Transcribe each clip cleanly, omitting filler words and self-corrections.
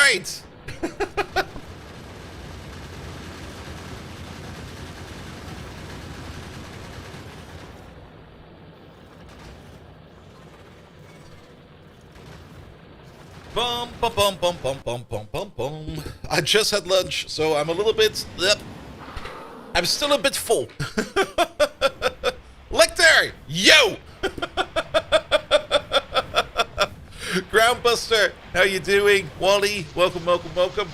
right. Bum, bum, bum, bum, bum, bum, bum, bum, bum. I just had lunch, so I'm a little bit... I'm still a bit full. Lecter! Yo! Groundbuster, how you doing? Wally, welcome, welcome, welcome.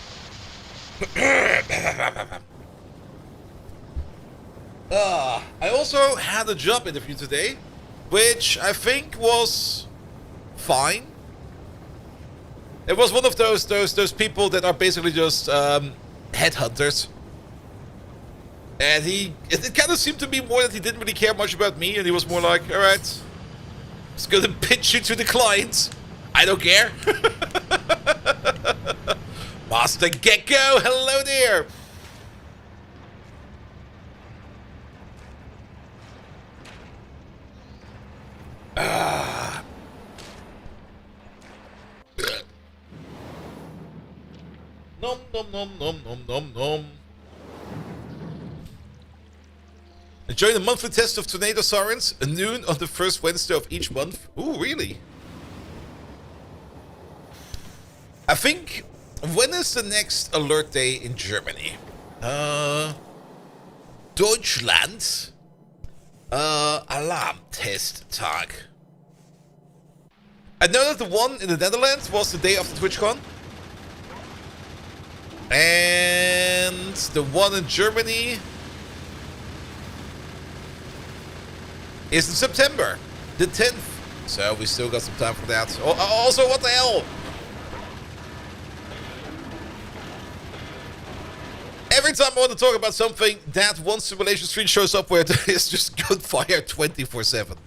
I also had a job interview today, which I think was fine. It was one of those people that are basically just headhunters. And it kind of seemed to be more that he didn't really care much about me, and he was more like, alright, just gonna pitch you to the client. I don't care. Master Gecko, hello there. Nom nom nom nom nom nom nom. Enjoy the monthly test of Tornado Sirens at noon on the first Wednesday of each month. Ooh, really? I think, when is the next alert day in Germany? Deutschland? Alarm-Test-Tag. I know that the one in the Netherlands was the day after TwitchCon. And the one in Germany is in September, the 10th. So we still got some time for that. Also, what the hell? Every time I want to talk about something, that one simulation screen shows up where there is just gunfire 24/7.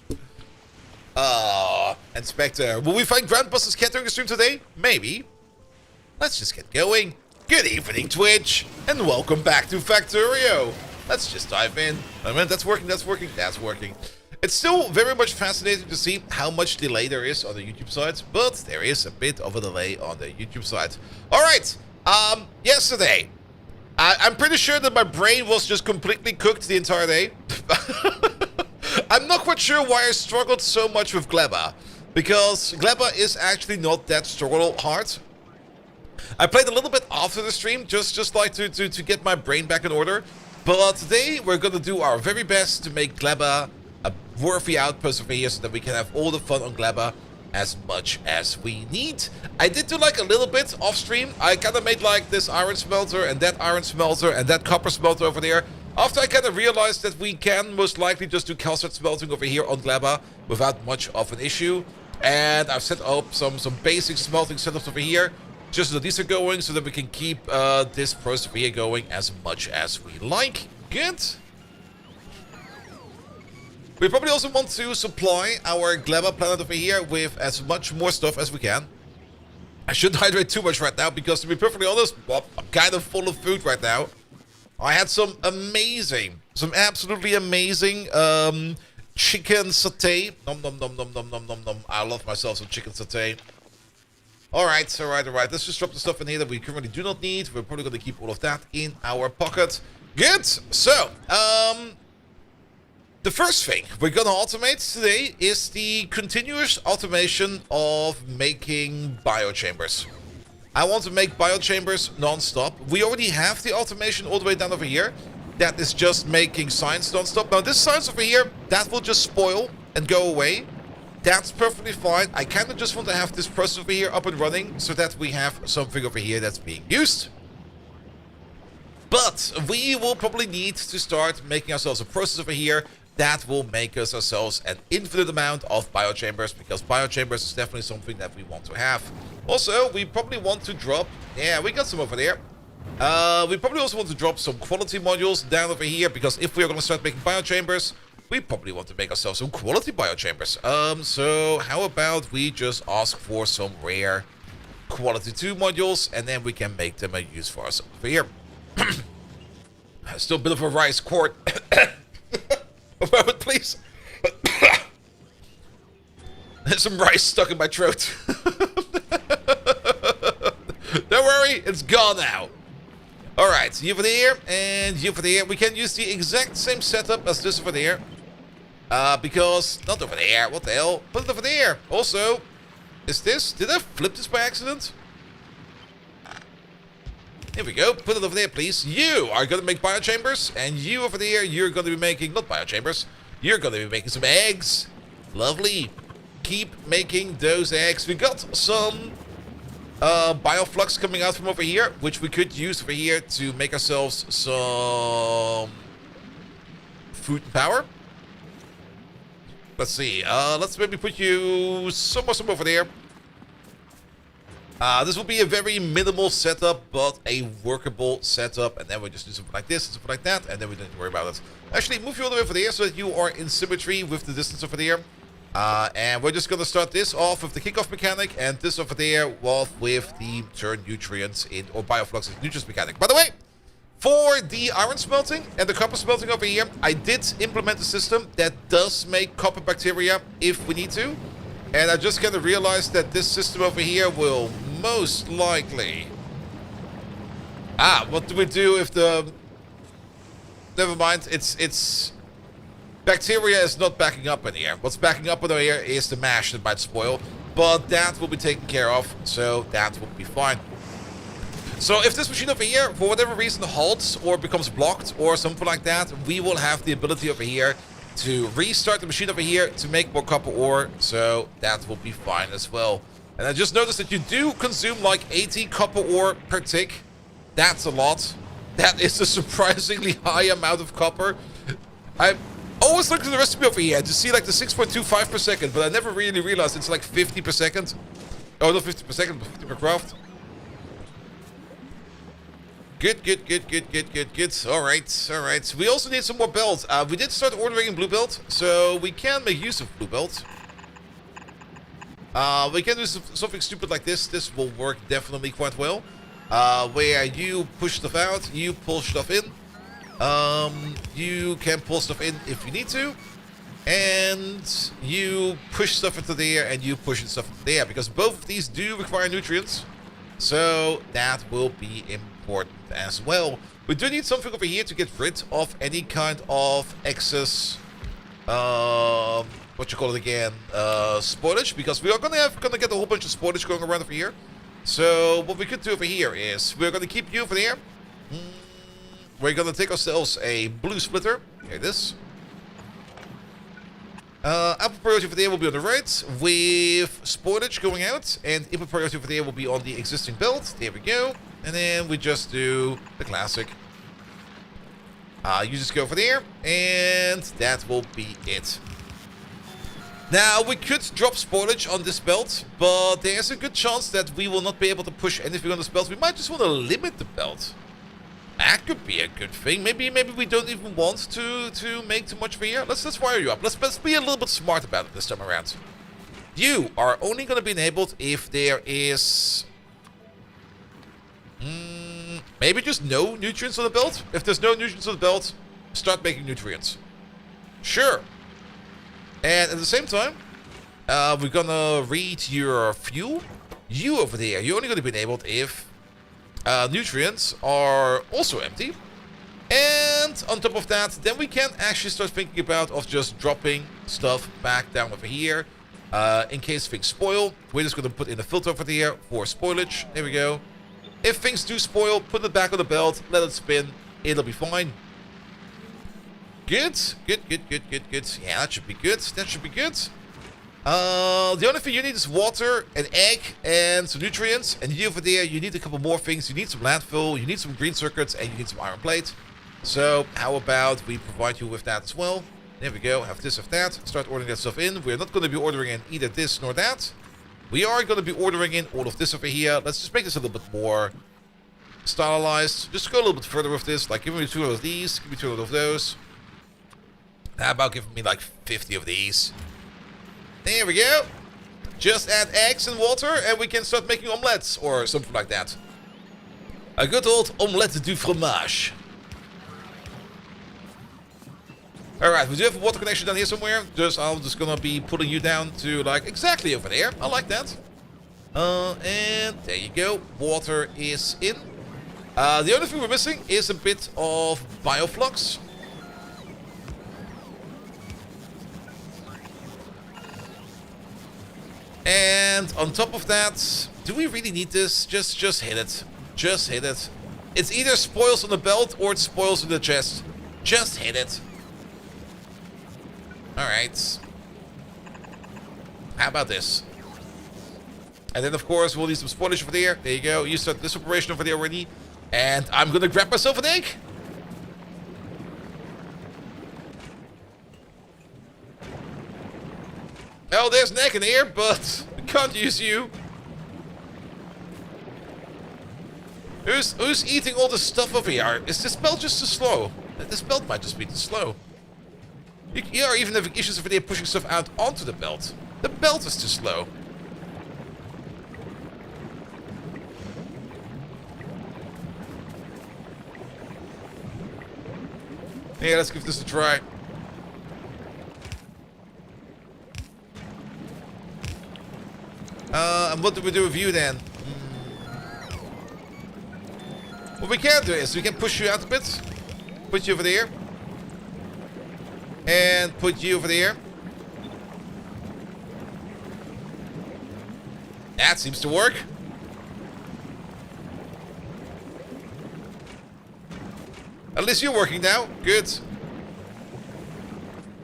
And Spectre. Will we find Grandbuster's cat during the stream today? Maybe. Let's just get going. Good evening, Twitch, and welcome back to Factorio. Let's just dive in. I mean, that's working, that's working, that's working. It's still very much fascinating to see how much delay there is on the YouTube side, but there is a bit of a delay on the YouTube side. All right, yesterday, I'm pretty sure that my brain was just completely cooked the entire day. I'm not quite sure why I struggled so much with Gleba, because Gleba is actually not that struggle hard. I played a little bit after the stream, just like to get my brain back in order. But today we're gonna do our very best to make Gleba a worthy outpost over here so that we can have all the fun on Gleba as much as we need. I did do like a little bit off stream. I kind of made like this iron smelter and that iron smelter and that copper smelter over there. After I kind of realized that we can most likely just do calcite smelting over here on Gleba without much of an issue. And I've set up some basic smelting setups over here, just so that these are going, so that we can keep this process over here going as much as we like. Good. We probably also want to supply our Gleba planet over here with as much more stuff as we can. I shouldn't hydrate too much right now, because to be perfectly honest, well, I'm kind of full of food right now. I had some absolutely amazing chicken satay. Nom nom nom nom nom nom nom nom. I love myself some chicken satay. Alright, alright, alright. Let's just drop the stuff in here that we currently do not need. We're probably going to keep all of that in our pocket. Good. So, the first thing we're going to automate today is the continuous automation of making biochambers. I want to make biochambers non-stop. We already have the automation all the way down over here. That is just making science non-stop. Now, this science over here, that will just spoil and go away. That's perfectly fine. I kind of just want to have this process over here up and running so that we have something over here that's being used. But we will probably need to start making ourselves a process over here that will make us ourselves an infinite amount of biochambers, because biochambers is definitely something that we want to have. Also, we probably want to drop... Yeah, we got some over there. We probably also want to drop some quality modules down over here, because if we are going to start making biochambers, we probably want to make ourselves some quality biochambers. So how about we just ask for some rare quality 2 modules, and then we can make them a use for us over here. Still a bit of a rice quart. A moment, please. There's some rice stuck in my throat. Don't worry, worry, it's gone now. Alright, you over there, and you over there. We can use the exact same setup as this over there. Because, not over there, what the hell? Put it over there. Also, is this, did I flip this by accident? Here we go, put it over there, please. You are going to make biochambers, and you over there, you're going to be making, not biochambers, you're going to be making some eggs. Lovely. Keep making those eggs. We got some bioflux coming out from over here, which we could use over here to make ourselves some food and power. Let's see. Let's maybe put you somewhere over there. This will be a very minimal setup, but a workable setup. And then we just do something like this, and something like that, and then we don't have to worry about it. Actually, move you all the way over there so that you are in symmetry with the distance over there. And we're just going to start this off with the kickoff mechanic, and this over there off with the turn nutrients in, or bioflux nutrients mechanic. By the way, for the iron smelting and the copper smelting over here, I did implement a system that does make copper bacteria if we need to. And I just kind of realized that this system over here will most likely... what do we do if the... Never mind, it's... Bacteria is not backing up in here. What's backing up in here is the mash that might spoil. But that will be taken care of, so that will be fine. So if this machine over here, for whatever reason, halts or becomes blocked or something like that, we will have the ability over here to restart the machine over here to make more copper ore, so that will be fine as well. And I just noticed that you do consume like 80 copper ore per tick. That's a lot. That is a surprisingly high amount of copper. I always look at the recipe over here to see like the 6.25 per second, but I never really realized it's like 50 per second. Oh, not 50 per second, but 50 per craft. Good. Alright. We also need some more belts. We did start ordering in blue belt, so we can make use of blue belt. We can do something stupid like this. This will work definitely quite well. Where you push stuff out, you pull stuff in. You can pull stuff in if you need to. And you push stuff into there, and you push stuff into there. Because both of these do require nutrients. So that will be important as well. We do need something over here to get rid of any kind of excess, what you call it again, spoilage, because we are gonna get a whole bunch of spoilage going around over here. So what we could do over here is we're gonna keep you over there. We're gonna take ourselves a blue splitter. Here it is. Output priority over there will be on the right, with spoilage going out, and input priority over there will be on the existing belt. There we go. And then we just do the classic. You just go over there, and that will be it. Now, we could drop spoilage on this belt, but there's a good chance that we will not be able to push anything on this belt. We might just want to limit the belt. That could be a good thing. Maybe we don't even want to make too much for here. Let's wire you up. Let's be a little bit smart about it this time around. You are only going to be enabled if there is... maybe just no nutrients on the belt. If there's no nutrients on the belt, start making nutrients. Sure. And at the same time, we're gonna read your fuel. You over there, you're only gonna be enabled if nutrients are also empty. And on top of that, then we can actually start thinking about just dropping stuff back down over here. In case things spoil, we're just gonna put in a filter over there for spoilage. There we go. If things do spoil, put it back on the belt, let it spin, it'll be fine. Good. Yeah, that should be good. The only thing you need is water, an egg, and some nutrients. And you over there, you need a couple more things. You need some landfill, you need some green circuits, and you need some iron plate. So, how about we provide you with that as well? There we go, have this, have that. Start ordering that stuff in. We're not going to be ordering in either this nor that. We are going to be ordering in all of this over here. Let's just make this a little bit more stylized. Just go a little bit further with this. Like, give me 2 of these, give me 2 of those. How about giving me like 50 of these? There we go. Just add eggs and water and we can start making omelettes or something like that. A good old omelette du fromage. Alright, we do have a water connection down here somewhere. I'm just gonna be putting you down to like exactly over there. I like that. And there you go. Water is in. The only thing we're missing is a bit of bioflux. And on top of that, do we really need this? Just hit it. Just hit it. It's either spoils on the belt or it spoils in the chest. Just hit it. Alright. How about this? And then, of course, we'll need some spoilage over there. There you go. You start this operation over there already. And I'm gonna grab myself an egg. Oh, there's an egg in here, but we can't use you. Who's eating all this stuff over here? Is this belt just too slow? This belt might just be too slow. You are even having issues over there pushing stuff out onto the belt. The belt is too slow. Yeah, let's give this a try. And what do we do with you then? What we can do is we can push you out a bit. Put you over there. And put you over there. That seems to work. At least you're working now. Good.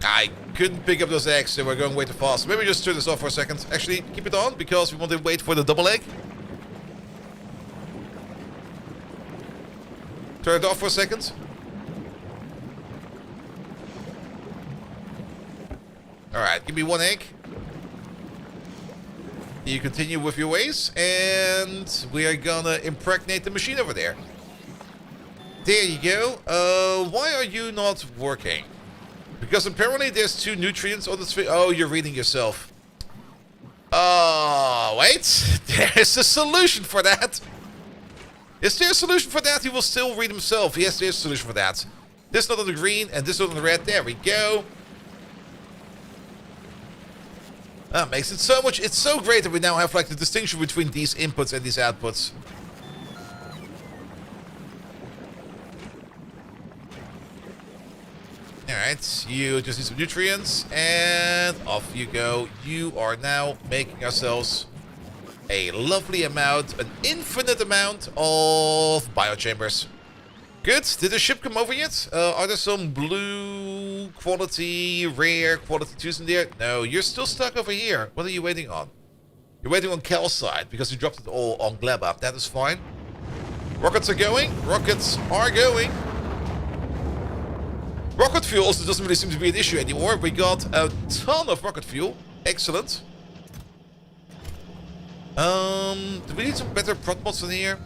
I couldn't pick up those eggs, so we're going way too fast. Maybe just turn this off for a second. Actually, keep it on, because we want to wait for the double egg. Turn it off for a second. Alright, give me one egg. You continue with your ways, and we are gonna impregnate the machine over there. There you go. Why are you not working? Because apparently there's 2 nutrients on this. Oh, you're reading yourself. Oh, wait. There's a solution for that. Is there a solution for that? He will still read himself. Yes, there's a solution for that. This not on the green and this not on the red. There we go. That makes it so much. It's so great that we now have like the distinction between these inputs and these outputs. Alright, you just need some nutrients, and off you go. You are now making ourselves a lovely amount, an infinite amount of biochambers. Good. Did the ship come over yet? Are there some blue quality, rare quality 2s in there? No, you're still stuck over here. What are you waiting on? You're waiting on Cal's side, because you dropped it all on Gleba. That is fine. Rockets are going. Rockets are going. Rocket fuel also doesn't really seem to be an issue anymore. We got a ton of rocket fuel. Excellent. Do we need some better prot mods in here?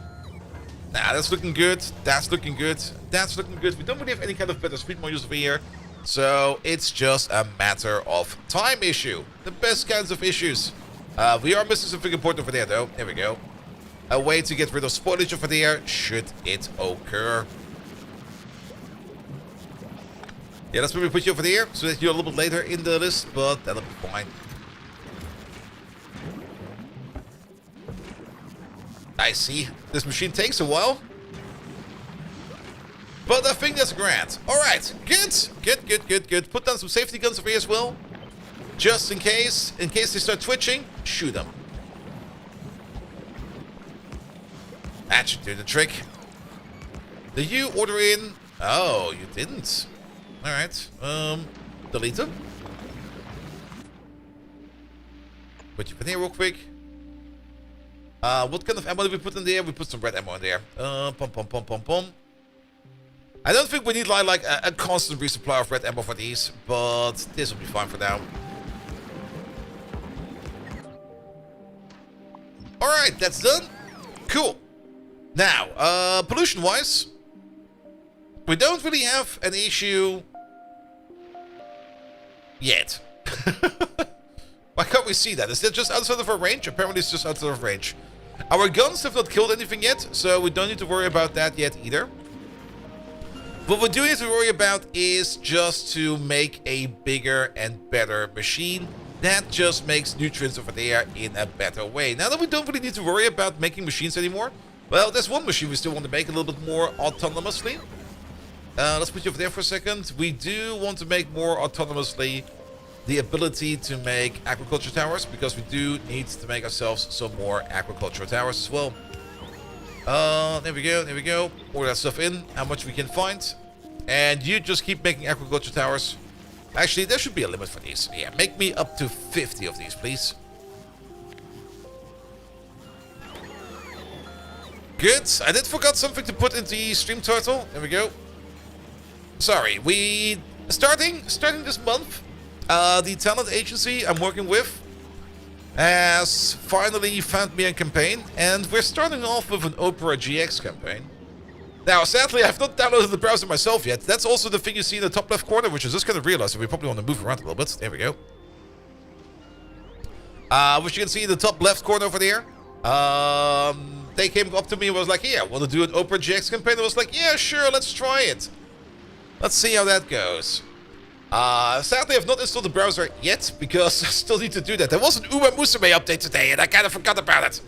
Nah, that's looking good. That's looking good. That's looking good. We don't really have any kind of better speed modules over here. So it's just a matter of time issue. The best kinds of issues. We are missing something important over there though. There we go. A way to get rid of spoilage over there should it occur. Yeah, let's maybe put you over there so that you're a little bit later in the list, but that'll be fine. I see. This machine takes a while. But I think that's grand. Alright, good. Put down some safety guns over here as well. Just in case they start twitching, shoot them. That should do the trick. Did you order in? Oh, you didn't. Alright, delete them. Put you in here real quick. What kind of ammo did we put in there? We put some red ammo in there. Pum. I don't think we need like a constant resupply of red ammo for these, but this will be fine for now. Alright, that's done. Cool. Now, pollution-wise, we don't really have an issue yet. Why can't we see that? Is that just outside of our range? Apparently it's just outside of range. Our guns have not killed anything yet, so we don't need to worry about that yet either. What we do need to worry about is just to make a bigger and better machine that just makes nutrients over there in a better way. Now that we don't really need to worry about making machines anymore, well, there's one machine we still want to make a little bit more autonomously. Let's put you over there for a second. We do want to make more autonomously the ability to make agriculture towers, because we do need to make ourselves some more agricultural towers as well. There we go. Pour that stuff in, how much we can find. And you just keep making agriculture towers. Actually, there should be a limit for these. Yeah, make me up to 50 of these, please. Good. I did forget something to put into the stream turtle. There we go. Sorry, we... Starting this month, the talent agency I'm working with has finally found me a campaign, and we're starting off with an Opera GX campaign. Now, sadly, I've not downloaded the browser myself yet. That's also the thing you see in the top left corner, which I just kind of realized that we probably want to move around a little bit. There we go. Which you can see in the top left corner over there. They came up to me and was like, yeah, want to do an Opera GX campaign? I was like, yeah, sure, let's try it. Let's see how that goes. Sadly, I've not installed the browser yet, because I still need to do that. There was an Uma Musume update today, and I kind of forgot about it.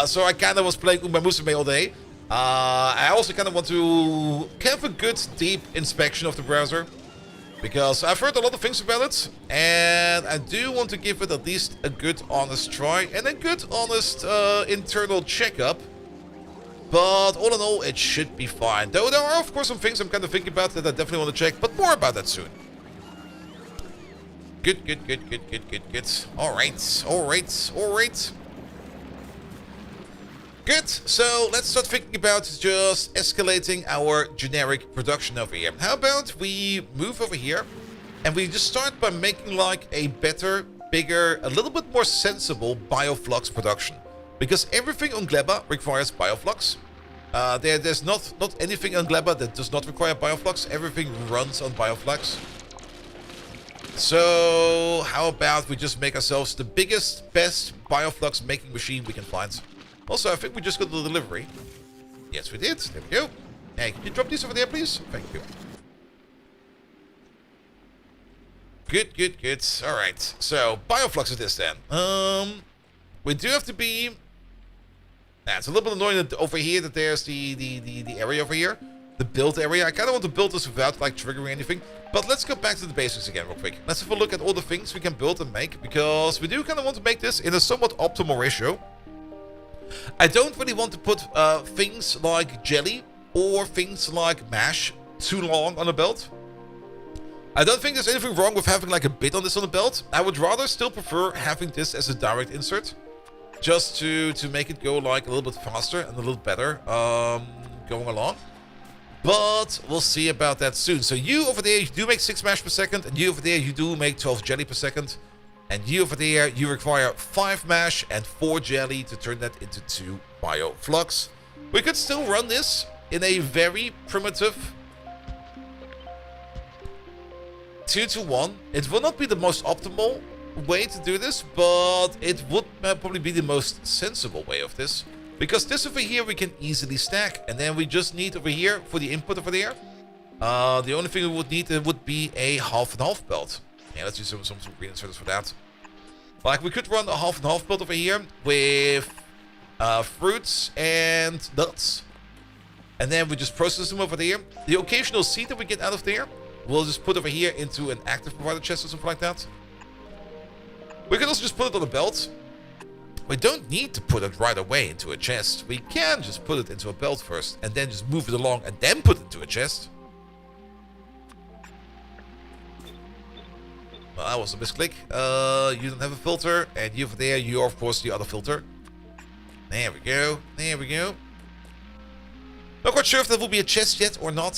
So I kind of was playing Uma Musume all day. I also kind of want to have a good, deep inspection of the browser, because I've heard a lot of things about it, and I do want to give it at least a good, honest try, and a good, honest internal checkup. But all in all, it should be fine. Though there are, of course, some things I'm kind of thinking about that I definitely want to check, but more about that soon. Good. Alright. Good, so let's start thinking about just escalating our generic production over here. How about we move over here, and we just start by making like a better, bigger, a little bit more sensible bioflux production. Because everything on Gleba requires bioflux. There's not anything on Gleba that does not require bioflux. Everything runs on bioflux. So how about we just make ourselves the biggest, best bioflux making machine we can find. Also, I think we just got the delivery. Yes, we did. There we go. Hey, can you drop these over there, please? Thank you. Good. Alright, so bioflux is this then. We do have to be... it's a little bit annoying that over here that there's the area over here. The build area. I kind of want to build this without like triggering anything. But let's go back to the basics again real quick. Let's have a look at all the things we can build and make, because we do kind of want to make this in a somewhat optimal ratio. I don't really want to put things like jelly or things like mash too long on a belt. I don't think there's anything wrong with having like a bit on this on the belt. I would rather still prefer having this as a direct insert, just to make it go like a little bit faster and a little better going along. But we'll see about that soon. So you over there, you do make 6 mash per second, and you over there, you do make 12 jelly per second. And you over there, you require 5 mash and 4 jelly to turn that into 2 bioflux. We could still run this in a very primitive 2-to-1. It will not be the most optimal way to do this, but it would probably be the most sensible way of this. Because this over here we can easily stack, and then we just need over here for the input over there. The only thing we would need would be a half and half belt. Yeah, let's do some green inserters for that. Like we could run a half and half belt over here with fruits and nuts, and then we just process them over there. The occasional seed that we get out of there, we'll just put over here into an active provider chest or something like that. We can also just put it on a belt. We don't need to put it right away into a chest. We can just put it into a belt first, and then just move it along, and then put it into a chest. Well, that was a misclick. You don't have a filter, and you over there, you are of course the other filter. There we go. Not quite sure if that will be a chest yet or not.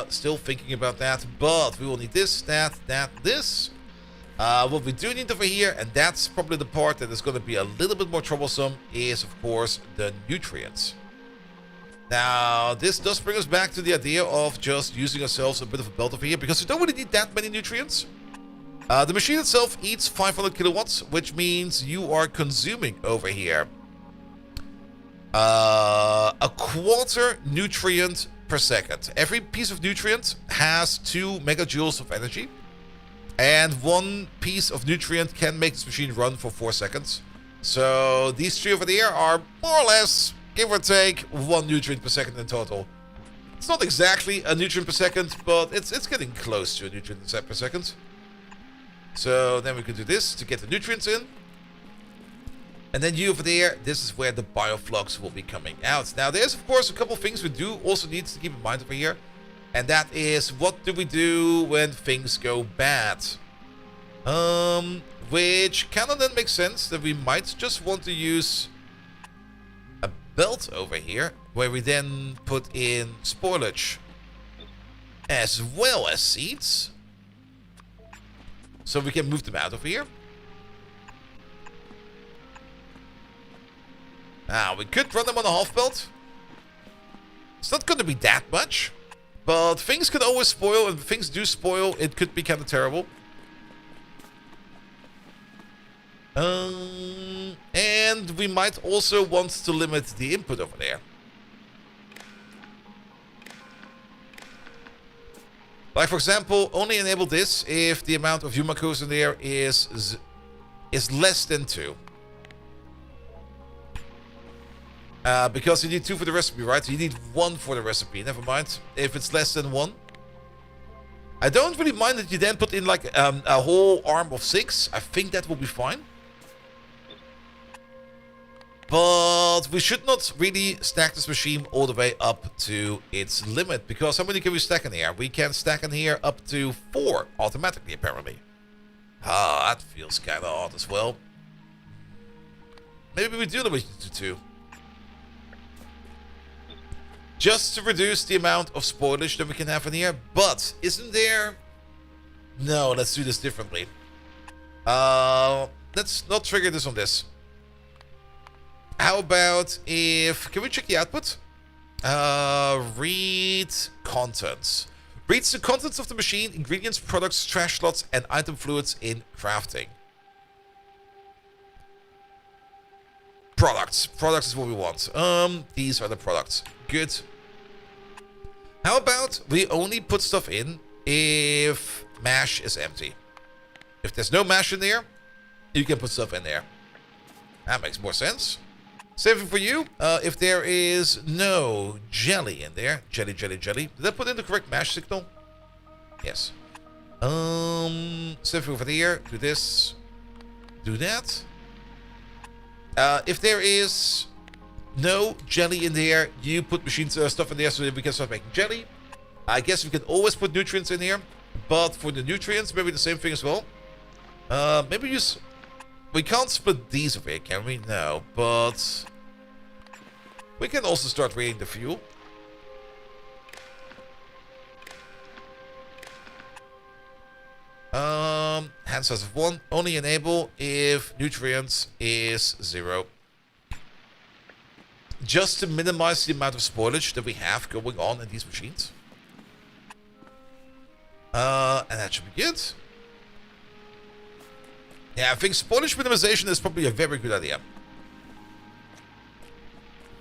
Still thinking about that, but we will need this, that, this. What we do need over here, and that's probably the part that is going to be a little bit more troublesome, is of course the nutrients. Now, this does bring us back to the idea of just using ourselves a bit of a belt over here, because we don't really need that many nutrients. The machine itself eats 500 kilowatts, which means you are consuming over here a quarter nutrient per second. Every piece of nutrient has 2 megajoules of energy. And one piece of nutrient can make this machine run for 4 seconds. So these 3 over there are more or less, give or take, 1 nutrient per second in total. It's not exactly a nutrient per second, but it's getting close to a nutrient per second. So then we can do this to get the nutrients in. And then you over there, this is where the bioflux will be coming out. Now there's of course a couple things we do also need to keep in mind over here. And that is, what do we do when things go bad? Which kind of then makes sense that we might just want to use a belt over here, where we then put in spoilage as well as seeds. So we can move them out over here. Now, we could run them on a half belt. It's not going to be that much. But things can always spoil, and if things do spoil, it could be kind of terrible. And we might also want to limit the input over there. Like, for example, only enable this if the amount of Yumakos in there is less than 2. Because you need 2 for the recipe, right? You need 1 for the recipe. Never mind. If it's less than 1. I don't really mind that you then put in like a whole arm of 6. I think that will be fine. But we should not really stack this machine all the way up to its limit. Because how many can we stack in here? We can stack in here up to 4 automatically, apparently. Ah, that feels kind of odd as well. Maybe we do limit it to 2. Just to reduce the amount of spoilage that we can have in here. But isn't there... No, let's do this differently. Let's not trigger this on this. How about if... Can we check the output? Read contents. Reads the contents of the machine, ingredients, products, trash slots, and item fluids in crafting. Products. Products is what we want. These are the products. Good. How about we only put stuff in if mash is empty? If there's no mash in there, you can put stuff in there. That makes more sense. Same thing for you. If there is no jelly in there, jelly. Did I put in the correct mash signal? Yes. Same thing over there. Do this. Do that. If there is no jelly in there, you put machine stuff in there so that we can start making jelly. I guess we can always put nutrients in here, but for the nutrients, maybe the same thing as well. Maybe use... We can't split these over here, can we? No, but... We can also start reading the fuel. Hand size of 1. Only enable if nutrients is 0. Just to minimize the amount of spoilage that we have going on in these machines. And that should be good. Yeah, I think spoilage minimization is probably a very good idea.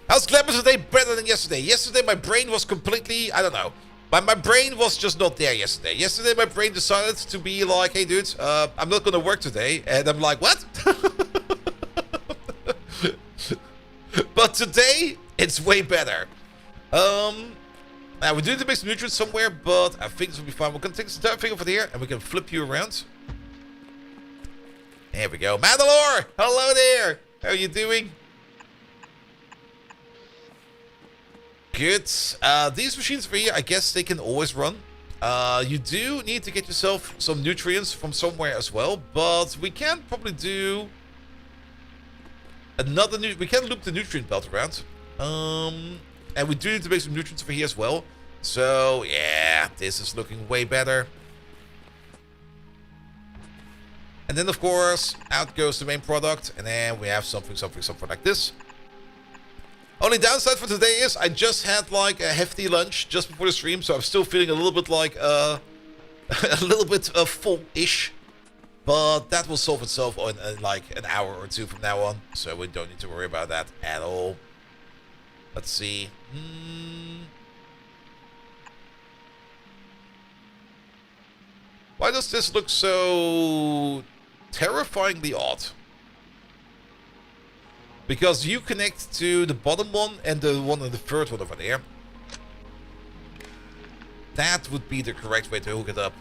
How's Gleba today better than yesterday? Yesterday my brain was completely, I don't know. My brain was just not there yesterday. Yesterday my brain decided to be like, hey dude, I'm not gonna work today. And I'm like, what? But today, it's way better. Now we do need to make some nutrients somewhere, but I think this will be fine. We're gonna take this entire thing over here and we can flip you around. There we go. Mandalore! Hello there! How are you doing? Good. These machines over here, I guess they can always run. You do need to get yourself some nutrients from somewhere as well, but we can probably do another we can loop the nutrient belt around. And we do need to make some nutrients over here as well. So yeah, this is looking way better. And then of course, out goes the main product, and then we have something like this. Only downside for today is I just had like a hefty lunch just before the stream, so I'm still feeling a little bit like a little bit full-ish. But that will solve itself in like an hour or 2 from now on, so we don't need to worry about that at all. Let's see. Why Why does this look so terrifyingly odd? Because you connect to the bottom one and the one on the third one over there. That would be the correct way to hook it up.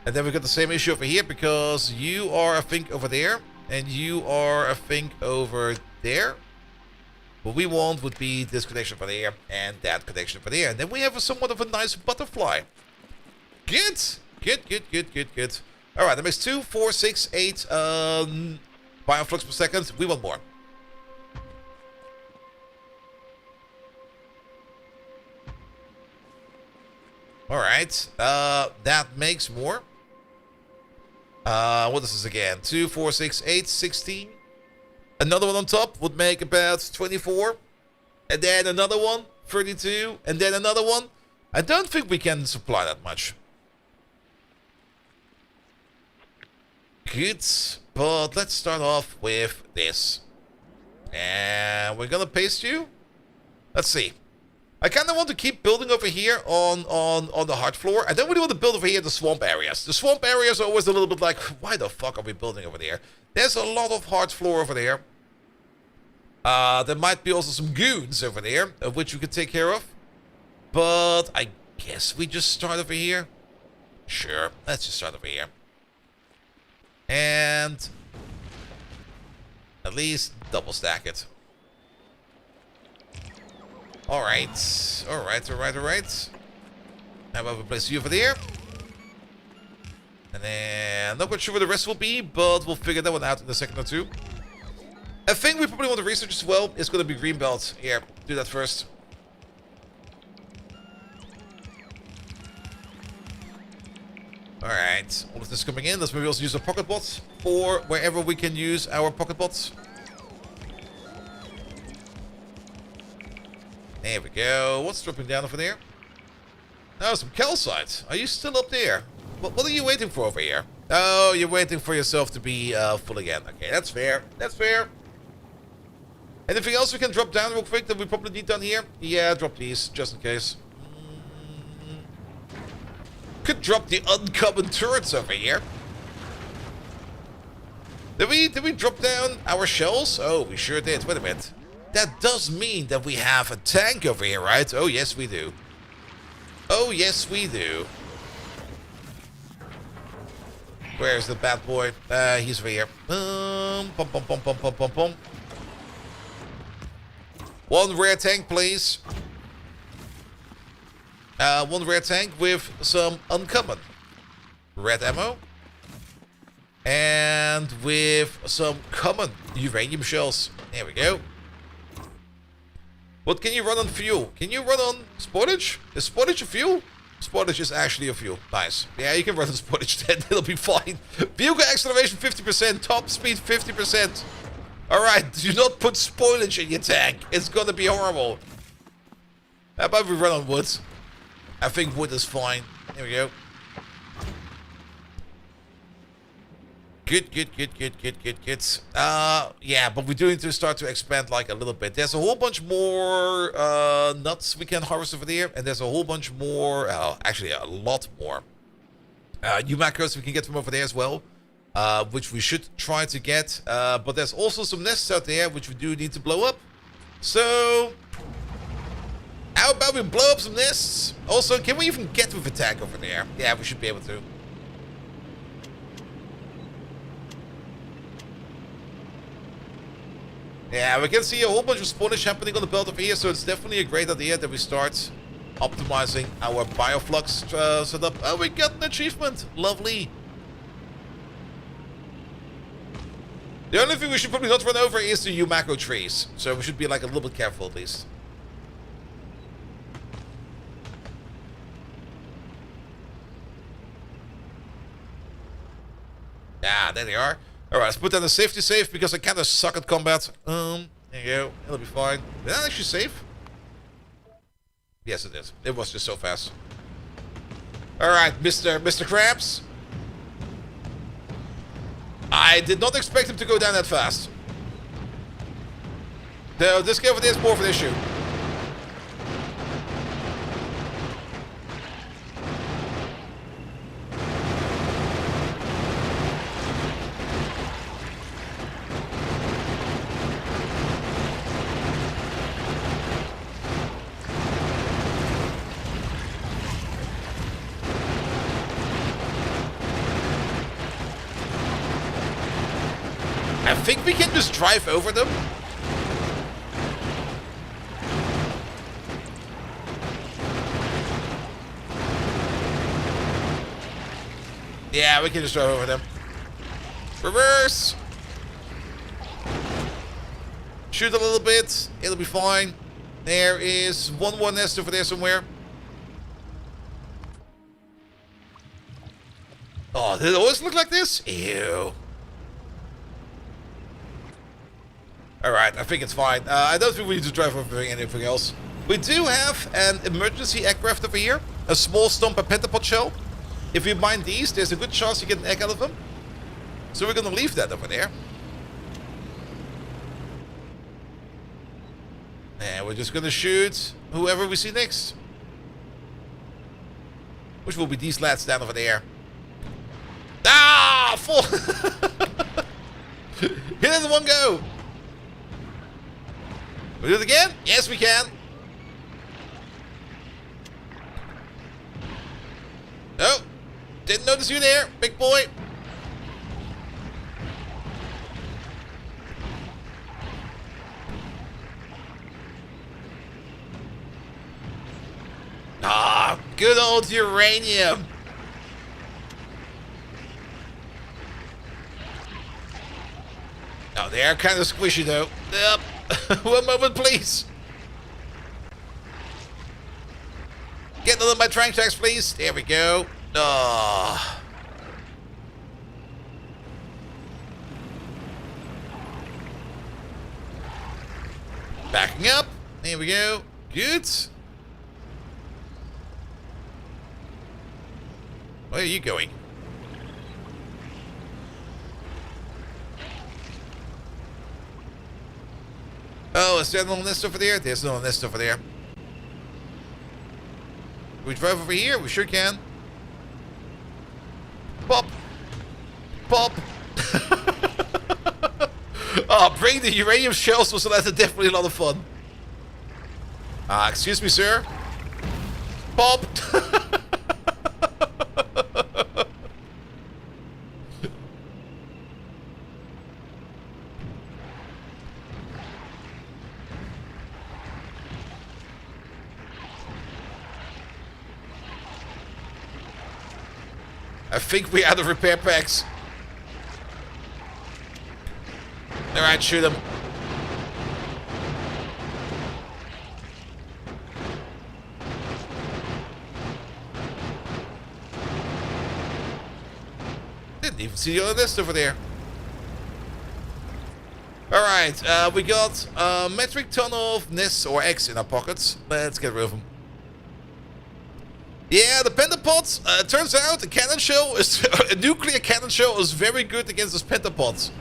And then we got the same issue over here because you are, I think, over there. And you are, I think, over there. What we want would be this connection over there and that connection over there. And then we have somewhat of a nice butterfly. Good. Good. Alright, that makes 2, 4, 6, 8 bioflux per second. We want more. Alright, that makes more. What is this again? 2, 4, 6, 8, 16. Another one on top would make about 24. And then another one, 32. And then another one. I don't think we can supply that much. Good, but let's start off with this. And we're gonna paste you. Let's see. I kind of want to keep building over here on the hard floor. I don't really want to build over here in the swamp areas. The swamp areas are always a little bit like, why the fuck are we building over there? There's a lot of hard floor over there. There might be also some goons over there, of which we could take care of. But I guess we just start over here. Sure, let's just start over here. And at least double stack it. Alright. How about we place you over there? And then, I'm not quite sure where the rest will be, but we'll figure that one out in a second or two. I think we probably want to research as well. It's going to be Greenbelt. Here, do that first. Alright, all of this coming in. Let's maybe also use our pocket bots for wherever we can use our pocket bots. There we go. What's dropping down over there? Oh, some calcite. Are you still up there? What are you waiting for over here? Oh, you're waiting for yourself to be full again. Okay, that's fair. That's fair. Anything else we can drop down real quick that we probably need down here? Yeah, drop these, just in case. Could drop the uncommon turrets over here. Did we drop down our shells? Oh, we sure did. Wait a minute. That does mean that we have a tank over here, right? Oh, yes, we do. Oh, yes, we do. Where's the bad boy? He's over here. Pum. One rare tank, please. One rare tank with some uncommon red ammo. And with some common uranium shells. There we go. What can you run on fuel? Can you run on sportage? Is sportage a fuel? Sportage is actually a fuel. Nice. Yeah, you can run on sportage then. It'll be fine. Vehicle acceleration 50%. Top speed 50%. Alright, do not put spoilage in your tank. It's gonna be horrible. How about we run on wood? I think wood is fine. There we go. Good. Yeah, but we do need to start to expand like a little bit. There's a whole bunch more nuts we can harvest over there. And there's a whole bunch more, actually a lot more new macros we can get from over there as well. Which we should try to get. But there's also some nests out there which we do need to blow up. So, how about we blow up some nests? Also, can we even get with a tank over there? Yeah, we should be able to. Yeah, we can see a whole bunch of spawnage happening on the belt over here, so it's definitely a great idea that we start optimizing our bioflux setup. Oh, we got an achievement. Lovely. The only thing we should probably not run over is the macro trees, so we should be like a little bit careful at least. Yeah, there they are. Alright, let's put down the safety safe because I kind of suck at combat. There you go. It'll be fine. Did that actually save? Yes, it did. It was just so fast. Alright, Mr. Krabs. I did not expect him to go down that fast. No, this guy over there is more of an issue. think we can just drive over them. Yeah, we can just drive over them. Reverse! Shoot a little bit. It'll be fine. There is one more nest over there somewhere. Oh, did it always look like this? Ew. Alright, I think it's fine. I don't think we need to drive over anything else. We do have an emergency aircraft over here. A small stomp and pentapod shell. If you mine these, there's a good chance you get an egg out of them. So we're going to leave that over there. And we're just going to shoot whoever we see next. Which will be these lads down over there. Ah! Full! Hit it in one go! We do it again? Yes, we can. Oh! Didn't notice you there, big boy. Ah, good old uranium. Oh, they are kind of squishy though. Yep. One moment, please. Get on my train tracks, please. There we go. Oh. Backing up. There we go. Good. Where are you going? Oh, is there no nest over there? There's no nest over there. Can we drive over here? We sure can. Pop! Pop! Oh, bring the uranium shells was definitely a lot of fun. Excuse me, sir. Pop! I think we're out of repair packs. Alright, shoot him. Didn't even see the other nest over there. Alright, we got a metric ton of nests or eggs in our pockets. Let's get rid of them. Yeah, the pentapods, turns out a cannon shell is a nuclear cannon shell is very good against those pentapods.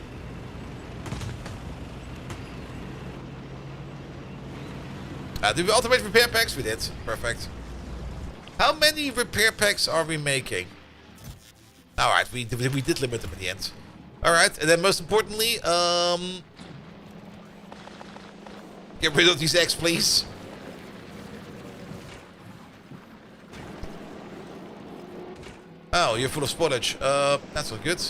Did we automate repair packs? We did. Perfect. How many repair packs are we making? Alright, we did limit them in the end. Alright, and then most importantly, get rid of these eggs, please. Oh, you're full of spoilage. That's not good.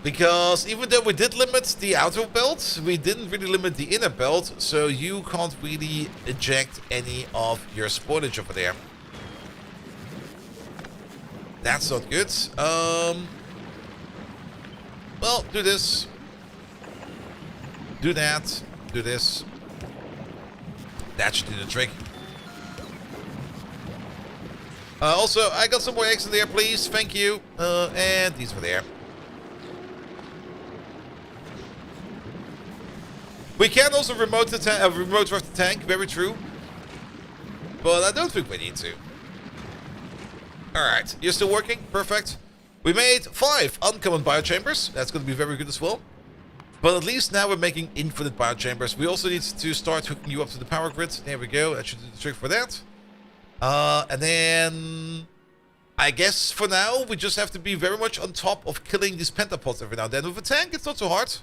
Because even though we did limit the outer belt, we didn't really limit the inner belt, so you can't really eject any of your spoilage over there. That's not good. Well, do this. Do that. Do this. That should do the trick. Also, I got some more eggs in there, please. Thank you. And these were there. We can also remote drive the tank. Very true. But I don't think we need to. Alright. You're still working? Perfect. We made 5 uncommon biochambers. That's going to be very good as well. But at least now we're making infinite biochambers. We also need to start hooking you up to the power grid. There we go. That should do the trick for that. And then I guess for now we just have to be very much on top of killing these pentapods every now and then. With a tank, it's not so hard.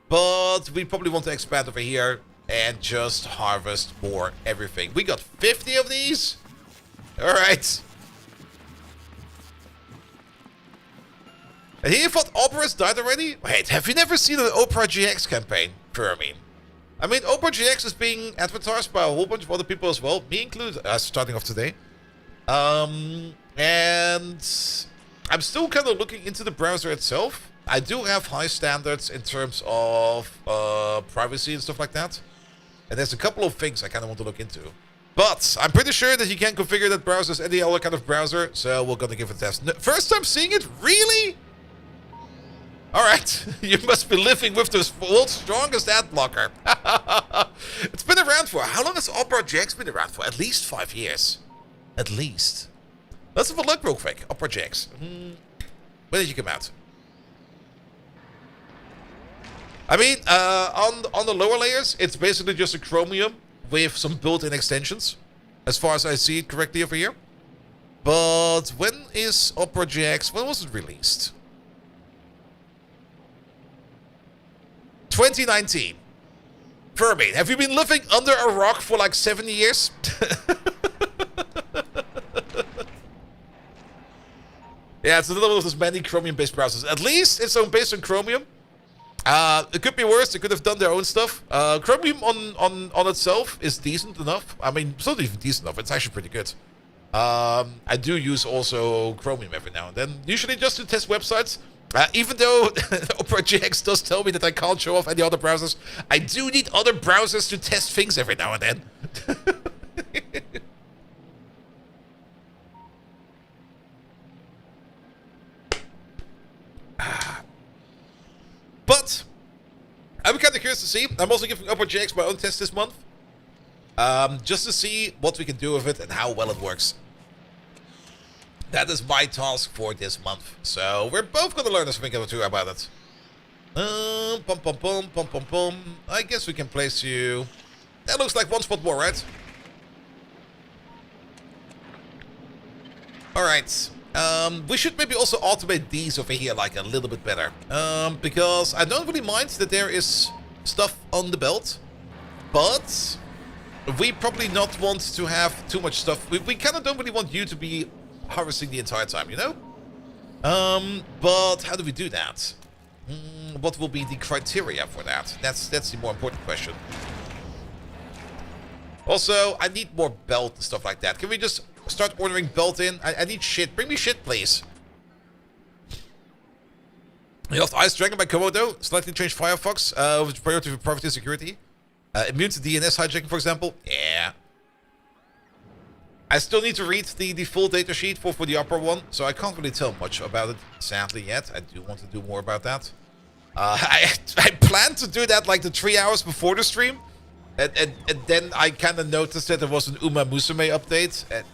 But we probably want to expand over here and just harvest more everything. We got 50 of these. All right. And here you thought Operas died already? Wait, have you never seen an Opera GX campaign, Fermin? I mean, Opera GX is being advertised by a whole bunch of other people as well, me included, starting off today. And I'm still kind of looking into the browser itself. I do have high standards in terms of privacy and stuff like that. And there's a couple of things I kind of want to look into. But I'm pretty sure that you can configure that browser as any other kind of browser, so we're going to give it a test. First time seeing it? Really? Alright, you must be living with the world's strongest ad blocker. It's been around for... How long has Opera GX been around for? At least 5 years. At least. Let's have a look real quick. Opera GX. When did you come out? I mean, on the lower layers, it's basically just a Chromium with some built-in extensions, as far as I see it correctly over here. But when is Opera GX? When was it released? 2019. Fermin, have you been living under a rock for like 70 years? Yeah, it's another one of those many Chromium-based browsers. At least it's based on Chromium. It could be worse. They could have done their own stuff. Chromium on itself is decent enough. I mean, it's not even decent enough. It's actually pretty good. I do use also Chromium every now and then. Usually just to test websites. Even though Opera GX does tell me that I can't show off any other browsers, I do need other browsers to test things every now and then. But I'm kind of curious to see. I'm also giving Opera GX my own test this month. Just to see what we can do with it and how well it works. That is my task for this month. So we're both going to learn something or two about it. I guess we can place you... That looks like one spot more, right? Alright. We should maybe also automate these over here like a little bit better. Because I don't really mind that there is stuff on the belt. But we probably not want to have too much stuff. We kind of don't really want you to be harvesting the entire time, you know? But how do we do that? What will be the criteria for that? That's the more important question. Also, I need more belt and stuff like that. Can we just start ordering belt in? I need shit. Bring me shit, please. You lost Ice Dragon by Komodo. Slightly changed Firefox with priority for privacy and security. Immune to DNS hijacking, for example. Yeah. I still need to read the full datasheet for the Opera one, so I can't really tell much about it, sadly, yet. I do want to do more about that. I planned to do that like the 3 hours before the stream, and then I kind of noticed that there was an Uma Musume update, and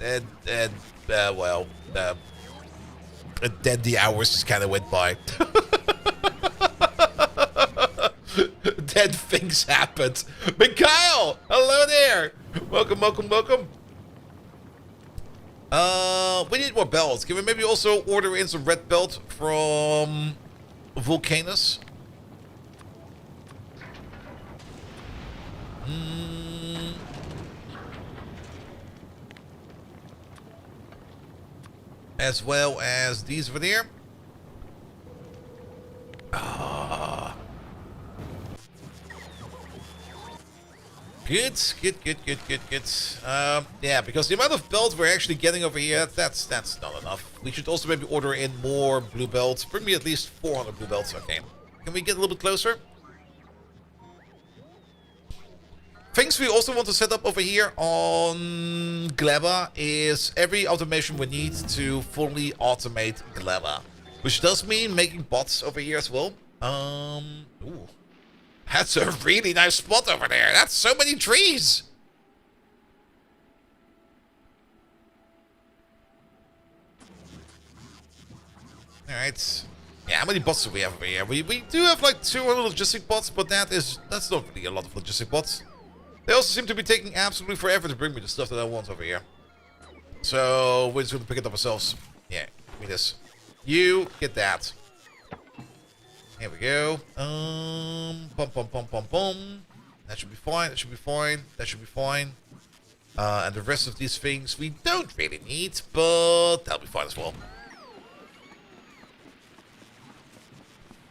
then the hours just kind of went by. Then things happened. Mikhail! Hello there! Welcome, welcome, welcome. We need more belts. Can we maybe also order in some red belt from Vulcanus? As well as these over there. Good. Yeah, because the amount of belts we're actually getting over here, that's not enough. We should also maybe order in more blue belts. Bring me at least 400 blue belts. Okay. Can we get a little bit closer? Things we also want to set up over here on Gleba is every automation we need to fully automate Gleba. Which does mean making bots over here as well. Ooh. That's a really nice spot over there. That's so many trees. Alright. Yeah, how many bots do we have over here? We do have like 200 logistic bots, but that's not really a lot of logistic bots. They also seem to be taking absolutely forever to bring me the stuff that I want over here. So we're just going to pick it up ourselves. Yeah, give me this. You get that. Here we go. That should be fine. That should be fine. That should be fine. And the rest of these things we don't really need, but that'll be fine as well.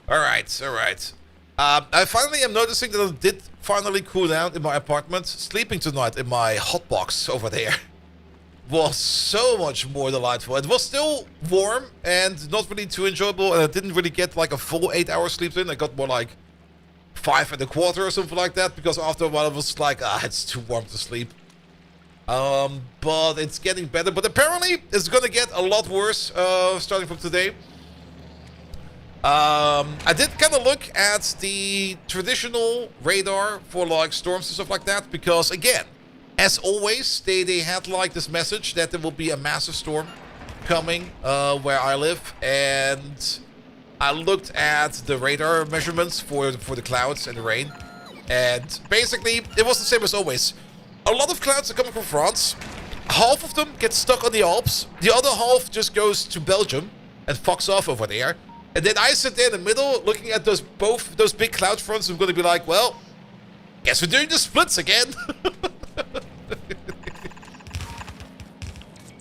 Alright, alright. I finally am noticing that it did finally cool down in my apartment. Sleeping tonight in my hotbox over there was so much more delightful. It was still warm and not really too enjoyable, and I didn't really get like a full 8 hour sleep in. I got more like 5 1/4 or something like that, because after a while it was like, it's too warm to sleep. But it's getting better. But apparently it's gonna get a lot worse starting from today. I did kind of look at the traditional radar for like storms and stuff like that, because again, as always, they had like this message that there will be a massive storm coming where I live, and I looked at the radar measurements for the clouds and the rain, and basically it was the same as always. A lot of clouds are coming from France. Half of them get stuck on the Alps. The other half just goes to Belgium and fucks off over there. And then I sit there in the middle looking at both those big cloud fronts. I'm going to be like, well, guess we're doing the splits again.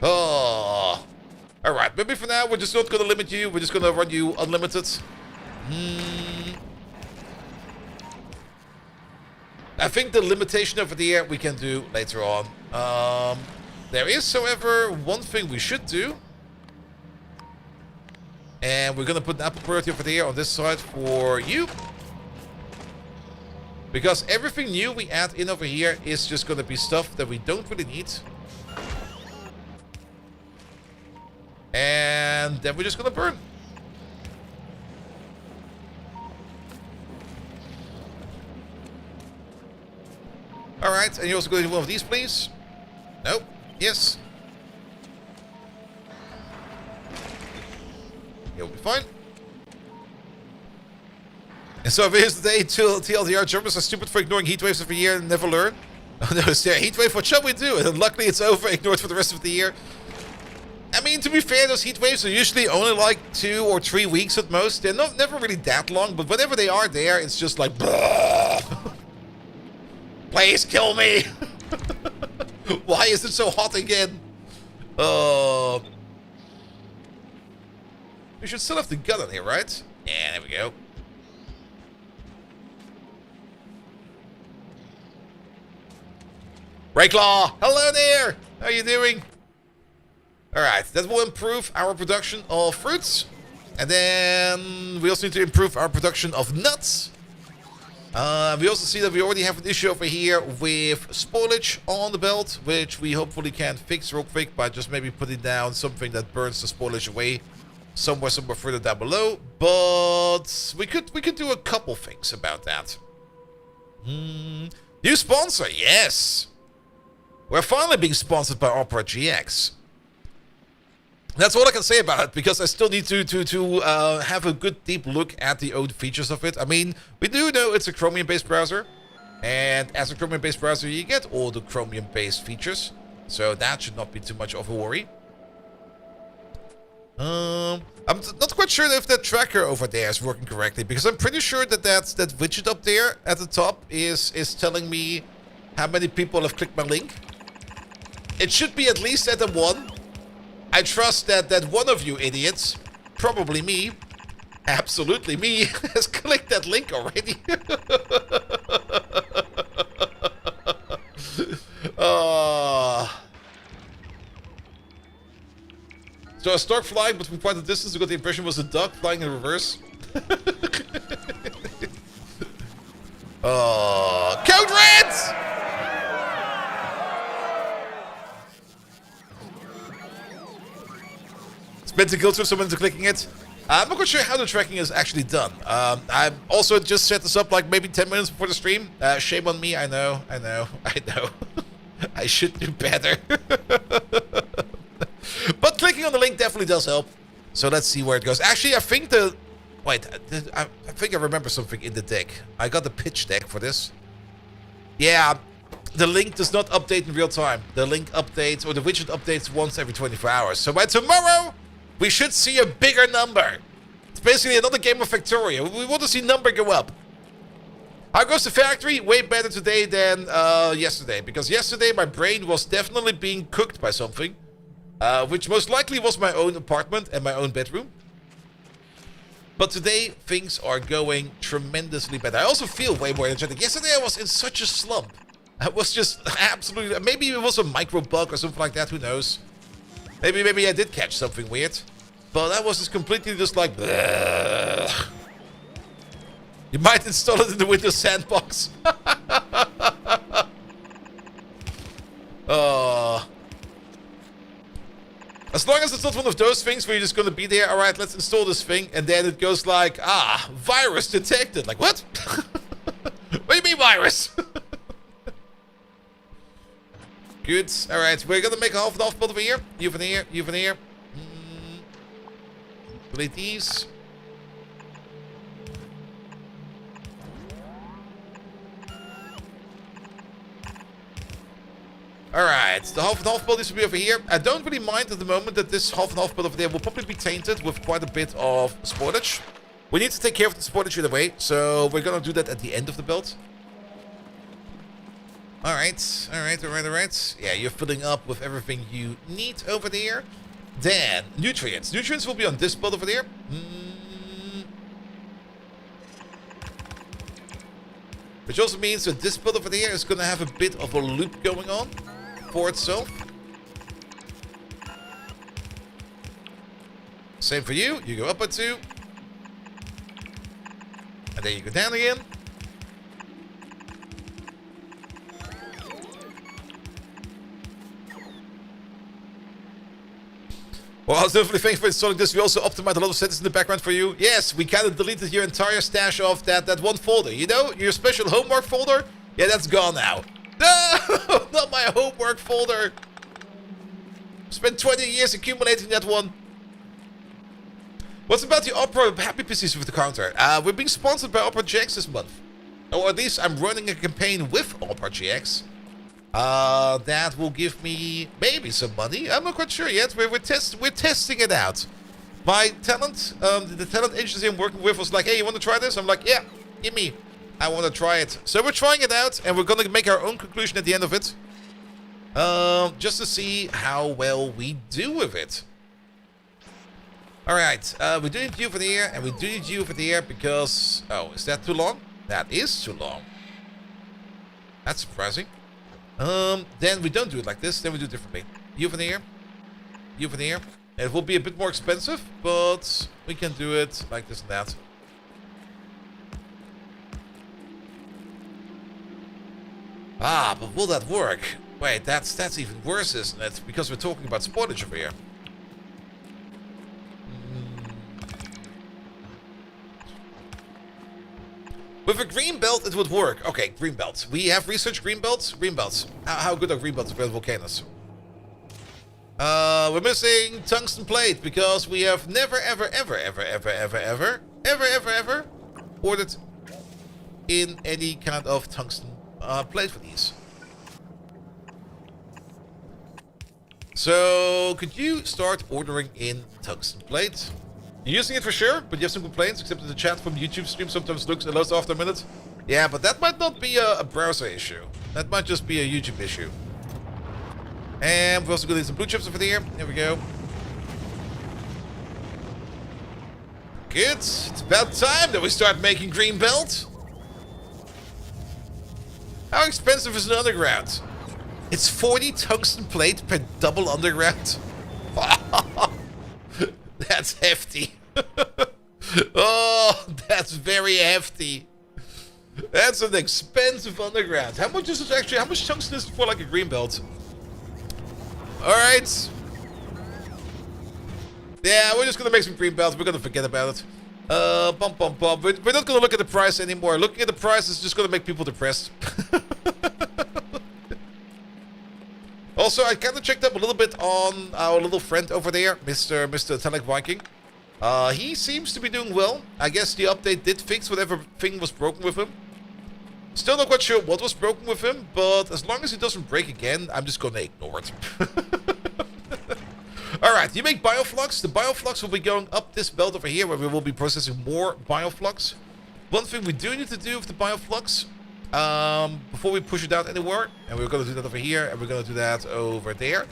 Oh. Alright, maybe for now we're just not going to limit you. We're just going to run you unlimited. I think the limitation over the air we can do later on. There is, however, one thing we should do. And we're going to put an apple priority over there on this side for you. Because everything new we add in over here is just going to be stuff that we don't really need. And then we're just going to burn. Alright, and you're also going to do one of these, please? Nope. Yes. You'll be fine. And so here's the day till TLDR. Germans are stupid for ignoring heat waves every year and never learn. Oh no, it's there. Heat wave, what shall we do? And luckily it's over, ignored for the rest of the year. I mean, to be fair, those heat waves are usually only like 2 or 3 weeks at most. They're never really that long, but whenever they are there, it's just like, please kill me. Why is it so hot again? We should still have the gun on here, right? Yeah, there we go. Rayclaw! Hello there! How are you doing? Alright, that will improve our production of fruits. And then we also need to improve our production of nuts. We also see that we already have an issue over here with spoilage on the belt, which we hopefully can fix real quick by just maybe putting down something that burns the spoilage away somewhere further down below. But we could do a couple things about that. New sponsor, yes. We're finally being sponsored by Opera GX. That's all I can say about it, because I still need to have a good deep look at the old features of it. I mean, we do know it's a Chromium-based browser, and as a Chromium-based browser, you get all the Chromium-based features, so that should not be too much of a worry. I'm not quite sure if that tracker over there is working correctly, because I'm pretty sure that that widget up there at the top is telling me how many people have clicked my link. It should be at least at a 1. I trust that one of you idiots, probably me, absolutely me, has clicked that link already. So a stork flying, but from quite a distance, I got the impression it was a duck flying in reverse. Code Reds! Meant to kill someone into clicking it. I'm not quite sure how the tracking is actually done. I also just set this up like maybe 10 minutes before the stream. Shame on me, I know. I should do better. But clicking on the link definitely does help. So let's see where it goes. Actually, I think I think I remember something in the deck. I got the pitch deck for this. Yeah, the link does not update in real time. The link updates, or the widget updates once every 24 hours. So by tomorrow, we should see a bigger number. It's basically another game of Factorio. We want to see number go up. How goes the factory? Way better today than yesterday. Because yesterday my brain was definitely being cooked by something. Which most likely was my own apartment and my own bedroom. But today, things are going tremendously better. I also feel way more energetic. Yesterday I was in such a slump. I was just absolutely... Maybe it was a micro bug or something like that, who knows. Maybe I did catch something weird. But I was just completely just like... Bleh. You might install it in the Windows sandbox. As long as it's not one of those things where you're just going to be there, alright, let's install this thing, and then it goes like, virus detected. Like, what? What do you mean virus? Good. Alright, we're going to make a half and half build over here. You van here, you van here. Delete these. Alright, the half and half build needs to be over here. I don't really mind at the moment that this half and half build over there will probably be tainted with quite a bit of sportage. We need to take care of the sportage either way, so we're gonna do that at the end of the build. Alright. Yeah, you're filling up with everything you need over there. Then, nutrients. Nutrients will be on this build over there. Which also means that this build over there is gonna have a bit of a loop going on for itself. Same for you. You go up by 2. And then you go down again. Well, definitely thanks for installing this. We also optimized a lot of settings in the background for you. Yes, we kind of deleted your entire stash of that one folder. You know, your special homework folder? Yeah, that's gone now. No, not my homework folder. Spent 20 years accumulating that one. What's about the Opera Happy PCs with the counter? We're being sponsored by Opera GX this month. Or at least I'm running a campaign with Opera GX. That will give me maybe some money. I'm not quite sure yet. We're testing it out. My talent, the talent agency I'm working with was like, hey, you want to try this? I'm like, yeah, give me. I want to try it. So we're trying it out, and we're going to make our own conclusion at the end of it. Just to see how well we do with it. Alright, we do need you over there, and we do need you over there because... Oh, is that too long? That is too long. That's surprising. Then we don't do it like this, then we do it differently. You over there. You over there. It will be a bit more expensive, but we can do it like this and that. Ah, but will that work? Wait, that's even worse, isn't it? Because we're talking about sportage over here. With a green belt, it would work. Okay, green belts. We have researched green belts. Green belts. How good are green belts with volcanoes? We're missing tungsten plate because we have never, ever ordered in any kind of tungsten plate for these. So, could you start ordering in tungsten plate? You're using it for sure, but you have some complaints, except that the chat from YouTube stream sometimes looks lost after a minute. Yeah, but that might not be a browser issue. That might just be a YouTube issue. And we're also going to need some blue chips over there. Here we go. Good. It's about time that we start making green belt. How expensive is an underground? It's 40 tungsten plate per double underground. That's hefty. Oh, that's very hefty. That's an expensive underground. How much is it actually? How much tungsten is it for like a green belt? Alright. Yeah, we're just gonna make some green belts. We're gonna forget about it. Bum bum bum. We're not gonna look at the price anymore. Looking at the price is just gonna make people depressed. Also, I kind of checked up a little bit on our little friend over there, Mr. Italic Viking. He seems to be doing well. I guess the update did fix whatever thing was broken with him. Still not quite sure what was broken with him, but as long as he doesn't break again, I'm just gonna ignore it. Alright, you make bioflux. The bioflux will be going up this belt over here, where we will be processing more bioflux. One thing we do need to do with the bioflux, before we push it out anywhere, and we're going to do that over here, and we're going to do that over there,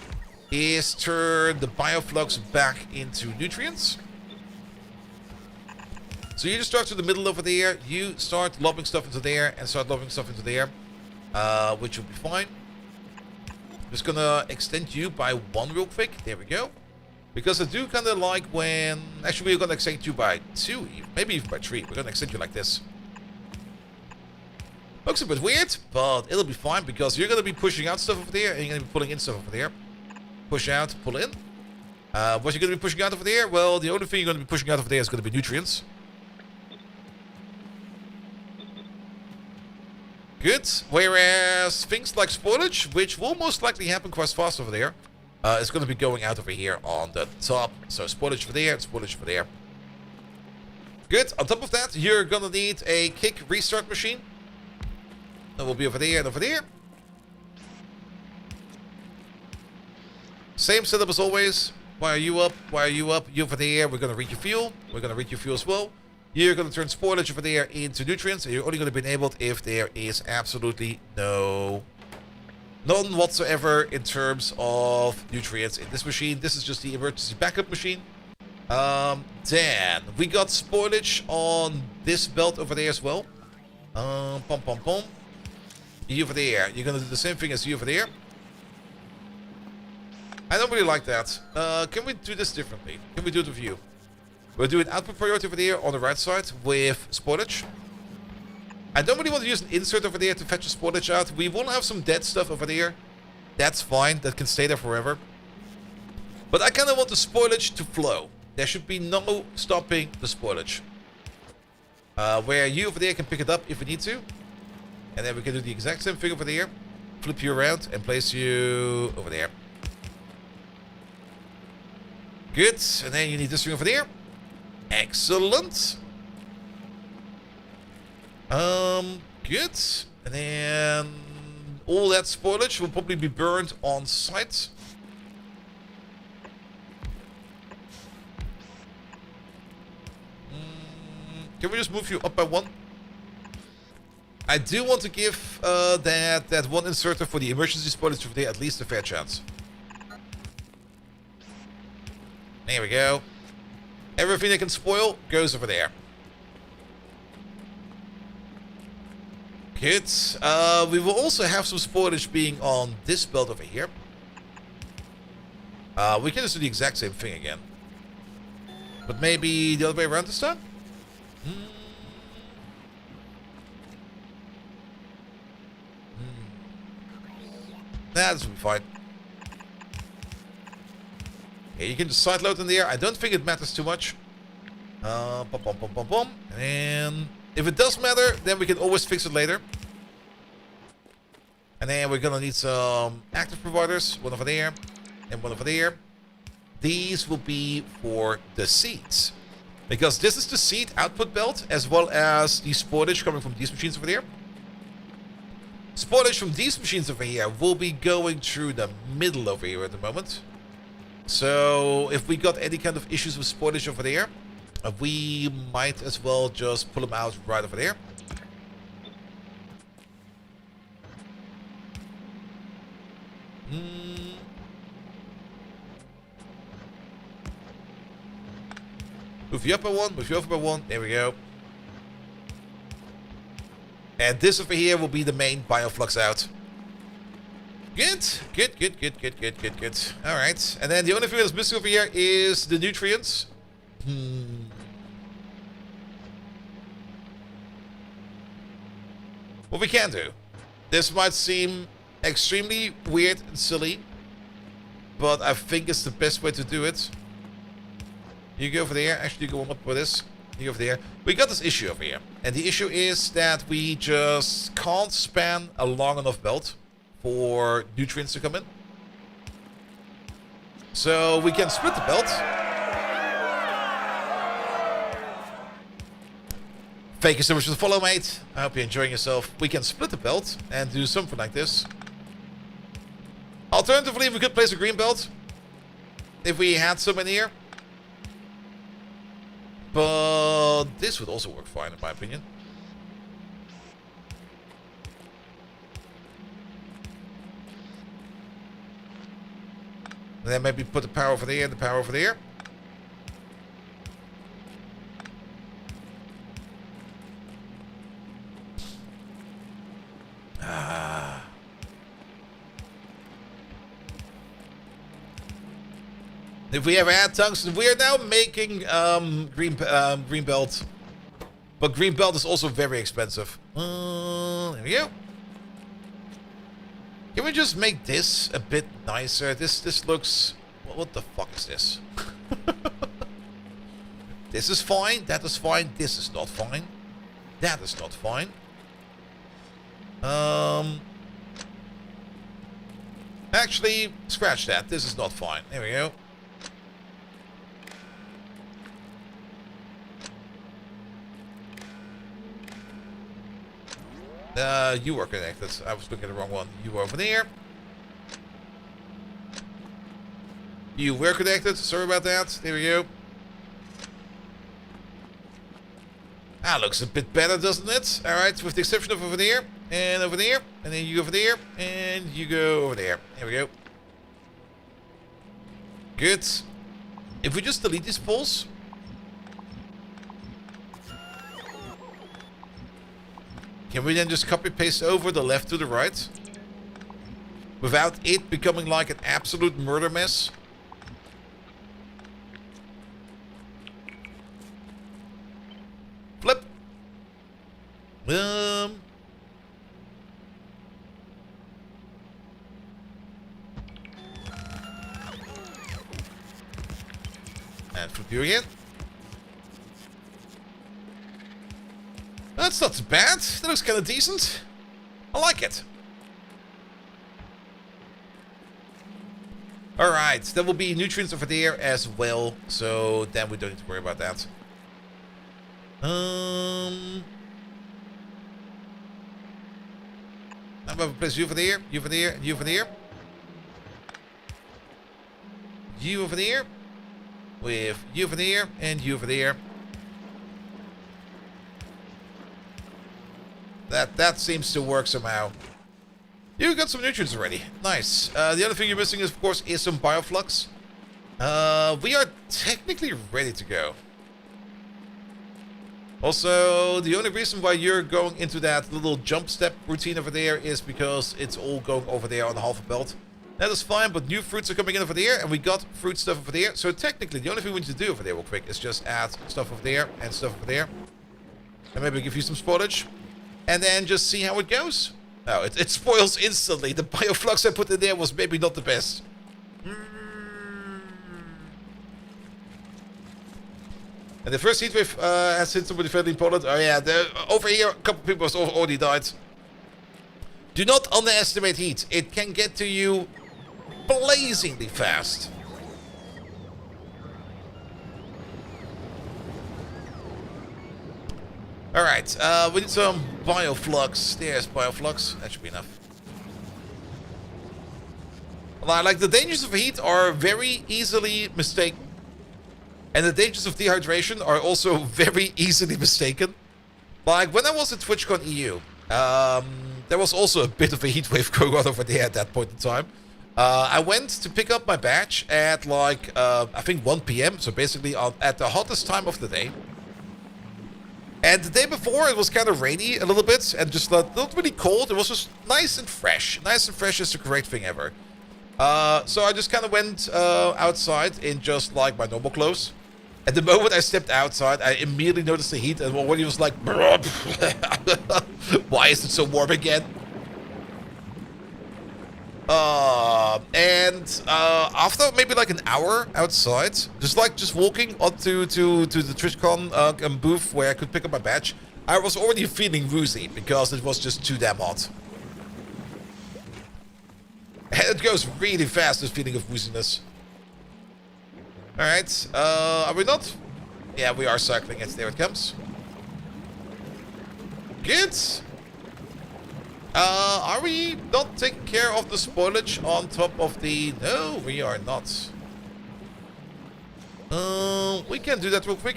is turn the bioflux back into nutrients. So you just start to the middle over there, you start lobbing stuff into there, and start lobbing stuff into there, which will be fine. Just gonna extend you by 1 real quick. There we go. Because I do kind of like when... Actually, we're gonna extend you by 2, maybe even by 3. We're gonna extend you like this. Looks a bit weird, but it'll be fine because you're gonna be pushing out stuff over there, and you're gonna be pulling in stuff over there. Push out, pull in. What you're gonna be pushing out over there? Well, the only thing you're gonna be pushing out over there is gonna be nutrients. Good. Whereas things like spoilage, which will most likely happen quite fast over there, is going to be going out over here on the top. So spoilage for there, spoilage for there. Good. On top of that, you're going to need a kick restart machine. That will be over there and over there. Same setup as always. Why are you up? Why are you up? You over there. We're going to read your fuel. We're going to read your fuel as well. You're going to turn spoilage over there into nutrients, and you're only going to be enabled if there is absolutely none whatsoever in terms of nutrients in this machine. This is just the emergency backup machine. Then we got spoilage on this belt over there as well. You over there. You're going to do the same thing as you over there. I don't really like that. Can we do this differently? Can we do it with you? We'll do an output priority over there on the right side with spoilage. I don't really want to use an insert over there to fetch the spoilage out. We will have some dead stuff over there. That's fine. That can stay there forever. But I kind of want the spoilage to flow. There should be no stopping the spoilage. Where you over there can pick it up if we need to. And then we can do the exact same thing over there. Flip you around and place you over there. Good. And then you need this thing over there. Excellent. Good. And then all that spoilage will probably be burned on site. Can we just move you up by 1? I do want to give that one inserter for the emergency spoilage over there at least a fair chance. There we go. Everything that can spoil goes over there. Good. We will also have some spoilage being on this belt over here. We can just do the exact same thing again. But maybe the other way around this time? Nah, this will be fine. Okay, you can just sideload in there. I don't think it matters too much. And if it does matter, then we can always fix it later. And then we're gonna need some active providers. One over there and one over there. These will be for the seeds. Because this is the seed output belt, as well as the spoilage coming from these machines over there. Spoilage from these machines over here will be going through the middle over here at the moment. So if we got any kind of issues with spoilage over there, we might as well just pull them out right over there. Move you up by 1, move you over by 1. There we go. And this over here will be the main bioflux out. Good. Alright. And then the only thing that's missing over here is the nutrients. What we can do. This might seem extremely weird and silly, but I think it's the best way to do it. You go over there. Actually, you go up with this. You go over there. We got this issue over here. And the issue is that we just can't span a long enough belt for nutrients to come in. So we can split the belt. Thank you so much for the follow, mate. I hope you're enjoying yourself. We can split the belt and do something like this. Alternatively, we could place a green belt if we had some in here. But this would also work fine, in my opinion. And then maybe put the power over there and the power over there. If we ever had tungsten, we are now making green belt. But green belt is also very expensive. There we go. Can we just make this a bit nicer? This looks... What the fuck is this? This is fine. That is fine. This is not fine. That is not fine. Actually, scratch that. This is not fine. There we go. You were connected. I was looking at the wrong one. You were over there. You were connected. Sorry about that. There we go. Ah, looks a bit better, doesn't it? Alright, with the exception of over there. And over there. And then you go over there. And you go over there. There we go. Good. If we just delete these poles... Can we then just copy-paste over the left to the right? Without it becoming like an absolute murder mess? Flip. And flip you again. That's not bad. That looks kind of decent. I like it. Alright, there will be nutrients over there as well. So then we don't need to worry about that. I'm going to place you over there, you over there, you over there. You over there. With you over there and you over there. That seems to work somehow. You got some nutrients already. Nice. The other thing you're missing, is, of course, is some bioflux. We are technically ready to go. Also, the only reason why you're going into that little jump step routine over there is because it's all going over there on the half a belt. That is fine, but new fruits are coming in over there, and we got fruit stuff over there. So technically, the only thing we need to do over there real quick is just add stuff over there and stuff over there. And maybe give you some spoilage. And then just see how it goes. Oh, it spoils instantly. The bioflux I put in there was maybe not the best. And the first heatwave has hit somebody fairly in Poland. Oh yeah, over here a couple people have already died. Do not underestimate heat. It can get to you blazingly fast. Alright, we need some bioflux. There's bioflux. That should be enough. Like, the dangers of heat are very easily mistaken. And the dangers of dehydration are also very easily mistaken. Like, when I was at TwitchCon EU, there was also a bit of a heat wave going on over there at that point in time. I went to pick up my badge at, like, I think 1 PM. So basically at the hottest time of the day. And the day before, it was kind of rainy a little bit, and just not really cold. It was just nice and fresh. Nice and fresh is the great thing ever. So I just kind of went outside in just like my normal clothes. At the moment I stepped outside, I immediately noticed the heat, and when he was like, why is it so warm again? After maybe like an hour outside, just walking onto to the TwitchCon booth where I could pick up my badge, I was already feeling woozy because it was just too damn hot. And it goes really fast, this feeling of wooziness. Alright, are we not? Yeah, we are cycling it. There it comes. Good. Are we not taking care of the spoilage on top of the... No, we are not. We can do that real quick.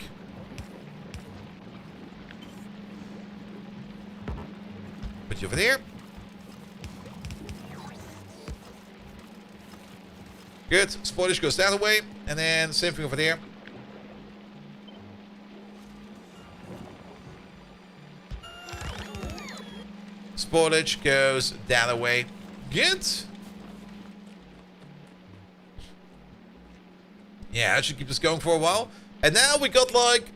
Put you over there. Good. Spoilage goes that way. And then same thing over there. Spoilage goes that way. Good. Yeah, I should keep this going for a while. And now we got like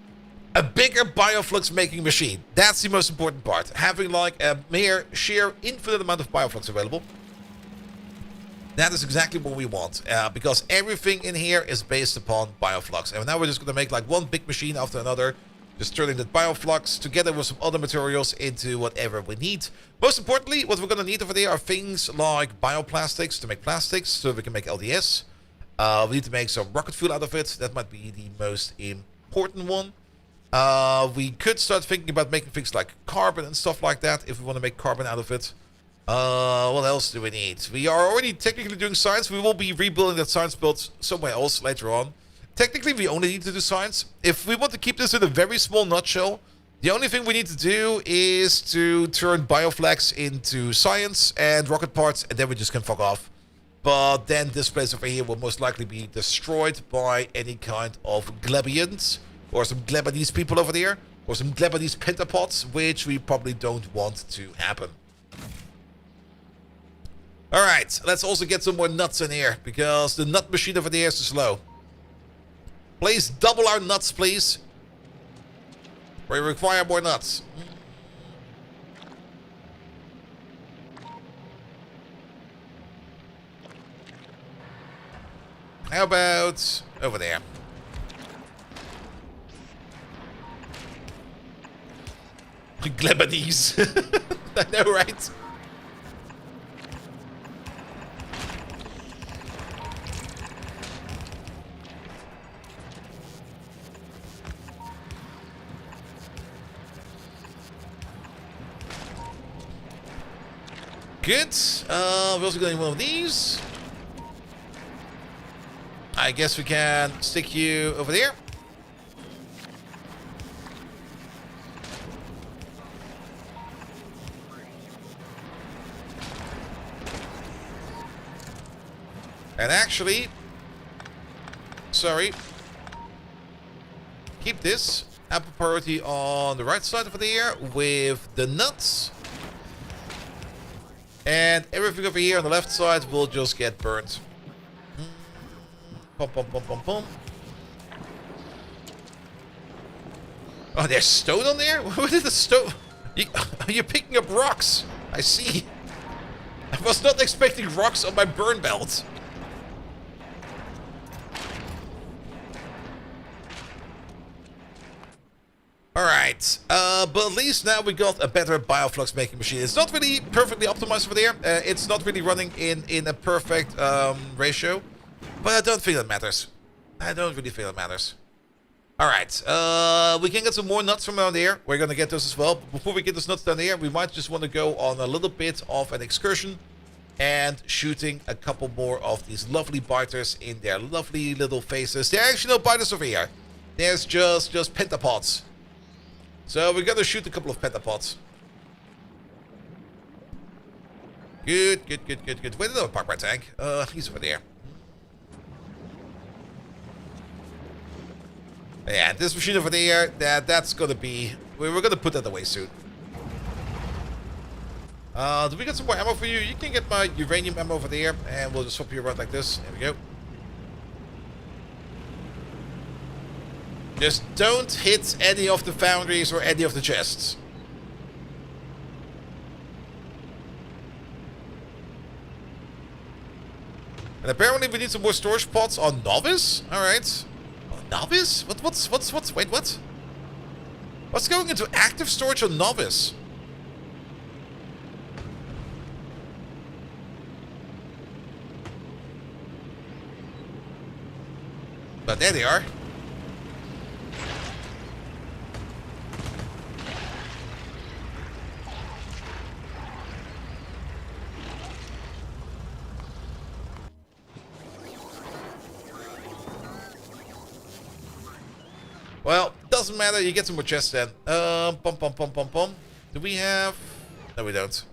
a bigger bioflux making machine. That's the most important part. Having like a mere sheer infinite amount of bioflux available. That is exactly what we want. Because everything in here is based upon bioflux. And now we're just going to make like one big machine after another. Just turning that bioflux together with some other materials into whatever we need. Most importantly, what we're going to need over there are things like bioplastics to make plastics so we can make LDS. We need to make some rocket fuel out of it. That might be the most important one. We could start thinking about making things like carbon and stuff like that if we want to make carbon out of it. What else do we need? We are already technically doing science. We will be rebuilding that science build somewhere else later on. Technically, we only need to do science. If we want to keep this in a very small nutshell, the only thing we need to do is to turn bioflex into science and rocket parts, and then we just can fuck off. But then this place over here will most likely be destroyed by any kind of Glebians, or some Glebanese people over there, or some Glebanese pentapods, which we probably don't want to happen. Alright, let's also get some more nuts in here, because the nut machine over there is too slow. Please double our nuts, please. We require more nuts. How about over there? Glebanese. I know, right? Good. We're also getting one of these. I guess we can stick you over there. And actually, sorry, keep this apple priority on the right side over there with the nuts. And everything over here on the left side will just get burnt. Pum, pum, pum, pum, pum. Oh, there's stone on there? What is the stone? You're picking up rocks. I see. I was not expecting rocks on my burn belt. Alright, but at least now we got a better bioflux making machine. It's not really perfectly optimized over there. It's not really running in a perfect ratio. But I don't think that matters. I don't really think that matters. Alright, we can get some more nuts from down there. We're gonna get those as well. But before we get those nuts down there, we might just want to go on a little bit of an excursion. And shooting a couple more of these lovely biters in their lovely little faces. There are actually no biters over here. There's just pentapods. So we're gonna shoot a couple of pentapods. Good, good, good, good, good. Where did I park my tank? He's over there. Yeah, this machine over there, that's gonna be... We're gonna put that away soon. Do we get some more ammo for you? You can get my uranium ammo over there, and we'll just swap you around like this. There we go. Just don't hit any of the foundries or any of the chests. And apparently we need some more storage pods on Novice? Alright. Novice? What's... Wait, what? What's going into active storage on Novice? But there they are. Well, doesn't matter. You get some more chests then. Pum, pum, pum, pum, pum. Do we have... No, we don't.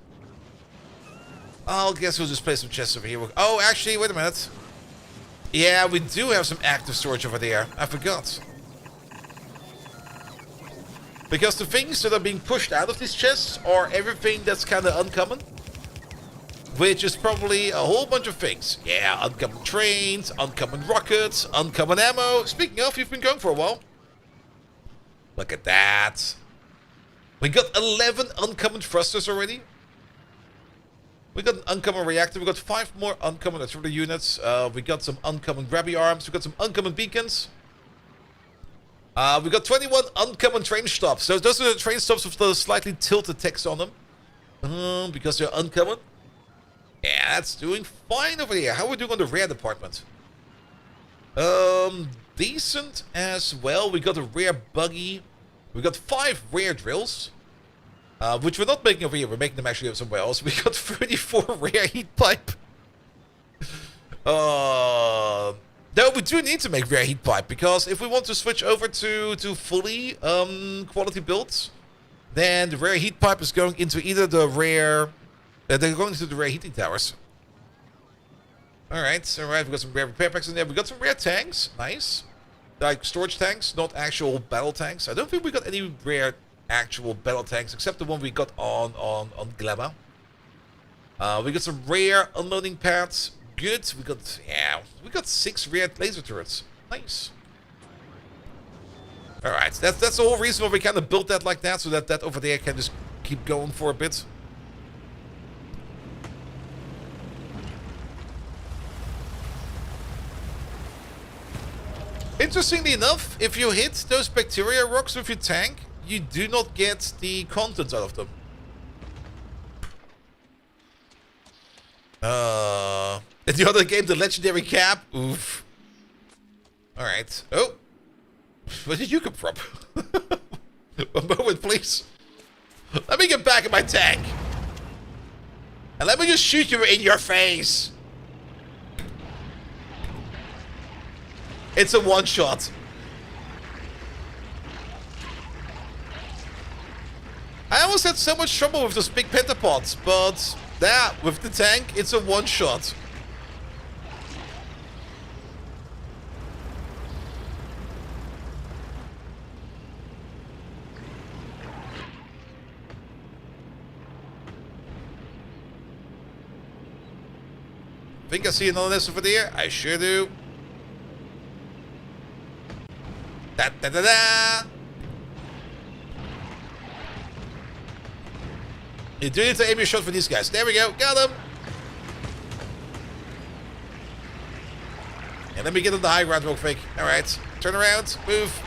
I'll guess we'll just place some chests over here. Oh, actually, wait a minute. Yeah, we do have some active storage over there. I forgot. Because the things that are being pushed out of these chests are everything that's kind of uncommon. Which is probably a whole bunch of things. Yeah, uncommon trains, uncommon rockets, uncommon ammo. Speaking of, you've been going for a while. Look at that. We got 11 uncommon thrusters already. We got an uncommon reactor. We got 5 more uncommon artillery units. We got some uncommon grabby arms. We got some uncommon beacons. We got 21 uncommon train stops. So those are the train stops with the slightly tilted text on them. Because they're uncommon. Yeah, that's doing fine over here. How are we doing on the rare department? Decent as well. We got a rare buggy. We got 5 rare drills. Which we're not making over here. We're making them actually somewhere else. We got 34 rare heat pipe. No, we do need to make rare heat pipe. Because if we want to switch over to fully quality builds, then the rare heat pipe is going into either the rare... they're going to the rare heating towers. Alright, we got some rare repair packs in there. We got some rare tanks. Nice. Like storage tanks, not actual battle tanks. I don't think we got any rare actual battle tanks, except the one we got on Gleba. We got some rare unloading pads. Good. We got 6 rare laser turrets. Nice. Alright, that's the whole reason why we kind of built that like that, so that over there can just keep going for a bit. Interestingly enough, if you hit those bacteria rocks with your tank, you do not get the contents out of them. In the other game, the legendary cap. Oof. Alright. Oh. Where did you come from? A moment, please. Let me get back in my tank. And let me just shoot you in your face. It's a one-shot. I almost had so much trouble with those big pentapods, but yeah, with the tank, it's a one-shot. Think I see another nest over there? I sure do. Da da da da! You do need to aim your shot for these guys. There we go. Got him! And let me get on the high ground real quick. Alright. Turn around. Move.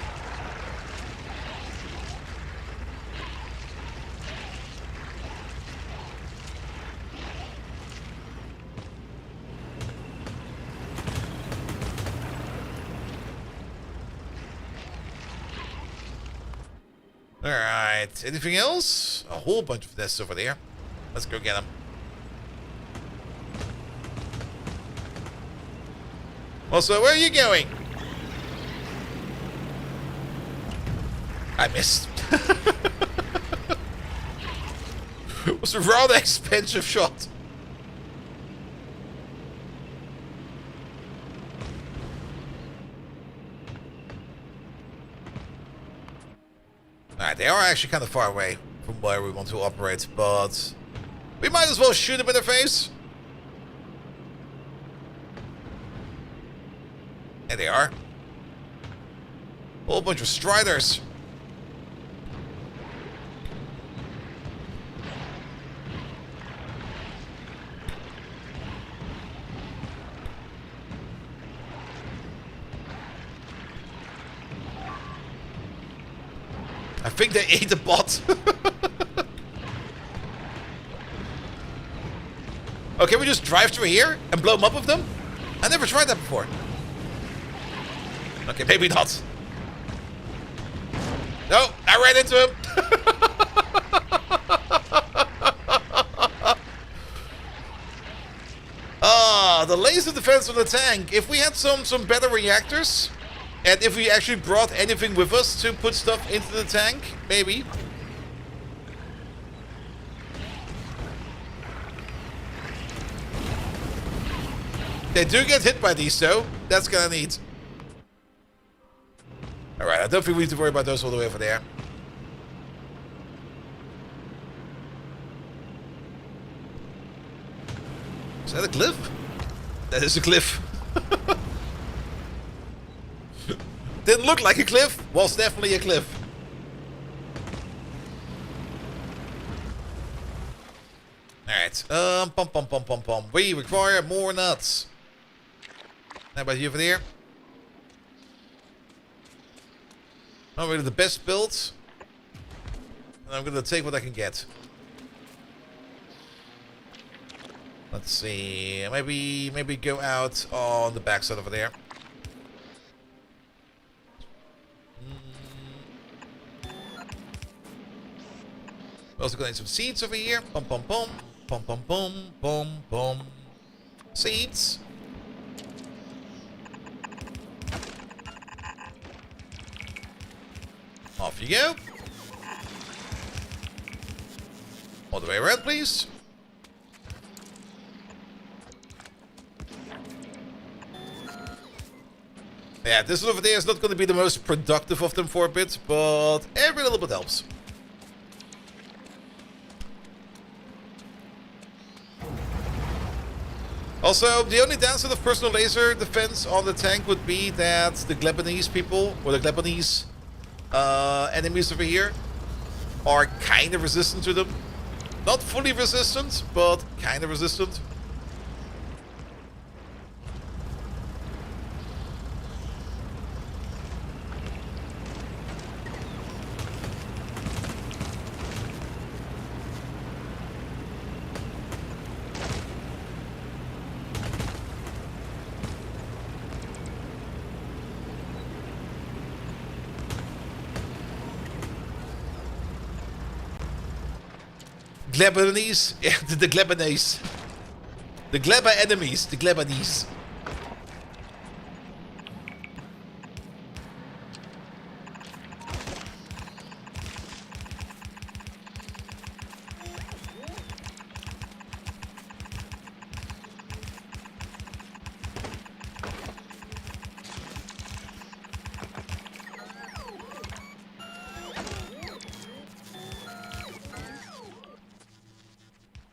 Alright, anything else? A whole bunch of this over there. Let's go get them. Also, where are you going? I missed. It was a rather expensive shot. Alright, they are actually kind of far away from where we want to operate, but we might as well shoot them in the face. There they are. A whole bunch of striders. I think they ate the bot. Oh, can we just drive through here and blow them up with them? I never tried that before. Okay, maybe not. No, I ran into him. The laser defense on the tank. If we had some better reactors, and if we actually brought anything with us to put stuff into the tank, maybe. They do get hit by these, though. That's kind of neat. Alright, I don't think we need to worry about those all the way over there. Is that a cliff? That is a cliff. Didn't look like a cliff. Was definitely a cliff. Alright. Pom. We require more nuts. How about you over there? Not really the best build. And I'm gonna take what I can get. Let's see. Maybe go out on the backside over there. We're also gonna need some seeds over here. Pom. Seeds. Off you go. All the way around, please. Yeah, this one over there is not going to be the most productive of them for a bit, but every little bit helps. Also, the only downside of personal laser defense on the tank would be that the Glebanese people, or the Glebanese enemies over here, are kind of resistant to them. Not fully resistant, but kind of resistant. Glebanese? Yeah, the Glebanese. The Gleba enemies, the Glebanese.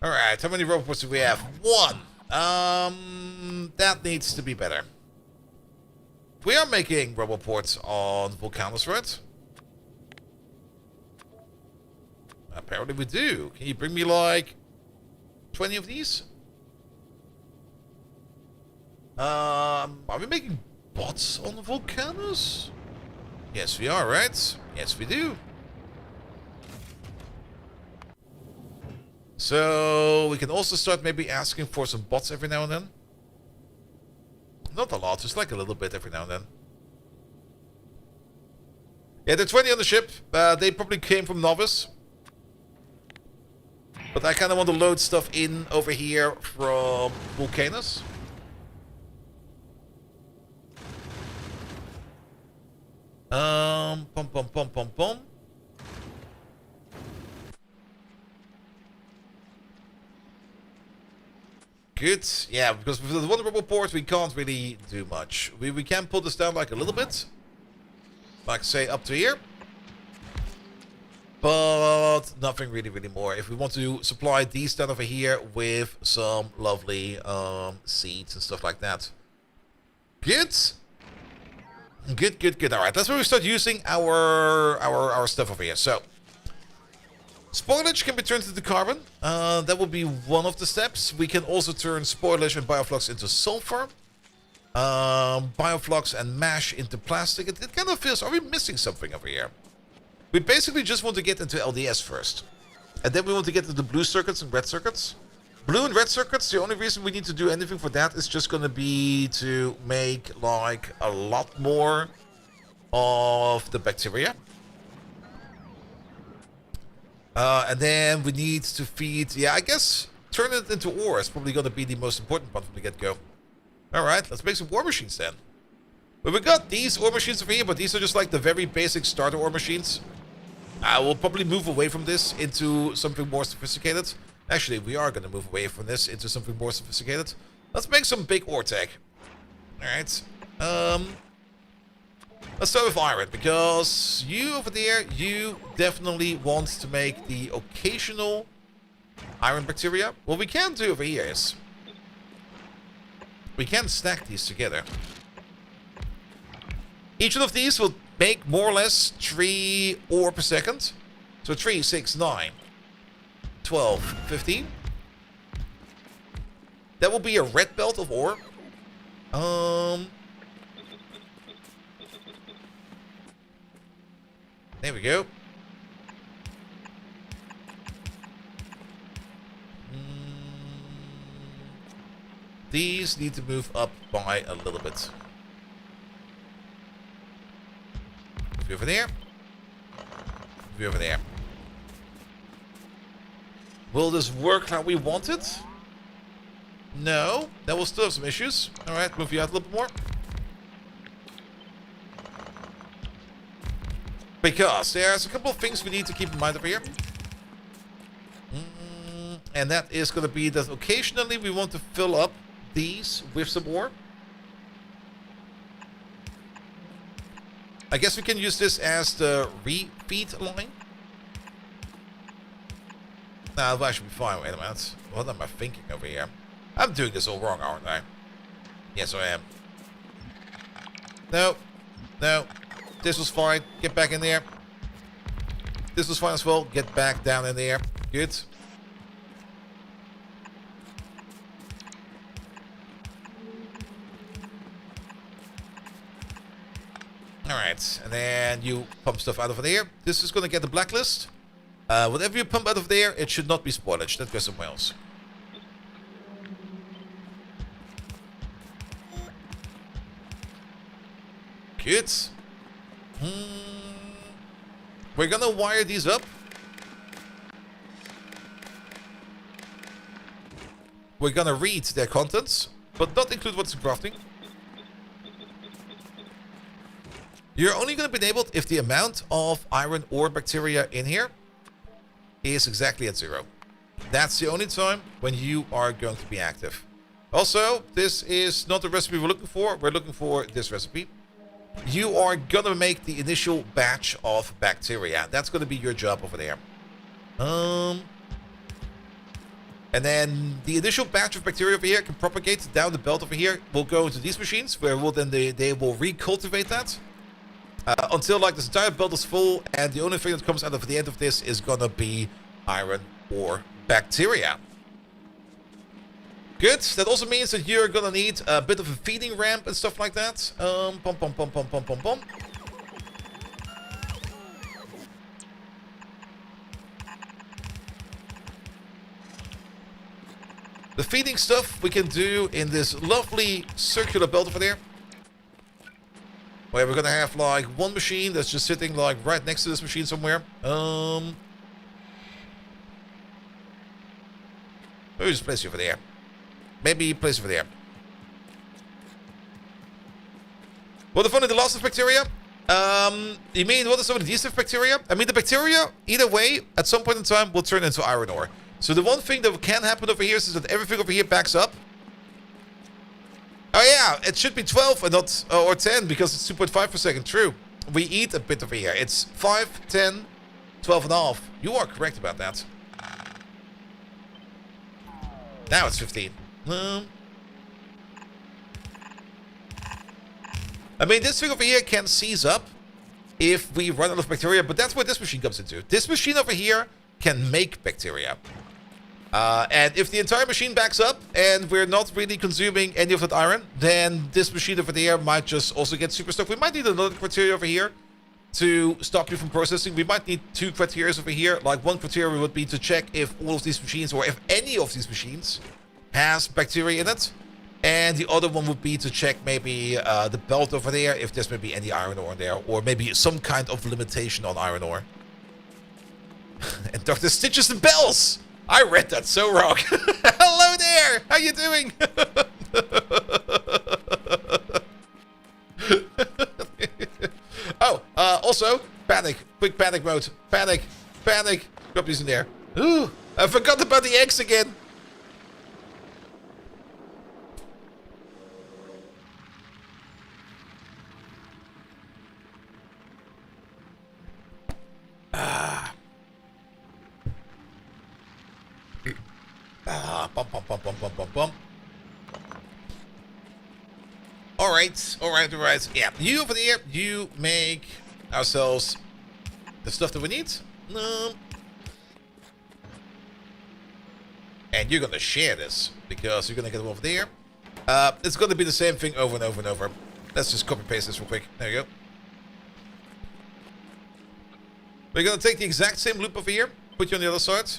Alright, how many robots do we have? 1. That needs to be better. We are making roboports on Volcanus, right? Apparently we do. Can you bring me like 20 of these? Are we making bots on Volcanus? Yes, we are, right? Yes, we do. So we can also start maybe asking for some bots every now and then. Not a lot, just like a little bit every now and then. Yeah, the 20 on the ship. They probably came from Novice. But I kind of want to load stuff in over here from Volcanus. Pom. Good. Yeah, because with the one roboport we can't really do much. We can pull this down like a little bit. Like say up to here. But nothing really more. If we want to supply these down over here with some lovely seeds and stuff like that. Good. Good. Alright, that's where we start using our stuff over here. So spoilage can be turned into carbon. That will be one of the steps. We can also turn spoilage and bioflux into sulfur. Bioflux and mash into plastic. It kind of feels... Are we missing something over here? We basically just want to get into LDS first. And then we want to get into blue circuits and red circuits. Blue and red circuits, the only reason we need to do anything for that is just going to be to make like a lot more of the bacteria. And then we need to feed... Yeah, I guess turn it into ore is probably going to be the most important part from the get-go. Alright, let's make some war machines then. But we got these ore machines over here, but these are just like the very basic starter ore machines. I will probably move away from this into something more sophisticated. Actually, we are going to move away from this into something more sophisticated. Let's make some big ore tech. Alright. Let's start with iron, because you over there, you definitely want to make the occasional iron bacteria. What we can do over here is we can stack these together. Each one of these will make more or less 3 ore per second. So 3, 6, 9, 12, 15. That will be a red belt of ore. There we go. These need to move up by a little bit. Move over there. Move over there. Will this work how we want it? No. That will still have some issues. Alright, move you out a little bit more. Because there's a couple of things we need to keep in mind over here. And that is going to be that occasionally we want to fill up these with some ore. I guess we can use this as the refeed line. Nah, that should be fine. Wait a minute. What am I thinking over here? I'm doing this all wrong, aren't I? Yes, I am. No. No. This was fine. Get back in there. This was fine as well. Get back down in there. Good. Alright, and then you pump stuff out of there. This is going to get the blacklist. Whatever you pump out of there, it should not be spoilage. That goes somewhere else. Good. We're going to wire these up. We're going to read their contents, but not include what's in crafting. You're only going to be enabled if the amount of iron ore bacteria in here is exactly at 0. That's the only time when you are going to be active. Also, this is not the recipe we're looking for. We're looking for this recipe. You are going to make the initial batch of bacteria. That's going to be your job over there. And then the initial batch of bacteria over here can propagate down the belt over here. Will go into these machines where will then they will recultivate that. Until like this entire belt is full, and the only thing that comes out of the end of this is gonna be iron ore bacteria. Good. That also means that you're gonna need a bit of a feeding ramp and stuff like that. Pom pom pom pom pom pom pom. The feeding stuff we can do in this lovely circular belt over there. Where we're gonna have like one machine that's just sitting like right next to this machine somewhere. Maybe just place you over there. Maybe place over there. What the fun of the loss of bacteria? You mean what are some of the decent bacteria? I mean the bacteria, either way, at some point in time will turn into iron ore. So the one thing that can happen over here is that everything over here backs up. Oh yeah, it should be 12 and not or 10 because it's 2.5 per second. True. We eat a bit over here. It's 5, 10, 12 and a half. You are correct about that. Now it's 15. I mean, this thing over here can seize up if we run out of bacteria, but that's where this machine comes into. This machine over here can make bacteria. And if the entire machine backs up and we're not really consuming any of that iron, then this machine over there might just also get super stuck. We might need another criteria over here to stop you from processing. We might need 2 criteria over here. Like one criteria would be to check if all of these machines or if any of these machines has bacteria in it. And the other one would be to check maybe the belt over there, if there's maybe any iron ore in there, or maybe some kind of limitation on iron ore. And Dr. Stitches and Bells! I read that so wrong. Hello there! How you doing? Oh, also, panic. Quick panic mode. Panic. Panic. Drop these in there. Ooh, I forgot about the eggs again. Bump, bump, bump, bump, bump, bump, bump. Alright, alright, alright. Yeah, you over there, you make ourselves the stuff that we need. And you're gonna share this, because you're gonna get them over there. It's gonna be the same thing over and over and over. Let's just copy paste this real quick. There you go. We're gonna take the exact same loop over here, put you on the other side.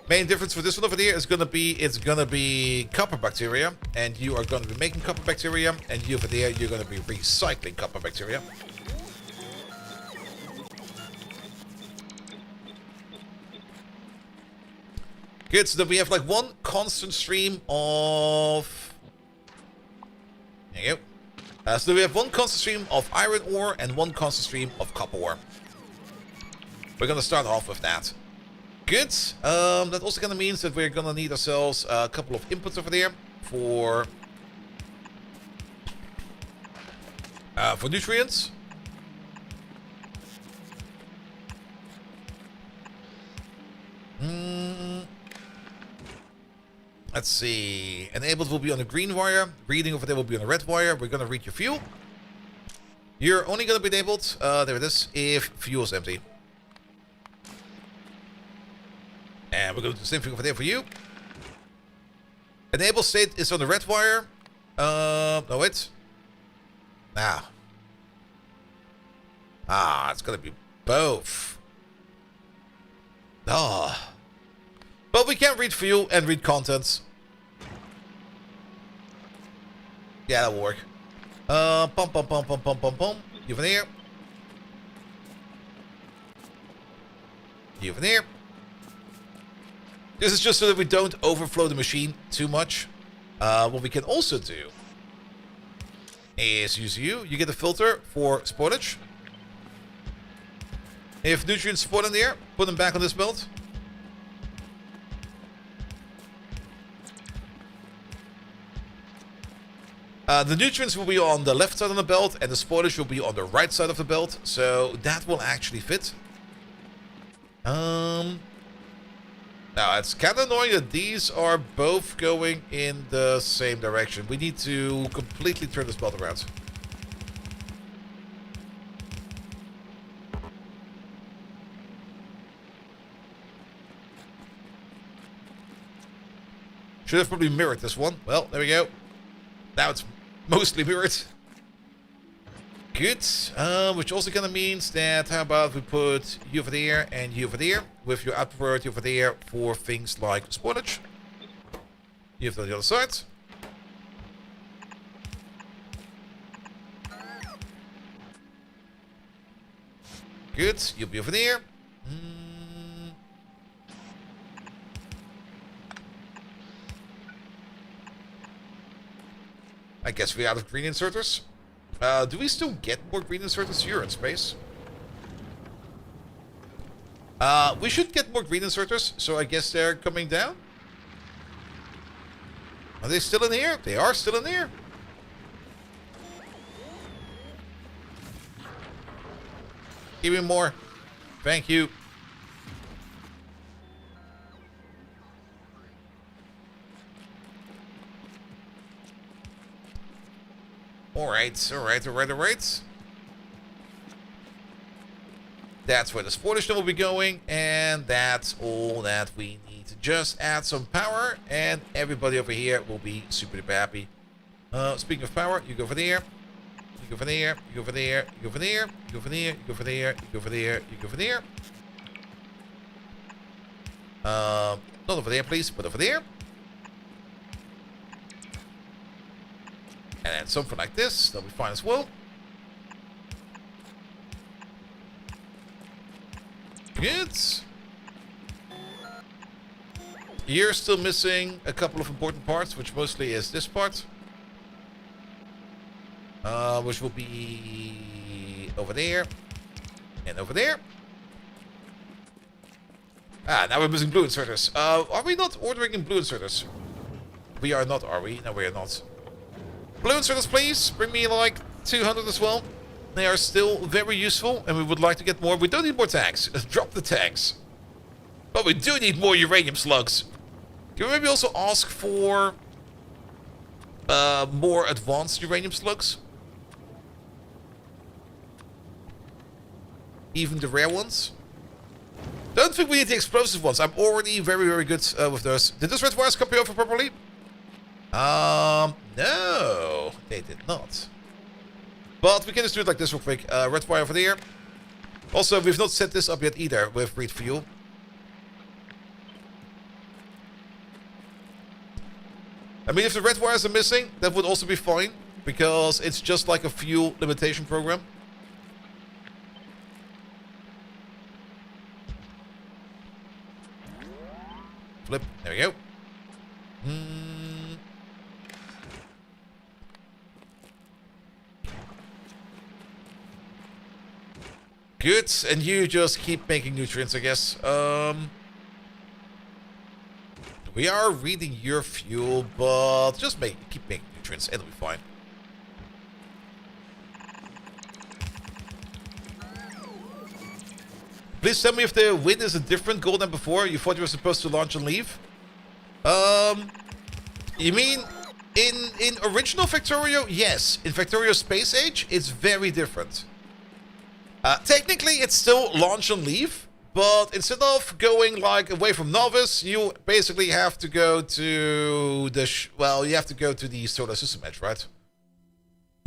Main difference for this one over here is gonna be, it's gonna be copper bacteria, and you are gonna be making copper bacteria, and you over there, you're gonna be recycling copper bacteria. Good, so then we have like one constant stream of... There you go. So we have one constant stream of iron ore and one constant stream of copper ore. We're gonna start off with that. Good. That also kind of means that we're gonna need ourselves a couple of inputs over there for nutrients. Let's see. Enabled will be on the green wire. Reading over there will be on the red wire. We're gonna read your fuel. You're only gonna be enabled, there it is, if fuel is empty. And we're gonna do the same thing over there for you. Enable state is on the red wire. No wait. It's gonna be both. But we can read fuel and read contents. Yeah, that will work. Pump, pump, pump, pump, pump, pump, pump. You over there. You over there. This is just so that we don't overflow the machine too much. What we can also do is use you. You get a filter for spoilage. If nutrients spawn in there, put them back on this belt. The nutrients will be on the left side of the belt, and the spoilage will be on the right side of the belt, so that will actually fit. Now, it's kind of annoying that these are both going in the same direction. We need to completely turn this belt around. Should have probably mirrored this one. Well, there we go. Now it's mostly mirrored. Good. Which also kind of means that, how about we put you over there and you over there, with your output priority over there for things like spoilage. You have to the other side. Good. You'll be over there. I guess we're out of green inserters. Do we still get more green inserters here in space? We should get more green inserters, so I guess they're coming down. Are they still in here? They are still in here. Give me more. Thank you. Alright, alright. That's where the spoilage will be going, and that's all that we need to just add some power, and everybody over here will be super duper happy. Speaking of power, you go over there, you go over there, you go over there, you go over there, you go over there, you go over there, you go over there, you go over there. Not over there, please, but over there. And then something like this, that'll be fine as well. Good. You're still missing a couple of important parts, which mostly is this part. Which will be over there and over there. Now we're missing blue inserters. Are we not ordering in blue inserters? We are not, are we? No, we are not. Blue inserters, please. Bring me like 200 as well. They are still very useful, and we would like to get more. We don't need more tags. Drop the tags. But we do need more uranium slugs. Can we maybe also ask for more advanced uranium slugs? Even the rare ones? Don't think we need the explosive ones. I'm already very, very good with those. Did those red wires copy over properly? No, they did not. But we can just do it like this real quick. Red wire over there. Also, we've not set this up yet either with breed fuel. I mean, if the red wires are missing, that would also be fine, because it's just like a fuel limitation program. Flip. There we go. Good, and you just keep making nutrients, I guess. We are reading your fuel, but just keep making nutrients, it'll be fine. Please tell me if the wind is a different goal than before. You thought you were supposed to launch and leave? You mean in original Factorio? Yes. In Factorio Space Age, it's very different. Technically, it's still launch and leave, but instead of going like away from Novice, you basically have to go to the you have to go to the solar system edge, right?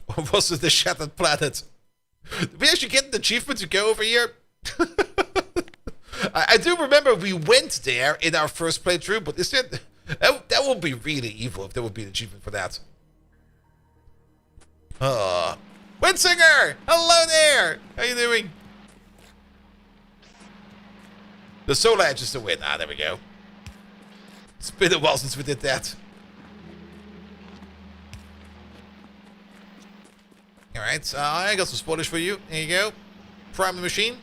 Or was it the Shattered Planet? Did we actually get an achievement to go over here? I do remember we went there in our first playthrough, but that would be really evil if there would be an achievement for that. Windsinger! Hello there! How you doing? The solar edge is the win. Ah, there we go. It's been a while since we did that. Alright, I got some spoilers for you. There you go. Prime the machine.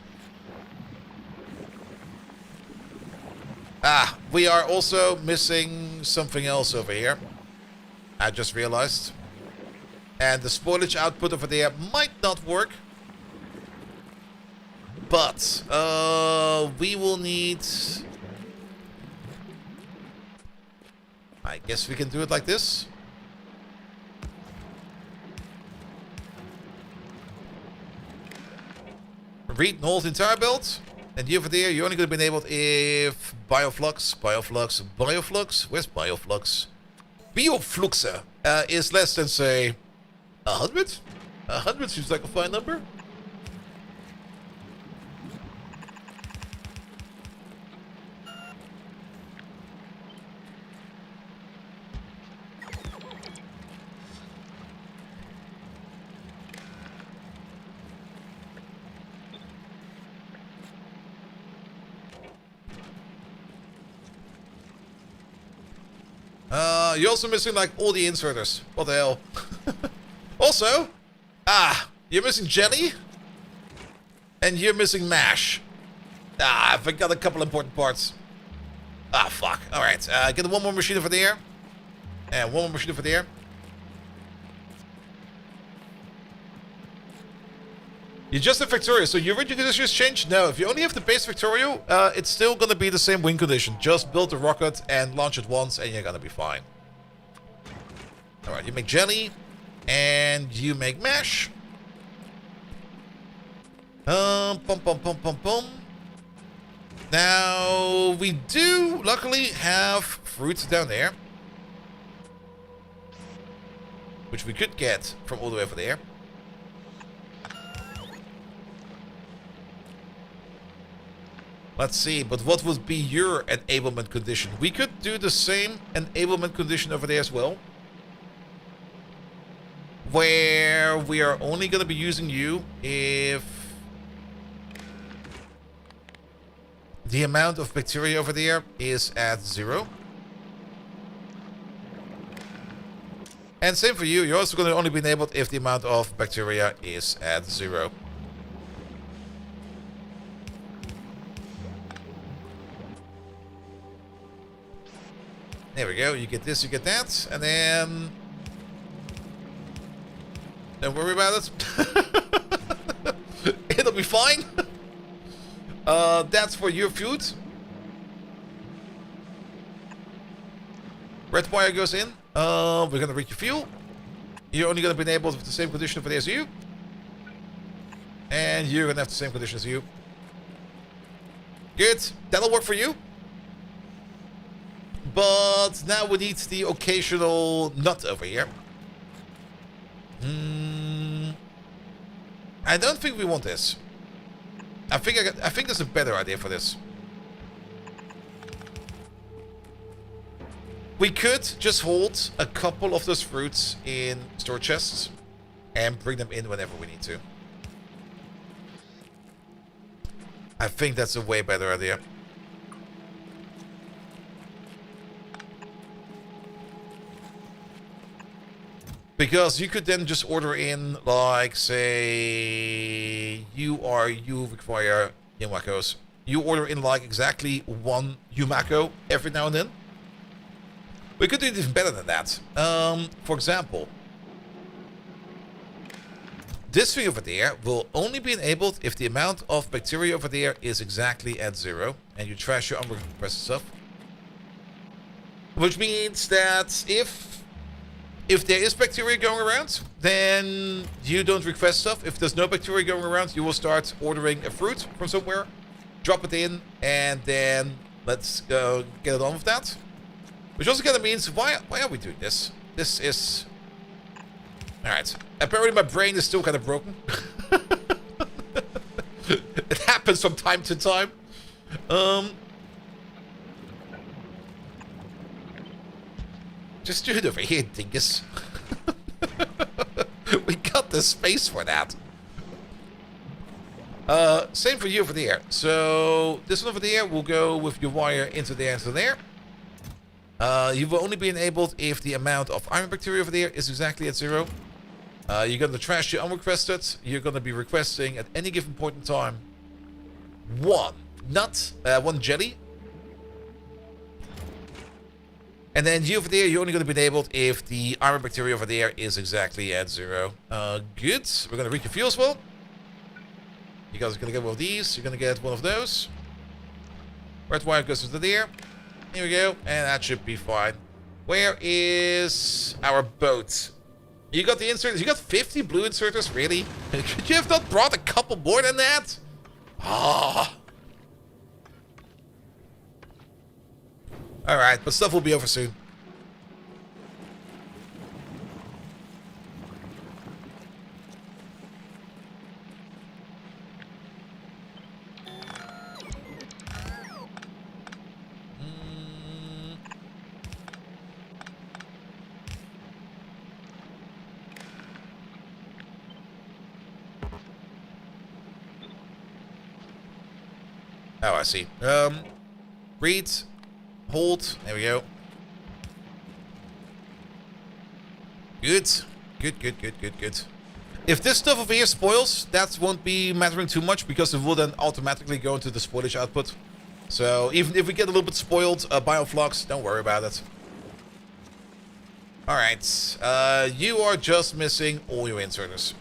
Ah, we are also missing something else over here. I just realized. And the spoilage output over there might not work. But, we will need... I guess we can do it like this. Read and hold the entire build. And you over there, you're only going to be enabled if Bioflux. Where's Bioflux? Biofluxer is less than, say, 100? 100 seems like a fine number. You're also missing, like, all the inserters. What the hell? Also, you're missing jelly. And you're missing mash. I forgot a couple important parts. Fuck. Alright, get one more machine over there. And one more machine over there. You just have Factorio, so your original conditions change? No, if you only have the base Factorio, it's still gonna be the same win condition. Just build the rocket and launch it once and you're gonna be fine. Alright, you make jelly, and you make mash. Now, we do, luckily, have fruits down there. Which we could get from all the way over there. Let's see, but what would be your enablement condition? We could do the same enablement condition over there as well. Where we are only going to be using you if the amount of bacteria over there is at 0. And same for you, you're also going to only be enabled if the amount of bacteria is at 0. There we go, you get this, you get that, and then... Don't worry about it. It'll be fine. That's for your food. Red wire goes in. We're gonna read your fuel. You're only gonna be enabled with the same condition over there as you. And you're gonna have the same condition as you. Good. That'll work for you. But now we need the occasional nut over here. I don't think we want this. I think there's a better idea for this. We could just hold a couple of those fruits in store chests and bring them in whenever we need to. I think that's a way better idea. Because you could then just order in, like, say, you require Yumakos. You order in, like, exactly one Yumako every now and then. We could do it even better than that. For example, this thing over there will only be enabled if the amount of bacteria over there is exactly at 0. And you trash your unrequested stuff. Which means that if there is bacteria going around, then you don't request stuff. If there's no bacteria going around, you will start ordering a fruit from somewhere, drop it in, and then let's get it on with that. Which also kind of means, why are we doing this? This is... Alright. Apparently my brain is still kind of broken. It happens from time to time. Just do it over here, dingus. We got the space for that. Same for you over there. So this one over there will go with your wire into there and to there. You will only be enabled if the amount of iron bacteria over there is exactly at 0. You're going to trash your unrequested. You're going to be requesting at any given point in time one nut, one jelly. And then you over there, you're only going to be enabled if the iron bacteria over there is exactly at 0. Good. We're going to read your fuel as well. You guys are going to get one of these. You're going to get one of those. Red wire goes into there. Here we go. And that should be fine. Where is our boat? You got the inserters. You got 50 blue inserters? Really? Could you have not brought a couple more than that? Ah. Alright, but stuff will be over soon. Oh, I see. Read. Hold. There we go. Good. Good. If this stuff over here spoils, that won't be mattering too much because it will then automatically go into the spoilage output. So even if we get a little bit spoiled by our flux, don't worry about it. Alright. You are just missing all your inserters.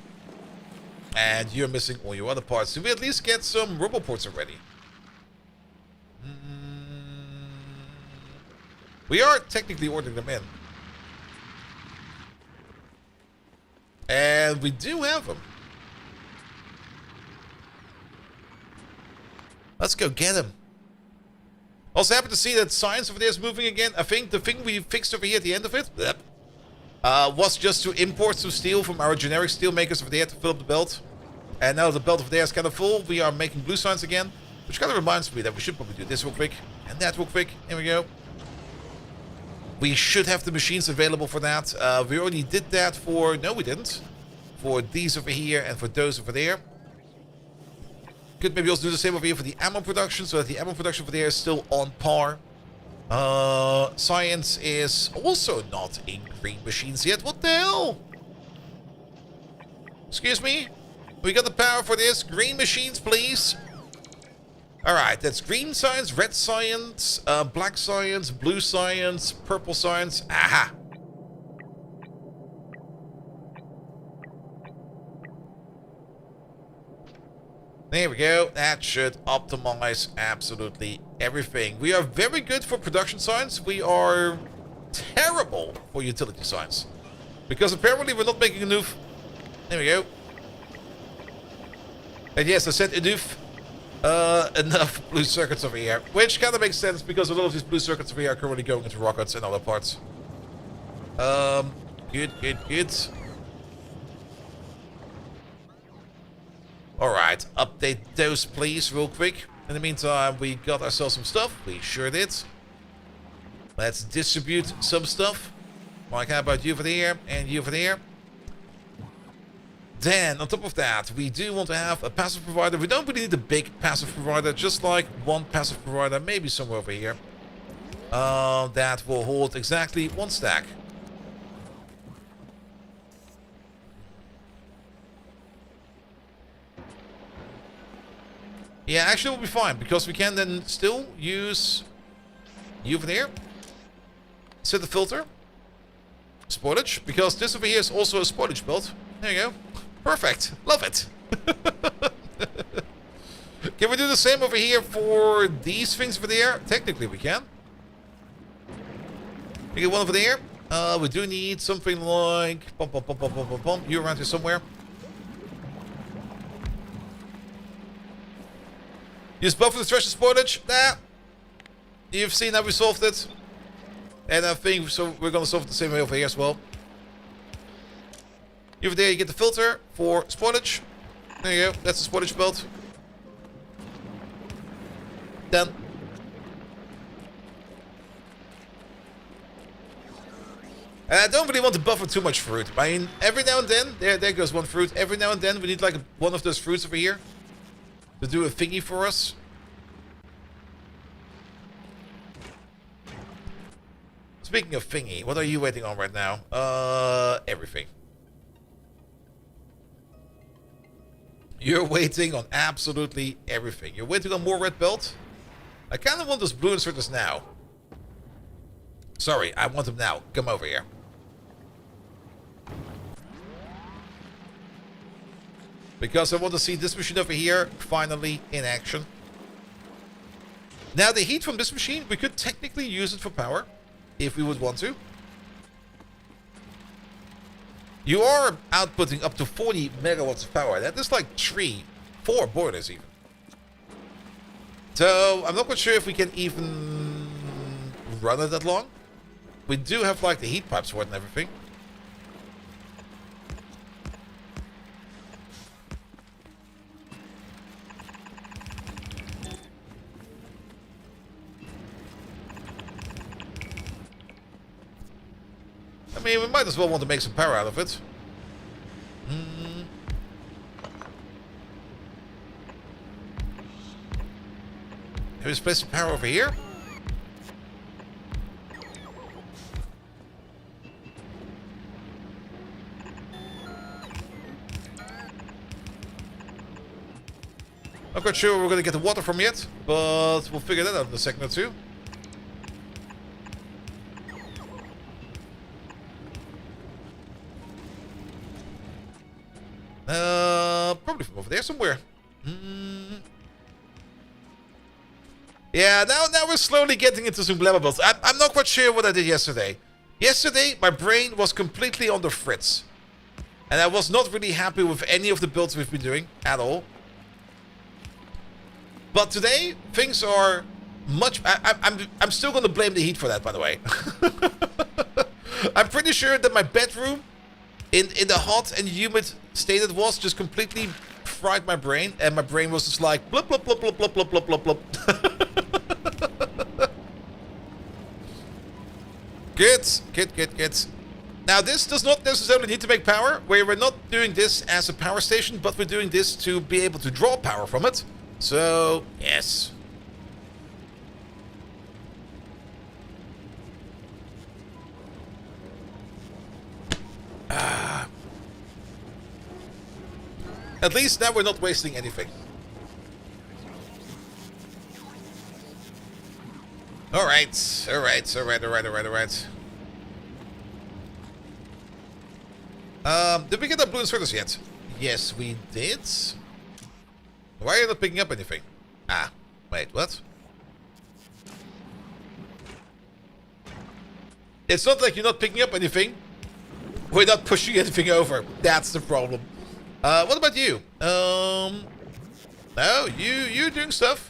And you're missing all your other parts. Did we at least get some roboports already? We are technically ordering them in. And we do have them. Let's go get them. Also happy to see that science over there is moving again. I think the thing we fixed over here at the end of it was just to import some steel from our generic steel makers over there to fill up the belt. And now the belt over there is kind of full. We are making blue signs again. Which kind of reminds me that we should probably do this real quick. And that real quick. Here we go. We should have the machines available for that. We already did that for... No, we didn't. For these over here and for those over there. Could maybe also do the same over here for the ammo production, so that the ammo production over there is still on par. Science is also not in green machines yet. What the hell? Excuse me? We got the power for this. Green machines, please. Alright, that's green science, red science, black science, blue science, purple science. Aha! There we go. That should optimize absolutely everything. We are very good for production science. We are terrible for utility signs. Because apparently we're not making enough. There we go. And yes, I said enough. Enough blue circuits over here. Which kind of makes sense because a lot of these blue circuits over here are currently going into rockets and other parts. Good. Alright, update those please real quick. In the meantime, we got ourselves some stuff. We sure did. Let's distribute some stuff. Like how about you over there and you over there. Then, on top of that, we do want to have a passive provider. We don't really need a big passive provider, just like one passive provider, maybe somewhere over here. That will hold exactly one stack. Yeah, actually we'll be fine, because we can then still use you over there. Set the filter. Spoilage, because this over here is also a spoilage build. There you go. Perfect. Love it. Can we do the same over here for these things over there? Technically we can. We get one over there. We do need something like... You around here somewhere. Use both of the treasure spoilage. Nah. You've seen how we solved it. And I think so we're going to solve it the same way over here as well. Over there you get the filter for spoilage. There you go. That's the spoilage build. Done. And I don't really want to buffer too much fruit. I mean, every now and then, there goes one fruit. Every now and then we need like one of those fruits over here to do a thingy for us. Speaking of thingy, what are you waiting on right now? Everything. You're waiting on absolutely everything. You're waiting on more red belt? I kind of want those blue inserters now. Sorry, I want them now. Come over here. Because I want to see this machine over here finally in action. Now, the heat from this machine, we could technically use it for power. If we would want to. You are outputting up to 40 megawatts of power. That is like 4 boilers even. So, I'm not quite sure if we can even run it that long. We do have like the heat pipes for it and everything. I mean, we might as well want to make some power out of it. Can we just place some power over here? Not quite sure where we're going to get the water from yet, but we'll figure that out in a second or two. Probably from over there somewhere. Yeah, now we're slowly getting into some Gleba builds. I'm not quite sure what I did yesterday. Yesterday, my brain was completely on the fritz. And I was not really happy with any of the builds we've been doing at all. But today, things are much... I'm still going to blame the heat for that, by the way. I'm pretty sure that my bedroom, in the hot and humid state it was, just completely fried my brain. And my brain was just like... Blub, blub, blub, blub, blub, blub, blub, blub, blub. Good. Now, this does not necessarily need to make power. We're not doing this as a power station, but we're doing this to be able to draw power from it. So, yes. At least now we're not wasting anything. Alright. Did we get our blue inserters yet? Yes, we did. Why are you not picking up anything? Ah, wait, what? It's not like you're not picking up anything. We're not pushing anything over. That's the problem. What about you? No, you doing stuff.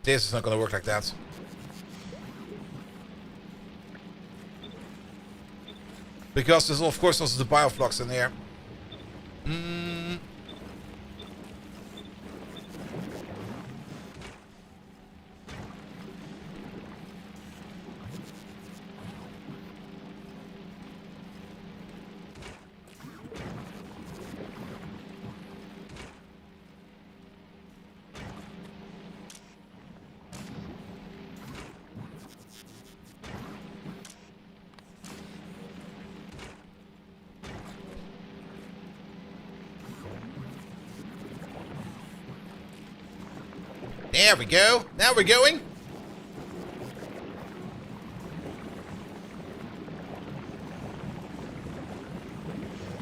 This is not going to work like that. Because there's, of course, also the bioflux in there. There we go. Now we're going.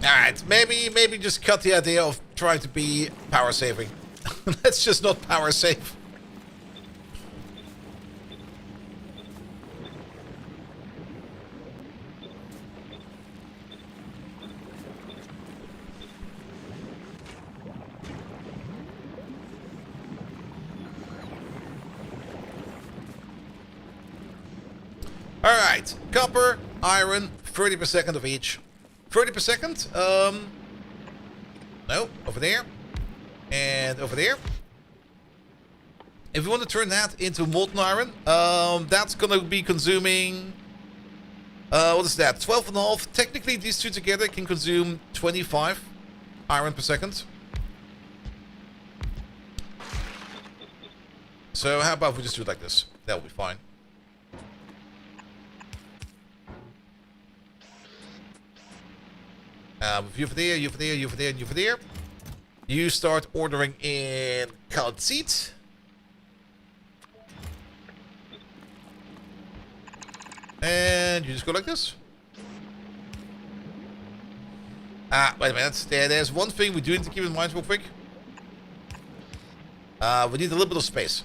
Alright, maybe just cut the idea of trying to be power saving. Let's just not power save. Alright, copper, iron, 30 per second of each. 30 per second? No, over there. And over there. If we want to turn that into molten iron, that's gonna be consuming... what is that? 12.5. Technically, these two together can consume 25 iron per second. So how about if we just do it like this? That'll be fine. You for there, you for there, you for there, and you for there. You start ordering in colored seeds. And you just go like this. Wait a minute. There's one thing we do need to keep in mind real quick. We need a little bit of space.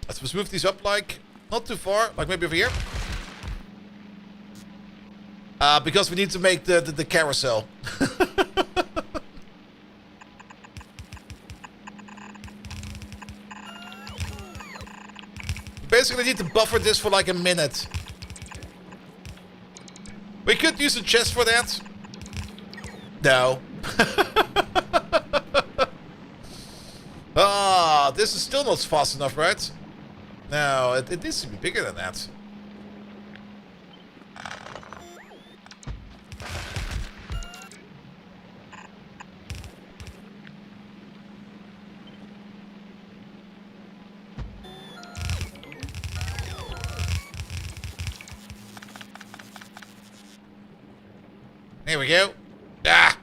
Let's move these up like, not too far, like maybe over here. Because we need to make the carousel. Basically need to buffer this for like a minute. We could use a chest for that. No. This is still not fast enough, right? No, it needs to be bigger than that. Here we go. Ah!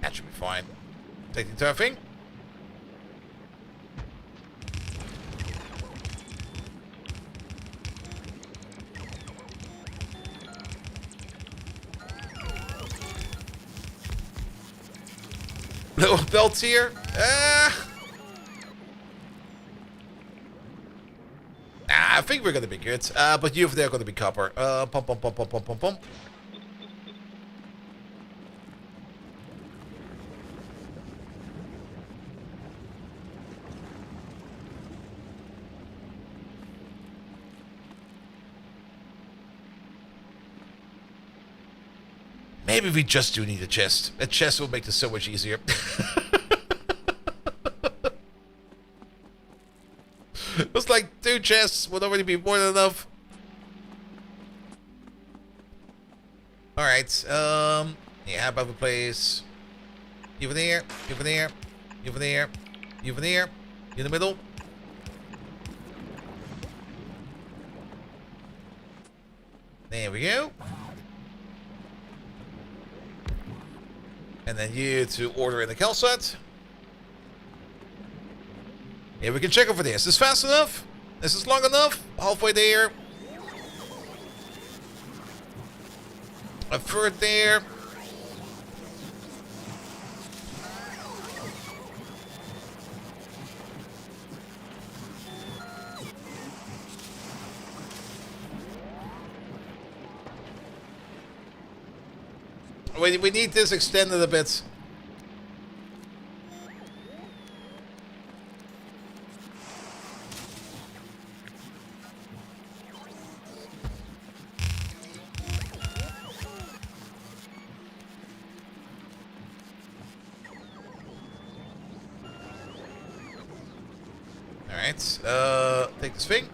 That should be fine. Take the entire thing. Little belts here. I think we're gonna be good. But you over there are gonna be copper. Pump, pump, pump, pump, pump, pump, pump. Maybe we just do need a chest. A chest will make this so much easier. It was like 2 chests would already be more than enough. Alright, yeah, how about we place you over there, you over there, you over there, you over there, you in the middle. There we go. And then you to order in the calcite. Yeah, we can check over there. Is this fast enough? Is this long enough? Halfway there. A third there. We need this extended a bit. Alright, take this thing.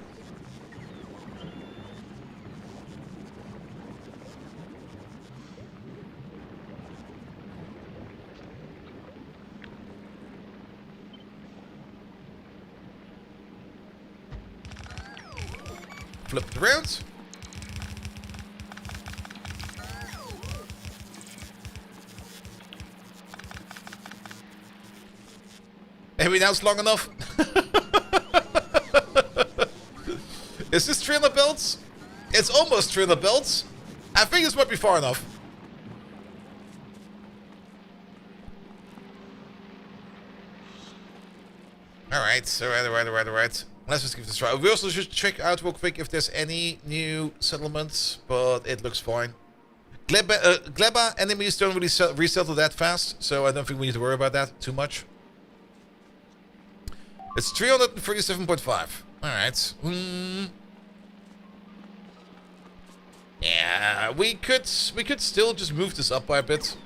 Flip it around. Maybe now it's long enough. Is this 300 belts? It's almost 300 belts. I think this might be far enough. Alright. Let's just give this a try. We also should check out real quick if there's any new settlements, but it looks fine. Gleba enemies don't really resettle that fast, so I don't think we need to worry about that too much. It's 337.5. Alright. Yeah, we could still just move this up by a bit.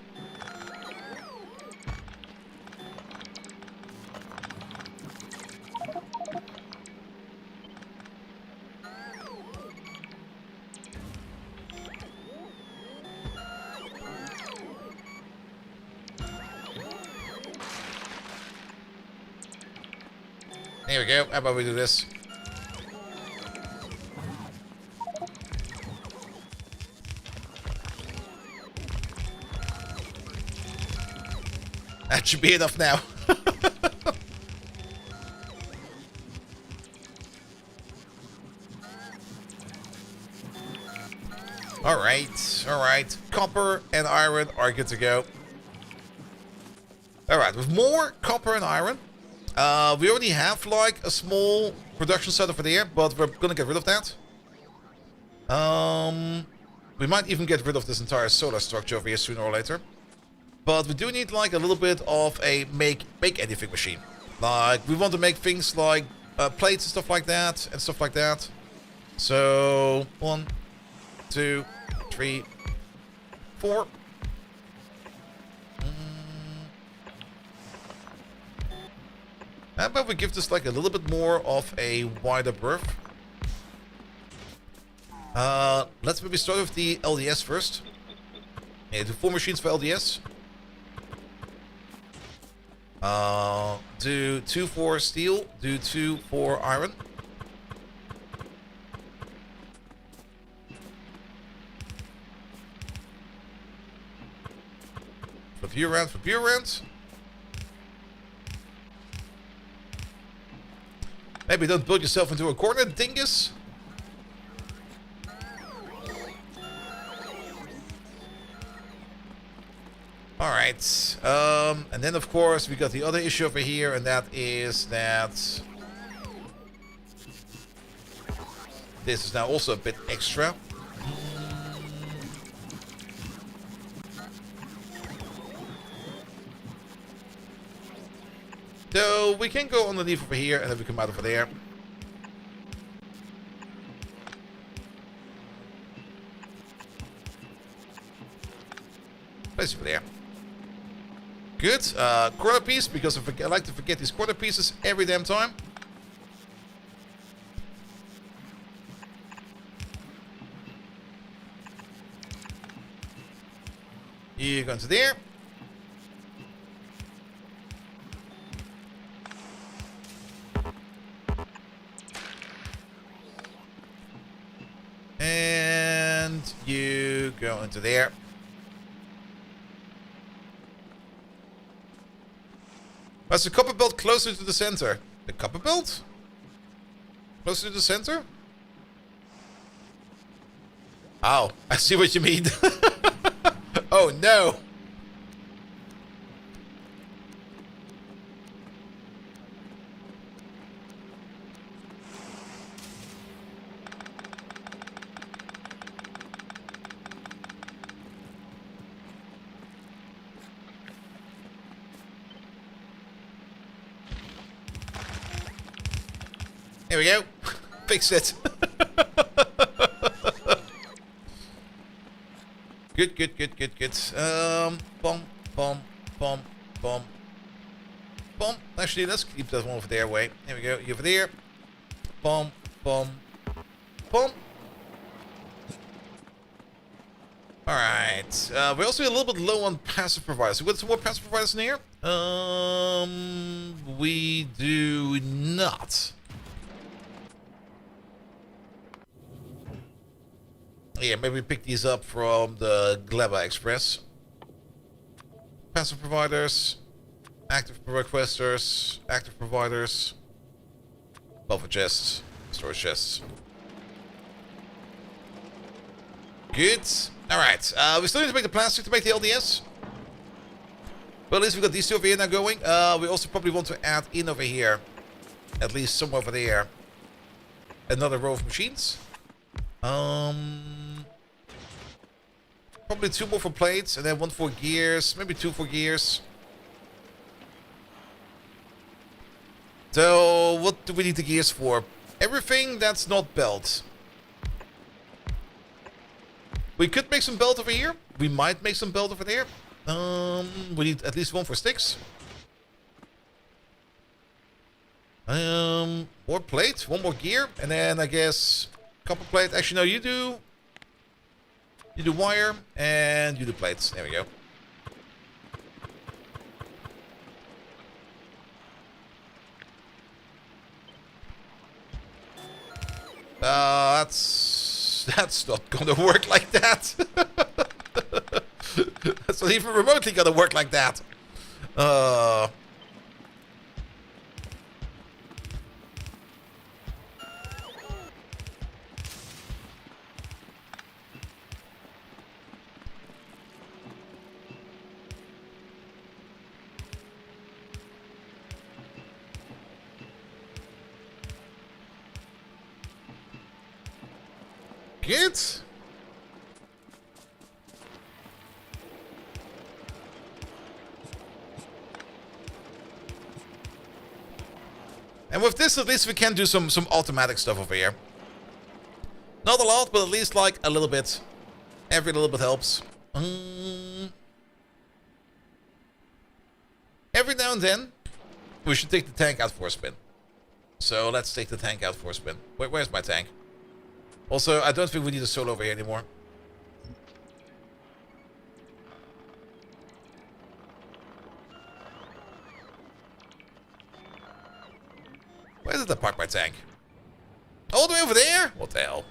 There we go. How about we do this? That should be enough now. Alright. Copper and iron are good to go. Alright, with more copper and iron, we already have like a small production setup for there, but we're gonna get rid of that. We might even get rid of this entire solar structure over here sooner or later. But we do need like a little bit of a make anything machine. Like we want to make things like plates and stuff like that. So 1, 2, 3, 4. How about we give this like a little bit more of a wider berth? Let's maybe start with the LDS first. Yeah, do 4 machines for LDS. Do 2 for steel. Do 2 for iron. Flip you around. Maybe don't build yourself into a corner, dingus. Alright. And then of course we got the other issue over here, and that is that this is now also a bit extra. So we can go underneath over here and then we come out over there. Place over there. Good. Corner piece, because I like to forget these corner pieces every damn time. You go into there. And you go into there. That's the copper belt closer to the center. The copper belt? Closer to the center? Oh, I see what you mean. Oh no. Here we go. Fix it. Good, good, good, good, good. Bomb, bomb, bomb, bomb, bomb. Actually, let's keep that one over there. Wait. Here we go. You over there. Bomb, bomb, bomb. Alright. We're also a little bit low on passive providers. We got some more passive providers in here? We do not. Yeah, maybe pick these up from the Gleba Express. Passive providers, active requesters, active providers, buffer chests, storage chests. Good. Alright, we still need to make the plastic to make the LDS. But at least we got these two over here now going. We also probably want to add in over here, at least somewhere over there, another row of machines. Probably two more for plates, and then one for gears. Maybe two for gears. So, what do we need the gears for? Everything that's not belt. We could make some belt over here. We might make some belt over there. We need at least one for sticks. More plate, one more gear, and then I guess copper plate. Actually, no, you do. You do wire, and you do plates. There we go. That's not gonna work like that. That's not even remotely gonna work like that. Good. And with this, at least we can do some automatic stuff over here. Not a lot, but at least like a little bit. Every little bit helps. Every now and then, we should take the tank out for a spin. So let's take the tank out for a spin. Wait, where's my tank? Also, I don't think we need a solo over here anymore. Where did I park my tank? All the way over there? What the hell?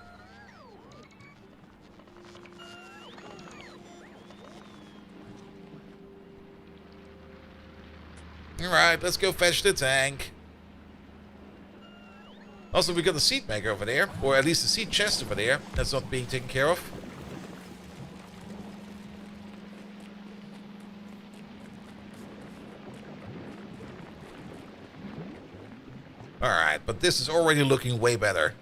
Alright, let's go fetch the tank. Also, we got the seat maker over there, or at least the seat chest over there, that's not being taken care of. Alright, but this is already looking way better.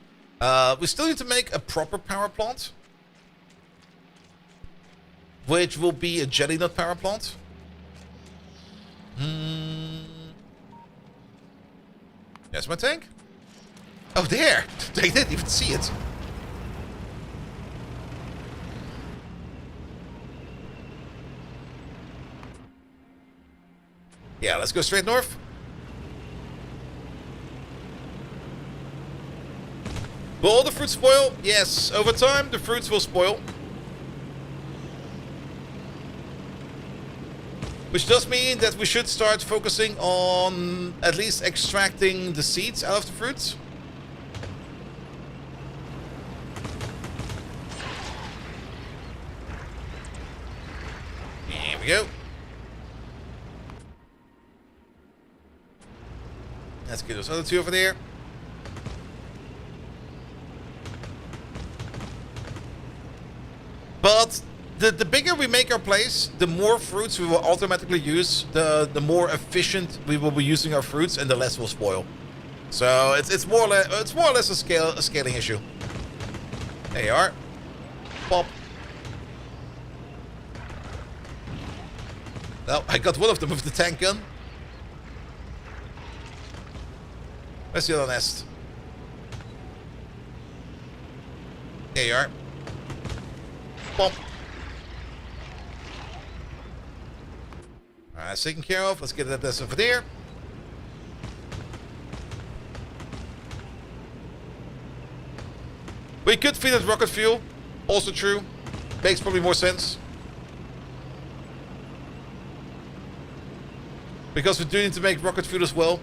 We still need to make a proper power plant, which will be a jelly nut power plant. There's my tank. Oh, there! They didn't even see it. Yeah, let's go straight north. Will all the fruits spoil? Yes, over time the fruits will spoil. Which does mean that we should start focusing on at least extracting the seeds out of the fruits. There we go. Let's get those other two over there. But the bigger we make our place, the more fruits we will automatically use, the more efficient we will be using our fruits, and the less will spoil. So it's more or less a scaling issue. There you are. Pop. Well, I got one of them with the tank gun. Where's the other nest? There you are. Bump. Alright, that's taken care of. Let's get that nest over there. We could feed it rocket fuel. Also true. Makes probably more sense. Because we do need to make rocket fuel as well.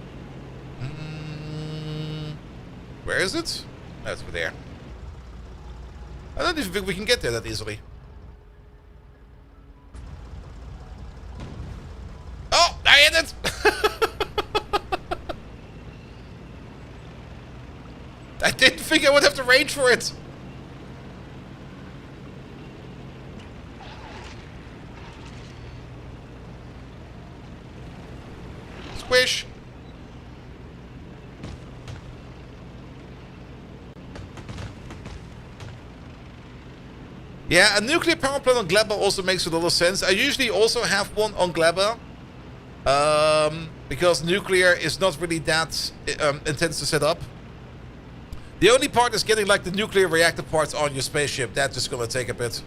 Where is it? No, it's over there. I don't even think we can get there that easily. Oh, I hit it! I didn't think I would have the range for it. Squish. Yeah, a nuclear power plant on Gleba also makes a lot of sense. I usually also have one on Gleba. Because nuclear is not really that intense to set up. The only part is getting like the nuclear reactor parts on your spaceship. That's just gonna take a bit.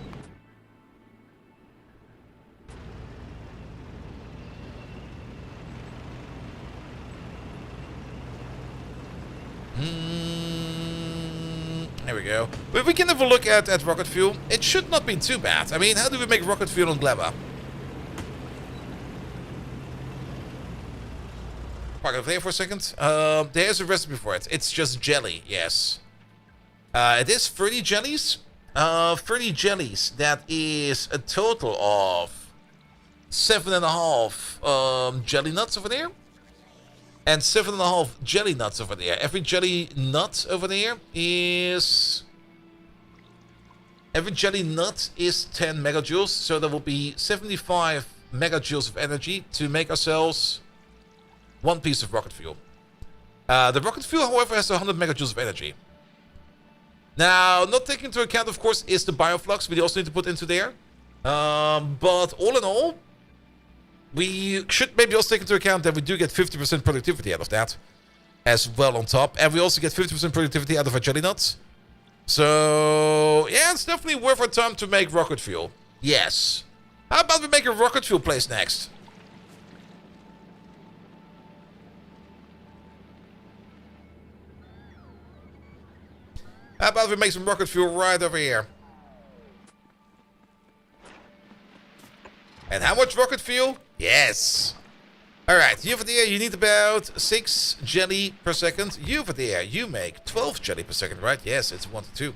There we go. But we can have a look at rocket fuel. It should not be too bad. I mean, how do we make rocket fuel on Gleba? Park it there for a second. There's a recipe for it. It's just jelly, yes. It is 30 jellies. 30 jellies. That is a total of 7.5 jelly nuts over there. And 7.5 jelly nuts over there. Every jelly nut over there is... Every jelly nut is 10 megajoules. So there will be 75 megajoules of energy to make ourselves one piece of rocket fuel. The rocket fuel, however, has 100 megajoules of energy. Now, not taking into account, of course, is the bioflux we also need to put into there. But all in all, we should maybe also take into account that we do get 50% productivity out of that as well on top. And we also get 50% productivity out of our jelly nuts. So, yeah, it's definitely worth our time to make rocket fuel. Yes. How about we make a rocket fuel place next? How about we make some rocket fuel right over here? And how much rocket fuel? Yes. Alright, you over there, you need about 6 jelly per second. You over there, you make 12 jelly per second, right? Yes, it's 1 to 2.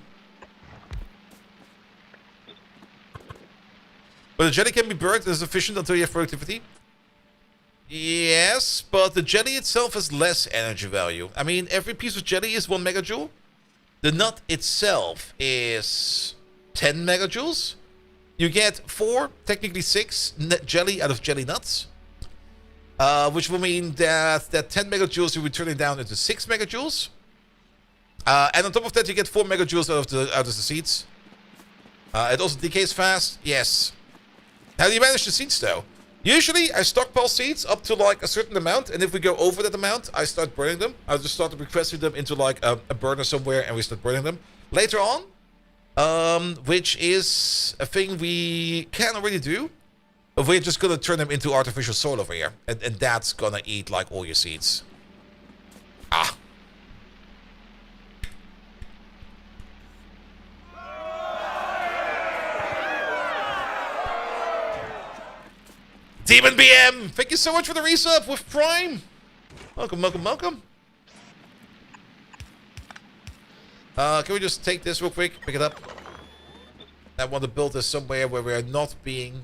But the jelly can be burned as efficient until you have productivity. Yes, but the jelly itself has less energy value. I mean, every piece of jelly is 1 megajoule. The nut itself is 10 megajoules. You get 4, technically 6 jelly out of jelly nuts. Which will mean that 10 megajoules you'll be turning down into 6 megajoules. And on top of that, you get 4 megajoules out of the seeds. It also decays fast. Yes. How do you manage the seeds, though? Usually, I stockpile seeds up to like a certain amount, and if we go over that amount, I start burning them. I just start requesting them into like a burner somewhere, and we start burning them. Later on, which is a thing we can already do, we're just gonna turn them into artificial soil over here, and that's gonna eat like all your seeds. Ah. Demon BM, thank you so much for the resub with Prime. Welcome, welcome, welcome. Can we just take this real quick? Pick it up. I want to build this somewhere where we are not being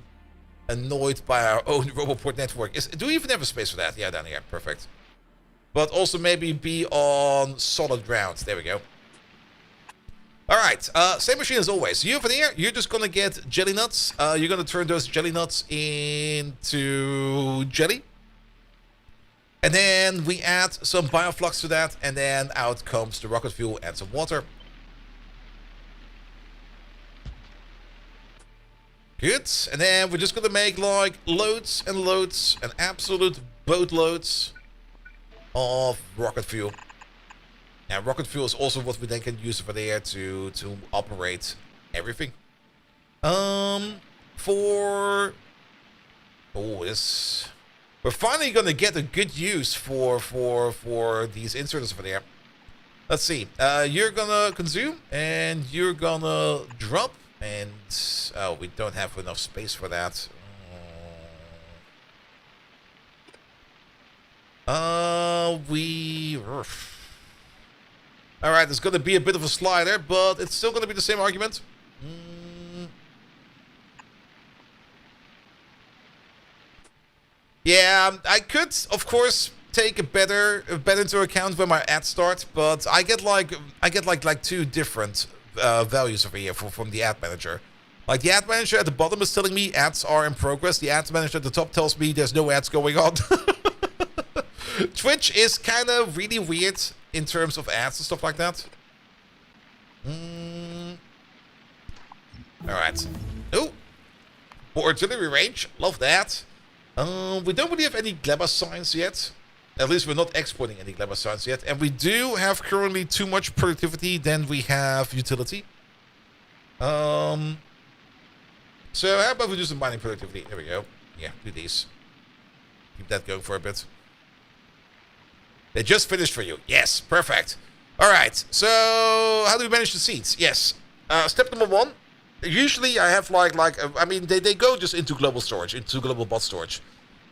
annoyed by our own Roboport network. Do we even have a space for that? Yeah, down here. Perfect. But also maybe be on solid ground. There we go. Alright, same machine as always. You over there, you're just gonna get jelly nuts. You're gonna turn those jelly nuts into jelly. And then we add some bioflux to that, and then out comes the rocket fuel and some water. Good. And then we're just gonna make like loads and loads and absolute boatloads of rocket fuel. Now, rocket fuel is also what we then can use over there to operate everything. We're finally gonna get a good use for these inserters over there. Let's see. You're gonna consume and you're gonna drop, and oh, we don't have enough space for that. Alright, there's going to be a bit of a slider, but it's still going to be the same argument. Yeah, I could, of course, take a better into account when my ads start, but I get like two different values over here from the ad manager. Like, the ad manager at the bottom is telling me ads are in progress. The ad manager at the top tells me there's no ads going on. Twitch is kind of really weird in terms of ads and stuff like that. Alright. Oh! More artillery range. Love that. We don't really have any Gleba signs yet. At least we're not exporting any Gleba signs yet. And we do have currently too much productivity than we have utility. So how about we do some mining productivity? There we go. Yeah, do these. Keep that going for a bit. They just finished for you. Yes, perfect. All right, so how do we manage the seeds? Yes. Step number 1. Usually I have I mean, they go just into global storage, into global bot storage.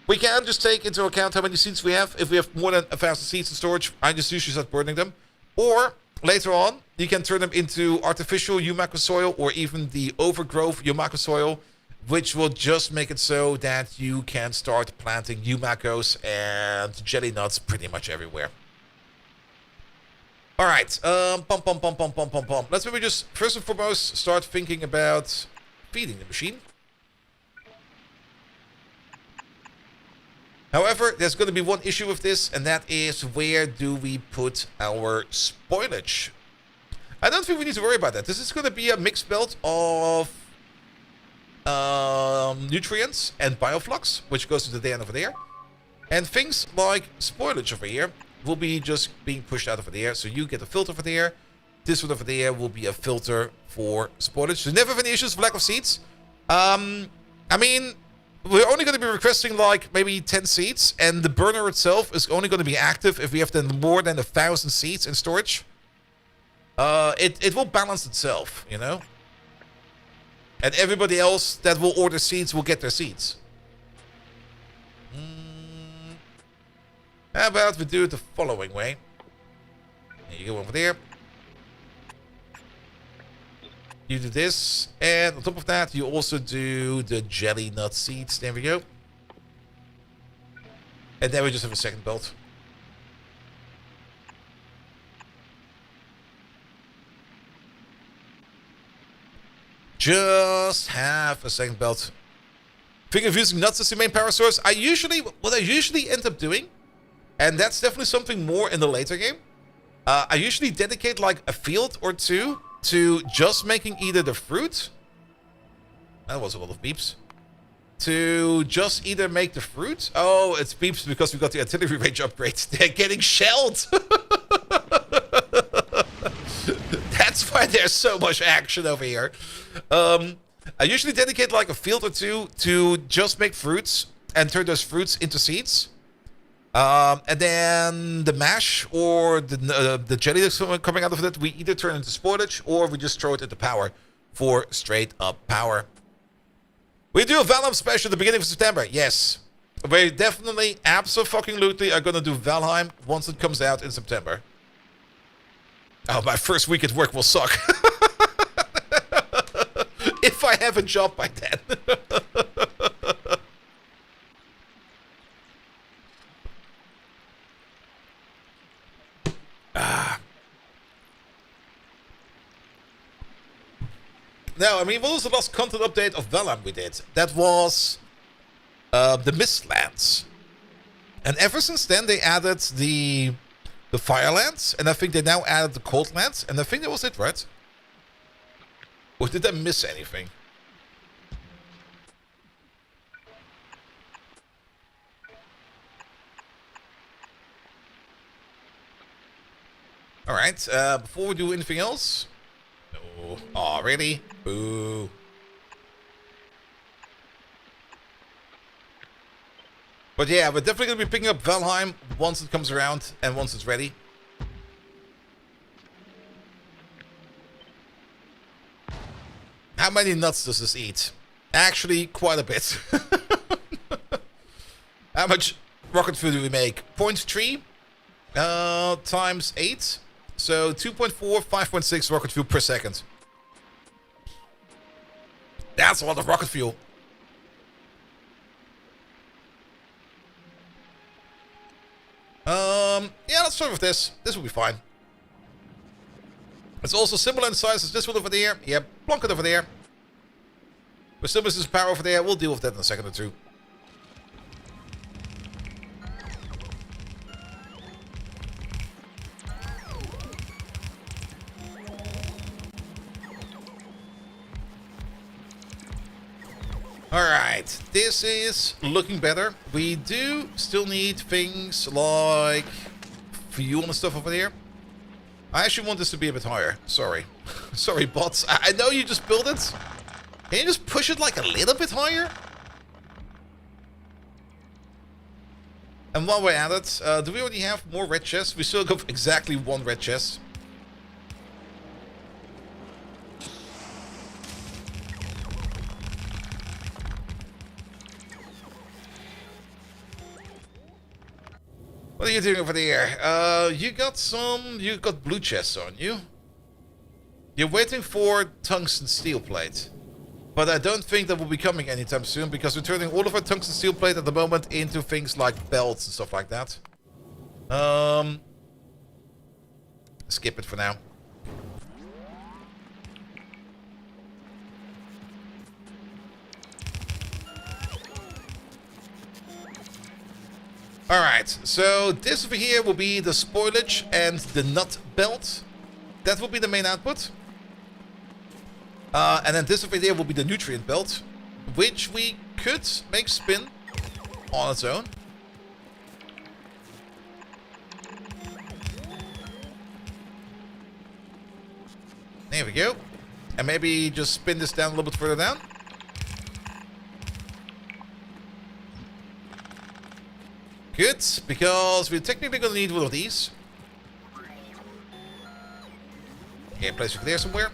We can just take into account how many seeds we have. If we have more than 1,000 seeds in storage, I just usually start burning them. Or later on, you can turn them into artificial Yumako soil or even the overgrowth Yumako soil, which will just make it so that you can start planting Yumakos and jelly nuts pretty much everywhere. Alright, let's maybe just, first and foremost, start thinking about feeding the machine. However, there's going to be one issue with this, and that is where do we put our spoilage? I don't think we need to worry about that. This is going to be a mixed belt of nutrients and bioflux, which goes to the den over there. And things like spoilage over here will be just being pushed out over there. So you get a filter over there. This one over there will be a filter for spoilage. So never have any issues with lack of seeds. I mean, we're only going to be requesting like maybe 10 seeds, and the burner itself is only going to be active if we have then more than 1,000 seeds in storage. It will balance itself, you know. And everybody else that will order seeds will get their seeds. How about we do it the following way? You go over there. You do this. And on top of that, you also do the jelly nut seeds. There we go. And then we just have a second belt. Just have a second belt. Think of using nuts as the main power source. What I usually end up doing, and that's definitely something more in the later game, I usually dedicate like a field or two to just making either the fruit. That was a lot of beeps. To just either make the fruit. Oh, it's beeps because we got the artillery range upgrades. They're getting shelled. That's why there's so much action over here. I usually dedicate like a field or two to just make fruits and turn those fruits into seeds. And then the mash or the jelly that's coming out of it, we either turn into spoilage or we just throw it into power for straight up power. We do a Valheim special at the beginning of September. Yes. We definitely, abso-fucking-lutely are gonna do Valheim once it comes out in September. Oh, my first week at work will suck. If I have a job by then. No, I mean, what was the last content update of Valheim we did? That was the Mistlands. And ever since then, they added the Firelands, and I think they now added the Coldlands, and I think that was it, right? Or did I miss anything? Alright, before we do anything else... No. Oh, really? Boo. But yeah, we're definitely going to be picking up Valheim once it comes around and once it's ready. How many nuts does this eat? Actually, quite a bit. How much rocket fuel do we make? 0.3 times 8. So 2.4, 5.6 rocket fuel per second. That's a lot of rocket fuel. Yeah, let's start with this. This will be fine. It's also similar in size as this one over there. Yep, plonk it over there. We're still missing power over there. We'll deal with that in a second or two. Alright, this is looking better. We do still need things like fuel and stuff over there. I actually want this to be a bit higher. Sorry. Sorry, bots. I know you just built it. Can you just push it like a little bit higher? And while we're at it, do we already have more red chests? We still have exactly one red chest. What are you doing over there? You got blue chests on you. You're waiting for tungsten steel plate. But I don't think that will be coming anytime soon because we're turning all of our tungsten steel plate at the moment into things like belts and stuff like that. Skip it for now. Alright, so this over here will be the spoilage and the nut belt. That will be the main output. And then this over here will be the nutrient belt, which we could make spin on its own. There we go. And maybe just spin this down a little bit further down. Good, because we're technically going to need one of these. Okay, place it there somewhere.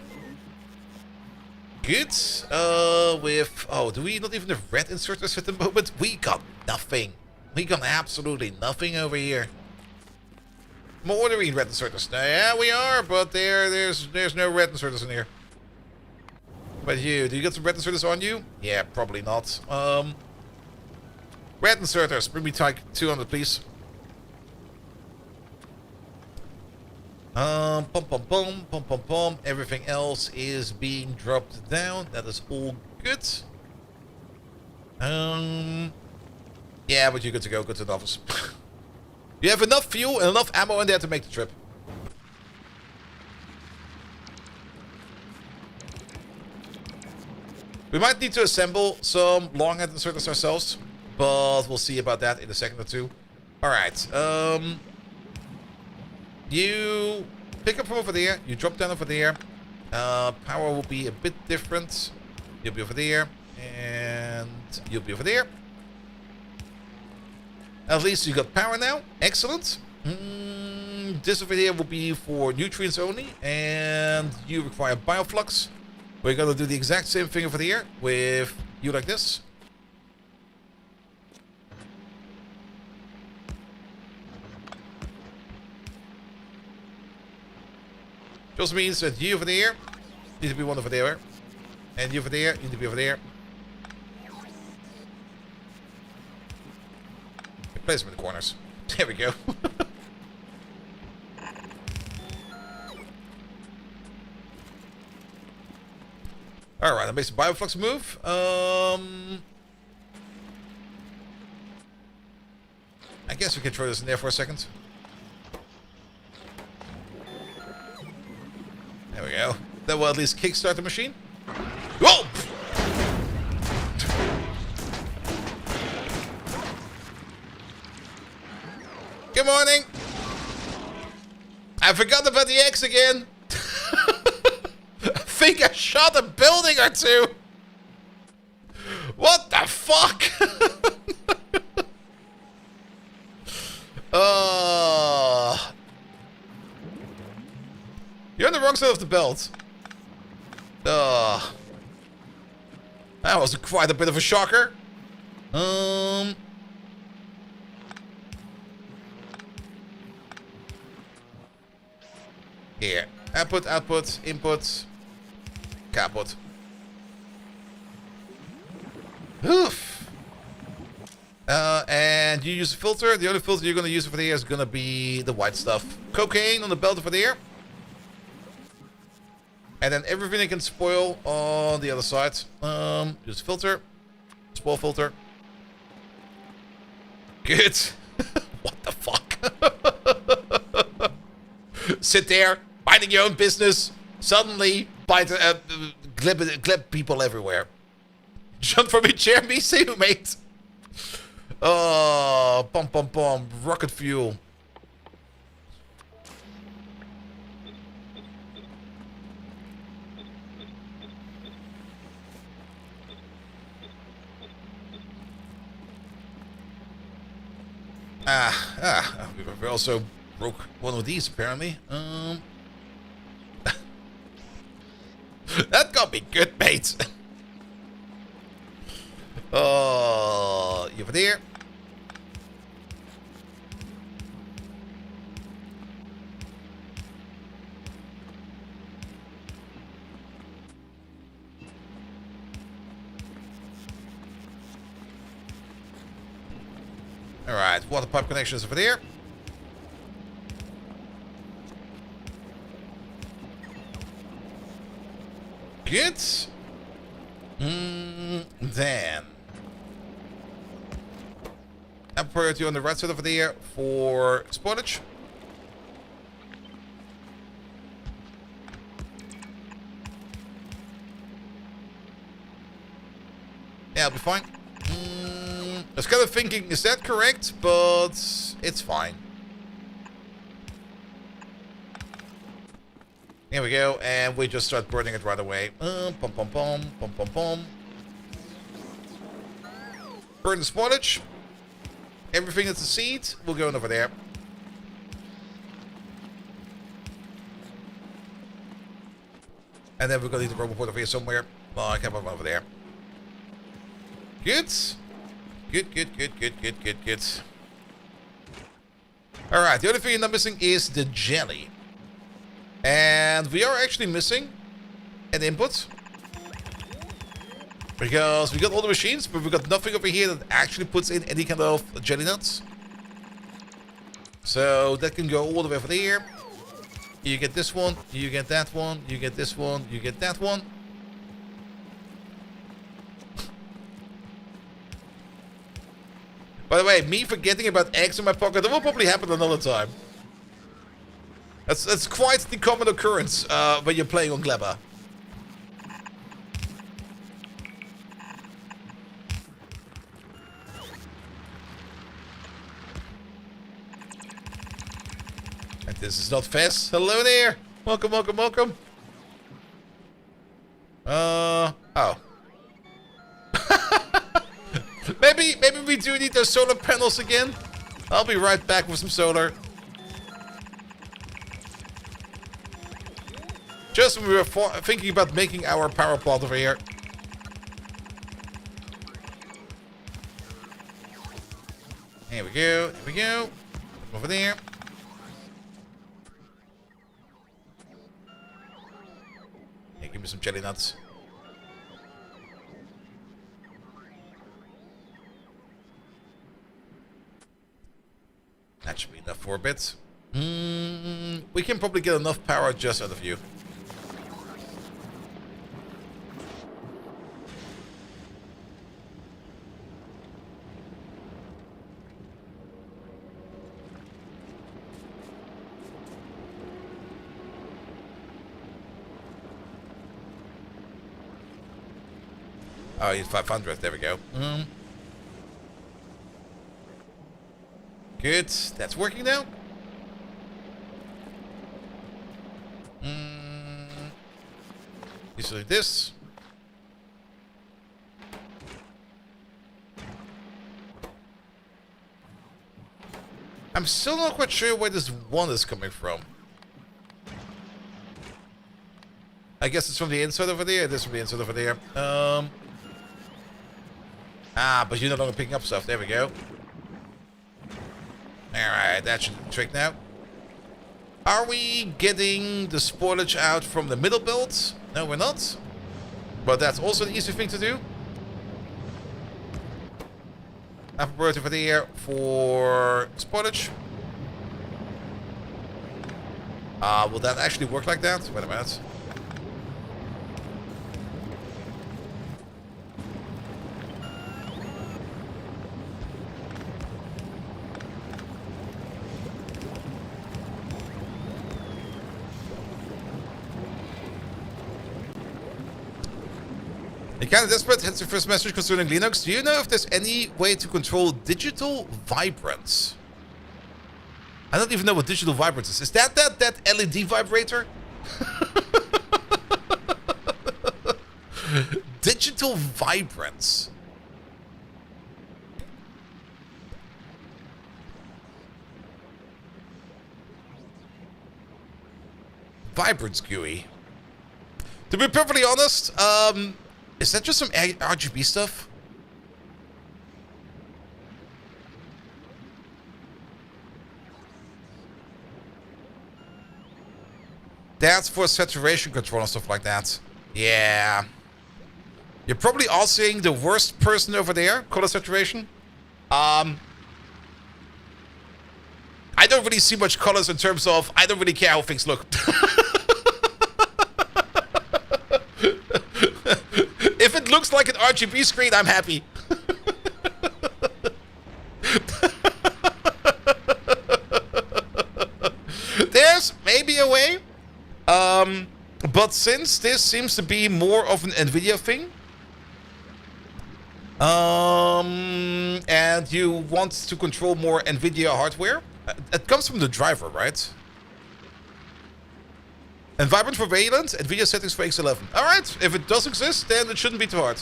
Good. Oh, do we not even have red inserters at the moment? We got nothing. We got absolutely nothing over here. I'm ordering red inserters. Yeah, we are, but there's no red inserters in here. But you, do you got some red inserters on you? Yeah, probably not. Red inserters, bring me type 200, please. Pum pum pum, pum pum pum. Everything else is being dropped down. That is all good. Yeah, but you're good to go. Go to the office. You have enough fuel and enough ammo in there to make the trip. We might need to assemble some long-head inserters ourselves, but we'll see about that in a second or two. Alright, you pick up from over there, you drop down over there. Power will be a bit different. You'll be over there, and you'll be over there. At least you got power now. Excellent. This over here will be for nutrients only, and you require bioflux. We're gonna do the exact same thing over here with You like this? Which also means that you over there need to be one over there. And you over there need to be over there. Place them in the corners. There we go. Alright, I made some bioflux move. I guess we can throw this in there for a second. There we go. That will at least kickstart the machine. Whoa! Good morning. I forgot about the X again. I think I shot a building or two. What the fuck? You're on the wrong side of the belt. That was quite a bit of a shocker. Here. Output, output, input, kaput. Oof. And you use a filter. The only filter you're going to use over there is going to be the white stuff. Cocaine on the belt over there. And then everything that can spoil on the other side. Use filter. Spoil filter. Good. What the fuck? Sit there, minding your own business. Suddenly, bite gleb people everywhere. Jump from your chair, me see you, mate. Oh, pom pom pom, rocket fuel. We also broke one of these apparently. That got me good, mate. Oh, you over there. All right, water pipe connections over there. Good. Then have priority on the right side over there for spoilage. Yeah, I'll be fine. I was kind of thinking, is that correct? But it's fine. Here we go, and we just start burning it right away. Pom pom pom, pom pom pom. Burn the spoilage. Everything that's a seed will go in over there. And then we're gonna need the roboport over here somewhere. Oh, I can't put one over there. Good. Good. Alright, the only thing I'm missing is the jelly. And we are actually missing an input. Because we got all the machines, but we got nothing over here that actually puts in any kind of jelly nuts. So that can go all the way over there. You get this one, you get that one, you get this one, you get that one. By the way, me forgetting about eggs in my pocket, that will probably happen another time. That's quite the common occurrence when you're playing on Gleba. And this is not fast. Hello there. Welcome. Oh. Maybe we do need those solar panels again. I'll be right back with some solar. Just when we were thinking about making our power plant over here. Here we go. Here we go. Over there. Hey, give me some jelly nuts. That should be enough for a bit. We can probably get enough power just out of you. Oh, he's 500. There we go. Good. That's working now. He's doing this. I'm still not quite sure where this one is coming from. I guess it's from the inside over there. It is from the inside over there. But you're no longer picking up stuff. There we go. Alright, that should trick now. Are we getting the spoilage out from the middle build? No, we're not. But that's also an easy thing to do. Apple bird over there for spoilage. Will that actually work like that? Wait a minute. Kind of desperate. Hence your first message concerning Linux. Do you know if there's any way to control digital vibrance? I don't even know what digital vibrance is. Is that LED vibrator? Digital vibrance. Vibrance GUI. To be perfectly honest, is that just some RGB stuff? That's for saturation control and stuff like that. Yeah. You're probably all seeing the worst person over there, color saturation. I don't really see much colors in terms of, I don't really care how things look. If it looks like an RGB screen, I'm happy. There's maybe a way. But since this seems to be more of an NVIDIA thing, and you want to control more NVIDIA hardware, it comes from the driver, right? And Vibrant for Wayland, NVIDIA settings for X11. Alright, if it does exist, then it shouldn't be too hard.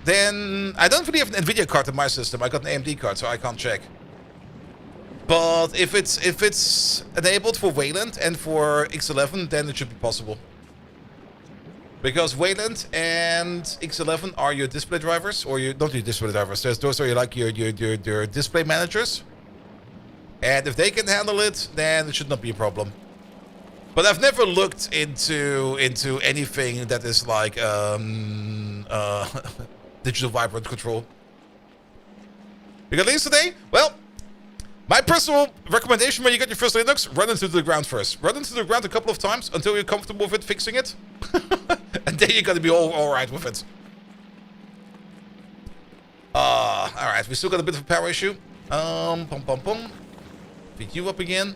Then, I don't really have an NVIDIA card in my system. I got an AMD card, so I can't check. But if it's enabled for Wayland and for X11, then it should be possible. Because Wayland and X11 are your display drivers, or not your display drivers. Those are like your display managers. And if they can handle it, then it should not be a problem. But I've never looked into anything that is like digital vibrant control. You got Linux today? Well, my personal recommendation when you get your first Linux, run into the ground first. Run into the ground a couple of times until you're comfortable with it, fixing it. And then you're gonna be all right with it. Alright, we still got a bit of a power issue. Feed you up again.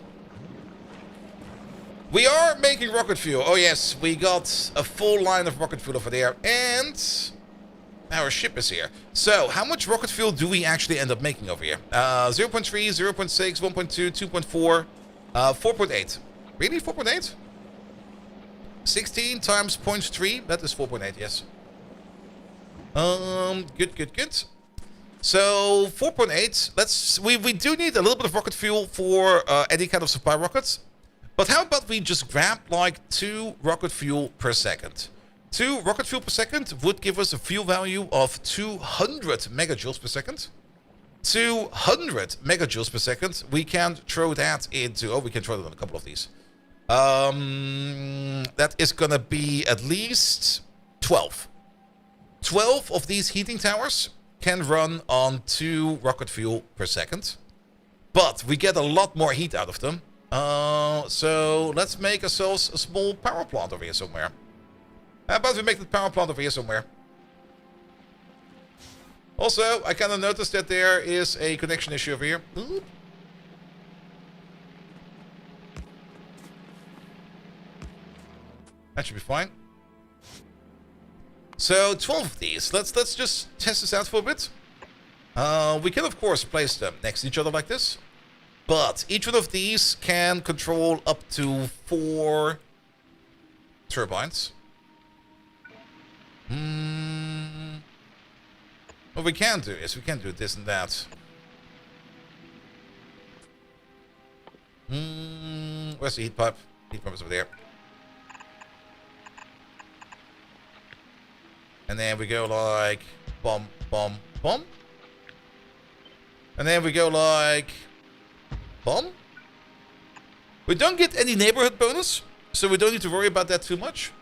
We are making rocket fuel. Oh yes, we got a full line of rocket fuel over there. And our ship is here. So, how much rocket fuel do we actually end up making over here? 0.3, 0.6, 1.2, 2.4, 4.8. Really? 4.8? 16 times 0.3, that is 4.8, yes. Good. So, 4.8, we do need a little bit of rocket fuel for any kind of supply rockets. But how about we just grab like 2 rocket fuel per second? 2 rocket fuel per second would give us a fuel value of 200 megajoules per second. 200 megajoules per second. We can throw that into... Oh, we can throw it on a couple of these. That is gonna be at least 12. 12 of these heating towers can run on 2 rocket fuel per second. But we get a lot more heat out of them. So let's make ourselves a small power plant over here somewhere. How about we make the power plant over here somewhere? Also, I kind of noticed that there is a connection issue over here. Oop. That should be fine. So 12 of these. Let's just test this out for a bit. We can of course place them next to each other like this. But each one of these can control up to 4 turbines. What we can do is we can do this and that. Where's the heat pipe? Heat pipe is over there. And then we go like bomb, bomb, bomb. And then we go like bomb. We don't get any neighborhood bonus, so we don't need to worry about that too much.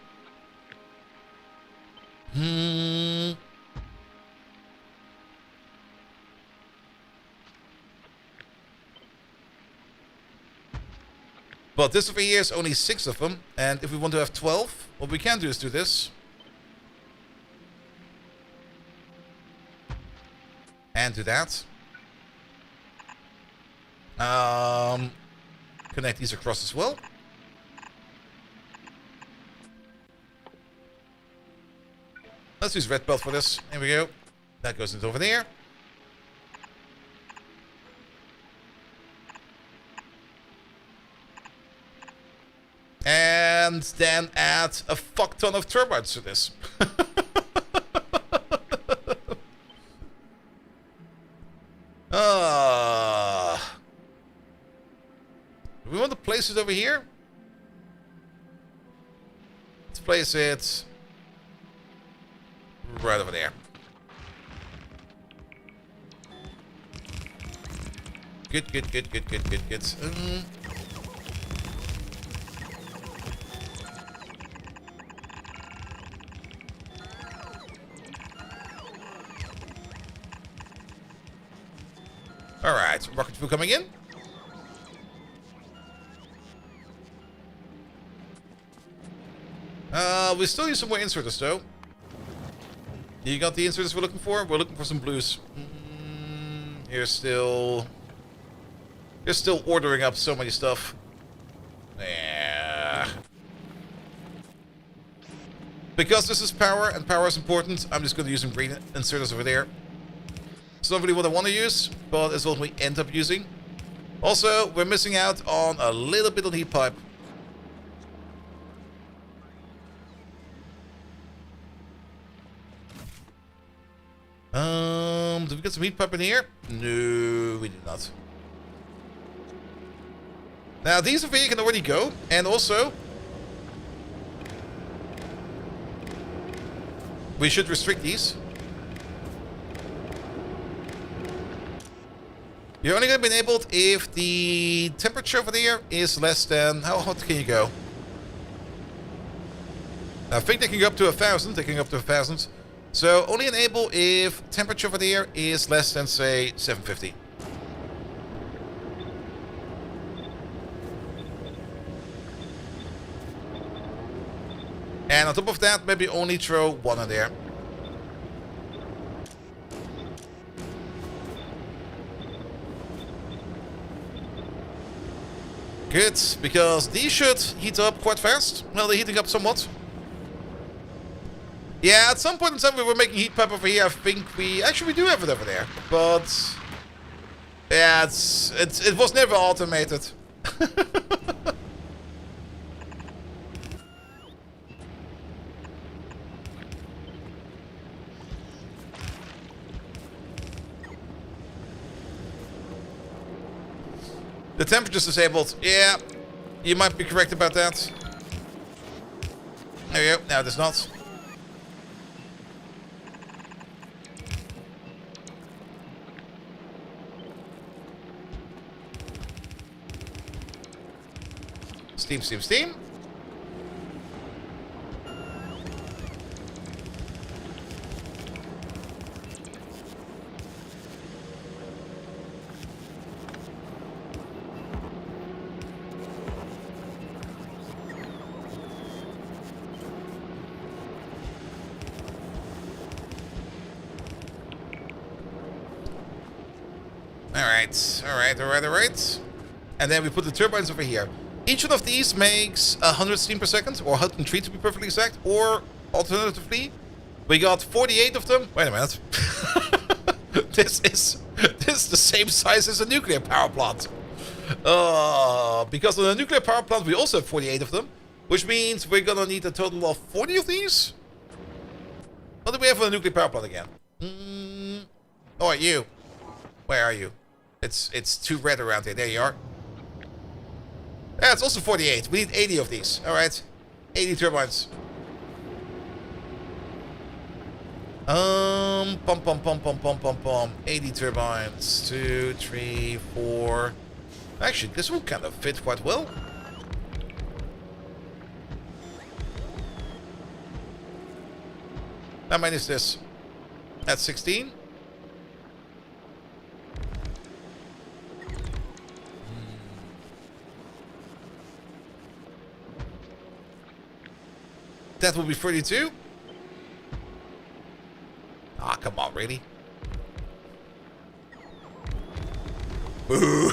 But this over here is only 6 of them, and if we want to have 12, what we can do is do this. And do that. Connect these across as well. Let's use red belt for this. Here we go. That goes into over there. And then add a fuck ton of turbines to this. Do we want to place it over here? Let's place it right over there. Good, good, good, good, good, good, good. Alright, rocket fuel coming in. We still need some more inserters though. You got the inserters we're looking for? We're looking for some blues. You're still ordering up so many stuff. Yeah. Because this is power and power is important, I'm just going to use some green inserters over there. It's not really what I want to use, but it's what we end up using. Also, we're missing out on a little bit of heat pipe. Did we get some heat pipe in here? No, we did not. Now, these over here can already go, and also we should restrict these. You're only going to be enabled if the temperature over there is less than... How hot can you go? I think they can go up to 1,000. They can go up to 1,000. So only enable if temperature over there is less than, say, 750. And on top of that, maybe only throw 1 in there. Good, because these should heat up quite fast. Well, they're heating up somewhat. Yeah, at some point in time we were making heat pipe over here. I think we do have it over there, but yeah, it was never automated. The temperature's disabled. Yeah, you might be correct about that. There we go. Now it is not. Steam, steam, steam. Alright. And then we put the turbines over here. Each one of these makes 100 steam per second, or 103 to be perfectly exact, or alternatively, we got 48 of them. Wait a minute. This is the same size as a nuclear power plant. Because on a nuclear power plant we also have 48 of them, which means we're gonna need a total of 40 of these. What do we have on a nuclear power plant again? Oh, you. Where are you? It's too red around here. There you are. Yeah, it's also 48. We need 80 of these. Alright. 80 turbines. Pom. 80 turbines. 2, 3, 4. Actually, this will kind of fit quite well. How many is this? That's 16. That will be 32. Ah, come on, really? Boo.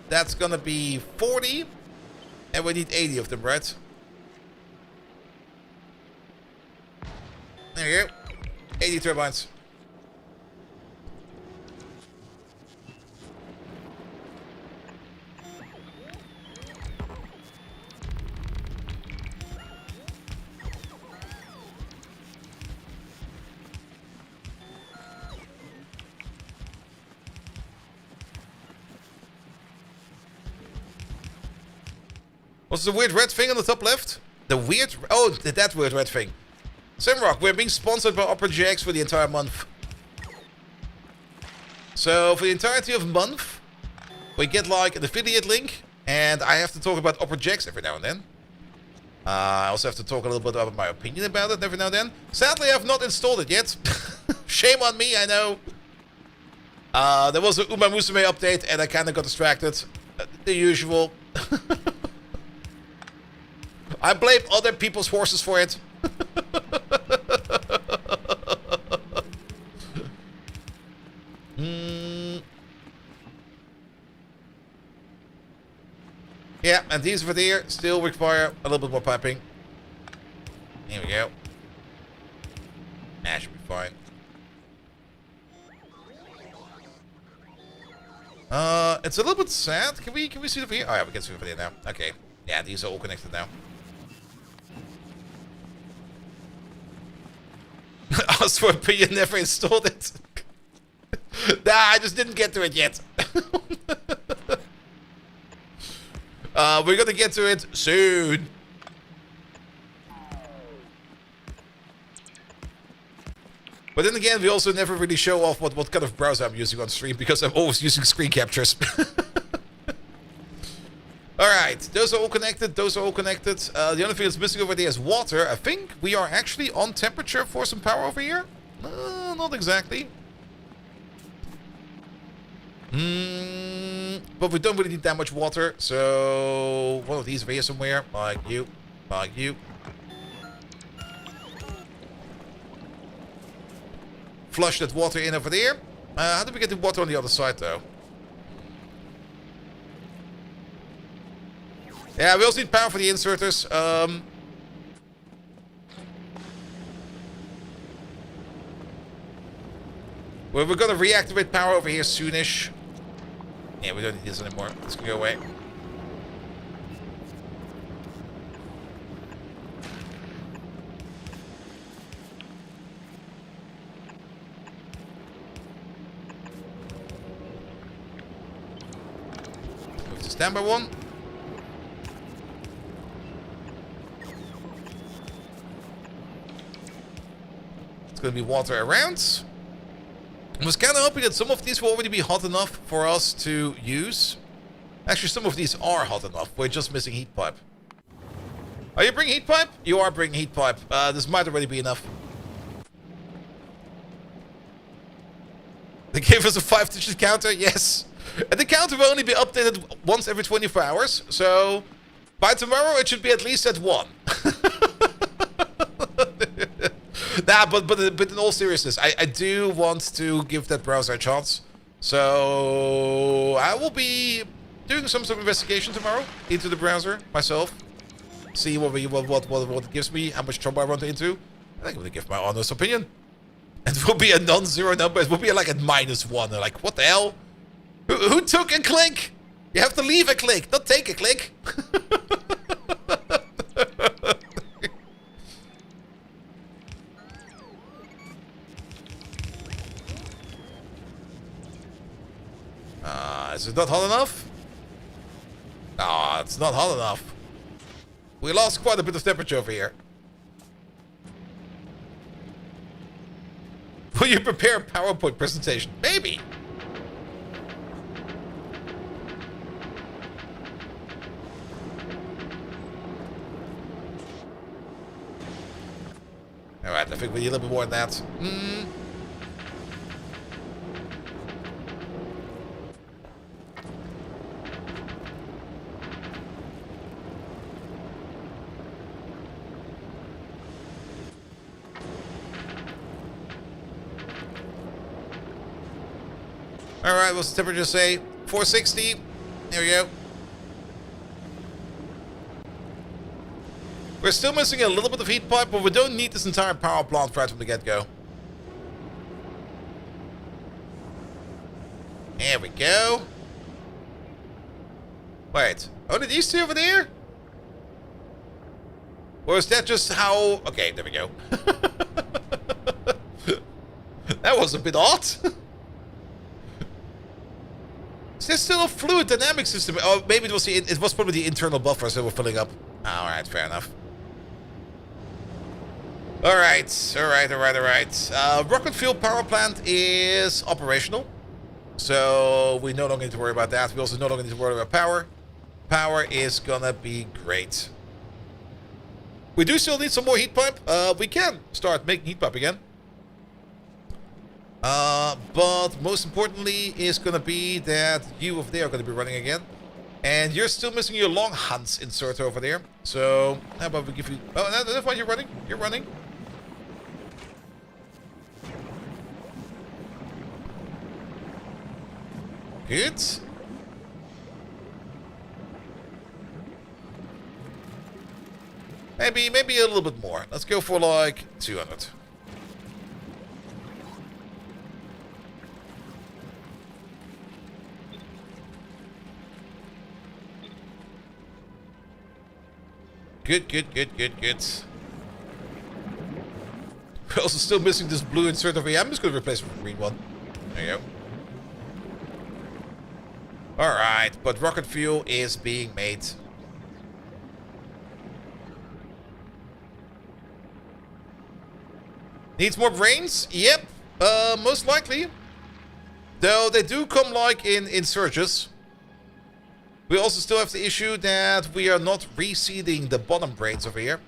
That's gonna be 40. And we need 80 of them, right? There you go. 80 turbines. What's the weird red thing on the top left? The weird... Oh, that weird red thing. Simrock, we're being sponsored by Opera GX for the entire month. So, for the entirety of the month, we get like an affiliate link, and I have to talk about Opera GX every now and then. I also have to talk a little bit about my opinion about it every now and then. Sadly, I've not installed it yet. Shame on me, I know. There was a Uma Musume update, and I kind of got distracted. The usual. I blame other people's horses for it. Yeah, and these over there still require a little bit more piping. Here we go. That should be fine. It's a little bit sad. Can we see it over here? Oh yeah, we can see it over there now. Okay. Yeah, these are all connected now. Asked for opinion, never installed it. Nah, I just didn't get to it yet. We're gonna get to it soon. But then again, we also never really show off what kind of browser I'm using on stream, because I'm always using screen captures. Alright, those are all connected, The only thing that's missing over there is water. I think we are actually on temperature for some power over here. Not exactly. But we don't really need that much water, so one of these over here somewhere, like you. Flush that water in over there. How do we get the water on the other side, though? Yeah, we also need power for the inserters. Well, we're gonna reactivate power over here soonish. Yeah, we don't need this anymore. This can go away. Move to standby one. It's gonna be water around. I was kind of hoping that some of these will already be hot enough for us to use. Actually, some of these are hot enough. We're just missing heat pipe. Are you bringing heat pipe? You are bringing heat pipe. This might already be enough. They gave us a 5-digit counter, yes. And the counter will only be updated once every 24 hours. So by tomorrow, it should be at least at 1. Nah, but in all seriousness, I do want to give that browser a chance. So I will be doing some sort of investigation tomorrow into the browser myself. See what it gives me, how much trouble I run into. I think I'm gonna give my honest opinion. It will be a non-zero number. It will be like at -1. They're like, what the hell? Who took a click? You have to leave a click, not take a click. Is it not hot enough? No, it's not hot enough. We lost quite a bit of temperature over here. Will you prepare a PowerPoint presentation? Maybe. Alright, I think we need a little bit more than that. Alright, what's the temperature say? 460. There we go. We're still missing a little bit of heat pipe, but we don't need this entire power plant right from the get-go. There we go. Wait, only these two over there? Or is that just how... Okay, there we go. That was a bit odd. Is there still a fluid dynamic system? Oh, maybe it was probably the internal buffers that were filling up. Alright, fair enough. Alright. Rocket fuel power plant is operational. So we no longer need to worry about that. We also no longer need to worry about power. Power is gonna be great. We do still need some more heat pipe. We can start making heat pipe again. But most importantly is gonna be that you over there are gonna be running again. And you're still missing your long Hans insert over there. So how about we give you... Oh, no, that's fine, you're running. You're running. Good. Maybe a little bit more. Let's go for like 200. Good. We're also still missing this blue insert over here. I'm just going to replace it with a green one. There you go. Alright, but rocket fuel is being made. Needs more brains? Yep, most likely. Though they do come like in surges. We also still have the issue that we are not reseeding the bottom brains over here.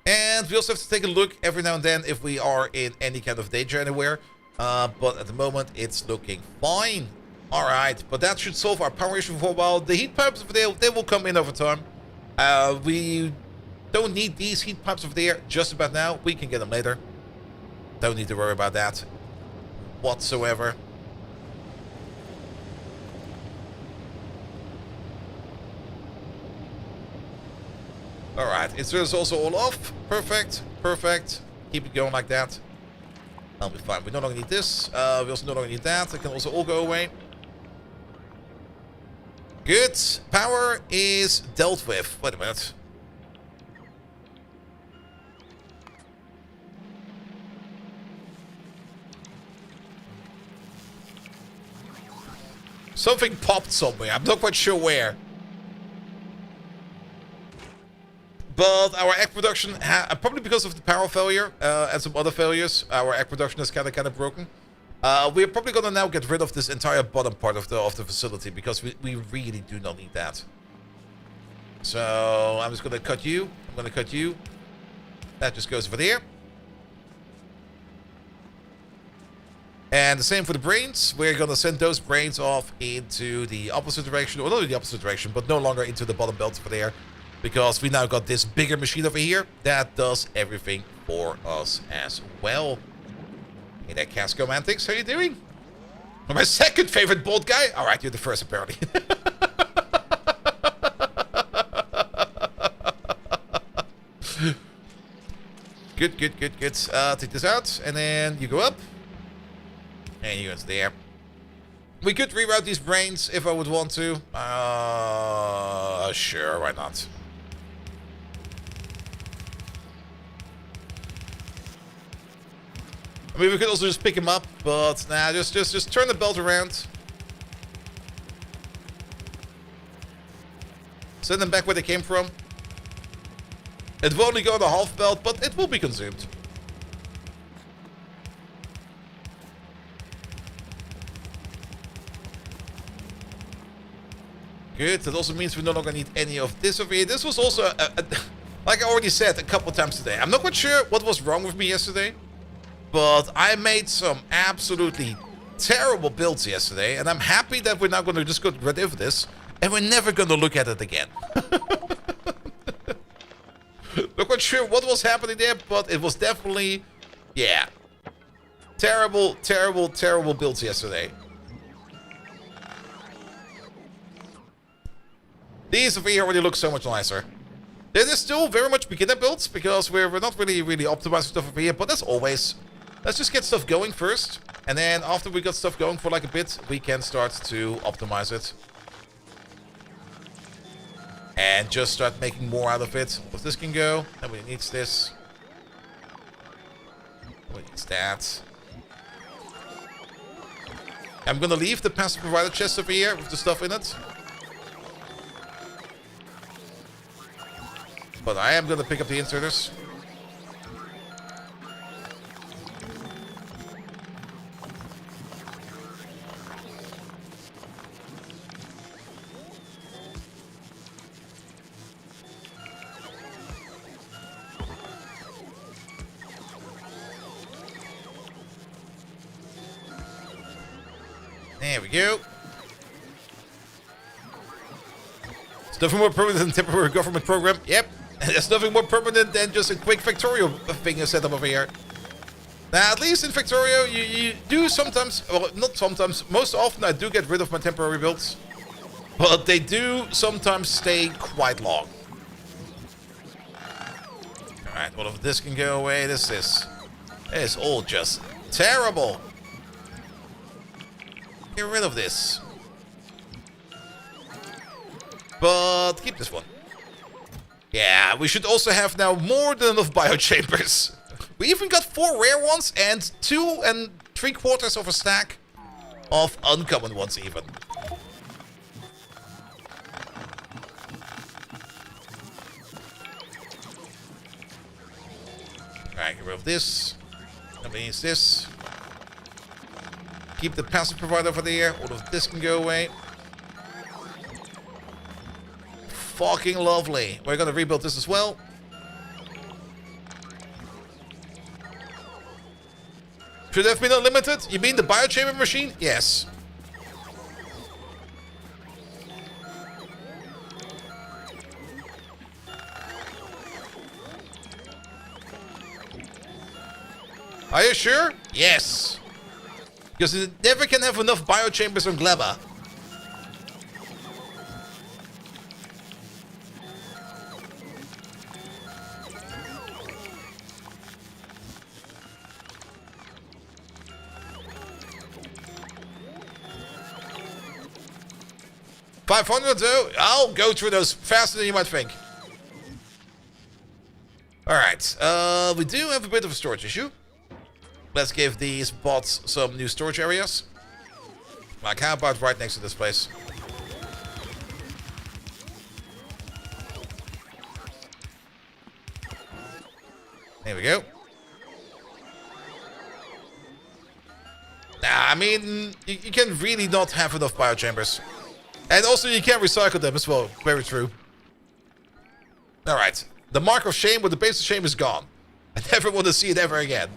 And we also have to take a look every now and then if we are in any kind of danger anywhere. But at the moment, it's looking fine. Alright, but that should solve our power issue for a while. The heat pipes over there, they will come in over time. We don't need these heat pipes over there just about now. We can get them later. Don't need to worry about that whatsoever. Alright, inserters also all off. Perfect. Keep it going like that. That'll be fine. We no longer need this. We also no longer need that. They can also all go away. Good. Power is dealt with. Wait a minute. Something popped somewhere. I'm not quite sure where. But our egg production, probably because of the power failure and some other failures, our egg production is kind of broken. We're probably gonna now get rid of this entire bottom part of the facility because we really do not need that. So I'm just gonna cut you. I'm gonna cut you. That just goes over there. And the same for the brains. We're gonna send those brains off into the opposite direction, or not in the opposite direction, but no longer into the bottom belt over there, because we now got this bigger machine over here that does everything for us as well. Hey there, Casco Mantics, how you doing? My second favorite bolt guy. All right, you're the first apparently. Good. Take this out, and then you go up. And you go into there. We could reroute these brains if I would want to. Sure, why not? I mean, we could also just pick him up, but nah, just turn the belt around. Send them back where they came from. It will only go to half belt, but it will be consumed. Good, that also means we no longer need any of this over here. This was also, like I already said a couple times today, I'm not quite sure what was wrong with me yesterday, but I made some absolutely terrible builds yesterday, and I'm happy that we're now going to just get rid of this, and we're never going to look at it again. Not quite sure what was happening there, but it was definitely, yeah, terrible builds yesterday. These over here already look so much nicer. They're still very much beginner builds because we're not really optimizing stuff over here, but as always, let's just get stuff going first. And then after we got stuff going for like a bit, we can start to optimize it. And just start making more out of it. If this can go, nobody needs this. Nobody needs that. I'm gonna leave the passive provider chest over here with the stuff in it. But I am going to pick up the inserters. There we go. It's nothing more permanent than temporary government program. Yep. There's nothing more permanent than just a quick Factorio thing set up over here. Now, at least in Factorio, you do sometimes, well, not sometimes, most often I do get rid of my temporary builds. But they do sometimes stay quite long. Alright, well, if this can go away, this is all just terrible. Get rid of this. But keep this one. Yeah, we should also have now more than enough biochambers. We even got 4 rare ones and 2 3/4 of a stack of uncommon ones even. Alright, get rid of this. Nobody needs this. Keep the passive provider over there. All of this can go away. Fucking lovely. We're gonna rebuild this as well. Should have been unlimited? You mean the biochamber machine? Yes. Are you sure? Yes. Because it never can have enough biochambers on Gleba. $500 though? I'll go through those faster than you might think. Alright, we do have a bit of a storage issue. Let's give these bots some new storage areas. Like, how about right next to this place? There we go. Nah, I mean, you can really not have enough biochambers. And also you can't recycle them as well. Very true. Alright. The mark of shame with the base of shame is gone. I never want to see it ever again.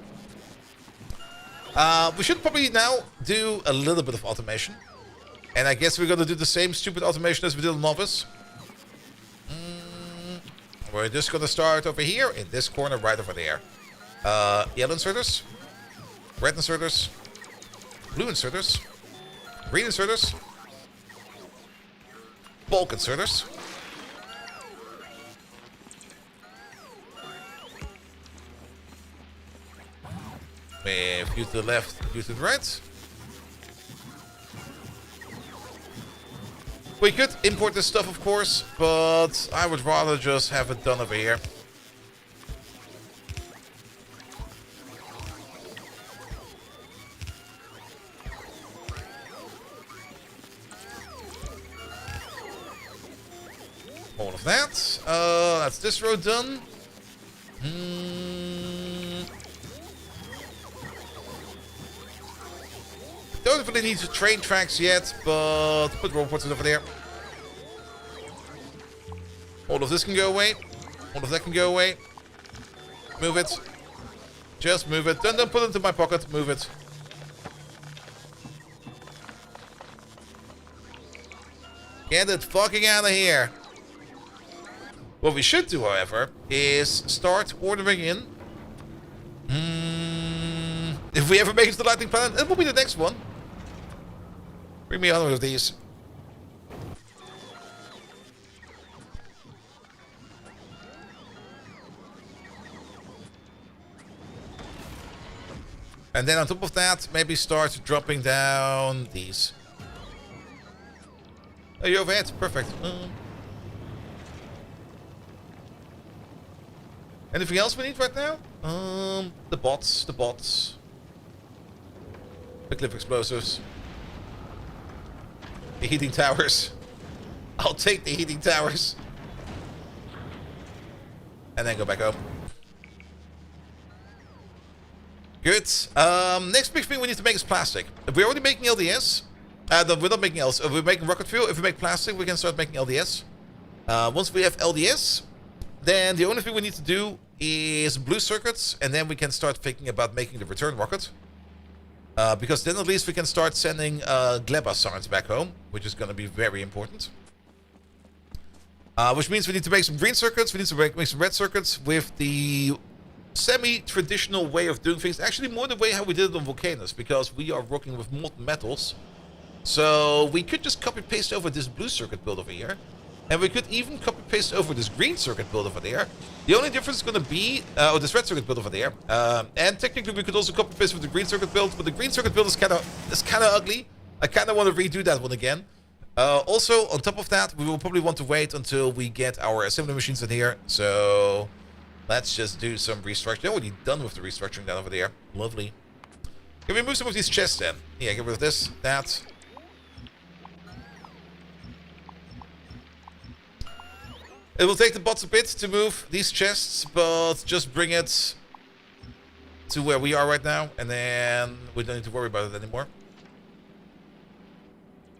We should probably now do a little bit of automation. And I guess we're going to do the same stupid automation as we did on Novice. We're just going to start over here in this corner right over there. Yellow inserters. Red inserters. Blue inserters. Green inserters. Bulk inserters. With you to the left, you to the right. We could import this stuff, of course, but I would rather just have it done over here. All of that. That's this road done. Don't really need to train tracks yet, but put robots over there. All of this can go away. All of that can go away. Move it. Just move it. Don't put it into my pocket. Move it. Get it fucking out of here. What we should do, however, is start ordering in. If we ever make it to the Lightning Planet, it will be the next one. Bring me on with these. And then on top of that, maybe start dropping down these. Oh, you're overhead. Perfect. Anything else we need right now? The bots. The cliff explosives. The heating towers. I'll take the heating towers. And then go back home. Good. Next big thing we need to make is plastic. If we're already making LDS. No, we're not making LDS. If we're making rocket fuel, if we make plastic, we can start making LDS. Once we have LDS, then the only thing we need to do is blue circuits, and then we can start thinking about making the return rocket. Because then at least we can start sending Gleba signs back home, which is going to be very important. Which means we need to make some green circuits, we need to make some red circuits with the semi-traditional way of doing things. Actually, more the way how we did it on Volcanoes, because we are working with molten metals. So we could just copy-paste over this blue circuit build over here. And we could even copy-paste over this green circuit build over there. The only difference is going to be... or this red circuit build over there. And technically we could also copy-paste with the green circuit build. But the green circuit build is kind of ugly. I kind of want to redo that one again. Also, on top of that, we will probably want to wait until we get our assembly machines in here. So let's just do some restructuring. Already done with the restructuring down over there. Lovely. Can we move some of these chests then? Yeah, get rid of this, that... It will take the bots a bit to move these chests, but just bring it to where we are right now, and then we don't need to worry about it anymore.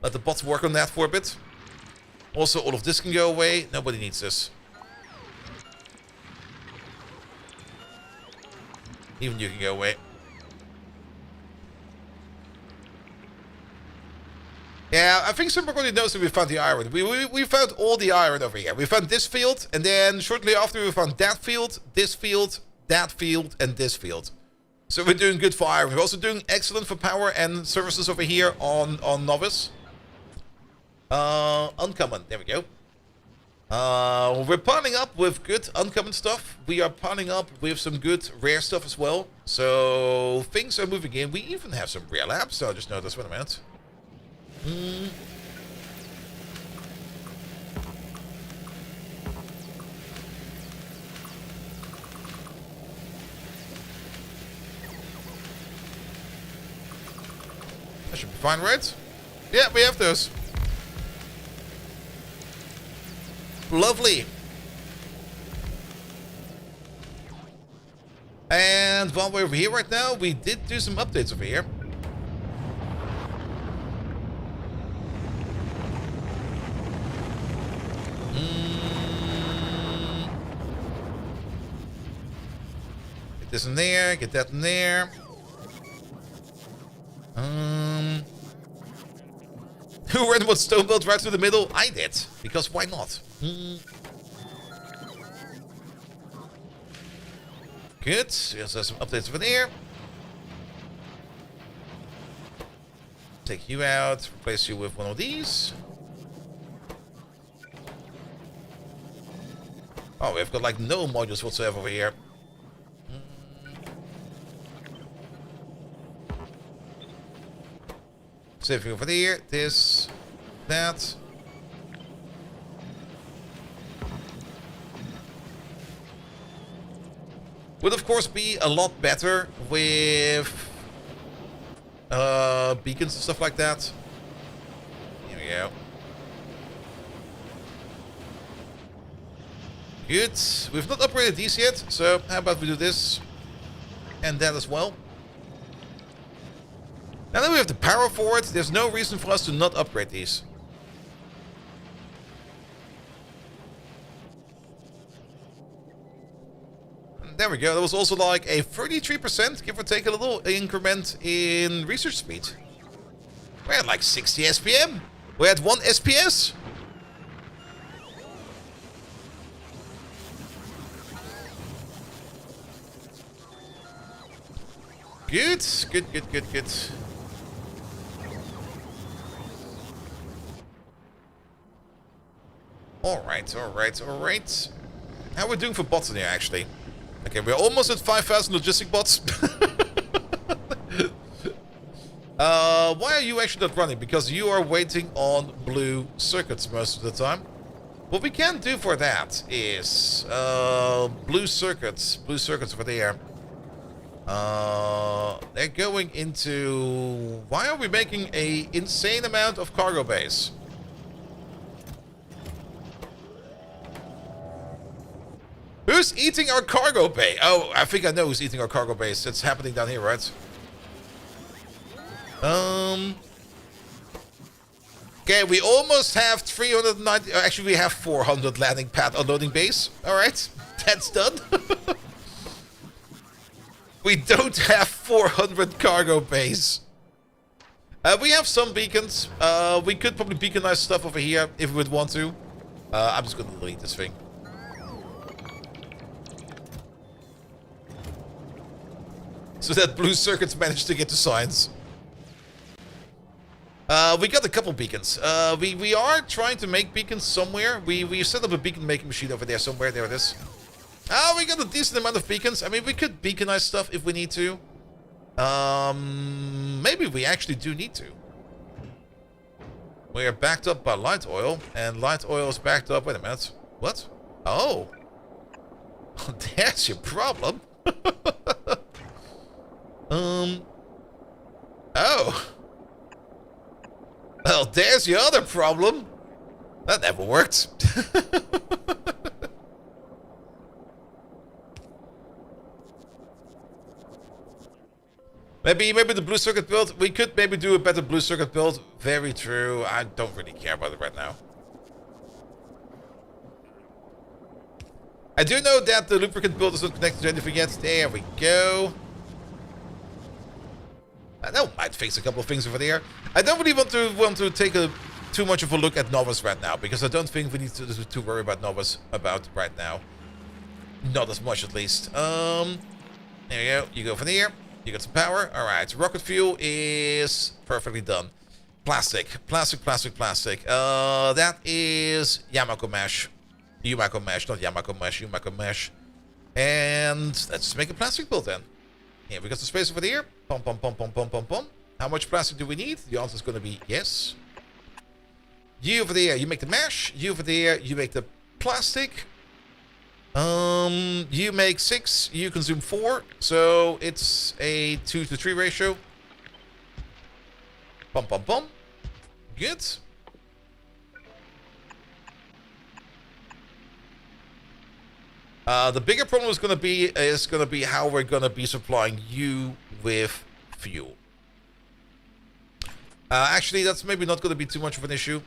Let the bots work on that for a bit. Also, all of this can go away. Nobody needs this. Even you can go away. Yeah, I think somebody already knows that we found the iron. We found all the iron over here. We found this field, and then shortly after we found that field, this field, that field, and this field. So we're doing good for iron. We're also doing excellent for power and services over here on Novice. Uncommon, there we go. We're piling up with good uncommon stuff. We are piling up with some good rare stuff as well. So things are moving in. We even have some rare labs, so I just noticed. Wait a minute. That should be fine, right? Yeah, we have those. Lovely. And while we're over here right now, we did do some updates over here. Get this in there, get that in there. Who ran what stone built right through the middle? I did, because why not? Good. Here's some updates over there. Take you out, replace you with one of these. Oh, we've got like no modules whatsoever over here. Saving over there, this, that. Would of course be a lot better with beacons and stuff like that. Here we go. Good. We've not upgraded these yet, so how about we do this and that as well. Now that we have the power for it, there's no reason for us to not upgrade these. There we go. That was also like a 33%, give or take a little increment in research speed. We're at like 60 SPM. We're at 1 SPS. Good, good, good, good, good. Alright, alright, alright. How are we doing for bots in here, actually? Okay, we're almost at 5,000 logistic bots. Why are you actually not running? Because you are waiting on blue circuits most of the time. What we can do for that is blue circuits over there. They're going into... Why are we making an insane amount of cargo bays? Who's eating our cargo bay? Oh, I think I know who's eating our cargo base. It's happening down here, right? Okay, we almost have 390... Actually, we have 400 landing pad unloading base. Alright, that's done. We don't have 400 cargo bays. We have some beacons. We could probably beaconize stuff over here if we would want to. I'm just going to delete this thing. So that blue circuits managed to get to science. We got a couple beacons. We are trying to make beacons somewhere. We set up a beacon making machine over there somewhere. There it is. We got a decent amount of beacons. I mean, we could beaconize stuff if we need to. Maybe we actually do need to. We are backed up by light oil, and light oil is backed up. Wait a minute. What? Oh. That's your problem. Oh. Well, there's your other problem. That never worked. Maybe the blue circuit build. We could maybe do a better blue circuit build. Very true. I don't really care about it right now. I do know that the lubricant build is not connected to anything yet. There we go. That might fix a couple of things over there. I don't really want to take too much of a look at Novus right now, because I don't think we need to worry about Novus right now. Not as much, at least. There you go. You go from here. You got some power. All right. Rocket fuel is perfectly done. Plastic. That is Yamako mesh. Yumako mesh, not Yamako mesh. Yumako mesh. And let's make a plastic build then. Here, we got some space over there. Pum, pum, pum, pum, pum, pum, pum. How much plastic do we need? The answer is going to be yes. You over there, you make the mesh. You over there, you make the plastic. You make 6, you consume 4. So it's a 2 to 3 ratio. Pum, pum, pum. Good. The bigger problem is gonna be how we're gonna be supplying you with fuel. Actually, that's maybe not gonna be too much of an issue.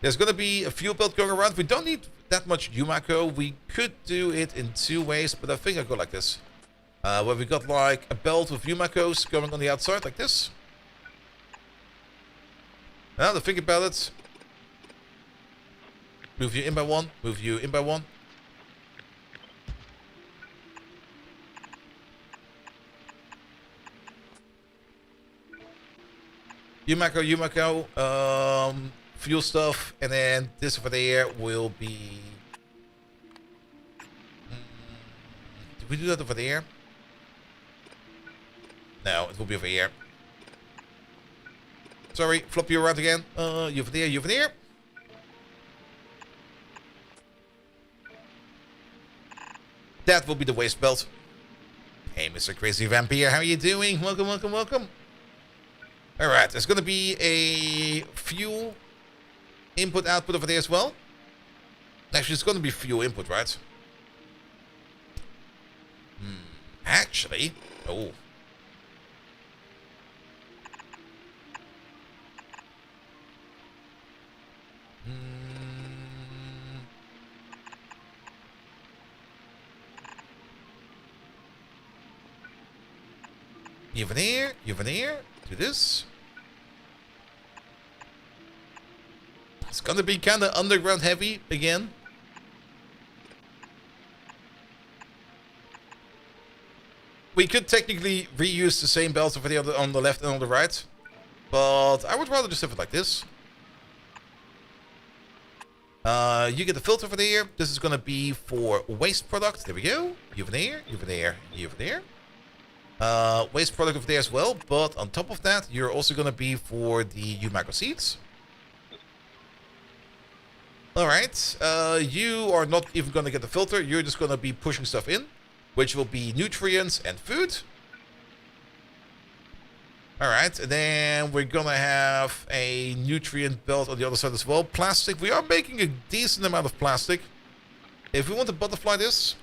There's gonna be a fuel belt going around. We don't need that much Yumako. We could do it in 2 ways, but I think I'll go like this. Where we got like a belt with Yumakos going on the outside like this. Now to think about it. Move you in by 1. Move you in by 1. Yumako, fuel stuff, and then this over there will be... Did we do that over there? No, it will be over here. Sorry, flop you around again. You over there, you over there. That will be the waste belt. Hey, Mr. Crazy Vampire, how are you doing? Welcome, welcome, welcome. Alright, there's gonna be a fuel input output over there as well. Actually, it's gonna be fuel input, right? Actually, oh. You over there, do this. It's gonna be kind of underground heavy again. We could technically reuse the same belts over there on the left and on the right, but I would rather just have it like this. You get the filter over there. This is gonna be for waste product. There we go. You over there, you over there, you over there. Waste product over there as well, but on top of that, you're also gonna be for the Yumako seeds. Alright, you are not even gonna get the filter, you're just gonna be pushing stuff in, which will be nutrients and food. Alright, and then we're gonna have a nutrient belt on the other side as well. Plastic, we are making a decent amount of plastic. If we want to butterfly this,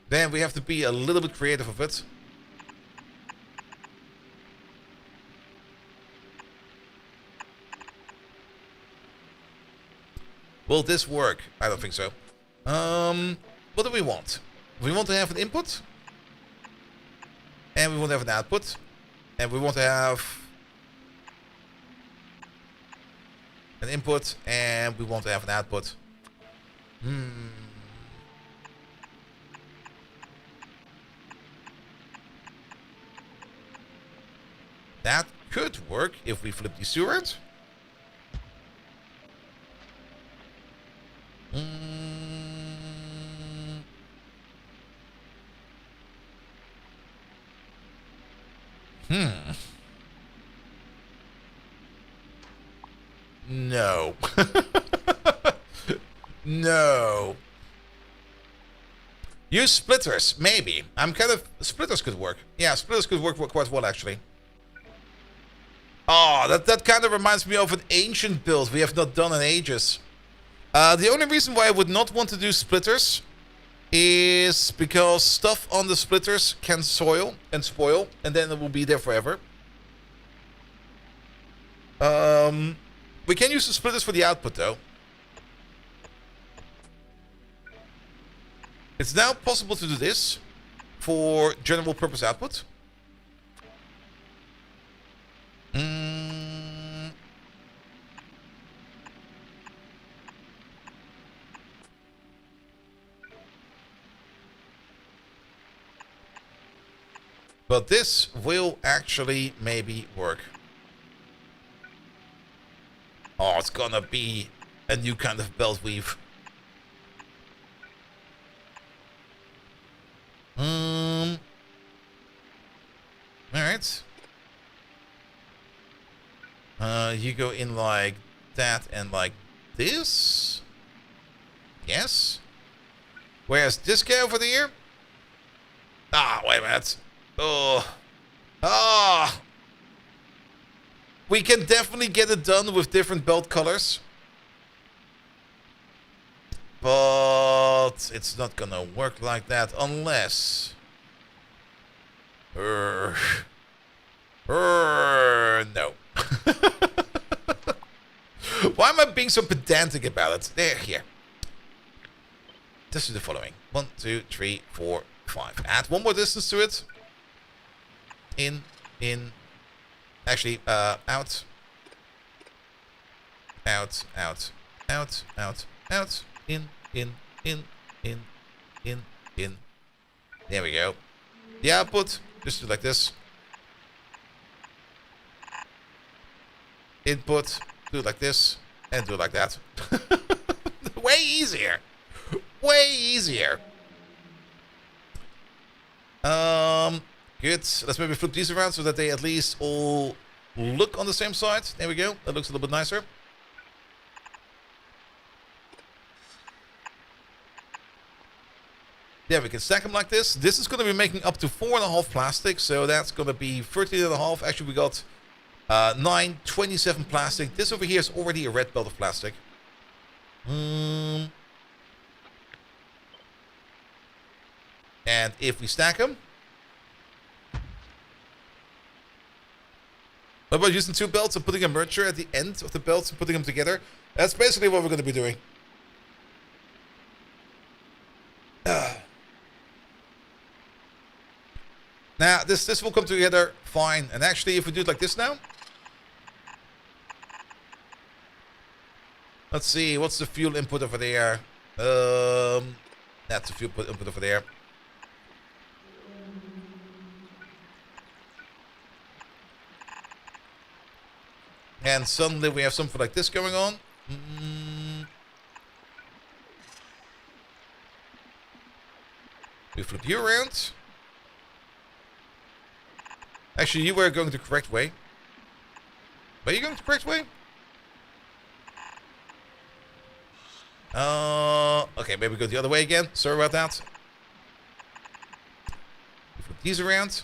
then we have to be a little bit creative with it. Will this work? I don't think so. What do we want? We want to have an input. And we want to have an output. And we want to have an input. And we want to have an output. That could work if we flip the Stewart. No. No. Use splitters, maybe. Splitters could work. Yeah, splitters could work quite well, actually. Oh, that kind of reminds me of an ancient build we have not done in ages. The only reason why I would not want to do splitters is because stuff on the splitters can soil and spoil, and then it will be there forever. We can use the splitters for the output, though. It's now possible to do this for general purpose output. But this will actually maybe work. Oh, it's gonna be a new kind of belt weave. Alright. You go in like that and like this. Yes. Whereas this guy over there? Ah, wait a minute. Oh. Ah. We can definitely get it done with different belt colors. But it's not gonna work like that unless... no. Why am I being so pedantic about it? There, here. Just do the following. 1, 2, 3, 4, 5. Add one more distance to it. In. Actually, out. Out. In. There we go. The output, just do it like this. Input, do it like this, and do it like that. Way easier. Way easier. Good. Let's maybe flip these around so that they at least all look on the same side. There we go. That looks a little bit nicer. Yeah, we can stack them like this. This is going to be making up to 4.5 plastic, so that's going to be 13.5. Actually, we got 9, 27 plastic. This over here is already a red belt of plastic. And if we stack them... What about using 2 belts and putting a merger at the end of the belts and putting them together? That's basically what we're going to be doing. Now, this will come together fine. And actually, if we do it like this now... Let's see, what's the fuel input over there? That's the fuel input over there. And suddenly we have something like this going on. We flip you around. Actually, you were going the correct way. Were you going the correct way? Okay, maybe go the other way again. Sorry about that. We flip these around.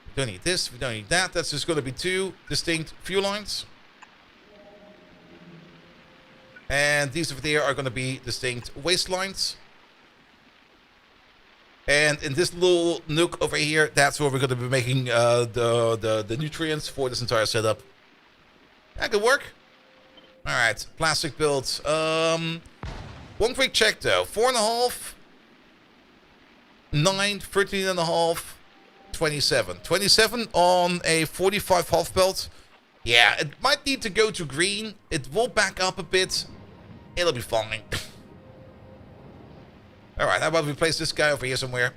We don't need this, we don't need that. That's just going to be 2 distinct fuel lines. And these over there are going to be distinct waste lines. And in this little nook over here, that's where we're going to be making the nutrients for this entire setup. That could work. Alright, plastic builds. One quick check though. 4.5, 9, 13.5, 27. 27 on a 45 half belt. Yeah, it might need to go to green. It will back up a bit. It'll be fine. Alright, how about we place this guy over here somewhere?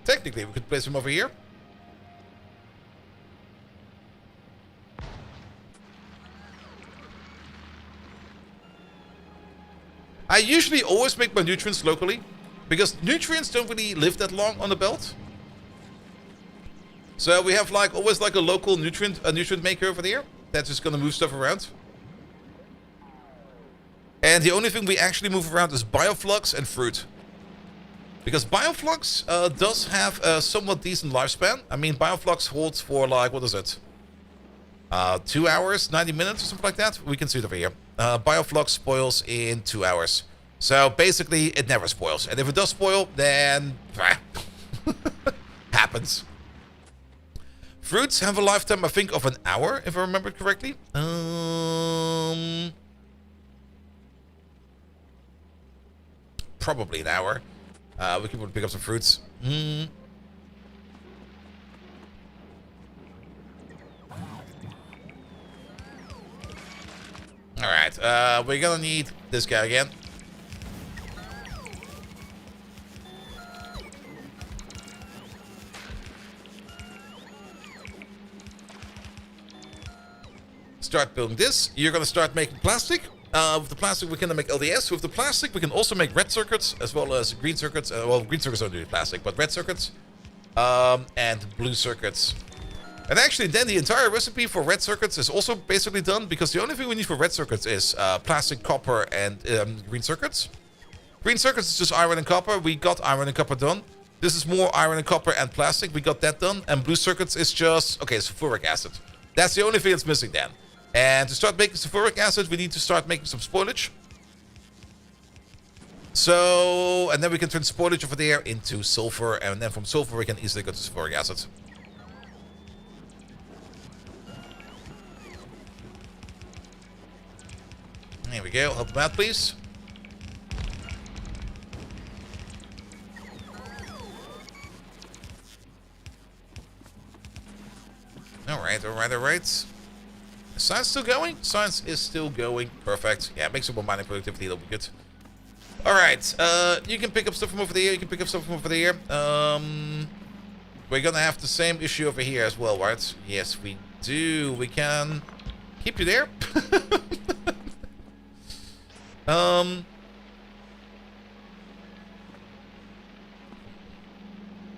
Technically, we could place him over here. I usually always make my nutrients locally, because nutrients don't really live that long on the belt. So we have like always like a local nutrient maker over there that's just gonna move stuff around. And the only thing we actually move around is bioflux and fruit. Because bioflux does have a somewhat decent lifespan. I mean, bioflux holds for like, what is it? 2 hours, 90 minutes or something like that. We can see it over here. Bioflux spoils in 2 hours. So basically, it never spoils. And if it does spoil, then... happens. Fruits have a lifetime, I think, of an hour, if I remember correctly. Probably an hour. We can pick up some fruits. Alright, we're gonna need this guy again. Start building this. You're gonna start making plastic. With the plastic, we can make LDS. With the plastic, we can also make red circuits as well as green circuits. Well, green circuits don't do plastic, but red circuits and blue circuits. And actually, then the entire recipe for red circuits is also basically done, because the only thing we need for red circuits is plastic, copper, and green circuits. Green circuits is just iron and copper. We got iron and copper done. This is more iron and copper and plastic. We got that done. And blue circuits is just... Okay, sulfuric acid. That's the only thing that's missing then. And to start making sulfuric acid, we need to start making some spoilage. So... And then we can turn spoilage over there into sulfur. And then from sulfur, we can easily go to sulfuric acid. Here we go. Help him out, please. Alright, alright, alright. Is science still going? Science is still going. Perfect. Yeah, make some more mining productivity. That'll be good. Alright. You can pick up stuff from over there. You can pick up stuff from over there. We're gonna have the same issue over here as well, right? Yes, we do. We can keep you there.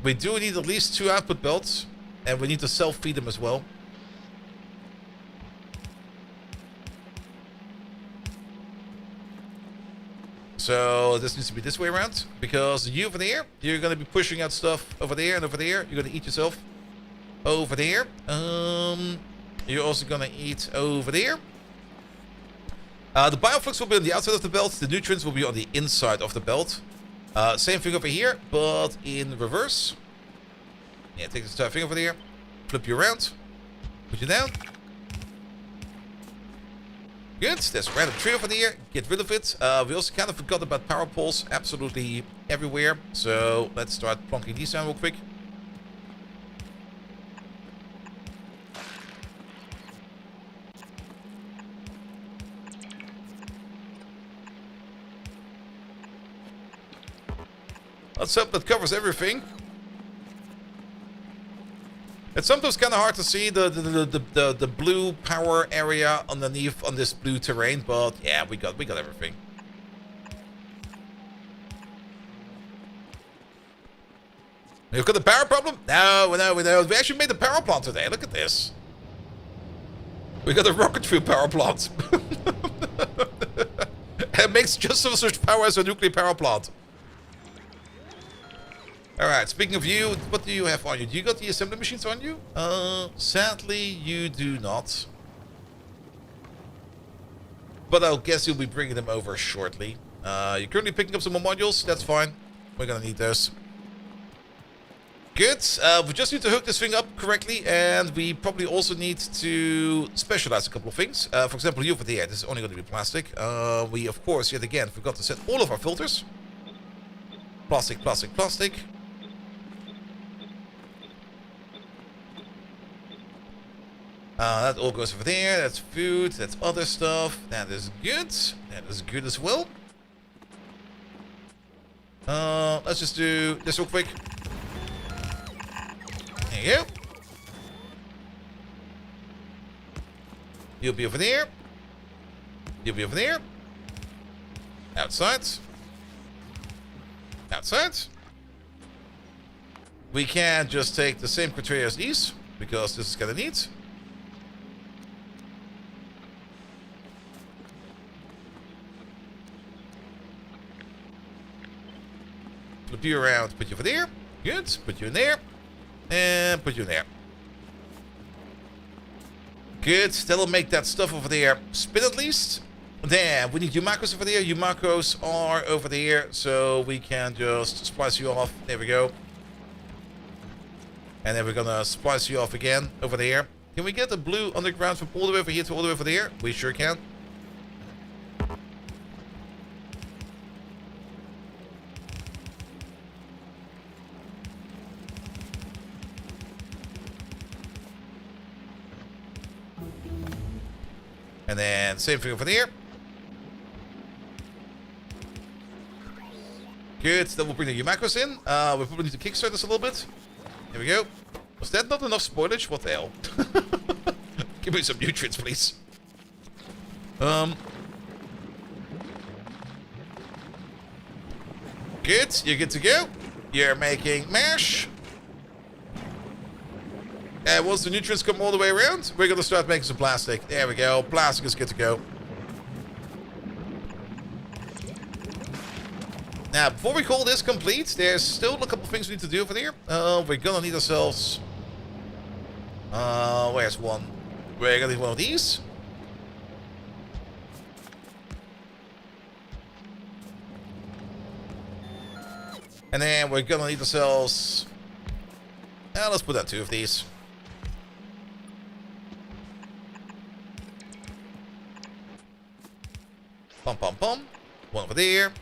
We do need at least 2 output belts. And we need to self-feed them as well. So this needs to be this way around. Because you over there, you're going to be pushing out stuff over there and over there. You're going to eat yourself over there. You're also going to eat over there. The bioflux will be on the outside of the belt. The nutrients will be on the inside of the belt. Same thing over here, but in reverse. Yeah, take this entire thing over there. Flip you around. Put you down. Good. There's a random tree over there. Get rid of it. We also kind of forgot about power poles absolutely everywhere. So let's start plonking these down real quick. Let's hope that covers everything. It's sometimes kind of hard to see the blue power area underneath on this blue terrain, but yeah, we got everything. You've got the power problem? No. We actually made the power plant today. Look at this. We got a rocket fuel power plant. It makes just as much power as a nuclear power plant. Alright, speaking of you, what do you have on you? Do you got the assembly machines on you? Sadly, you do not. But I'll guess you'll be bringing them over shortly. You're currently picking up some more modules. That's fine. We're gonna need those. Good. We just need to hook this thing up correctly, and we probably also need to specialize a couple of things. For example, you over there, this is only going to be plastic. We, of course, yet again, forgot to set all of our filters. Plastic, plastic, plastic. That all goes over there. That's food. That's other stuff. That is good. That is good as well. Let's just do this real quick. There you go. You'll be over there. You'll be over there. Outside. Outside. We can just take the same criteria as these, because this is kind of neat. Flip you around, put you over there. Good. Put you in there. And put you in there. Good. That'll make that stuff over there spin at least. Then we need your macros over there. Your macros are over there, so we can just splice you off. There we go. And then we're gonna splice you off again over there. Can we get the blue underground from all the way over here to all the way over there? We sure can. And then same thing over there. Good. Then we'll bring the macros in. We probably need to kickstart this a little bit. Here we go. Was that not enough spoilage? What the hell? Give me some nutrients, please. Good. You're good to go. You're making mash. And once the nutrients come all the way around, we're going to start making some plastic. There we go. Plastic is good to go. Now, before we call this complete, there's still a couple things we need to do over there. We're gonna need ourselves... where's one? We're gonna need one of these. And then we're gonna need ourselves... let's put out 2 of these. Pum pum pum. One over there.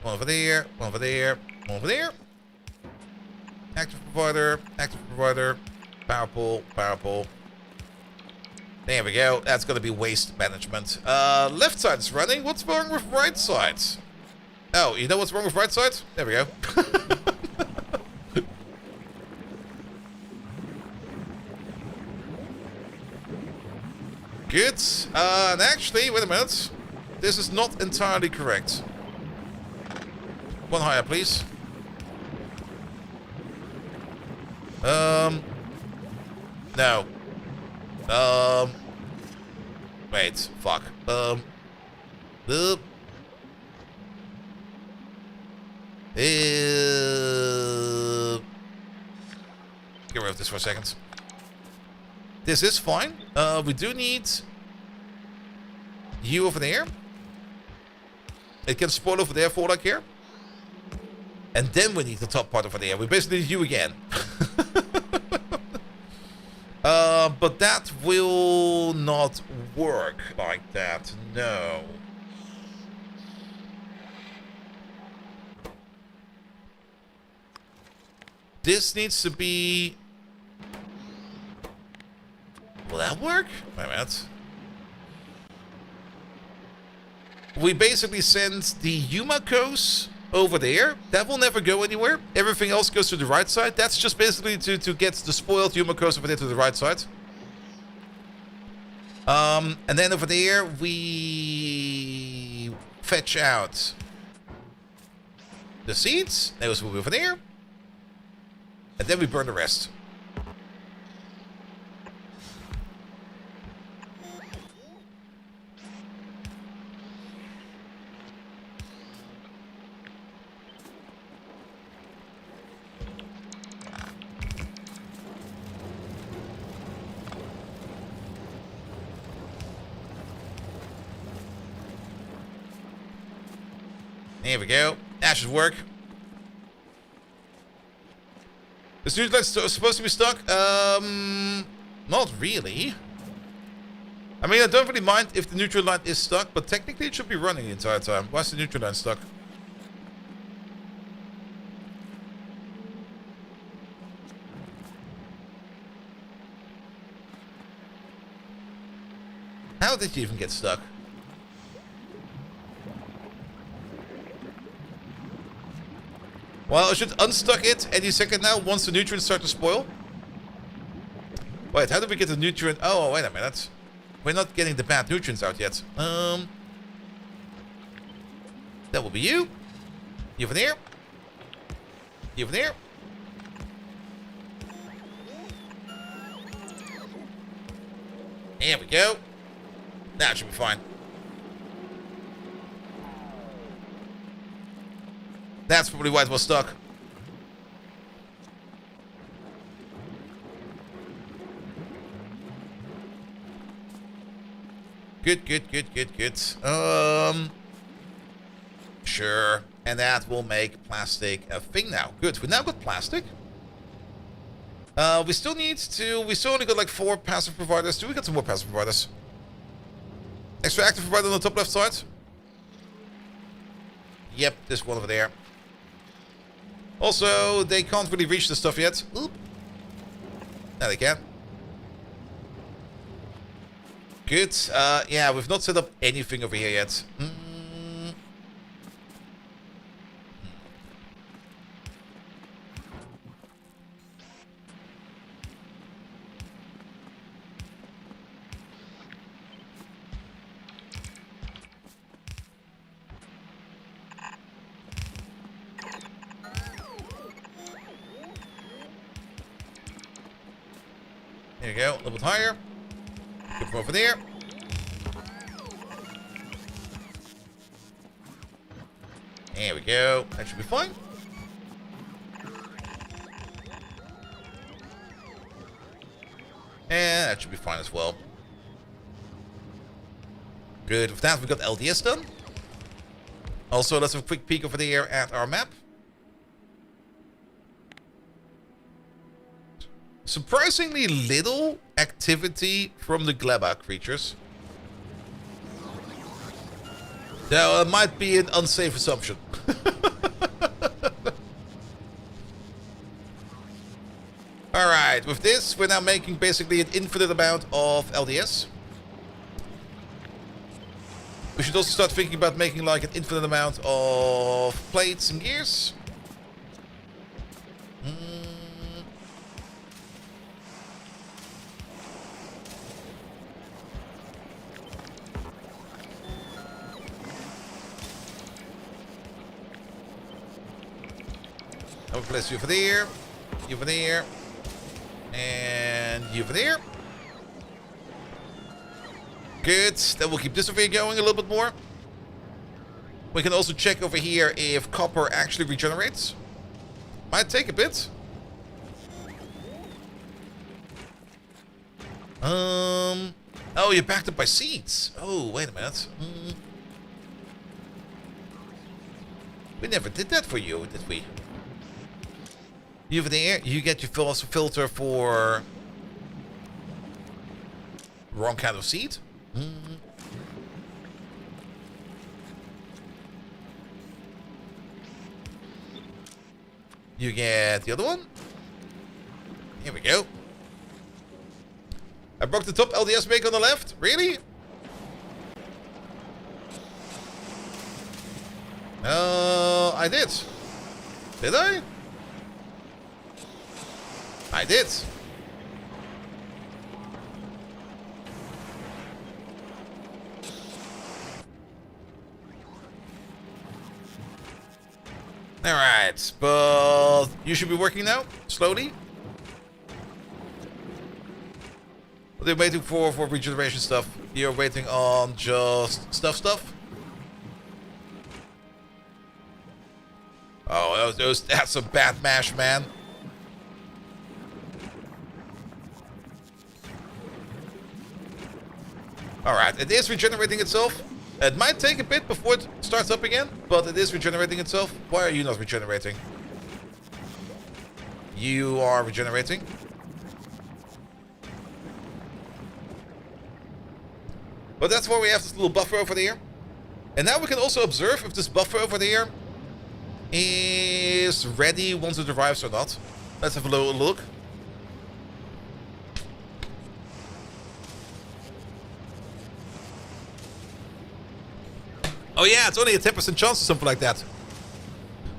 One over there. One over there. One over there. Active provider. Active provider. Power pole. Power pole. There we go. That's gonna be waste management. Left side's running. What's wrong with right side? Oh, you know what's wrong with right side? There we go. Good. And actually, wait a minute. This is not entirely correct. One higher, please. No. Wait. Fuck. Get rid of this for a second. This is fine. We do need you over there. It can spawn over there for all I care. And then we need the top part over there. We basically need you again. But that will not work like that. No. This needs to be... Will that work? Wait a minute. We basically send the Yumakos over there. That will never go anywhere. Everything else goes to the right side. That's just basically to get the spoiled Yumakos over there to the right side. And then over there, we fetch out the seeds. Those will be over there. And then we burn the rest. There we go. That should work. Is neutral light supposed to be stuck? Not really. I mean, I don't really mind if the neutral light is stuck, but technically it should be running the entire time. Why is the neutral light stuck? How did you even get stuck? Well, I should unstuck it any second now once the nutrients start to spoil. Wait, how did we get the nutrient? Oh, wait a minute. We're not getting the bad nutrients out yet. That will be you. You over there. You over there. There we go. Now it should be fine. That's probably why it was stuck. Good. Sure. And that will make plastic a thing now. Good. We now got plastic. We still need to... We still only got like 4 passive providers. Do we got some more passive providers? Extra active provider on the top left side. Yep, this one over there. Also, they can't really reach the stuff yet. Oop. Now they can. Good. Yeah, we've not set up anything over here yet. There you go, a little bit higher. Good from over there. There we go. That should be fine. And that should be fine as well. Good. With that, we got LDS done. Also, let's have a quick peek over there at our map. Surprisingly little activity from the Gleba creatures. Now, it might be an unsafe assumption. Alright, with this, we're now making basically an infinite amount of LDS. We should also start thinking about making like an infinite amount of plates and gears. I'll place you over there, you over there, and you over there. Good. Then we'll keep this over here going a little bit more. We can also check over here if copper actually regenerates. Might take a bit. Oh, you're backed up by seeds. Oh, wait a minute. We never did that for you, did we? You over there, you get your filter for wrong kind of seed. You get the other one. Here we go. I broke the top LDS make on the left. Really? I did. Did I? I did. Alright, but you should be working now, slowly. What are you waiting for regeneration stuff? You're waiting on just stuff? Oh, that's a bad mash, man. Alright, it is regenerating itself. It might take a bit before it starts up again, but it is regenerating itself. Why are you not regenerating? You are regenerating. But that's why we have this little buffer over there. And now we can also observe if this buffer over there is ready once it arrives or not. Let's have a little look. Oh yeah, it's only a 10% chance or something like that.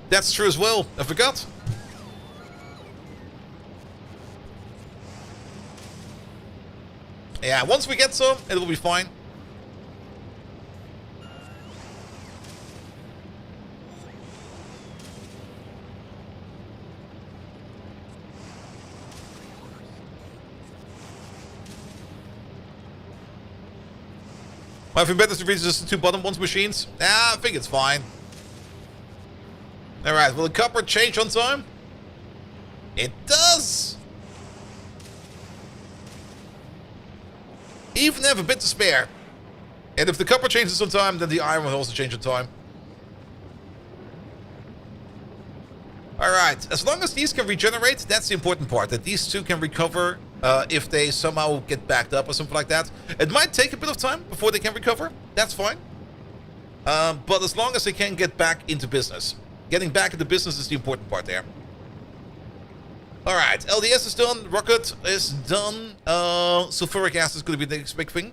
That's true as well. I forgot. Yeah, once we get some, it will be fine. Might be better to reach just the two bottom ones machines. Nah, I think it's fine. Alright, will the copper change on time? It does! Even have a bit to spare. And if the copper changes on time, then the iron will also change on time. Alright, as long as these can regenerate, that's the important part. That these two can recover if they somehow get backed up or something like that. It might take a bit of time before they can recover. That's fine. But as long as they can get back into business. Getting back into business is the important part there. Alright, LDS is done. Rocket is done. Sulfuric acid is going to be the next big thing.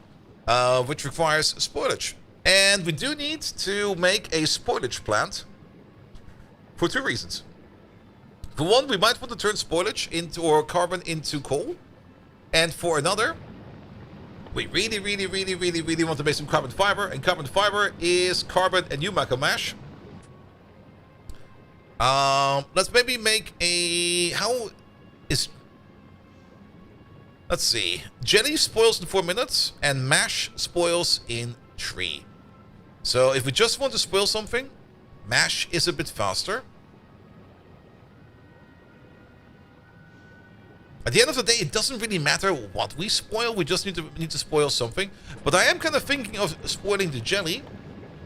Which requires spoilage. And we do need to make a spoilage plant. For two reasons. For one, we might want to turn spoilage into, or carbon into coal. And for another, we really want to make some carbon fiber. And carbon fiber is carbon and Umako mash. Let's maybe make a... How is... Let's see. Jelly spoils in 4 minutes, and mash spoils in 3. So if we just want to spoil something, Mash is a bit faster. At the end of the day, it doesn't really matter what we spoil. We just need to spoil something. But I am kind of thinking of spoiling the jelly,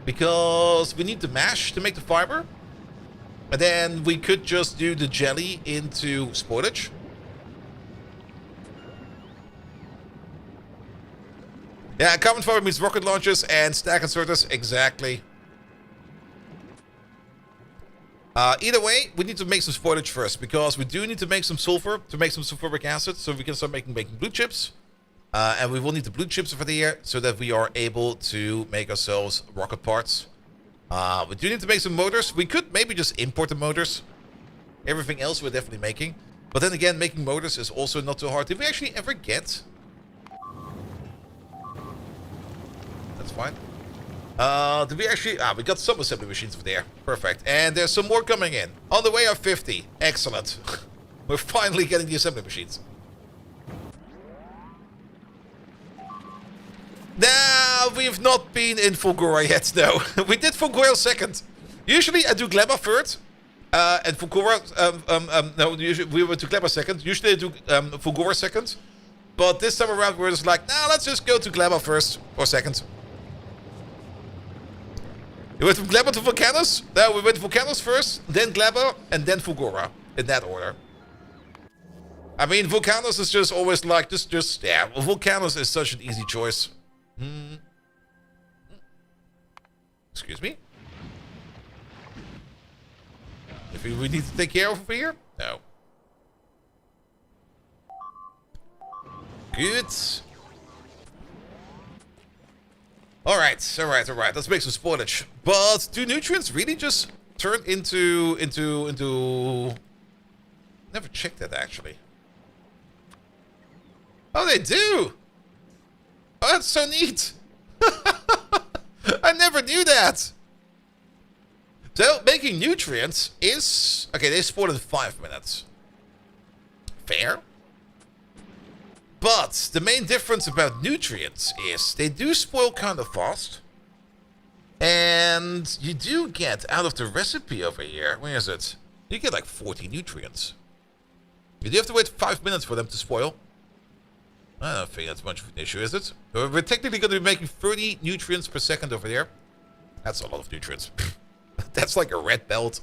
because we need the mash to make the fiber. And then we could just do the jelly into spoilage. Yeah, carbon fiber means rocket launchers and stack inserters. Exactly. Either way, we need to make some spoilage first, because we do need to make some sulfur to make some sulfuric acid, so we can start making blue chips. And we will need the blue chips over there so that we are able to make ourselves rocket parts. We do need to make some motors. We could maybe just import the motors. Everything else we're definitely making. But then again, making motors is also not too hard. Did we actually ever get... That's fine. Did we actually... we got some assembly machines over there. Perfect. And there's some more coming in. On the way of 50. Excellent. We're finally getting the assembly machines. Nah, we've not been in Fulgora yet, no. We did Fulgora second. Usually I do Gleba third. And Fulgora... no, usually we went to Gleba second. Usually I do Fulgora second. But this time around we're just like, nah, let's just go to Gleba first. Or second. We went from Gleba to Vulcanus? No, we went to Vulcanus first, then Gleba, and then Fulgora. In that order. I mean, Vulcanus is just always like, yeah, Vulcanus is such an easy choice. Excuse me? If we need to take care of over here? No. Good. Alright. Let's make some spoilage. But do nutrients really just turn into... Never checked that, actually. Oh, they do! Oh, that's so neat! I never knew that! So, making nutrients is... Okay, they spoil in 5 minutes. Fair. But the main difference about nutrients is they do spoil kind of fast. And you do get out of the recipe over here, where is it? You get like 40 nutrients. You do have to wait 5 minutes for them to spoil. I don't think that's much of an issue, is it? We're technically going to be making 30 nutrients per second over there. That's a lot of nutrients. That's like a red belt.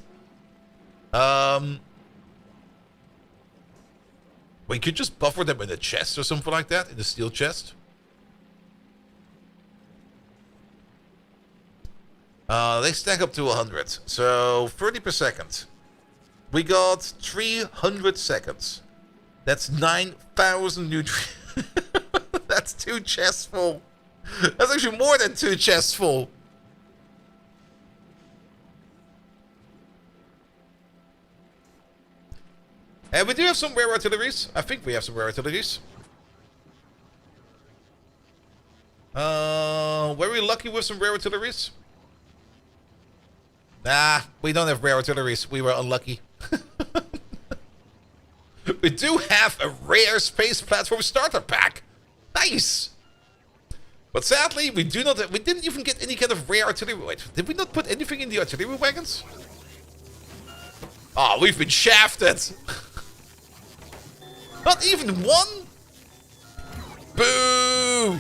We could just buffer them in a chest or something like that, in the steel chest. They stack up to 100, so 30 per second. We got 300 seconds. That's 9,000 nutrients. That's 2 chests full. That's actually more than 2 chests full. And we do have some rare artilleries. I think we have some rare artilleries. Were we lucky with some rare artilleries? Nah, we don't have rare artilleries. We were unlucky. We do have a rare space platform starter pack. Nice. But sadly, we didn't even get any kind of rare artillery. Wait, did we not put anything in the artillery wagons? Oh, we've been shafted. Not even one? Boo!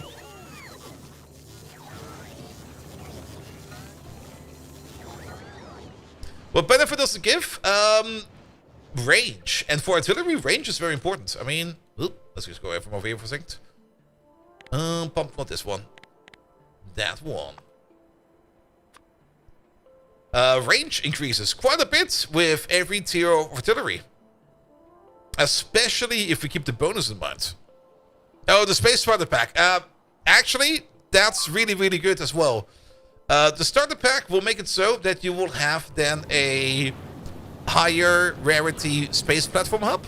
What benefit does it give? Range. And for artillery, range is very important. I mean, let's just go away from over here for a second. Pump, not this one. That one. Range increases quite a bit with every tier of artillery. Especially if we keep the bonus in mind. Oh, the space starter pack. Actually, that's really, really good as well. The starter pack will make it so that you will have then a higher rarity space platform hub.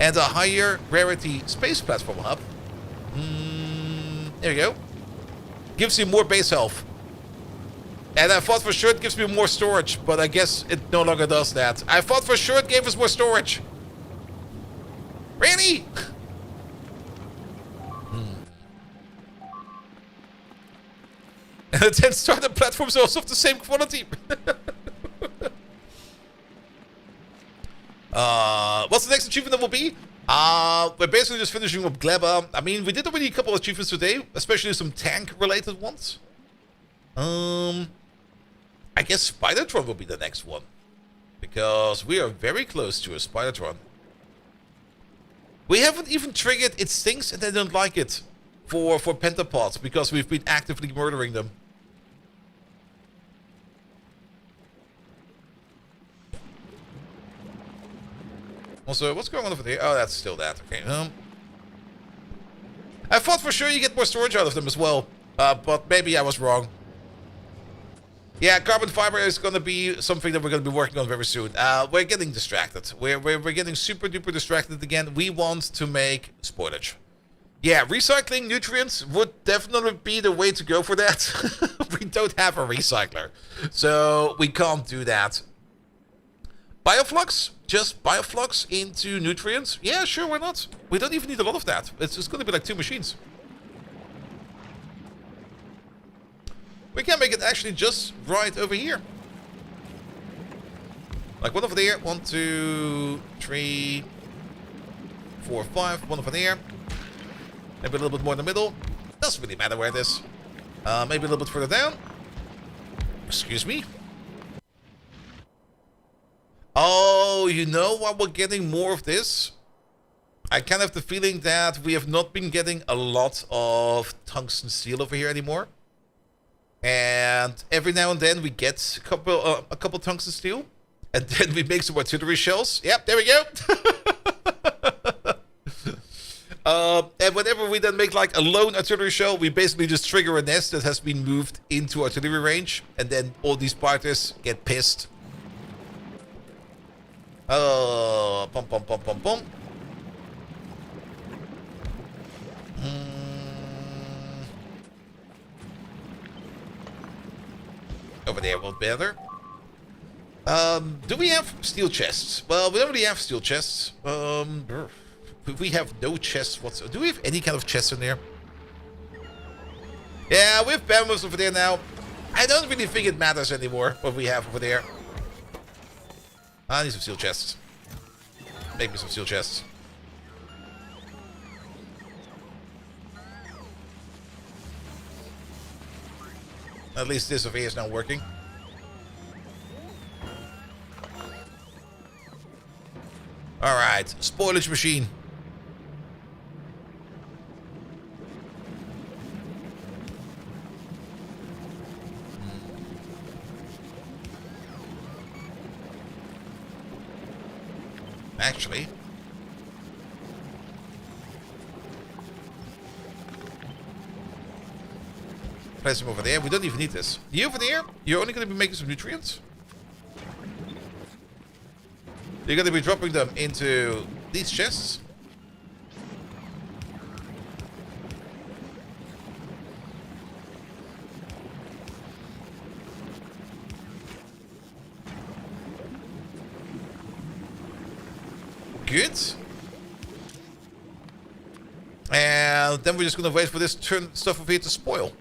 And a higher rarity space platform hub. There you go. Gives you more base health. And I thought for sure it gives me more storage, but I guess it no longer does that. I thought for sure it gave us more storage. Really? And the 10 starter platforms are also of the same quality. What's the next achievement that will be? We're basically just finishing up Gleba. I mean, we did already a couple of achievements today, especially some tank-related ones. I guess Spidertron will be the next one, because we are very close to a Spidertron. We haven't even triggered It Stinks and They Don't Like It for pentapods, because we've been actively murdering them. Also, what's going on over there? Oh, that's still that. Okay. I thought for sure you get more storage out of them as well, but maybe I was wrong. Yeah, carbon fiber is going to be something that we're going to be working on very soon. We're getting distracted. We're getting super duper distracted again. We want to make spoilage. Yeah, recycling nutrients would definitely be the way to go for that. We don't have a recycler, so we can't do that. Bioflux? Just bioflux into nutrients? Yeah, sure, why not? We don't even need a lot of that. It's just going to be like 2 machines. We can make it actually just right over here. Like one over there. 1, 2, 3, 4, 5. One over there. Maybe a little bit more in the middle. Doesn't really matter where it is. Maybe a little bit further down. Excuse me. Oh, you know why we're getting more of this? I kind of have the feeling that we have not been getting a lot of tungsten steel over here anymore. And every now and then we get a couple tungsten steel. And then we make some artillery shells. Yep, there we go. And whenever we then make like a lone artillery shell, we basically just trigger a nest that has been moved into artillery range. And then all these partners get pissed. Oh, pum pum pum pum pum. Over there will be better. Do we have steel chests? Well, we don't really have steel chests. We have no chests whatsoever. Do we have any kind of chests in there? Yeah, we have bamboo over there now. I don't really think it matters anymore what we have over there. I need some steel chests. Make me some steel chests. At least this over here is now working. Alright, spoilage machine. Actually, place them over there. We don't even need this. You over there, you're only going to be making some nutrients. You're going to be dropping them into these chests. Good. And then we're just going to wait for this stuff over here to spoil.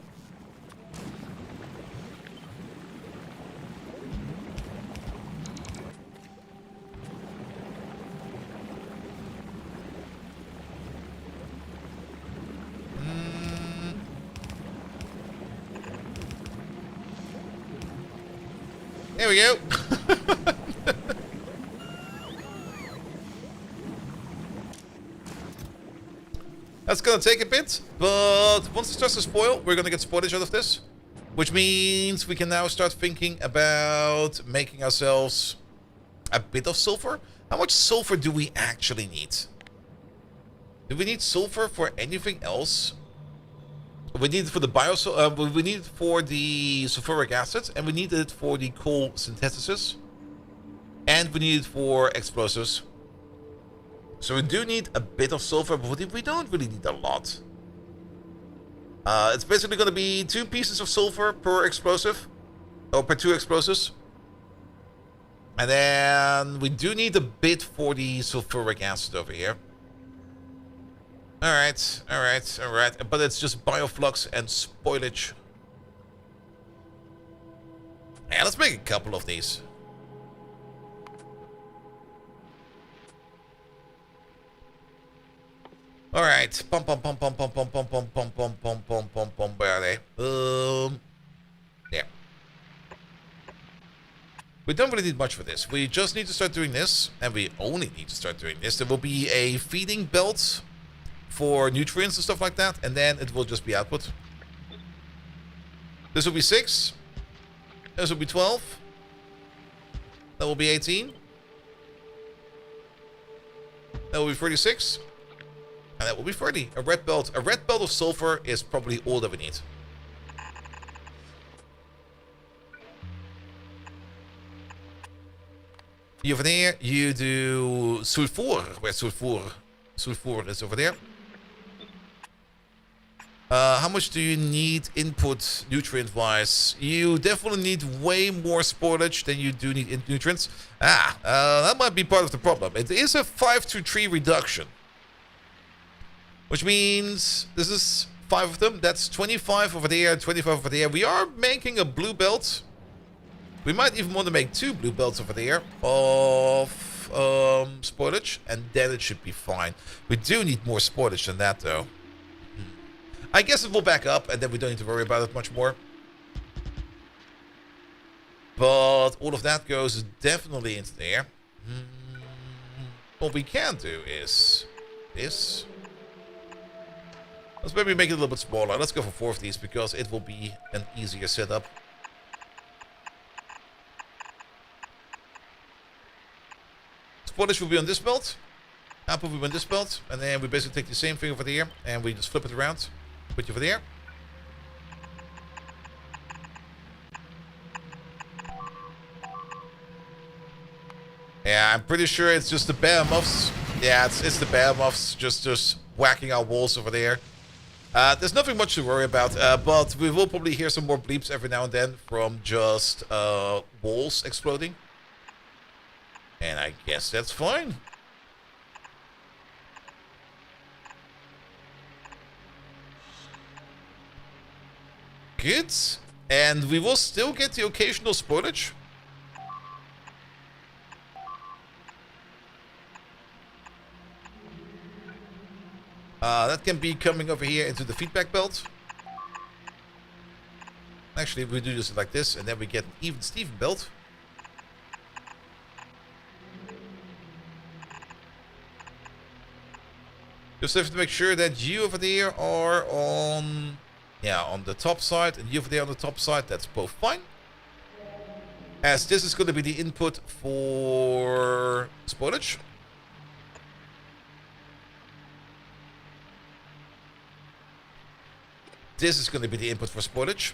There we go. That's gonna take a bit, but once it starts to spoil, we're gonna get spoilage out of this. Which means we can now start thinking about making ourselves a bit of sulfur. How much sulfur do we actually need? Do we need sulfur for anything else? We need it for the we need it for the sulfuric acid, and we need it for the coal synthesis, and we need it for explosives. So we do need a bit of sulfur, but we don't really need a lot. It's basically going to be 2 pieces of sulfur per explosive, or per 2 explosives. And then we do need a bit for the sulfuric acid over here. Alright, alright, alright. But it's just bioflux and spoilage. Yeah, let's make a couple of these. All right. Pum pum pum pum pum pum pum pum pum pum pum pum pum pum. Where are they? There. We don't really need much for this. We just need to start doing this, and we only need to start doing this. There will be a feeding belt for nutrients and stuff like that, and then it will just be output. This will be 6. This will be 12. That will be 18. That will be 36. And that will be 30. A red belt. A red belt of sulfur is probably all that we need. You over there, you do sulfur. Where's sulfur? Sulfur is over there. How much do you need input nutrient-wise? You definitely need way more spoilage than you do need nutrients. That might be part of the problem. It is a 5-to-3 reduction. Which means this is 5 of them. That's 25 over there, 25 over there. We are making a blue belt. We might even want to make 2 blue belts over there of spoilage. And then it should be fine. We do need more spoilage than that, though. I guess it will back up, and then we don't need to worry about it much more. But all of that goes definitely into there. What we can do is this. Let's maybe make it a little bit smaller. Let's go for 4 of these, because it will be an easier setup. Spoilage will be on this belt. Apple will be on this belt. And then we basically take the same thing over there, and we just flip it around. Put you over there. Yeah, I'm pretty sure it's just the behemoths. Yeah, it's the behemoths just whacking our walls over there. There's nothing much to worry about, but we will probably hear some more bleeps every now and then from just walls exploding. And I guess that's fine. Good. And we will still get the occasional spoilage. That can be coming over here into the feedback belt. Actually, we do this like this, and then we get an even Steven belt. Just have to make sure that you over there are on... Yeah, on the top side, and you over there on the top side. That's both fine. As this is going to be the input for spoilage. This is going to be the input for spoilage.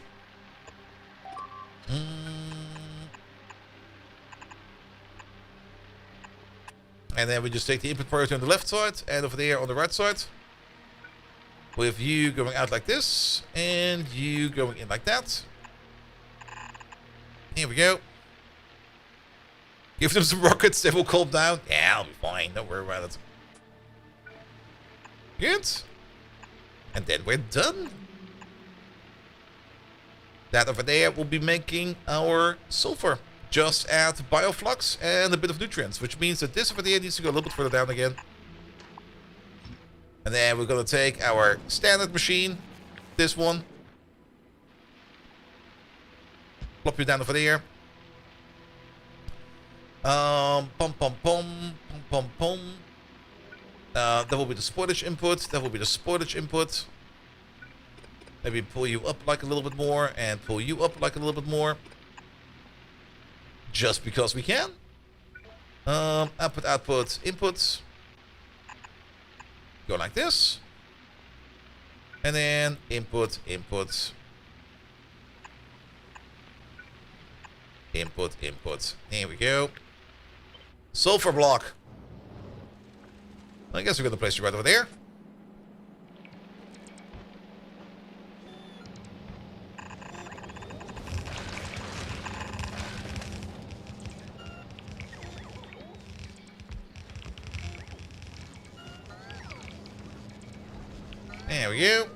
And then we just take the input priority on the left side, and over there on the right side. With you going out like this, and you going in like that. Here we go. Give them some rockets, they will calm down. Yeah, I'll be fine, don't worry about it. Good. And then we're done. That over there will be making our sulfur. Just add bioflux and a bit of nutrients, which means that this over there needs to go a little bit further down again. And then we're going to take our standard machine, this one. Plop you down over there. Pum pum pum, pum pum pum. That will be the spoilage input, that will be the spoilage input. Maybe pull you up like a little bit more, and pull you up like a little bit more. Just because we can. Output, output, input. Go like this. And then input, input. Input, input. Here we go. Sulfur block. I guess we're going to place you right over there. There we go.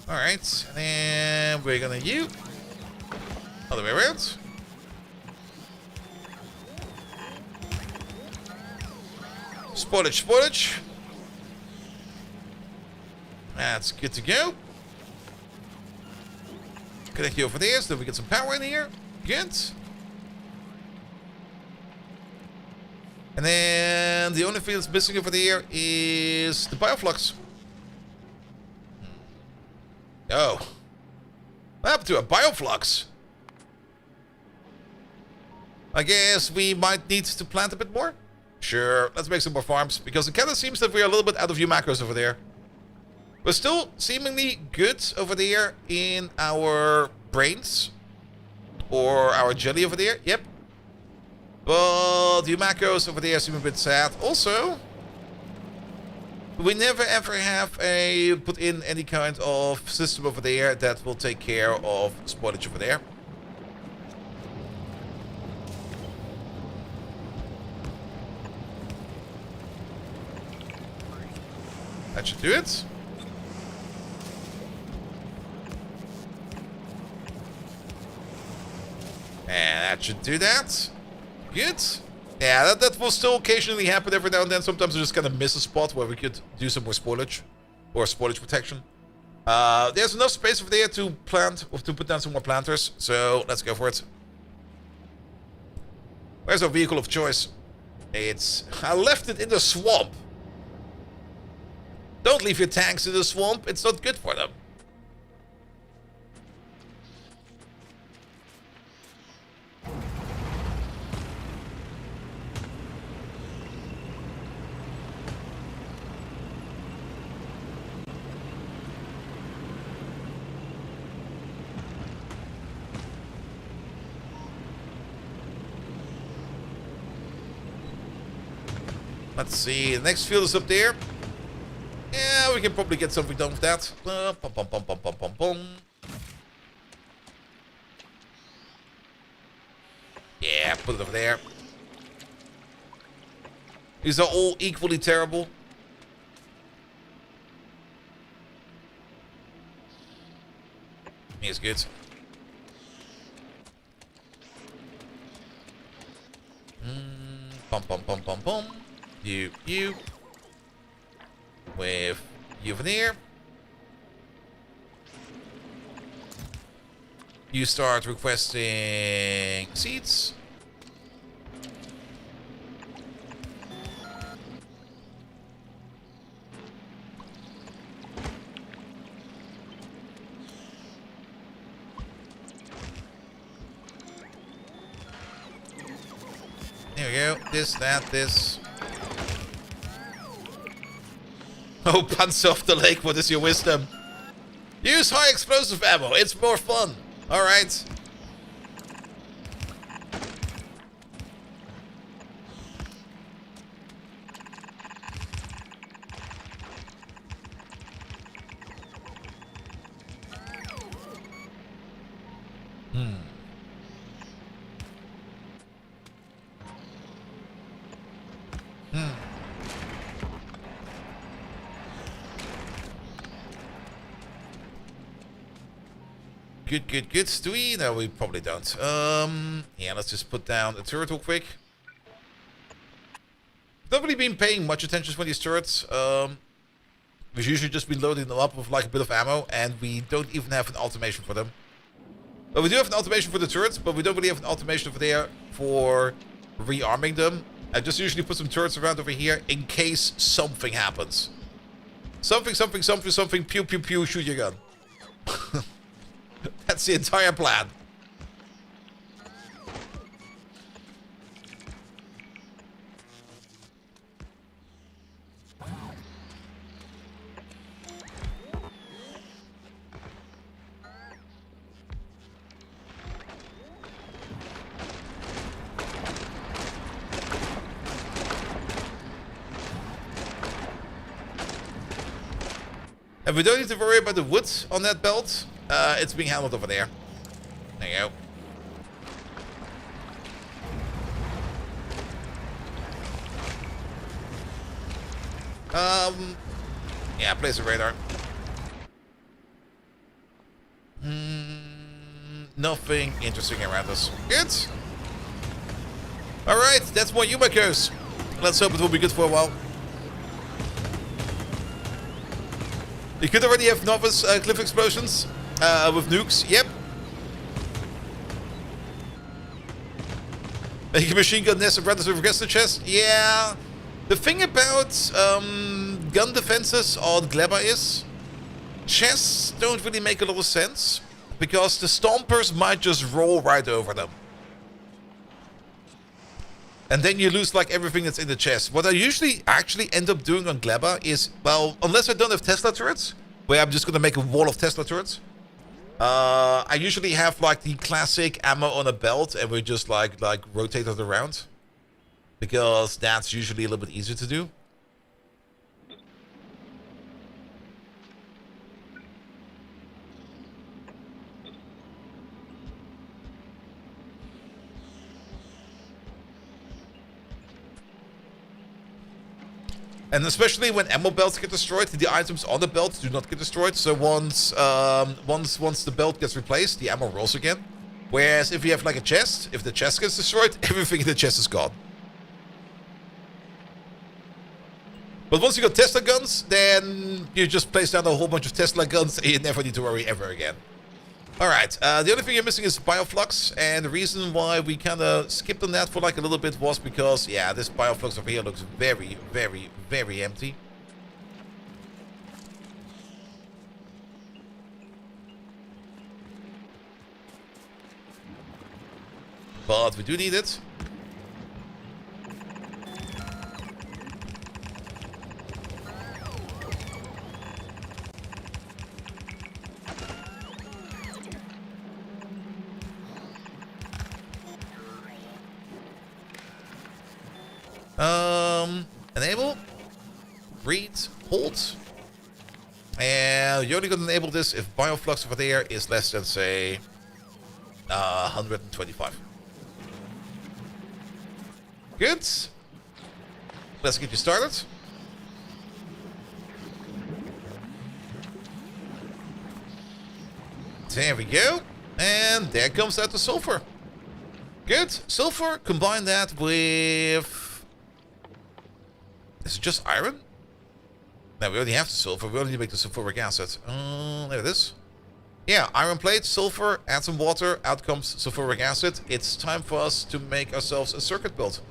Alright, and then we're gonna you. Other way around. Spoilage, spoilage. That's good to go. Connect you over there so that we get some power in here. Good. And then the only thing that's missing over there is the bioflux. Oh. What happened to a bioflux? I guess we might need to plant a bit more. Sure, let's make some more farms, because it kind of seems that we're a little bit out of view macros over there. We're still seemingly good over there in our brains. Or our jelly over there, yep. But the macros over there seem a bit sad. Also, we never ever have put in any kind of system over there that will take care of spoilage over there. That should do it. And that should do that. Good. Yeah, that will still occasionally happen every now and then. Sometimes I just kind of miss a spot where we could do some more spoilage. Or spoilage protection. There's enough space over there to plant, or to put down some more planters. So, let's go for it. Where's our vehicle of choice? I left it in the swamp. Don't leave your tanks in the swamp. It's not good for them. Let's see. The next field is up there. Yeah, we can probably get something done with that. Yeah, put it over there. These are all equally terrible. He's good. Pum pum pum pum pum. You. With you over there. You start requesting seeds. There we go. This, that, this. Oh, Pants off the lake, what is your wisdom? Use high explosive ammo, it's more fun. Alright. Good. Do we? No, we probably don't. Yeah, let's just put down a turret real quick. Not really been paying much attention to these turrets. We've usually just been loading them up with like a bit of ammo, and we don't even have an automation for them. But we do have an automation for the turrets, but we don't really have an automation over there for rearming them. I just usually put some turrets around over here in case something happens. Something, pew, pew, pew, shoot your gun. That's the entire plan. And we don't need to worry about the wood on that belt. It's being handled over there. There you go. Yeah, place a radar. Nothing interesting around us. Good. Alright, that's more Yumakos. Let's hope it will be good for a while. You could already have novice cliff explosions with nukes. Yep. Make a machine gun nest and brothers with regress to chest. Yeah. The thing about gun defenses on Gleba is chests don't really make a lot of sense because the stompers might just roll right over them. And then you lose like everything that's in the chest. What I usually actually end up doing on Gleba is, well, unless I don't have Tesla turrets, where I'm just going to make a wall of Tesla turrets. I usually have like the classic ammo on a belt and we just like rotate it around. Because that's usually a little bit easier to do. And especially when ammo belts get destroyed, the items on the belt do not get destroyed. So once the belt gets replaced, the ammo rolls again. Whereas if you have like a chest, if the chest gets destroyed, everything in the chest is gone. But once you got Tesla guns, then you just place down a whole bunch of Tesla guns and you never need to worry ever again. Alright, the only thing you're missing is Bioflux, and the reason why we kind of skipped on that for like a little bit was because, yeah, this Bioflux over here looks very, very, very empty. But we do need it. Enable, read, hold, and you're only going to enable this if Bioflux over there is less than, say, 125. Good. Let's get you started. There we go. And there comes out the sulfur. Good. Sulfur, combine that with... Is it just iron? No, we already have the sulfur. We only need to make the sulfuric acid. There it is. Yeah, iron plate, sulfur, add some water, out comes sulfuric acid. It's time for us to make ourselves a circuit build.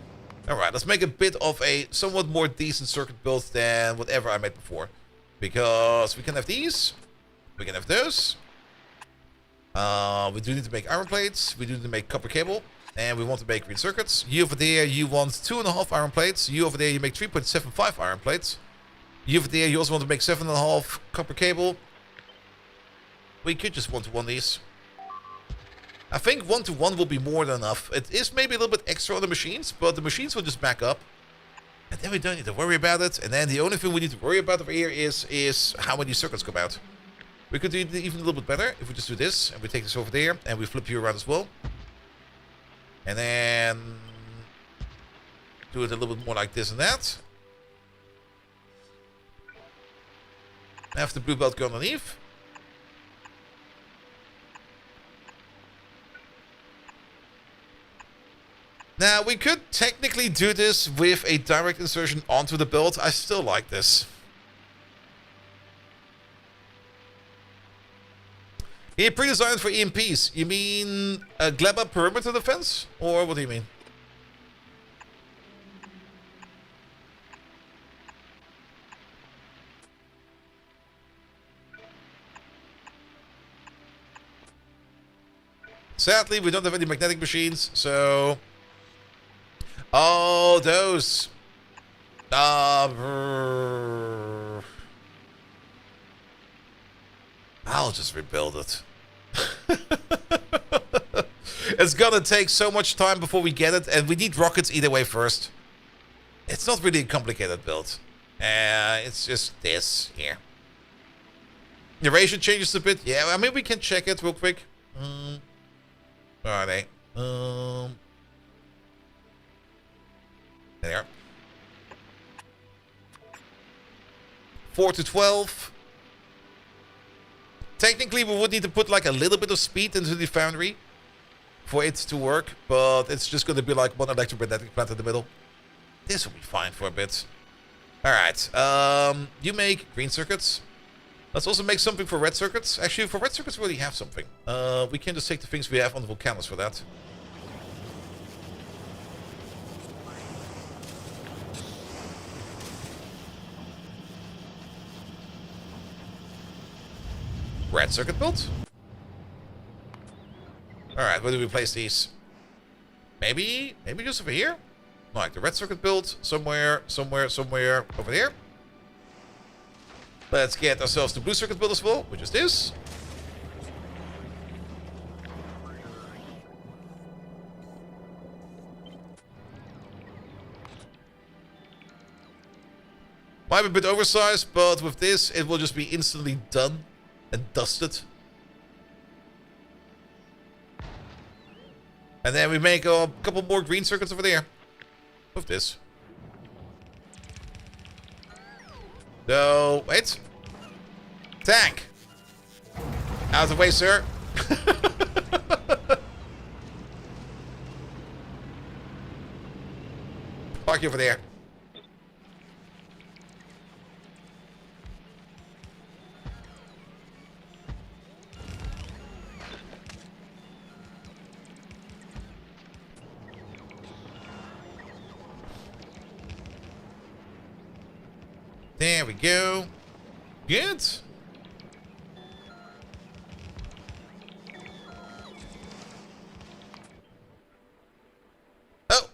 Alright, let's make a bit of a somewhat more decent circuit build than whatever I made before. Because we can have these. We can have those. We do need to make iron plates. We do need to make copper cable. And we want to make green circuits. You over there, you want 2.5 iron plates. You over there, you make 3.75 iron plates. You over there, you also want to make 7.5 copper cable. We could just one-to-one these. I think one-to-one will be more than enough. It is maybe a little bit extra on the machines, but the machines will just back up. And then we don't need to worry about it. And then the only thing we need to worry about over here is how many circuits come out. We could do it even a little bit better if we just do this. And we take this over there, and we flip you around as well. And then do it a little bit more like this and that. Have the blue belt go underneath. Now, we could technically do this with a direct insertion onto the belt. I still like this. You're pre-designed for EMPs. You mean a Gleba perimeter defense? Or what do you mean? Sadly, we don't have any magnetic machines, so... Oh, those. I'll just rebuild it. It's gonna take so much time before we get it, and we need rockets either way first. It's not really a complicated build. It's just this here. Narration changes a bit. Yeah, I mean, we can check it real quick. Where are they? There they are. 4 to 12. Technically, we would need to put like a little bit of speed into the foundry for it to work, but it's just going to be like one electromagnetic plant in the middle. This will be fine for a bit. Alright, you make green circuits. Let's also make something for red circuits. Actually, for red circuits, we already have something. We can just take the things we have on the volcanoes for that. Red circuit built. Alright, where do we place these? Maybe just over here? Like the red circuit built somewhere over here. Let's get ourselves the blue circuit built as well, which is this. Might be a bit oversized, but with this, it will just be instantly done and dusted. And then we make a couple more green circuits over there. With this. No, wait. Tank. Out of the way, sir. Park you over there. There we go. Good. Oh.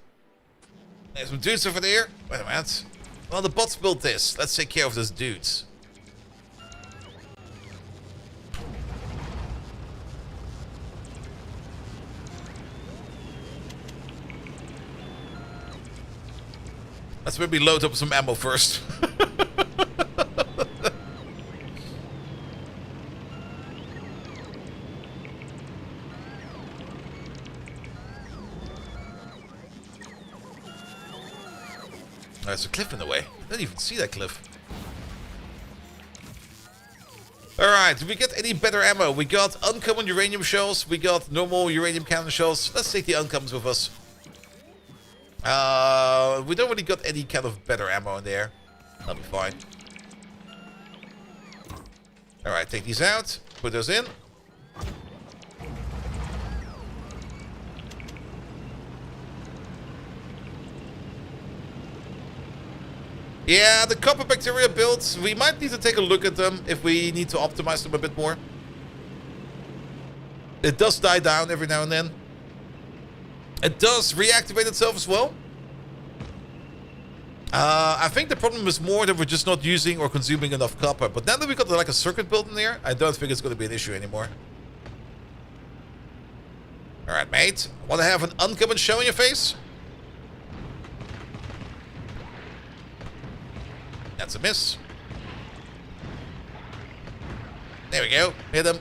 There's some dudes over there. Wait a minute. Well, the bots built this. Let's take care of those dudes. Let's maybe load up some ammo first. There's a cliff in the way. I didn't even see that cliff. Alright, did we get any better ammo? We got uncommon uranium shells. We got normal uranium cannon shells. Let's take the uncommons with us. We don't really got any kind of better ammo in there. That'll be fine. Alright, take these out. Put those in. Yeah, the copper bacteria builds, we might need to take a look at them if we need to optimize them a bit more. It does die down every now and then. It does reactivate itself as well. I think the problem is more that we're just not using or consuming enough copper. But now that we've got like a circuit built in there, I don't think it's going to be an issue anymore. Alright, mate. Want to have an uncommon show in your face? That's a miss. There we go. Hit him.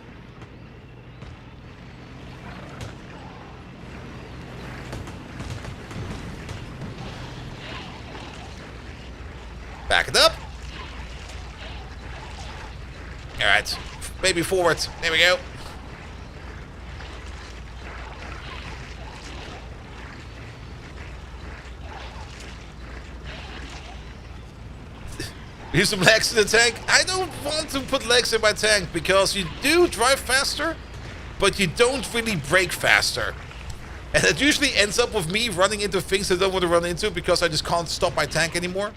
Back it up. Alright. Maybe forward. There we go. Use some legs in the tank. I don't want to put legs in my tank because you do drive faster, but you don't really brake faster. And it usually ends up with me running into things I don't want to run into because I just can't stop my tank anymore.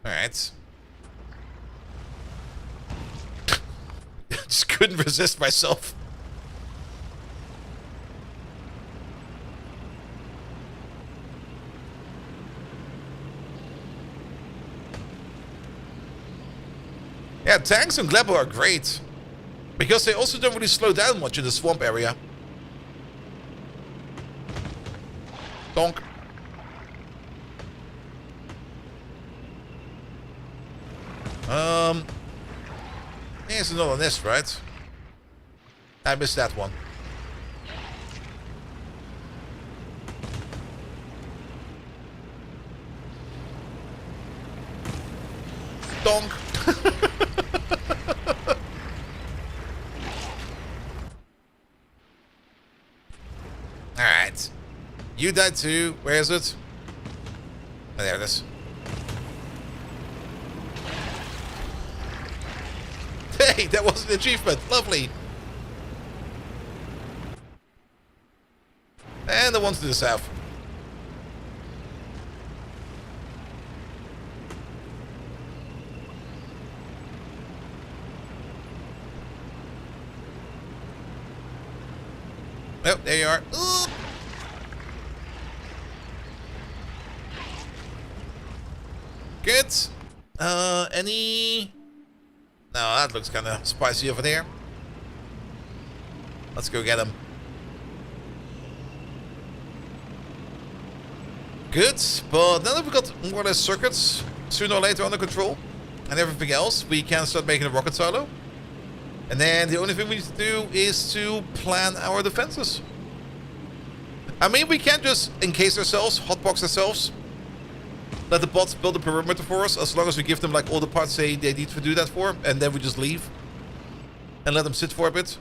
Alright. Just couldn't resist myself. Yeah, tanks and Gleba are great. Because they also don't really slow down much in the swamp area. Donk. There's another nest, right? I missed that one. Donk. Alright. You died too. Where is it? Oh, there it is. Hey, that was an achievement. Lovely. And the ones to the south. Oh, there you are. Ooh. Good. Any... No, that looks kind of spicy over there. Let's go get him. Good, but now that we've got more or less circuits sooner or later under control and everything else, we can start making a rocket silo. And then the only thing we need to do is to plan our defenses. I mean, we can't just encase ourselves, hotbox ourselves, let the bots build a perimeter for us, as long as we give them like all the parts they need to do that for, and then we just leave and let them sit for a bit.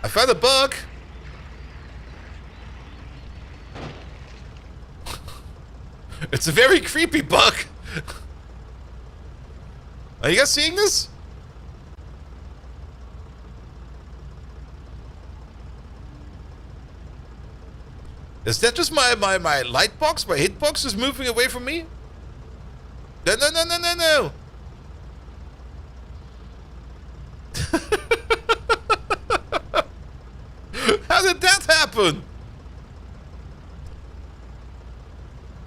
I found a bug. It's a very creepy bug. Are you guys seeing this? Is that just my light box? My hitbox is moving away from me? No, no, no, no, no, no. How did that happen?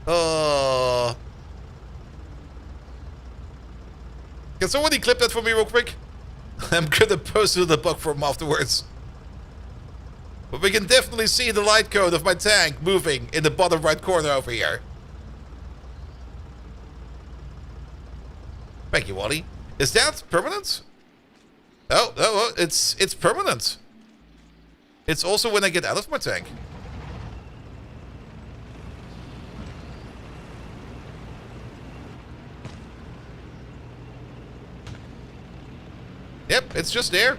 Oh. Can somebody clip that for me real quick? I'm gonna post it in the bug form afterwards. But we can definitely see the light cone of my tank moving in the bottom right corner over here. Thank you, Wally. Is that permanent? Oh, oh, it's permanent. It's also when I get out of my tank. Yep, it's just there.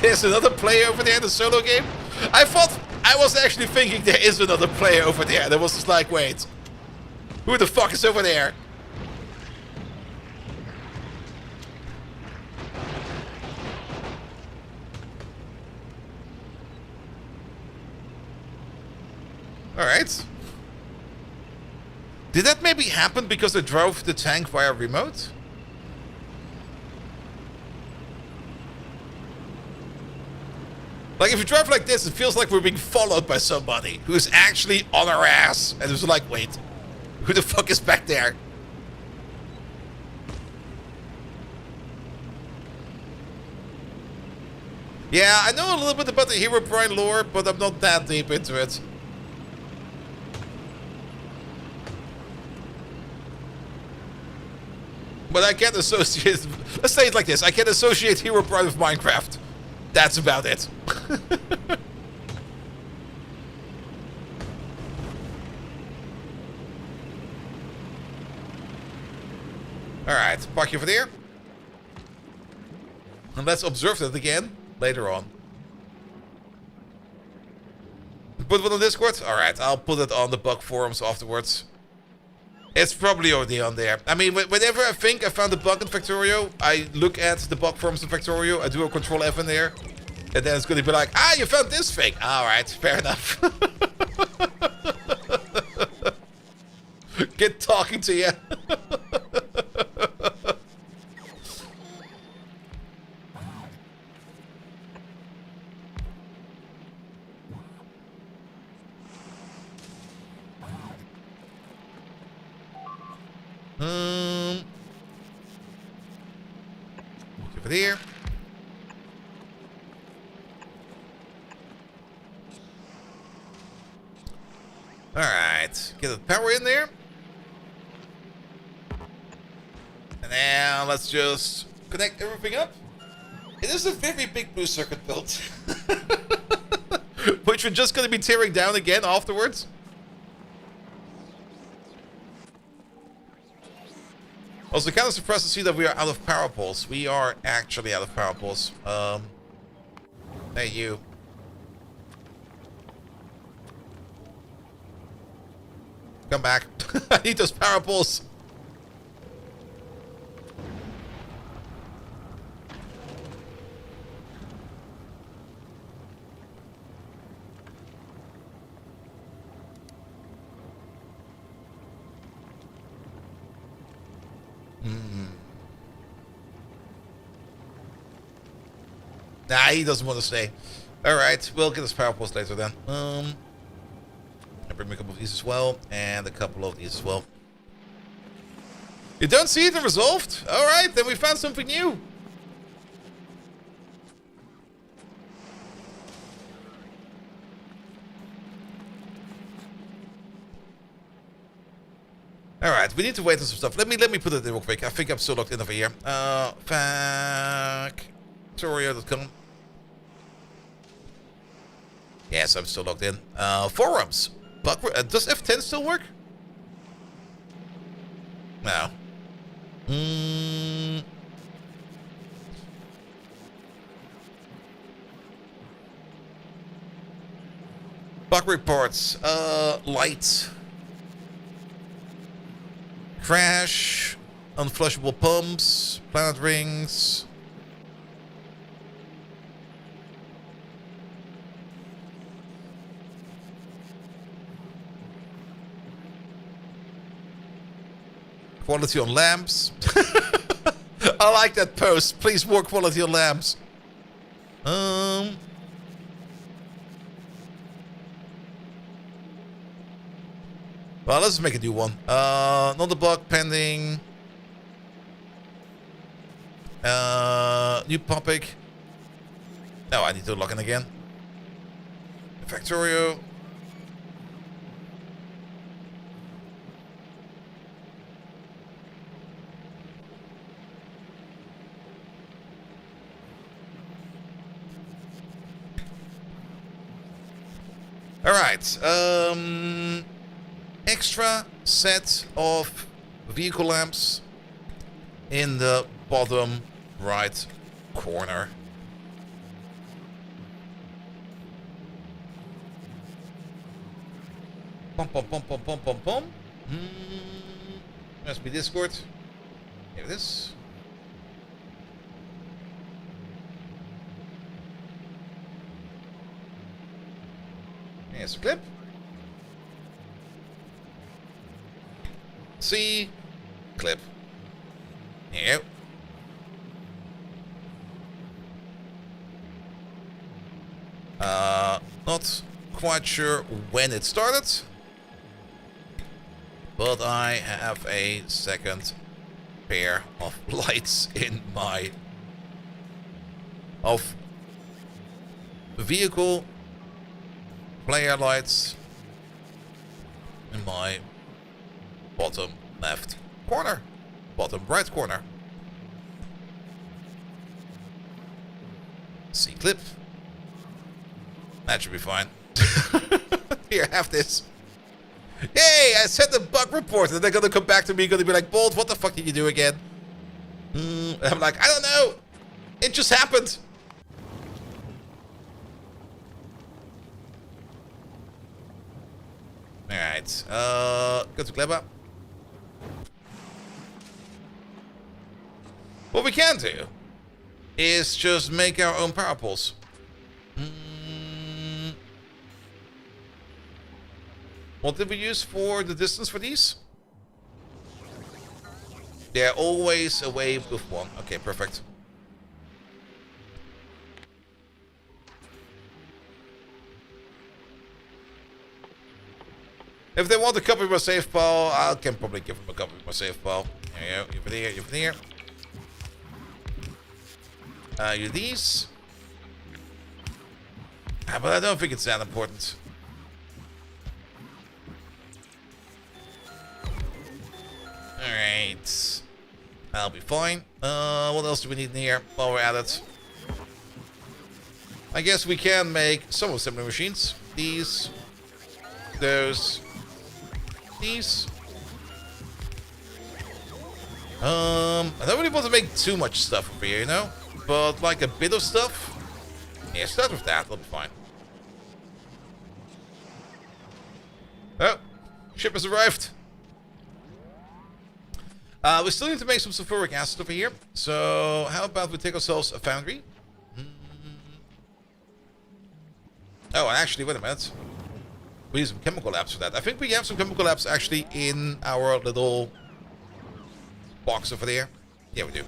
There's another player over there in the solo game. I was actually thinking there is another player over there. There was just like, wait. Who the fuck is over there? Alright. Did that maybe happen because I drove the tank via remote? Like, if you drive like this, it feels like we're being followed by somebody who's actually on our ass. And it's like, wait, who the fuck is back there? Yeah, I know a little bit about the Herobrine lore, but I'm not that deep into it. But I can't associate... Let's say it like this. I can associate Herobrine with Minecraft. That's about it. Alright, park you over there. And let's observe that again later on. Put one on Discord? Alright, I'll put it on the bug forums afterwards. It's probably already on there. I mean, whenever I think I found a bug in Factorio, I look at the bug forums in Factorio, I do a control F in there, and then it's going to be like, ah, you found this thing. Alright, fair enough. Get talking to you. Over there. Alright. right, get the power in there. And now let's just connect everything up. It is a very big blue circuit built, which we're just going to be tearing down again afterwards. Also, kind of surprised to see that we are out of power poles. We are actually out of power poles. Hey, you. Come back. I need those power poles. Nah, he doesn't want to stay. Alright, we'll get his power post later then. I'll bring me a couple of these as well, and a couple of these as well. You don't see it resolved? Alright, then we found something new. Alright, we need to wait on some stuff. Let me put it in real quick. I think I'm still logged in over here. Factorio.com. Yes, I'm still logged in. Forums. Does F10 still work? No. Bug reports. Light. Crash. Unflushable pumps. Planet rings. Quality on lamps. I like that post. Please more quality on lamps. Well, let's make a new one. Not a bug pending. New topic. No, I need to log in again. Factorio. Alright, extra set of vehicle lamps in the bottom right corner. Pom pom pom pom pom pom pom. Must be Discord. Here it is. Here's a clip. See, clip. Here you go. Not quite sure when it started, but I have a second pair of lights in my vehicle player lights in my bottom left corner, bottom right corner. See clip. That should be fine. Here, have this. Yay! I sent a bug report, and they're gonna come back to me, gonna be like, Bolt, what the fuck did you do again? I'm like, I don't know. It just happened. Alright, go to Gleba. What we can do is just make our own power poles. What did we use for the distance for these? They're always away with one. Okay, perfect. If they want a copy of my save file, I can probably give them a copy of my save file. There you go. You're here, you're here. You these. But I don't think it's that important. Alright. That'll be fine. What else do we need in here while we're at it? I guess we can make some assembly machines. These. Those. These. I don't really want to make too much stuff over here, you know? But like a bit of stuff. Yeah, start with that. That'll be fine. Oh. Ship has arrived. We still need to make some sulfuric acid over here. So how about we take ourselves a foundry? Oh, and actually, wait a minute. We need some chemical labs for that. I think we have some chemical labs actually in our little box over there. Yeah, we do.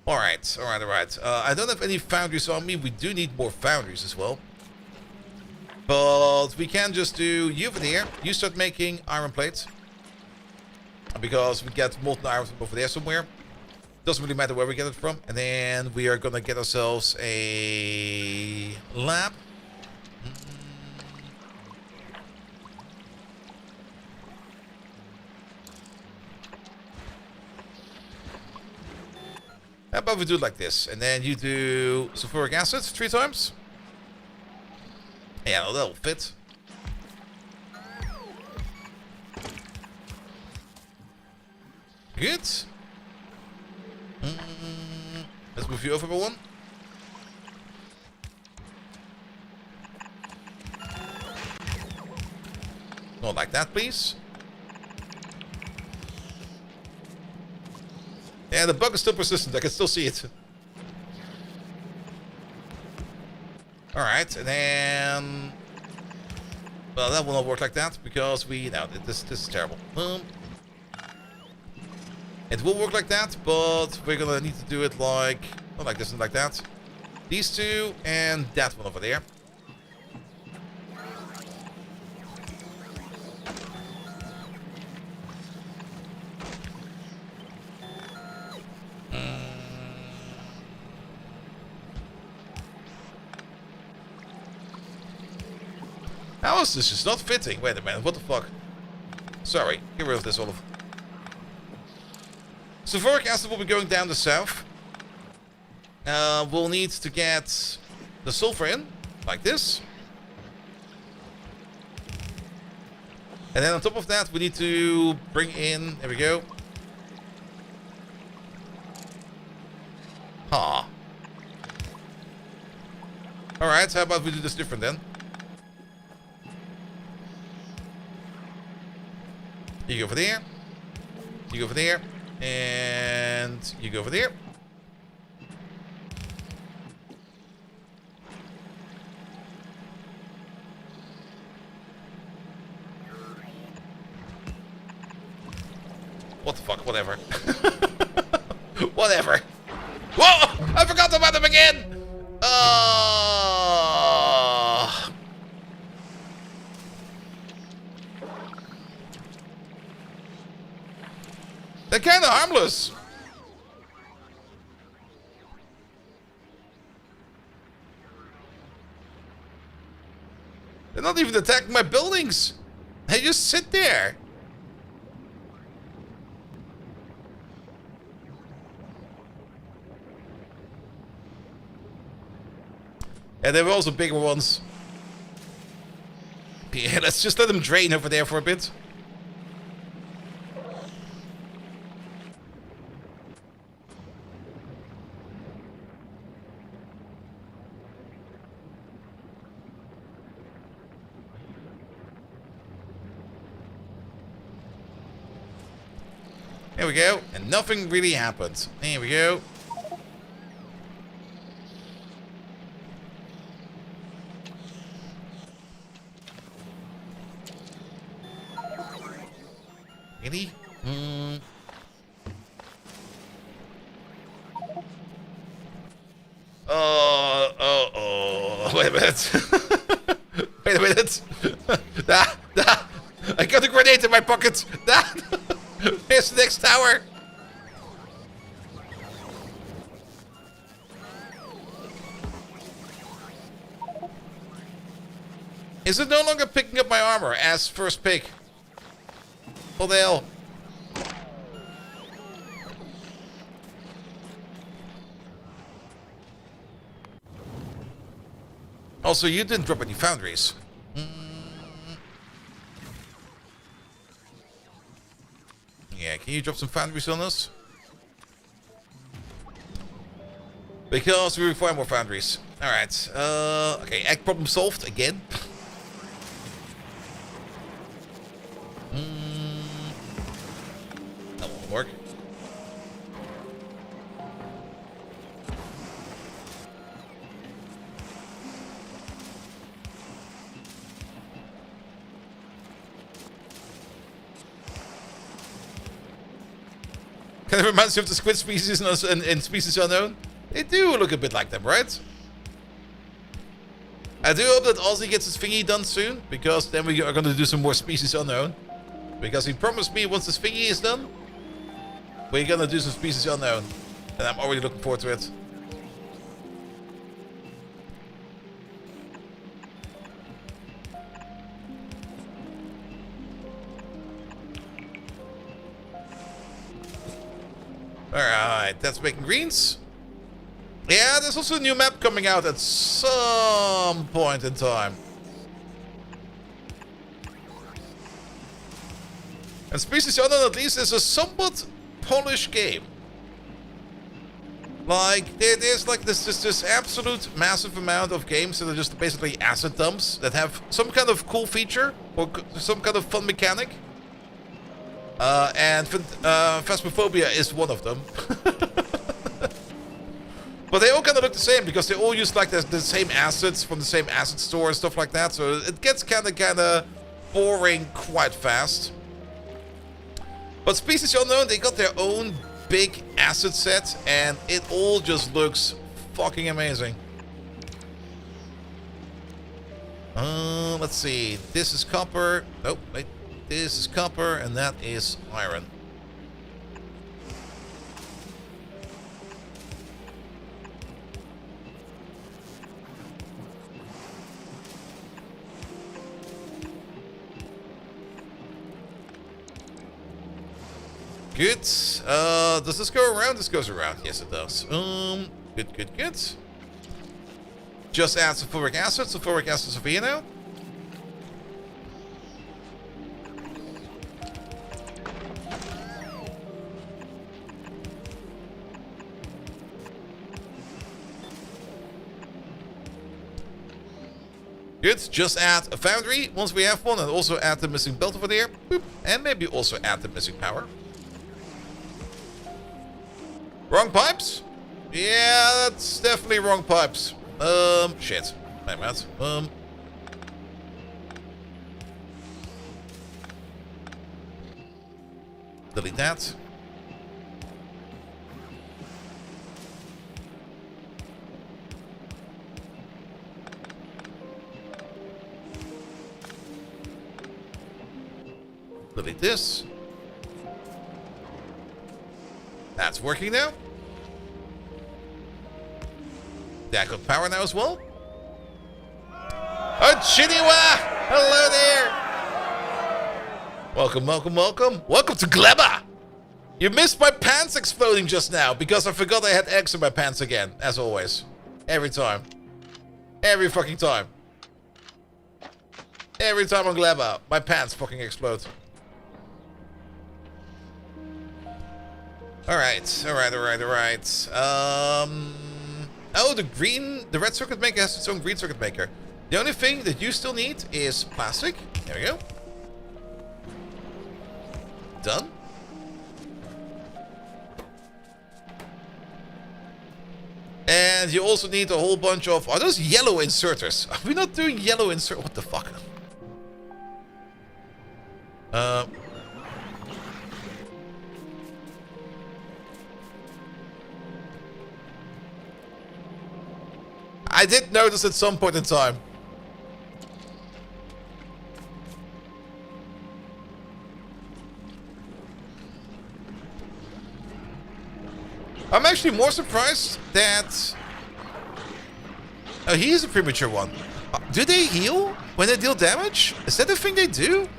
Alright. I don't have any foundries on me. We do need more foundries as well. But we can just do you over there. You start making iron plates. Because we get molten iron from over there somewhere. Doesn't really matter where we get it from. And then we are gonna get ourselves a lab. How about we do it like this? And then you do sulfuric acid 3 times. Yeah, that'll fit. Good. Let's move you over by 1. Not like that, please. Yeah, the bug is still persistent. I can still see it. Alright, and then... Well, that will not work like that, because we... No, this is terrible. It will work like that, but we're gonna need to do it like... Not like this and like that. These two, and that one over there. How is this just not fitting? Wait a minute, what the fuck? Sorry, get rid of this, Olive. Sulfuric acid will be going down the south. We'll need to get the sulfur in, like this. And then on top of that, we need to bring in, there we go. Alright, how about we do this different then? You go over there. You go over there. And you go over there. What the fuck? Whatever. Whatever. Whoa! I forgot about them again! They're kind of harmless. They're not even attacking my buildings. They just sit there. And there were also bigger ones. Yeah, let's just let them drain over there for a bit. There we go. And nothing really happened. There we go. Really? Wait a minute. Wait a minute. I got a grenade in my pocket. Here's the next tower. Is it no longer picking up my armor as first pick? What the hell? Also, you didn't drop any foundries. Yeah, can you drop some foundries on us? Because we require more foundries. Alright, okay, egg problem solved again. That won't work. Kind of reminds you of the squid species in Species Unknown. They do look a bit like them, right? I do hope that Ozzy gets his thingy done soon, because then we are going to do some more Species Unknown. Because he promised me once this thingy is done, we're going to do some Species Unknown. And I'm already looking forward to it. Alright, that's making greens. Yeah, there's also a new map coming out at some point in time. And Species Unknown at least is a somewhat polished game. Like, there's like this absolute massive amount of games that are just basically asset dumps that have some kind of cool feature or some kind of fun mechanic. And Phasmophobia is one of them. But they all kind of look the same because they all use like the same assets from the same asset store and stuff like that. So it gets kind of boring quite fast. But Species Unknown, they got their own big asset set and it all just looks fucking amazing. Let's see. This is copper. Oh, wait. This is copper and that is iron. Good. Does this go around? This goes around. Yes, it does. Good. Just add sulfuric acid. Sulfuric acid is over here now. Good. Just add a foundry once we have one, and also add the missing belt over there. Boop. And maybe also add the missing power. Wrong pipes? Yeah, that's definitely wrong pipes. Shit. Wait a minute. Delete that. Delete this. That's working now. That got power now as well. Oh, Chiniwa! Hello there! Welcome. Welcome to Gleba! You missed my pants exploding just now because I forgot I had eggs in my pants again, as always. Every time. Every fucking time. Every time on Gleba, my pants fucking explode. Alright. Oh, the red circuit maker has its own green circuit maker. The only thing that you still need is plastic. There we go. Done. And you also need a whole bunch of... Are those yellow inserters? Are we not doing yellow insert? What the fuck? I did notice at some point in time. I'm actually more surprised that... Oh, he is a premature one. Do they heal when they deal damage? Is that the thing they do?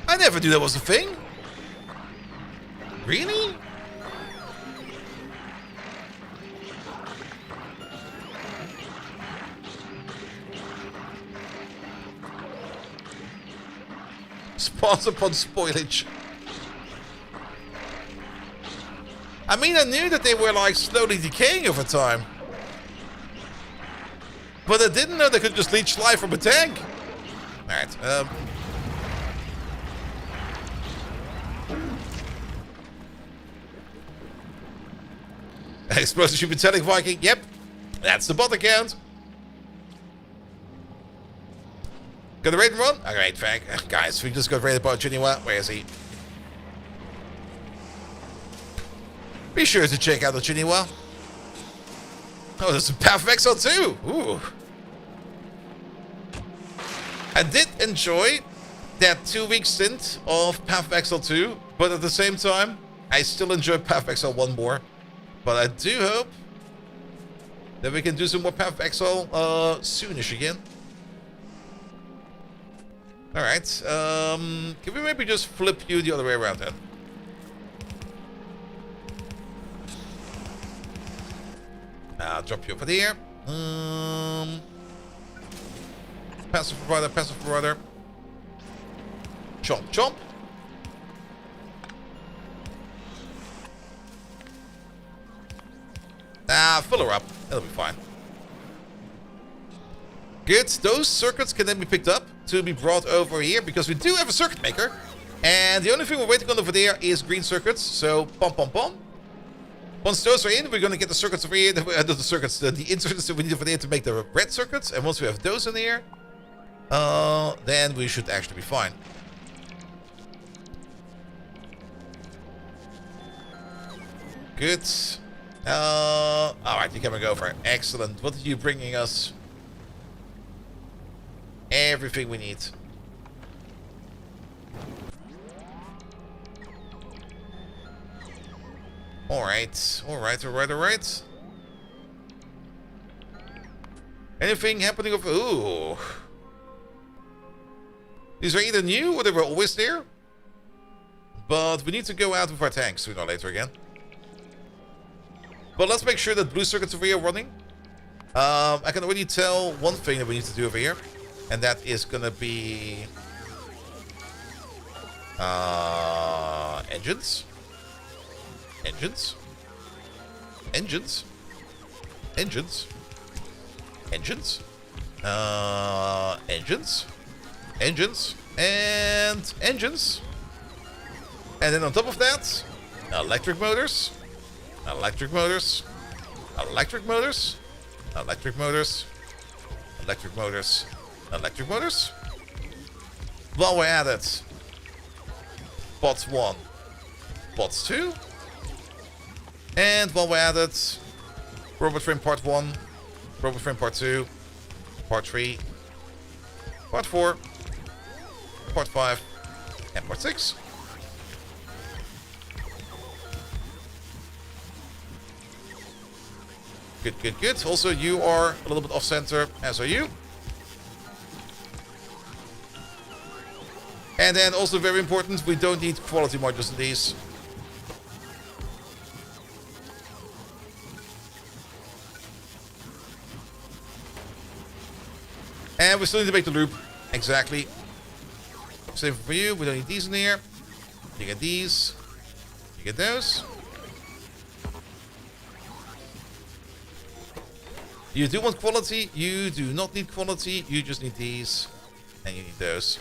I never knew that was a thing. Really? Spawns upon spoilage. I mean, I knew that they were like slowly decaying over time. But I didn't know they could just leech life from a tank. Alright, Explosive metallic Viking. Yep, that's the bot account. Got the raid and run? Alright, thank guys, we just got raided by Genua. Where is he? Be sure to check out the Genua. Oh, there's some Path of Exile too. Ooh. I did enjoy that 2-week stint of Path of Exile 2, but at the same time, I still enjoy Path of Exile 1 more. But I do hope that we can do some more Path of Exile soonish again. Alright, can we maybe just flip you the other way around then? I'll drop you over there. Passive provider, passive provider. Chomp, chomp. Fill her up. That'll be fine. Good. Those circuits can then be picked up to be brought over here because we do have a circuit maker. And the only thing we're waiting on over there is green circuits. So, pom pom pom. Once those are in, we're going to get the circuits over here. The inserts that we need over there to make the red circuits. And once we have those in here, then we should actually be fine. Good. Alright, you can go for it. Excellent. What are you bringing us? Everything we need. Alright. Alright. Anything happening over... Ooh. These are either new or they were always there. But we need to go out with our tanks sooner or later again. But let's make sure that blue circuits over here are running. I can already tell one thing that we need to do over here. And that is going to be... engines. Engines. Engines. Engines. Engines. Engines. Engines. And engines. And then on top of that, electric motors. Electric motors. Electric motors. Electric motors. Electric motors. Electric motors. While we're at it, bots 1, bots 2. And while we're at it, robot frame part 1, robot frame part 2, part 3, part 4, part 5, and part 6. Good, good, good. Also, you are a little bit off-center, as are you. And then also very important, we don't need quality modules in these. And we still need to make the loop. Exactly. Same for you. We don't need these in here. You get these. You get those. You do want quality. You do not need quality. You just need these. And you need those.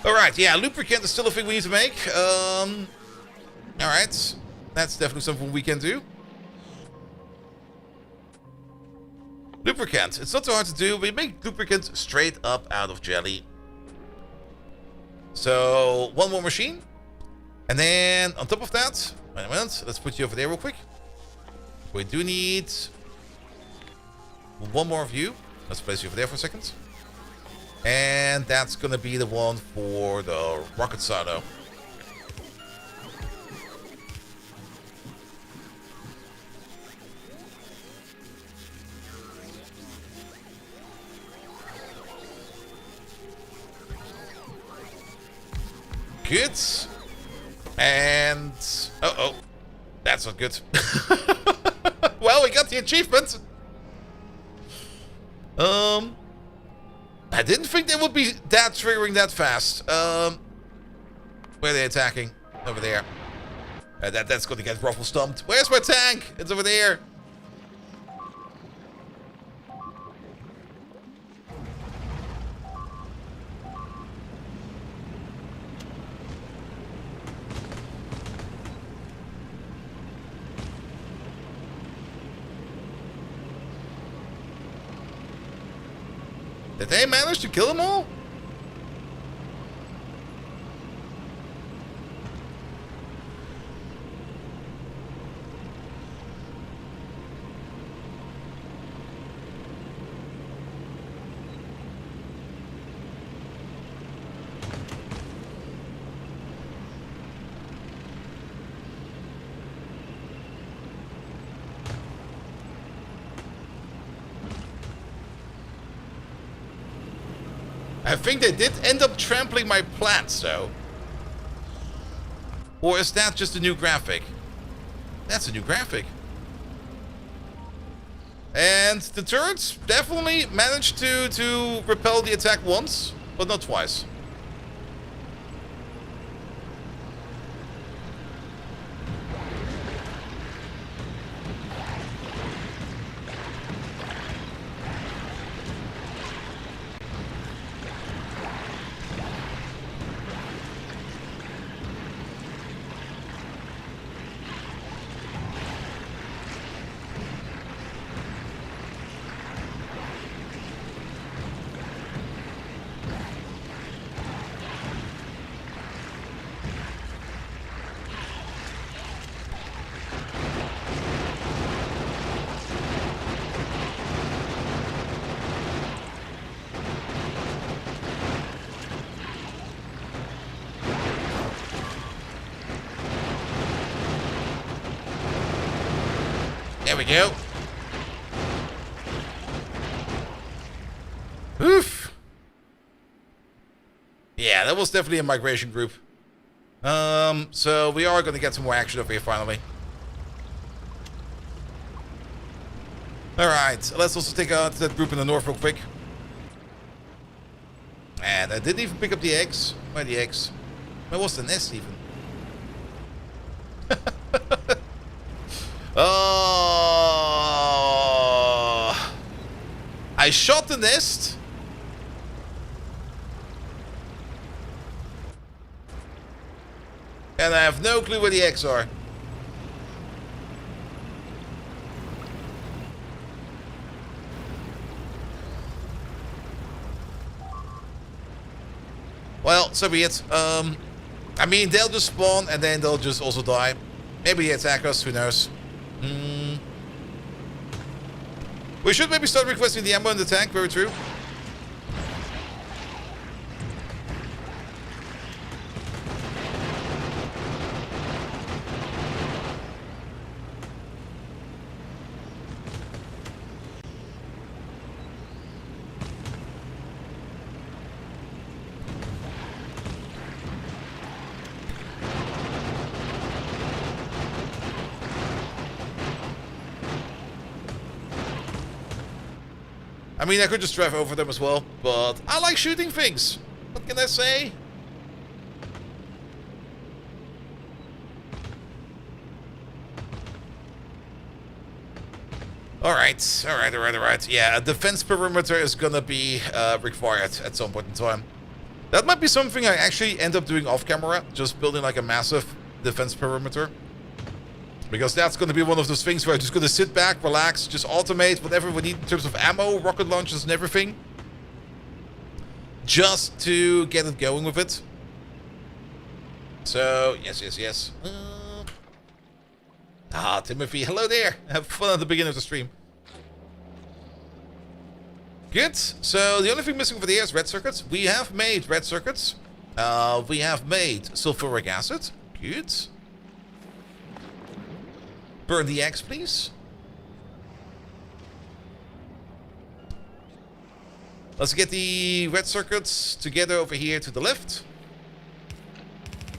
Alright, yeah, lubricant is still a thing we need to make. Alright. That's definitely something we can do. Lubricant. It's not too hard to do. We make lubricant straight up out of jelly. So, one more machine. And then, on top of that... Wait a minute. Let's put you over there real quick. We do need... one more of you. Let's place you over there for a second. And that's gonna be the one for the rocket silo. Good. And... uh-oh. That's not good. Well, we got the achievement. I didn't think they would be that triggering that fast. Where are they attacking? Over there. That's going to get Ruffle stumped. Where's my tank? It's over there. Did they manage to kill them all? I think they did end up trampling my plants, though. Or is that just a new graphic? That's a new graphic. And the turrets definitely managed to repel the attack once, but not twice. There we go. Oof. Yeah, that was definitely a migration group. So we are going to get some more action over here finally. Alright, let's also take out that group in the north real quick. And I didn't even pick up the eggs. Where are the eggs? Where was the nest even? Oh, I shot the nest. And I have no clue where the eggs are. Well, so be it. I mean, they'll just spawn and then they'll just also die. Maybe they attack us, who knows. We should maybe start requesting the ammo in the tank, very true. I mean, I could just drive over them as well, but I like shooting things. What can I say? Alright. Yeah, a defense perimeter is gonna be required at some point in time. That might be something I actually end up doing off camera, just building like a massive defense perimeter. Because that's going to be one of those things where I'm just going to sit back, relax, just automate whatever we need in terms of ammo, rocket launchers, and everything. Just to get it going with it. So, yes. Timothy, hello there. Have fun at the beginning of the stream. Good. So, the only thing missing over there is red circuits. We have made red circuits. We have made sulfuric acid. Good. Burn the eggs, please. Let's get the red circuits together over here to the left.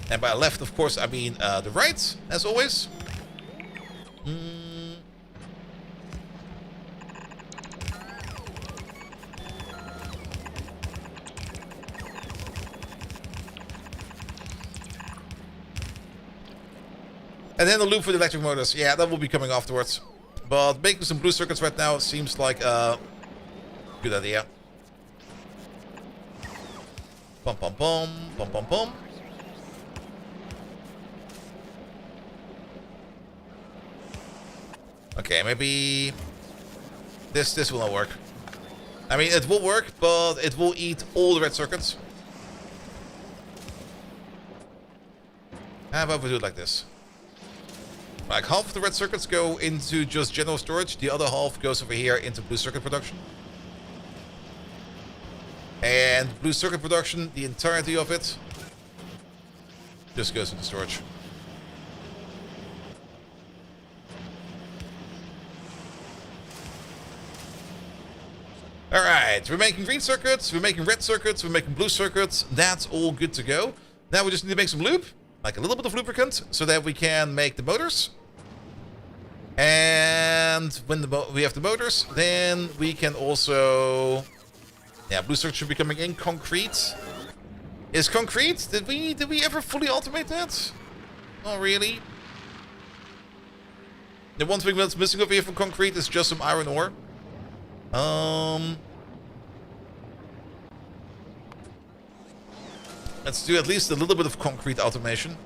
And by left, of course, I mean the right, as always. And then the loop for the electric motors. Yeah, that will be coming afterwards. But making some blue circuits right now seems like a good idea. Pum pum pum, pum pum pum. Okay, maybe this will not work. I mean, it will work, but it will eat all the red circuits. How about we do it like this? Like half of the red circuits go into just general storage, the other half goes over here into blue circuit production. And blue circuit production, the entirety of it, just goes into storage. Alright, we're making green circuits, we're making red circuits, we're making blue circuits. That's all good to go. Now we just need to make some lube, like a little bit of lubricant, so that we can make the motors. And when we have the motors, then we can also... Yeah, blue circuits should be coming in. Concrete. Is concrete? Did we ever fully automate that? Not really. The one thing that's missing over here from concrete is just some iron ore. Let's do at least a little bit of concrete automation.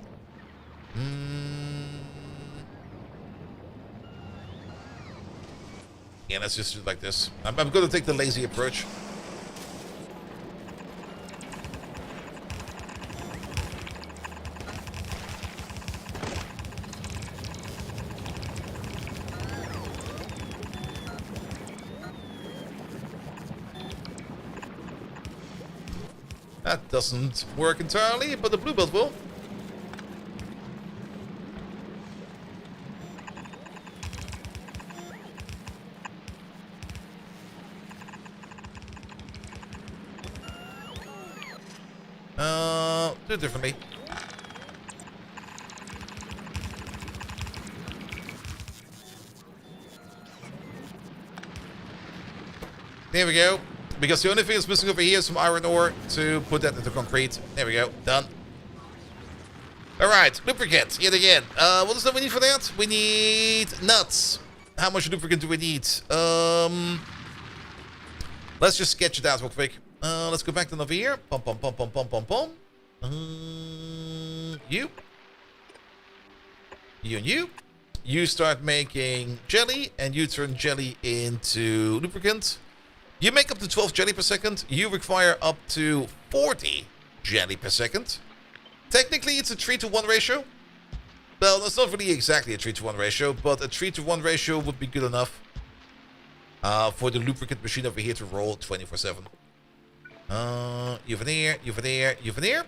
Yeah, let's just do it like this. I'm going to take the lazy approach. That doesn't work entirely, but the blue belt will. Do it differently. There we go. Because the only thing that's missing over here is some iron ore to put that into concrete. There we go. Done. Alright, lubricant. Yet again. What is that we need for that? We need nuts. How much lubricant do we need? Let's just sketch it out real quick. Let's go back to over here. Pum pum pum pum pum pum pum. You. You and you. You start making jelly, and you turn jelly into lubricant. You make up to 12 jelly per second. You require up to 40 jelly per second. Technically, it's a 3-to-1 ratio. Well, that's not really exactly a 3-to-1 ratio, but a 3-to-1 ratio would be good enough for the lubricant machine over here to roll 24/7. You veneer, you veneer, you veneer.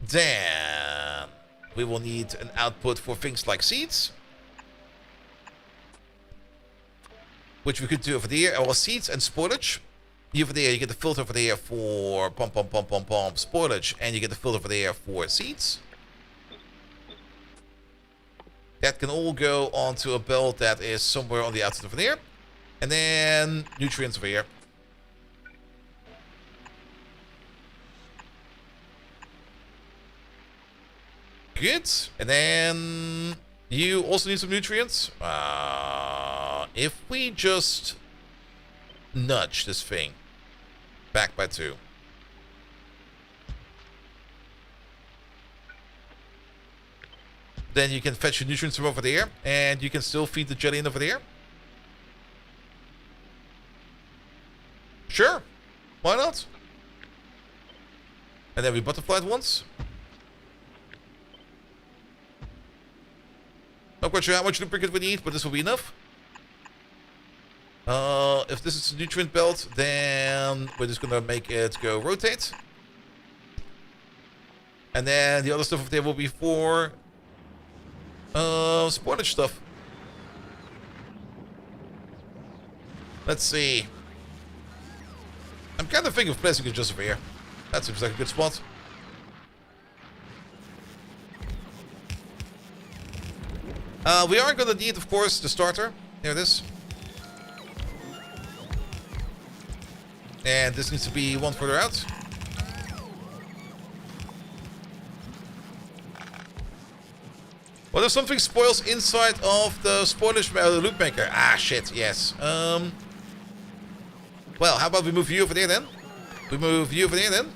Then we will need an output for things like seeds, which we could do over there. Well, seeds and spoilage. Over there, you get the filter over there for pump, pump, pump, pump, pump, spoilage, and you get the filter over there for seeds. That can all go onto a belt that is somewhere on the outside over there. And then nutrients over here. Good. And then you also need some nutrients. If we just nudge this thing back by 2. Then you can fetch your nutrients from over there, and you can still feed the jelly in over there. Sure. Why not? And then we butterfly it once. Not quite sure how much lubricant we need, but this will be enough. If this is a nutrient belt, then we're just gonna make it go rotate. And then the other stuff up there will be for spoilage stuff. Let's see. I'm kind of thinking of placing it just over here. That seems like a good spot. We are gonna need, of course, the starter. There it is. And this needs to be one further out. What if something spoils inside of the loot maker? Ah, shit, yes. Well, how about we move you over there then? We move you over there then?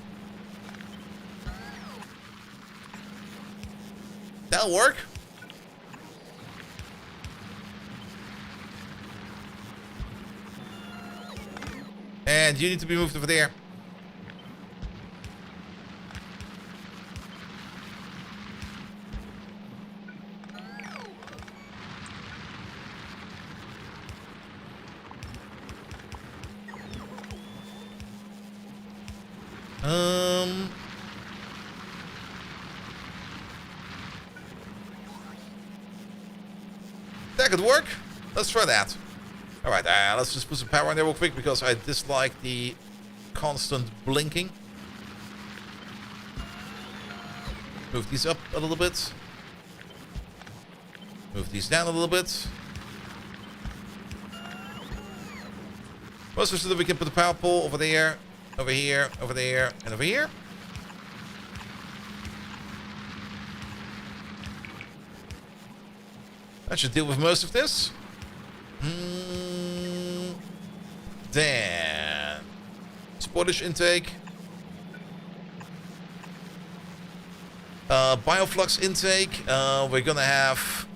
That'll work. And you need to be moved over there. That could work. Let's try that. Alright, let's just put some power in there real quick because I dislike the constant blinking. Move these up a little bit. Move these down a little bit. Most so that we can put the power pole over there, over here, over there, and over here. That should deal with most of this. Then spoilage intake. Bioflux intake. We're gonna have.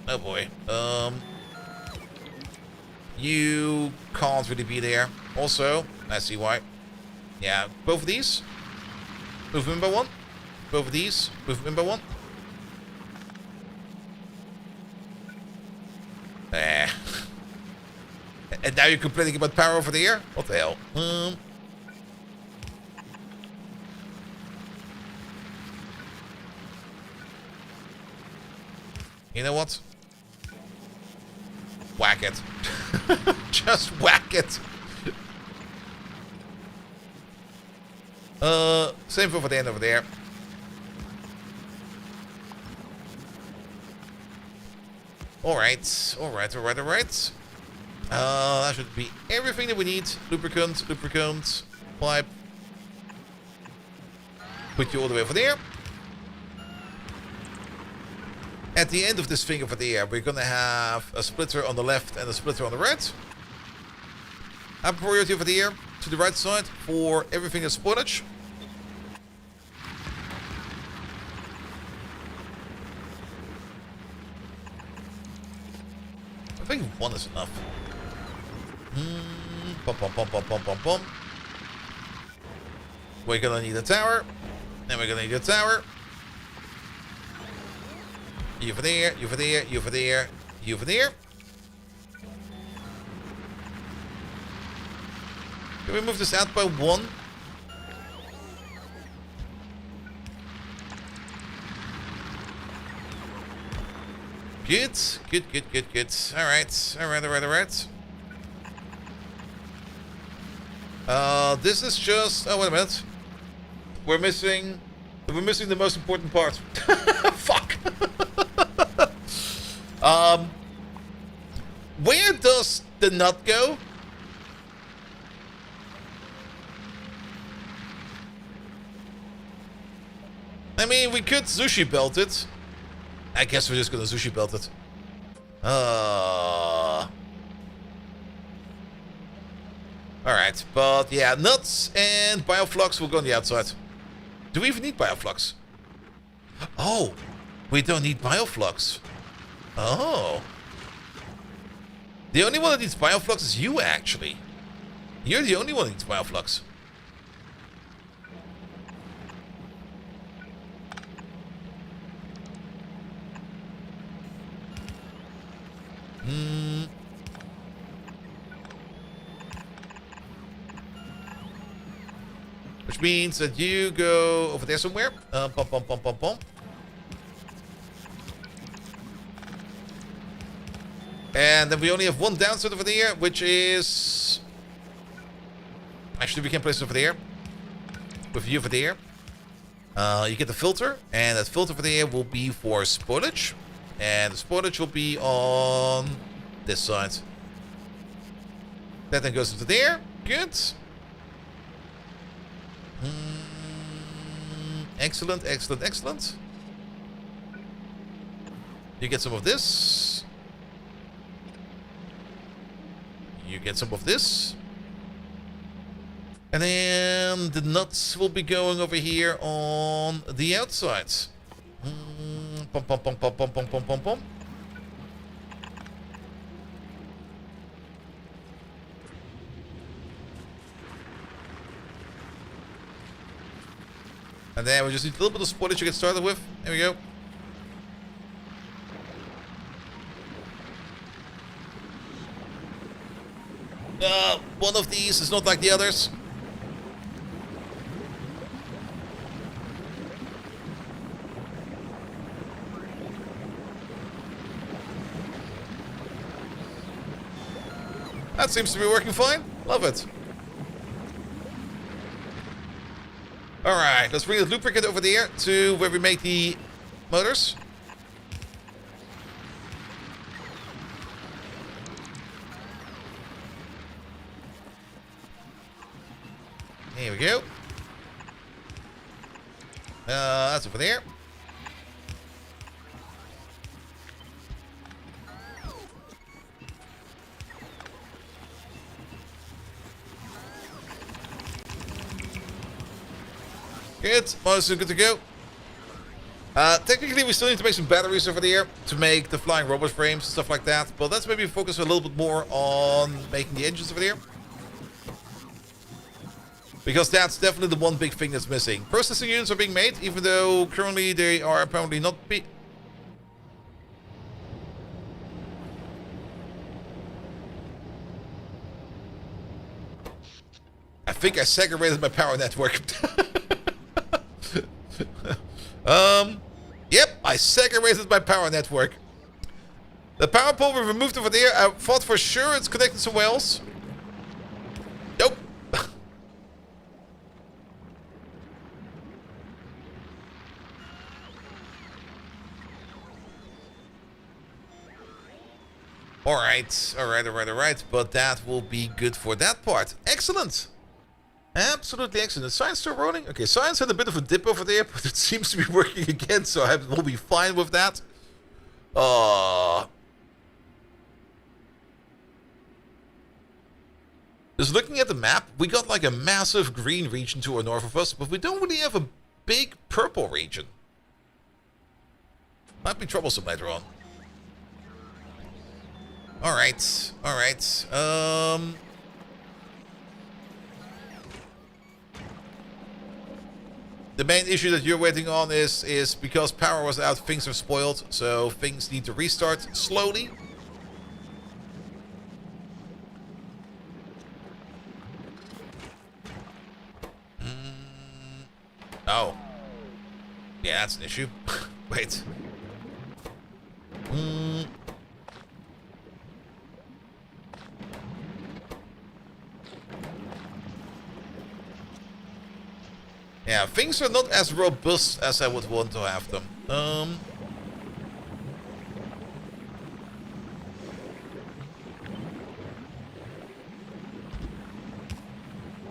Oh boy. You can't really be there. Also, I see why. Yeah, both of these. Move them in by one. Both of these. Move them in by one. And now you're complaining about power over there? What the hell? You know what? Whack it. Just whack it. Same for over there and over there. Alright. That should be everything that we need. Lubricant, pipe. Put you all the way over there. At the end of this thing over there, we're gonna have a splitter on the left and a splitter on the right. Have priority over there to the right side for everything that's spoilage. I think one is enough. Bum. We're gonna need a tower. And we're gonna need a tower. You over there, you over there, you over there, you over there. Can we move this out by one? Good. Alright. This is just... Oh, wait a minute. We're missing the most important part. Fuck. Where does the nut go? I mean, we could sushi belt it. I guess we're just gonna sushi belt it. Alright, but yeah, nuts and bioflux will go on the outside. Do we even need bioflux? Oh, we don't need bioflux. Oh. The only one that needs bioflux is you, actually. You're the only one that needs bioflux. Which means that you go over there somewhere. Bum. And then we only have one downside over there, which is... Actually, we can place it over there. With you over there. You get the filter, and that filter over there will be for spoilage. And the spoilage will be on this side. That then goes into there. Good. Excellent. You get some of this. You get some of this. And then the nuts will be going over here on the outside. Pom, pom, pom, pom, pom, pom, pom, pom, pom. And then we just need a little bit of spoilage to get started with. There we go. One of these is not like the others. That seems to be working fine. Love it. Alright, let's bring the lubricant over there to where we make the motors. Here we go. That's over there. Good. Motors are good to go. Technically, we still need to make some batteries over there to make the flying robot frames and stuff like that. But let's maybe focus a little bit more on making the engines over there. Because that's definitely the one big thing that's missing. Processing units are being made, even though currently they are apparently not I think I segregated my power network. Yep, I segregated my power network. The power pole we removed over there, I thought for sure it's connected somewhere else. Nope. Alright. But that will be good for that part. Excellent. Absolutely excellent. Is science still rolling? Okay, science had a bit of a dip over there, but it seems to be working again, so I will be fine with that. Just looking at the map, we got like a massive green region to our north of us, but we don't really have a big purple region. Might be troublesome later on. Alright. The main issue that you're waiting on is because power was out, things are spoiled, so things need to restart slowly. Oh. Yeah, that's an issue. Wait. Yeah, things are not as robust as I would want to have them.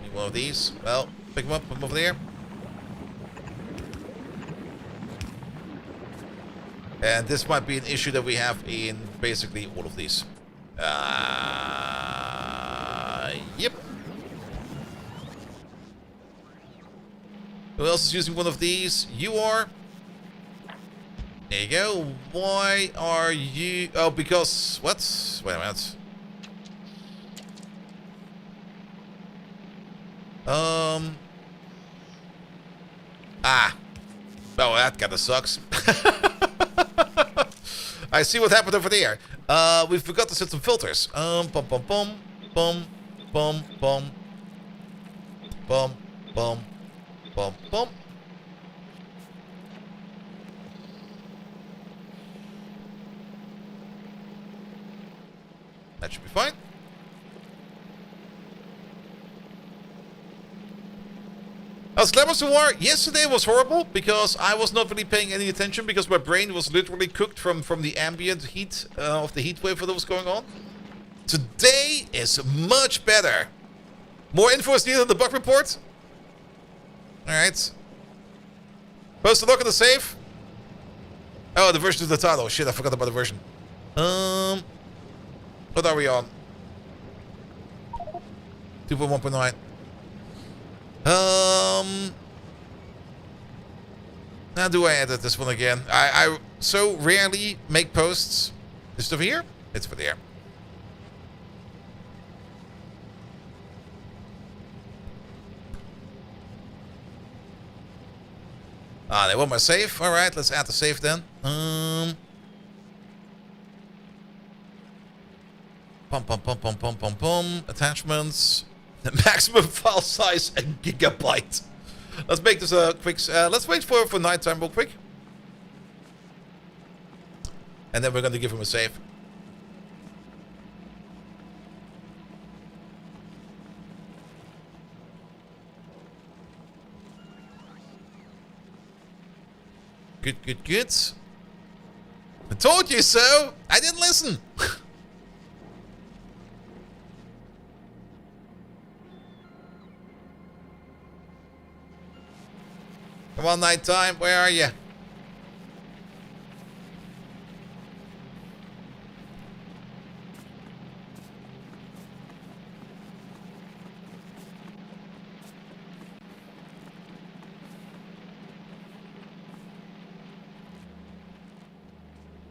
Need one of these. Well, pick them up, put them over there. And this might be an issue that we have in basically all of these. Yep. Who else is using one of these? You are. There you go. Why are you... Oh, because... What? Wait a minute. Oh, that kinda sucks. I see what happened over there. We forgot to set some filters. Bum, bum, bum, bum, bum, bum, bum, bum, bum. That should be fine. Gleba War, yesterday was horrible because I was not really paying any attention because my brain was literally cooked from the ambient heat of the heat wave that was going on. Today is much better. More info is needed on the bug report. Alright. Post a look at the safe. Oh, the version of the title. Shit, I forgot about the version. What are we on? 2.1.9. Now do I edit this one again? I so rarely make posts. Is it over here? It's over there. Ah, they want my save. All right, let's add the save then. Attachments. The maximum file size and gigabyte. Let's make this a quick. Let's wait for nighttime real quick, and then we're going to give him a save. Good, good, good. I told you so. I didn't listen. Come on, nighttime. Where are you?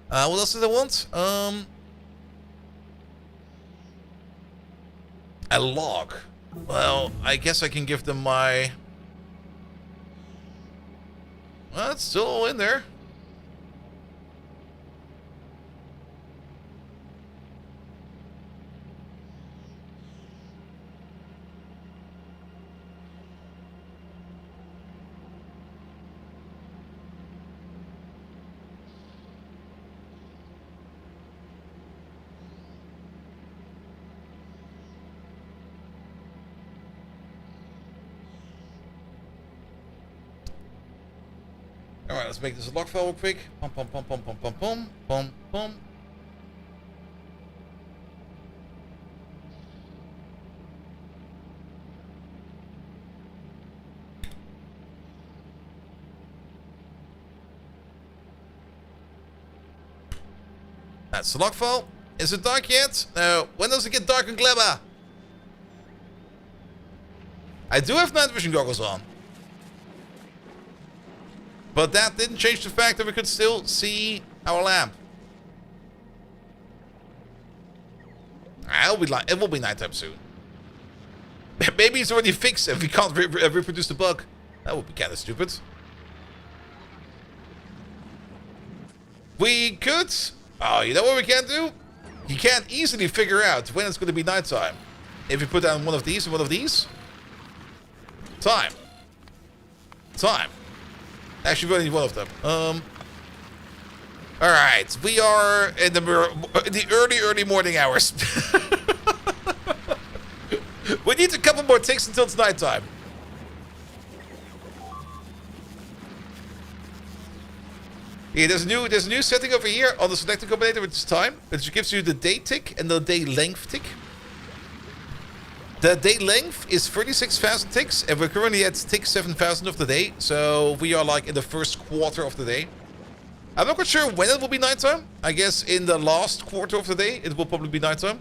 What else do they want? A log. Well, I guess I can give them my... Well, it's still all in there. Alright, let's make this a log file real quick. Pum pum pum pum pum pum pum pum pum. That's the log file. Is it dark yet? No. When does it get dark in Gleba? I do have night vision goggles on. But that didn't change the fact that we could still see our lamp. It will be nighttime soon. Maybe it's already fixed and we can't reproduce the bug. That would be kind of stupid. We could... Oh, you know what we can do? You can't easily figure out when it's going to be nighttime. If you put down one of these and one of these. Time. Actually, we only need one of them. Alright, we are in the early morning hours. We need a couple more ticks until it's nighttime. Yeah, there's a new setting over here on the selector combinator, which is time. Which gives you the day tick and the day length tick. The day length is 36,000 ticks, and we're currently at tick 7,000 of the day. So we are like in the first quarter of the day. I'm not quite sure when it will be nighttime. I guess in the last quarter of the day, it will probably be nighttime.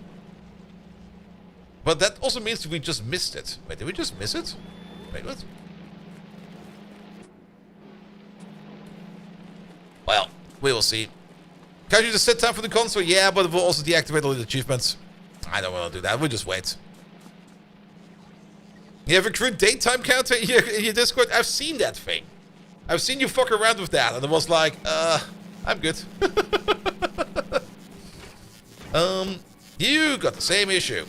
But that also means we just missed it. Wait, did we just miss it? Wait, what? Well, we will see. Can you just set time for the console? Yeah, but it will also deactivate all the achievements. I don't want to do that. We'll just wait. You have a crude daytime counter in your Discord? I've seen that thing. I've seen you fuck around with that, and it was like, I'm good. You got the same issue.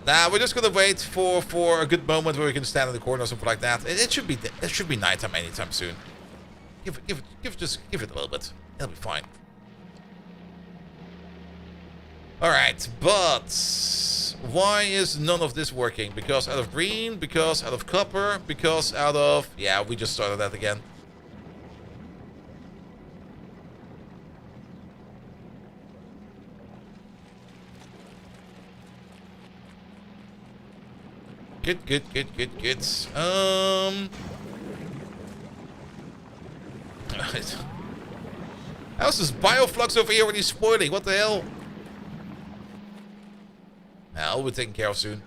Nah, we're just gonna wait for a good moment where we can stand in the corner or something like that. It should be nighttime anytime soon. Give it a little bit. It'll be fine. Alright, but why is none of this working? Because out of green, because out of copper, because out of... Yeah, we just started that again. Good, good, good, good, good. How's this bioflux over here already spoiling? What the hell? I'll be taken care of soon.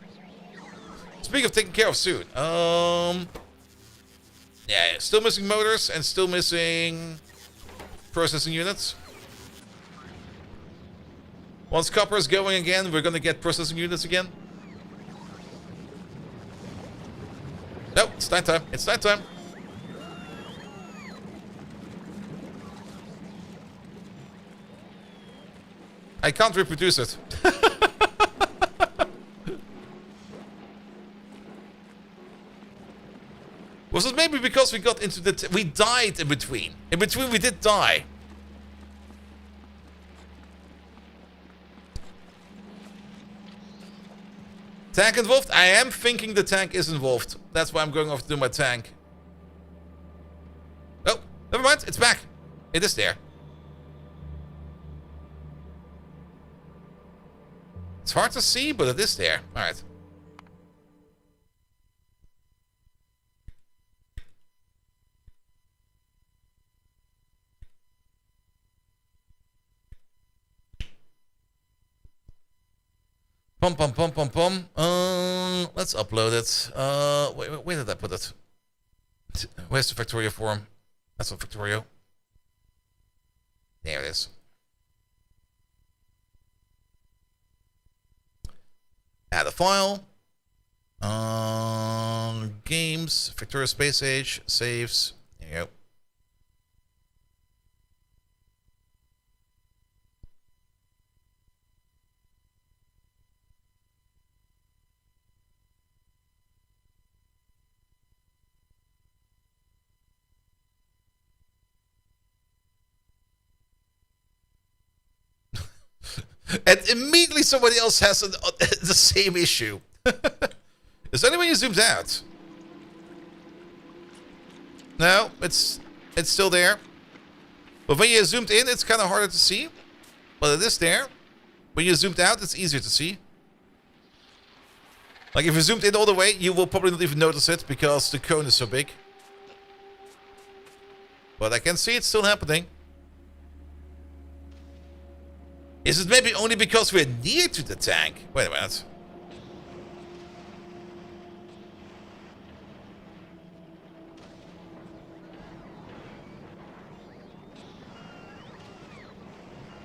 Speaking of taking care of soon, yeah, still missing motors and still missing processing units. Once copper is going again, we're gonna get processing units again. No, it's night time. It's night time. I can't reproduce it. Was it maybe because we got into the... we died in between. In between we did die. Tank involved? I am thinking the tank is involved. That's why I'm going off to do my tank. Oh, never mind. It's back. It is there. It's hard to see, but it is there. Alright. Pum pum pum pum pum. Let's upload it. Where did I put it? Where's the Factorio form? That's not Factorio. There it is. Add a file. Games, Factorio Space Age, saves. There you go. And immediately somebody else has the same issue. Is there any way you zoomed out? No, it's still there. But when you zoomed in, it's kind of harder to see. But it is there. When you zoomed out, it's easier to see. Like if you zoomed in all the way, you will probably not even notice it because the cone is so big. But I can see it's still happening. Is it maybe only because we're near to the tank? Wait a minute.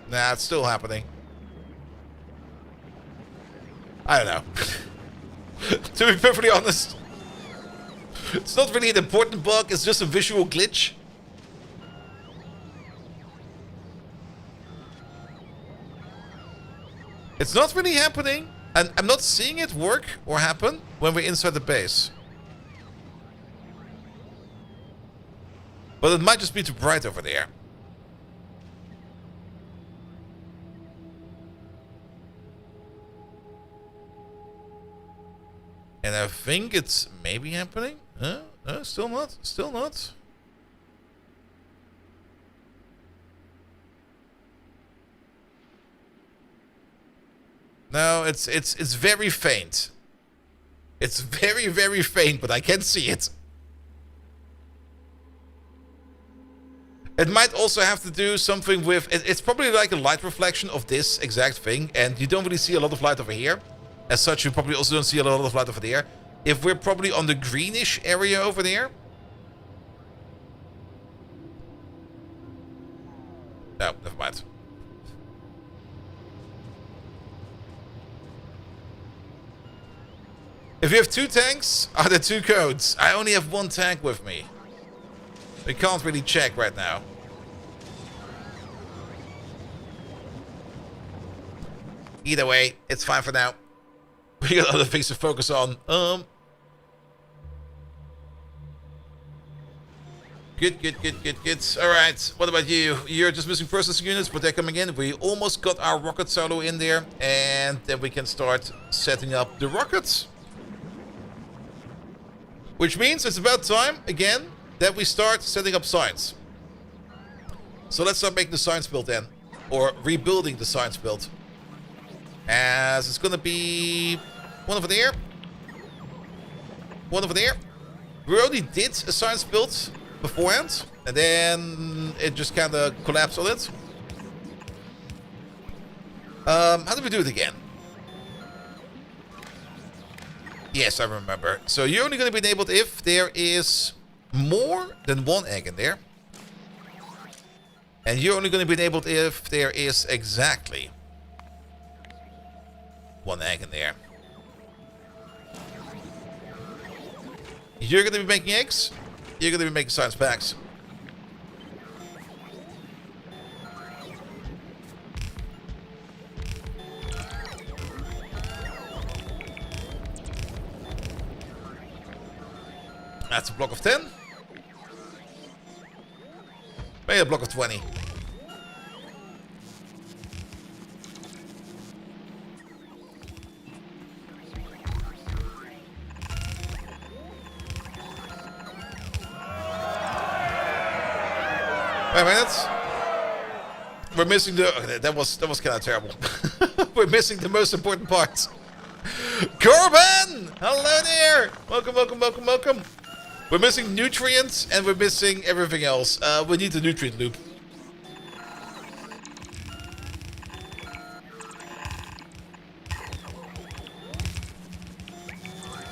Nah, it's still happening. I don't know. To be perfectly honest, it's not really an important bug, it's just a visual glitch. It's not really happening, and I'm not seeing it work or happen when we're inside the base. But it might just be too bright over there. And I think it's maybe happening. Still not. Still not. No, it's very faint. It's very, very faint, but I can see it. It might also have to do something with... It's probably like a light reflection of this exact thing, and you don't really see a lot of light over here. As such, you probably also don't see a lot of light over there. If we're probably on the greenish area over there... No, never mind. If you have two tanks, are there two codes? I only have one tank with me. We can't really check right now. Either way, it's fine for now. We got other things to focus on. Good. Alright, what about you? You're just missing processing units, but they're coming in. We almost got our rocket solo in there. And then we can start setting up the rockets. Which means it's about time, again, that we start setting up signs. So let's start making the signs build then. Or rebuilding the signs build. As it's gonna be one over there. One over there. We already did a science build beforehand, and then it just kind of collapsed on it. How do we do it again? Yes, I remember. So you're only going to be enabled if there is more than one egg in there. And you're only going to be enabled if there is exactly one egg in there. You're going to be making eggs. You're going to be making science packs. That's a block of 10. Maybe a block of 20. Wait a minute. We're missing the... Okay, that was kind of terrible. We're missing the most important part. Corbin! Hello there! Welcome, welcome, welcome, welcome. We're missing nutrients and we're missing everything else. We need the nutrient loop.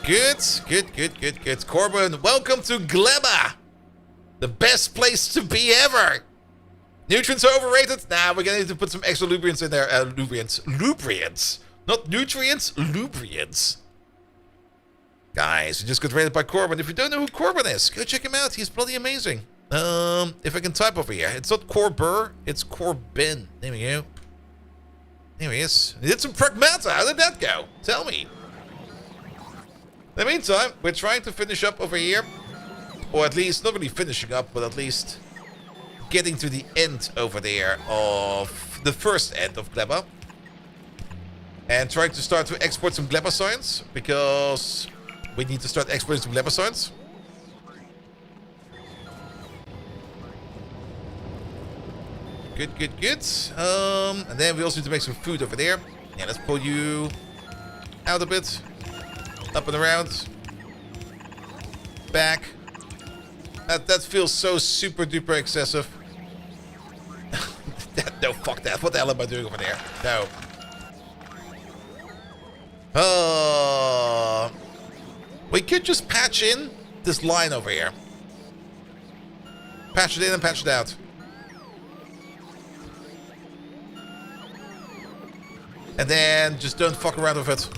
Good, good, good, good, good. Corbin, welcome to Gleba. The best place to be ever. Nutrients are overrated? Nah, we're gonna need to put some extra lubricants in there. Lubricants. Not nutrients, lubricants. Guys, we just got raided by Corbin. If you don't know who Corbin is, go check him out. He's bloody amazing. If I can type over here. It's not Corbur, it's Corbin. There we go. There he is. He did some pragmata. How did that go? Tell me. In the meantime, we're trying to finish up over here. Or at least, not really finishing up, but at least getting to the end over there of the first end of Gleba. And trying to start to export some Gleba science, because we need to start exporting some Gleba science. Good, good, good. And then we also need to make some food over there. Yeah, let's pull you out a bit. Up and around. Back. That feels so super duper excessive. No, fuck that. What the hell am I doing over there? No. We could just patch in this line over here. Patch it in and patch it out. And then just don't fuck around with it.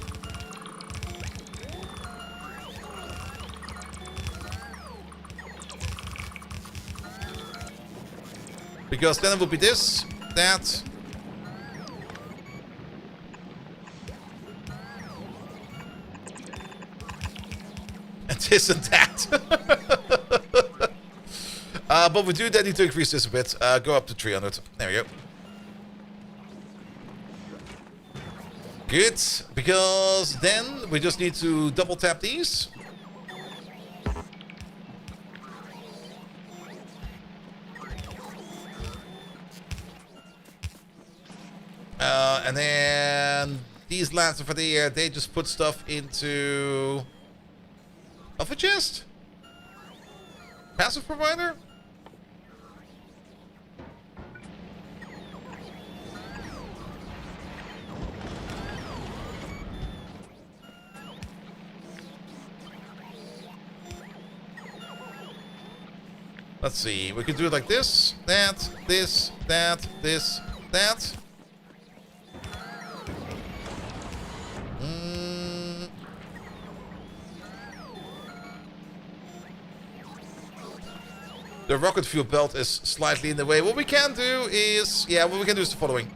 Because then it will be this, that. And this and that. But we do then need to increase this a bit. Go up to 300. There we go. Good. Because then we just need to double tap these. And then these lads over there, they just put stuff into a chest. Passive provider. Let's see. We could do it like this, that, this, that, this, that. The rocket fuel belt is slightly in the way. What we can do is... Yeah, what we can do is the following.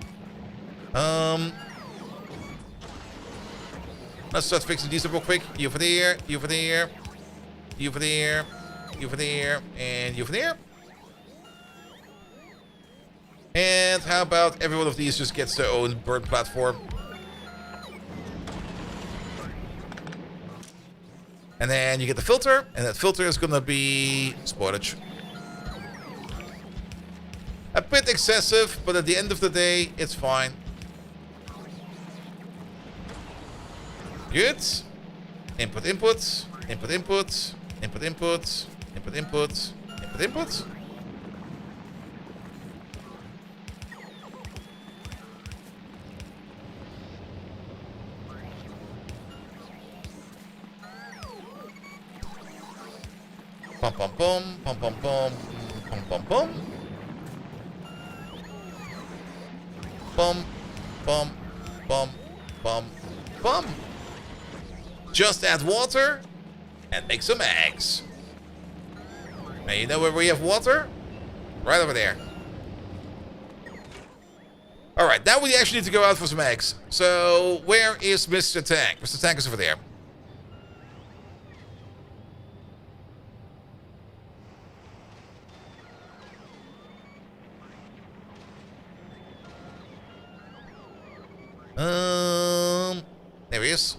Let's start fixing these up real quick. You over there, you over there, you over there, you over there, and you over there. And how about every one of these just gets their own burn platform. And then you get the filter, and that filter is gonna be spoilage. A bit excessive, but at the end of the day, it's fine. Good. Input, input. Input, input. Input, input. Input, input. Input, input. Pom pom pom, pom pom pom, pom pom pom. Pom, pom, pom, pom, pom. Just add water and make some eggs. And you know where we have water? Right over there. Alright, now we actually need to go out for some eggs. So, where is Mr. Tank? Mr. Tank is over there. There he is.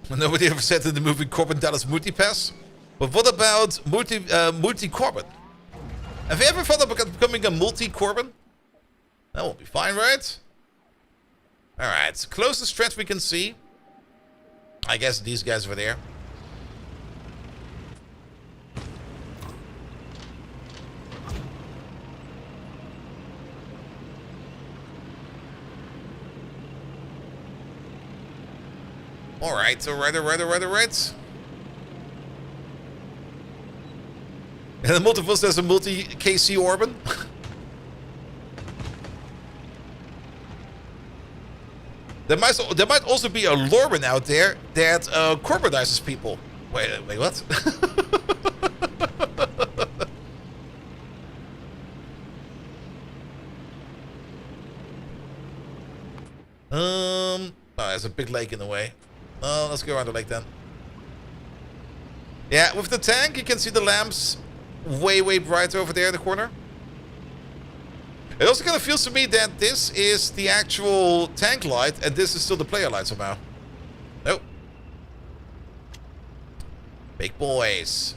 Nobody ever said in the movie Corbin Dallas Multipass. But what about multi-Corbin? Have you ever thought about becoming a multi-Corbin? That will be fine, right? Alright, closest threat we can see. I guess these guys over there. Alright, alright. And the multiverse, there's a multi-KC Orban. There might also be a Lorban out there that corporatizes people. Wait, what? Oh, there's a big lake in the way. Oh, let's go around the lake then. Yeah, with the tank, you can see the lamps way brighter over there in the corner. It also kind of feels to me that this is the actual tank light and this is still the player light somehow. Nope. Big boys.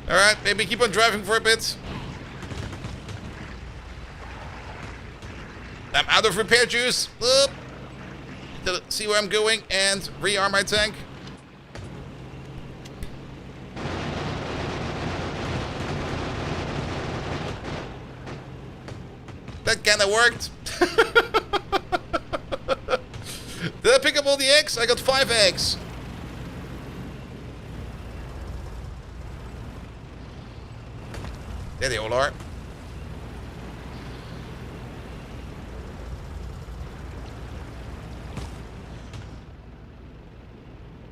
Alright, maybe keep on driving for a bit. I'm out of repair juice. Oop. To see where I'm going and rearm my tank. That kinda worked. Did I pick up all the eggs? I got 5 eggs. There they all are.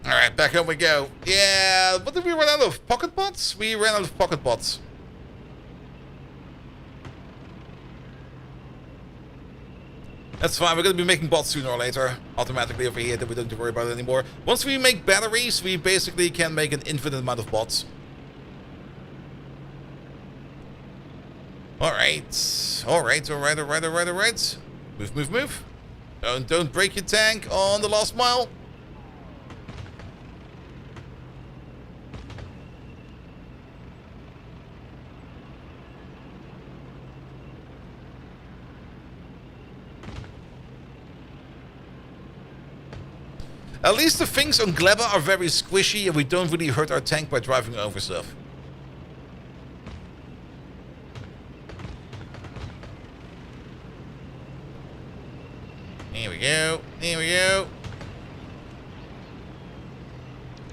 Alright, back home we go. Yeah, what did we run out of? Pocket bots? We ran out of pocket bots. That's fine, we're gonna be making bots sooner or later. Automatically over here, that we don't have to worry about it anymore. Once we make batteries, we basically can make an infinite amount of bots. Alright. Move. Don't break your tank on the last mile. At least the things on Gleba are very squishy and we don't really hurt our tank by driving over stuff. Here we go.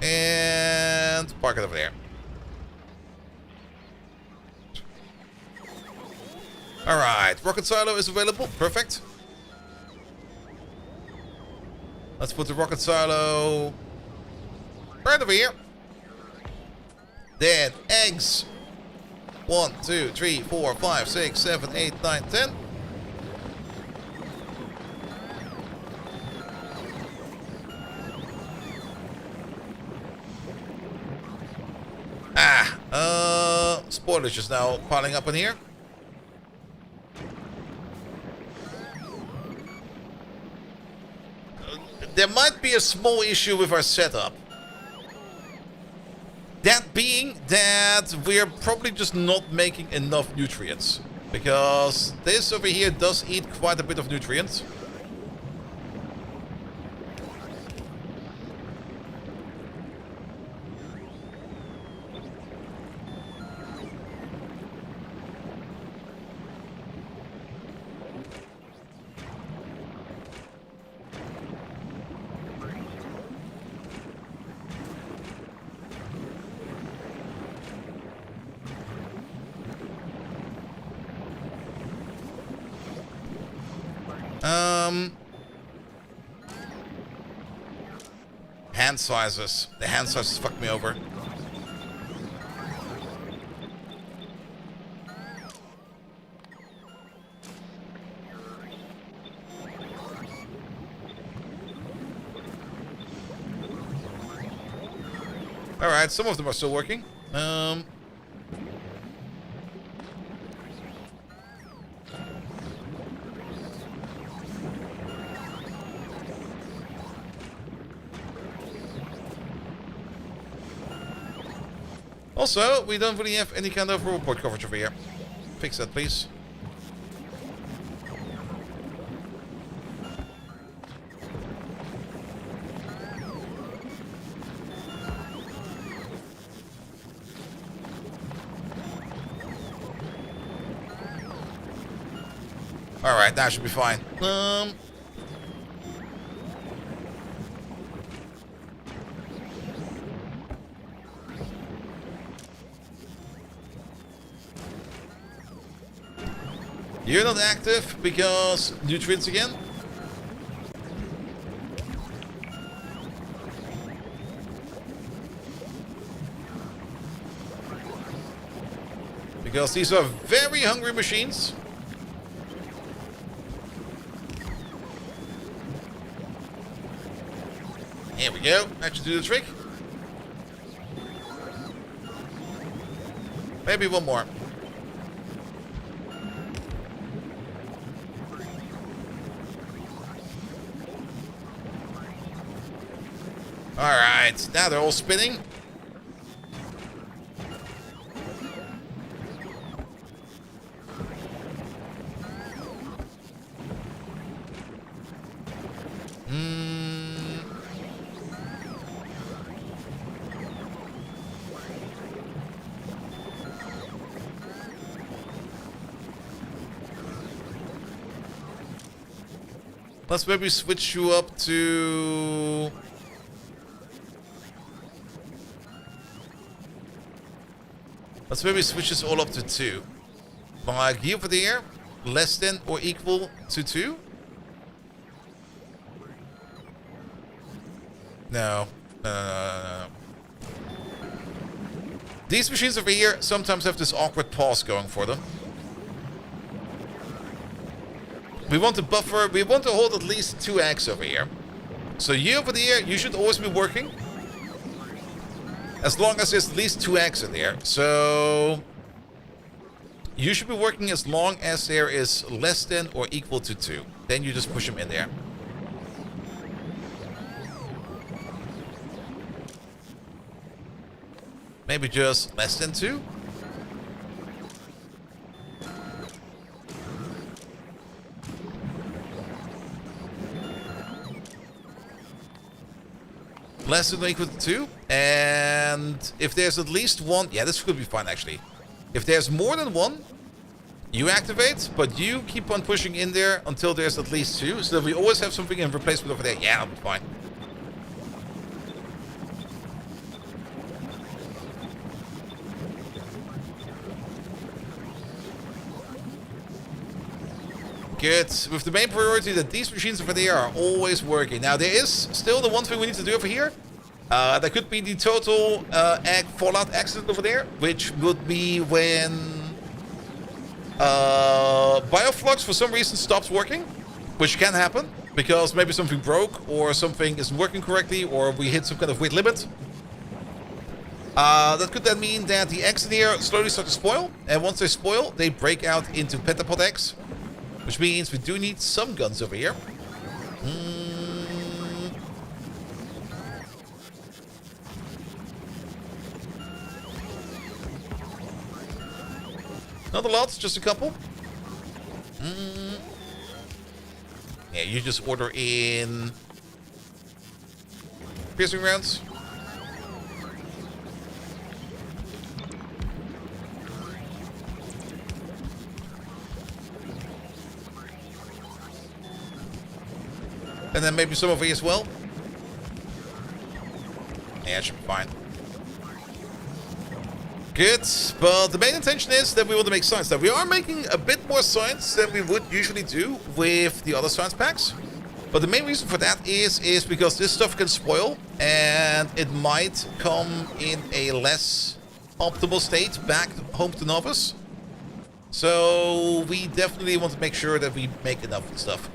And park it over there. Alright, rocket silo is available. Perfect. Let's put the rocket silo right over here. Then eggs. 1, 2, 3, 4, 5, 6, 7, 8, 9, 10. Spoilers just now piling up in here. There might be a small issue with our setup. That being that we're probably just not making enough nutrients. Because this over here does eat quite a bit of nutrients. Hand sizes. The hand sizes fucked me over. Alright, some of them are still working. Also, we don't really have any kind of report coverage over here. Fix that, please. Alright, that should be fine. You're not active because nutrients again? Because these are very hungry machines. Here we go. That should do the trick. Maybe one more. Alright, now they're all spinning. Let's maybe switch you up to... Let's maybe switch this all up to 2. Like here over there, less than or equal to 2. No. No. These machines over here sometimes have this awkward pause going for them. We want to buffer, we want to hold at least 2 eggs over here. So you over there, you should always be working. As long as there's at least 2 eggs in there. So you should be working as long as there is less than or equal to 2. Then you just push them in there. Maybe just less than 2. Less than or equal to 2. And if there's at least 1... Yeah, this could be fine, actually. If there's more than 1, you activate, but you keep on pushing in there until there's at least 2. So that we always have something in replacement over there. Yeah, that'll be fine. Good. With the main priority that these machines over there are always working. Now, there is still the one thing we need to do over here. That could be the total egg fallout accident over there, which would be when Bioflux for some reason stops working, which can happen because maybe something broke or something isn't working correctly or we hit some kind of weight limit. That could then mean that the eggs in here slowly start to spoil, and once they spoil, they break out into pentapod eggs, which means we do need some guns over here. Not a lot, just a couple. Yeah, you just order in piercing rounds. And then maybe some over here as well. Yeah, it should be fine. Good, but the main intention is that we want to make science. Now, we are making a bit more science than we would usually do with the other science packs. But the main reason for that is because this stuff can spoil, and it might come in a less optimal state back home to Novice. So we definitely want to make sure that we make enough stuff.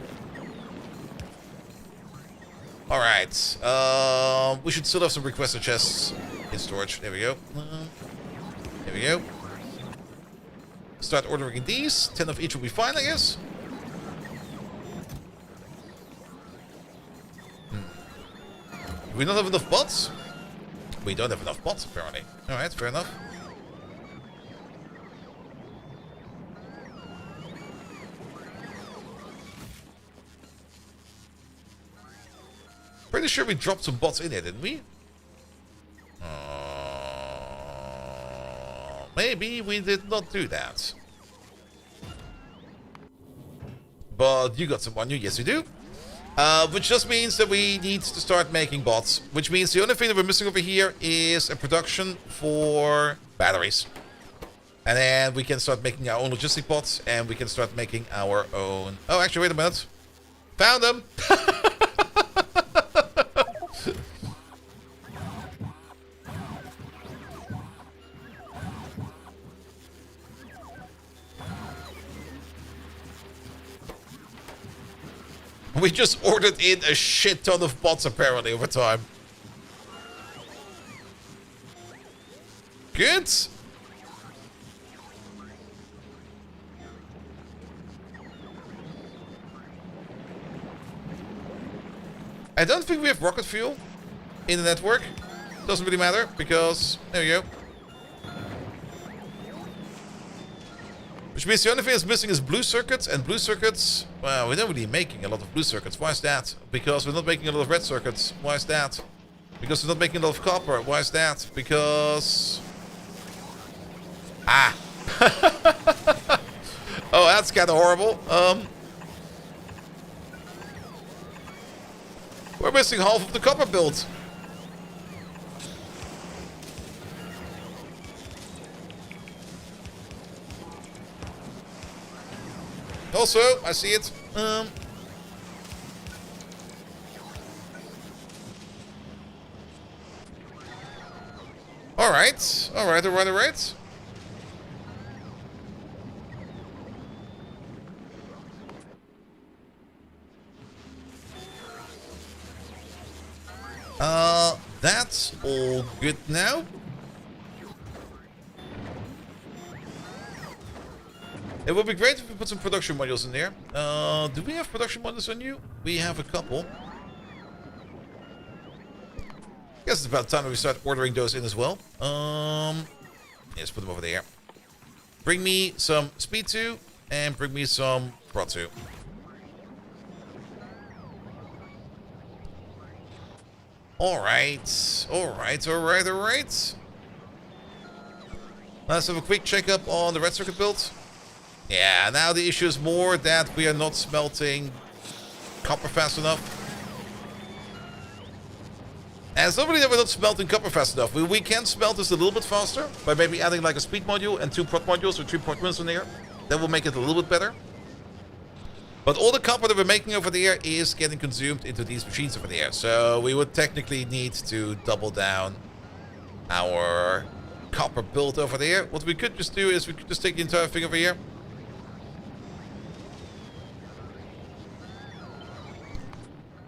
Alright, we should still have some requester chests in storage. There we go. There we go. Start ordering these. 10 of each will be fine, I guess. Do we not have enough bots? We don't have enough bots, apparently. Alright, fair enough. Pretty sure we dropped some bots in here, didn't we? Maybe we did not do that. But you got someone new. Yes, we do. Which just means that we need to start making bots. Which means the only thing that we're missing over here is a production for batteries. And then we can start making our own logistic bots. And we can start making our own... Oh, actually, wait a minute. Found them! We just ordered in a shit ton of bots, apparently, over time. Good. I don't think we have rocket fuel in the network. Doesn't really matter, because... There we go. Which means the only thing that's missing is blue circuits, and blue circuits, well, we're not really making a lot of blue circuits. Why is that? Because we're not making a lot of red circuits. Why is that? Because we're not making a lot of copper. Why is that? Because... Ah! Oh, that's kind of horrible. We're missing half of the copper build. Also, I see it. Alright. Alright. That's all good now. It would be great if we put some production modules in there. Do we have production modules on you? We have a couple. I guess it's about time that we start ordering those in as well. Let's put them over there. Bring me some speed 2 and bring me some prot 2. Alright. Let's have a quick checkup on the red circuit build. Yeah, now the issue is more that we are not smelting copper fast enough. And it's not really that we're not smelting copper fast enough. We can smelt this a little bit faster by maybe adding like a speed module and 2 prot modules or 3 prot ones in there. That will make it a little bit better. But all the copper that we're making over there is getting consumed into these machines over there. So we would technically need to double down our copper build over there. What we could just do is we could just take the entire thing over here.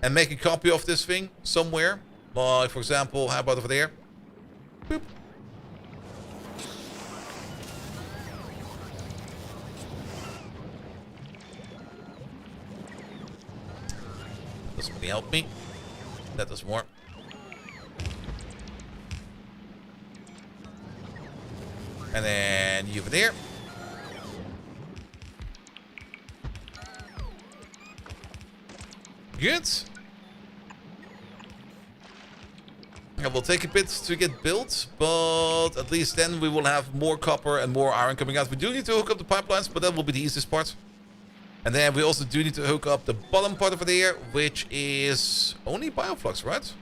And make a copy of this thing somewhere. Like, for example, how about over there? Boop. Doesn't really help me. That does more. And then you over there. Good. It will take a bit to get built, but at least then we will have more copper and more iron coming out. We do need to hook up the pipelines, but that will be the easiest part. And then we also do need to hook up the bottom part over there, which is only bioflux, right?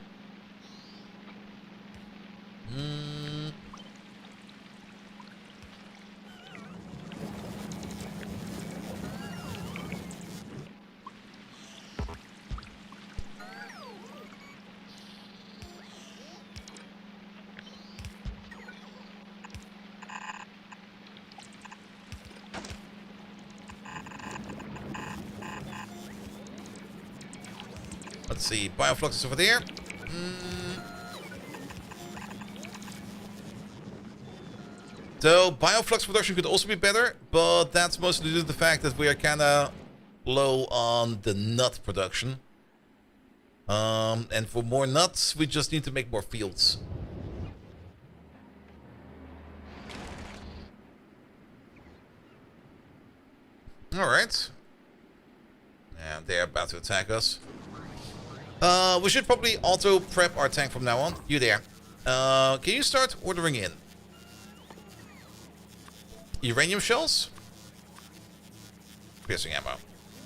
Let's see, bioflux is over there. So, bioflux production could also be better, but that's mostly due to the fact that we are kind of low on the nut production. And for more nuts, we just need to make more fields. Alright. And they're about to attack us. We should probably auto prep our tank from now on. You there. Can you start ordering in? Uranium shells? Piercing ammo.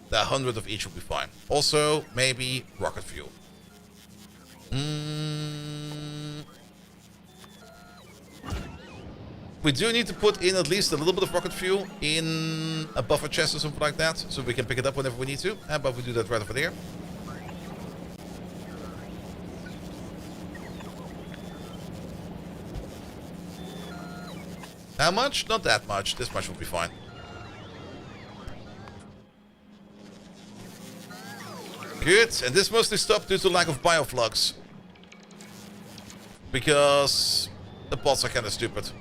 100 of each will be fine. Also, maybe rocket fuel. We do need to put in at least a little bit of rocket fuel in a buffer chest or something like that, so we can pick it up whenever we need to. How about we do that right over there? How much? Not that much. This much will be fine. Good. And this mostly stopped due to lack of bioflux. Because the bots are kind of stupid.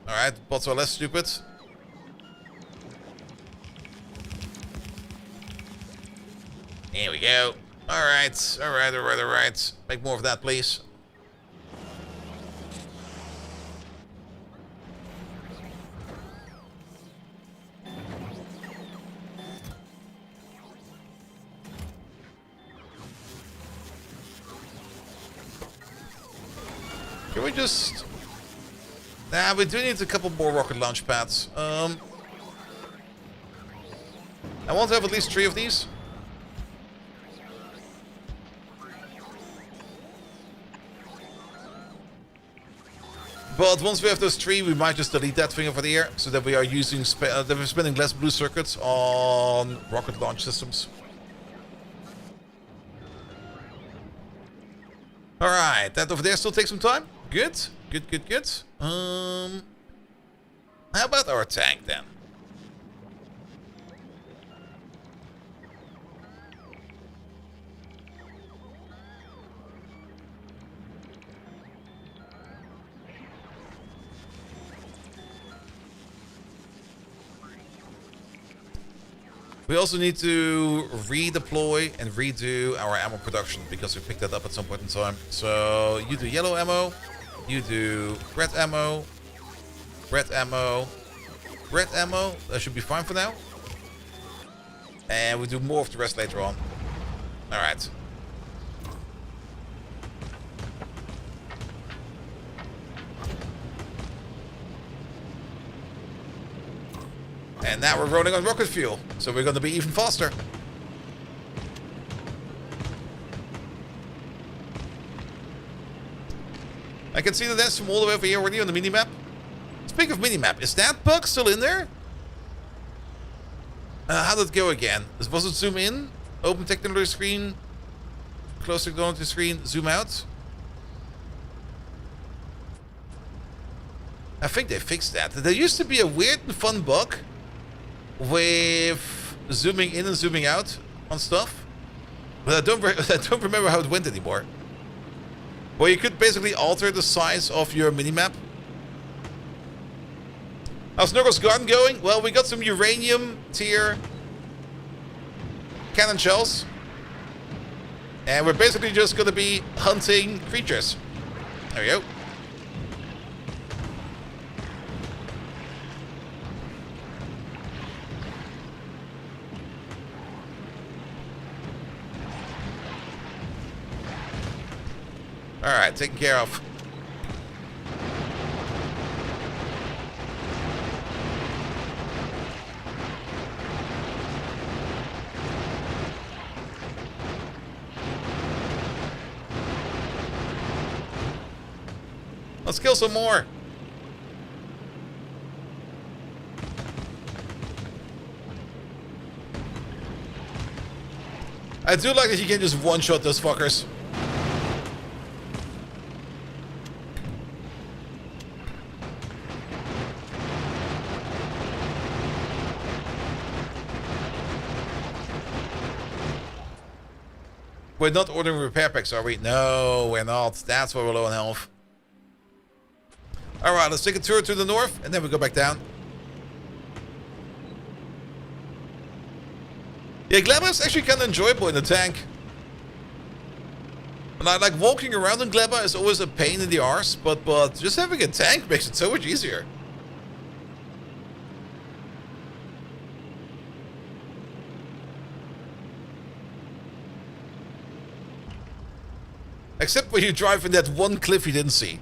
Alright, bots are less stupid. Here we go. Alright, alright. Make more of that, please. Can we just... Nah, we do need a couple more rocket launch pads. I want to have at least 3 of these. But once we have those 3, we might just delete that thing over there, so that we are using that we're spending less blue circuits on rocket launch systems. Alright, that over there still takes some time. Good. Good. How about our tank then? We also need to redeploy and redo our ammo production because we picked that up at some point in time. So you do yellow ammo, you do red ammo, red ammo, red ammo. That should be fine for now. And we do more of the rest later on. Alright. And now we're running on rocket fuel, so we're going to be even faster. I can see the nest from all the way over here already on the minimap. Speaking of minimap, is that bug still in there? How did it go again? Was it zoom in? Open technology screen. Close technology screen. Zoom out. I think they fixed that. There used to be a weird and fun bug with zooming in and zooming out on stuff. But I don't remember how it went anymore. Where you could basically alter the size of your minimap. How's Snorkel's Garden going? Well, we got some uranium tier cannon shells. And we're basically just going to be hunting creatures. There we go. Alright, taken care of. Let's kill some more. I do like that you can just one-shot those fuckers. We're not ordering repair packs, are we? No, we're not. That's why we're low on health. Alright, let's take a tour to the north, and then we go back down. Yeah, Gleba is actually kind of enjoyable in the tank. And I like walking around in Gleba is always a pain in the arse, but just having a tank makes it so much easier. Except when you drive in that one cliff you didn't see.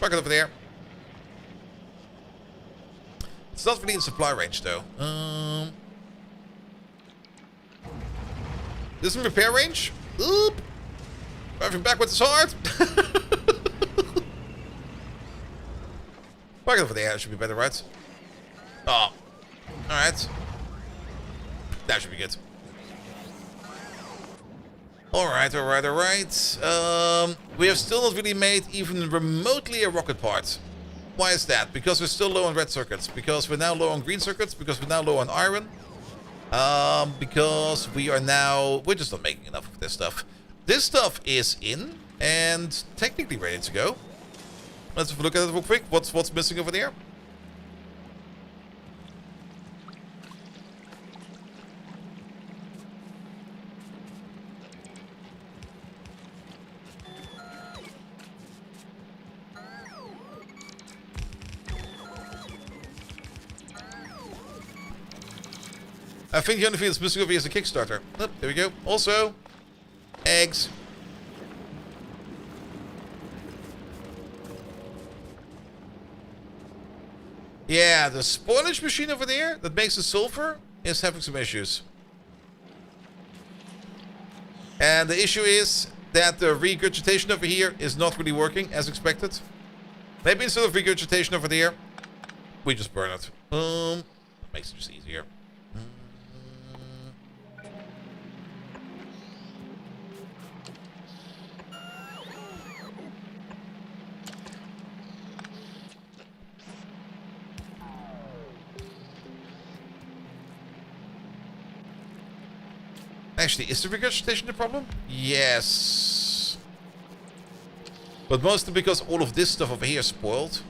Park it over there. It's not really in supply range, though. This is in repair range? Oop! Driving backwards is hard. Park it over there. That should be better, right? Oh. Alright. That should be good. Alright, alright, alright. We have still not really made even remotely a rocket part. Why is that? Because we're still low on red circuits. Because we're now low on green circuits. Because we're now low on iron. Because we're just not making enough of this stuff. This stuff is in and technically ready to go. Let's have a look at it real quick. What's missing over there? I think the only thing that's missing over here is a Kickstarter. Oh, there we go. Also, eggs. Yeah, the spoilage machine over there that makes the sulfur is having some issues. And the issue is that the regurgitation over here is not really working as expected. Maybe instead of regurgitation over there, we just burn it. Makes it just easier. Actually, is the regurgitation the problem? Yes. But mostly because all of this stuff over here is spoiled.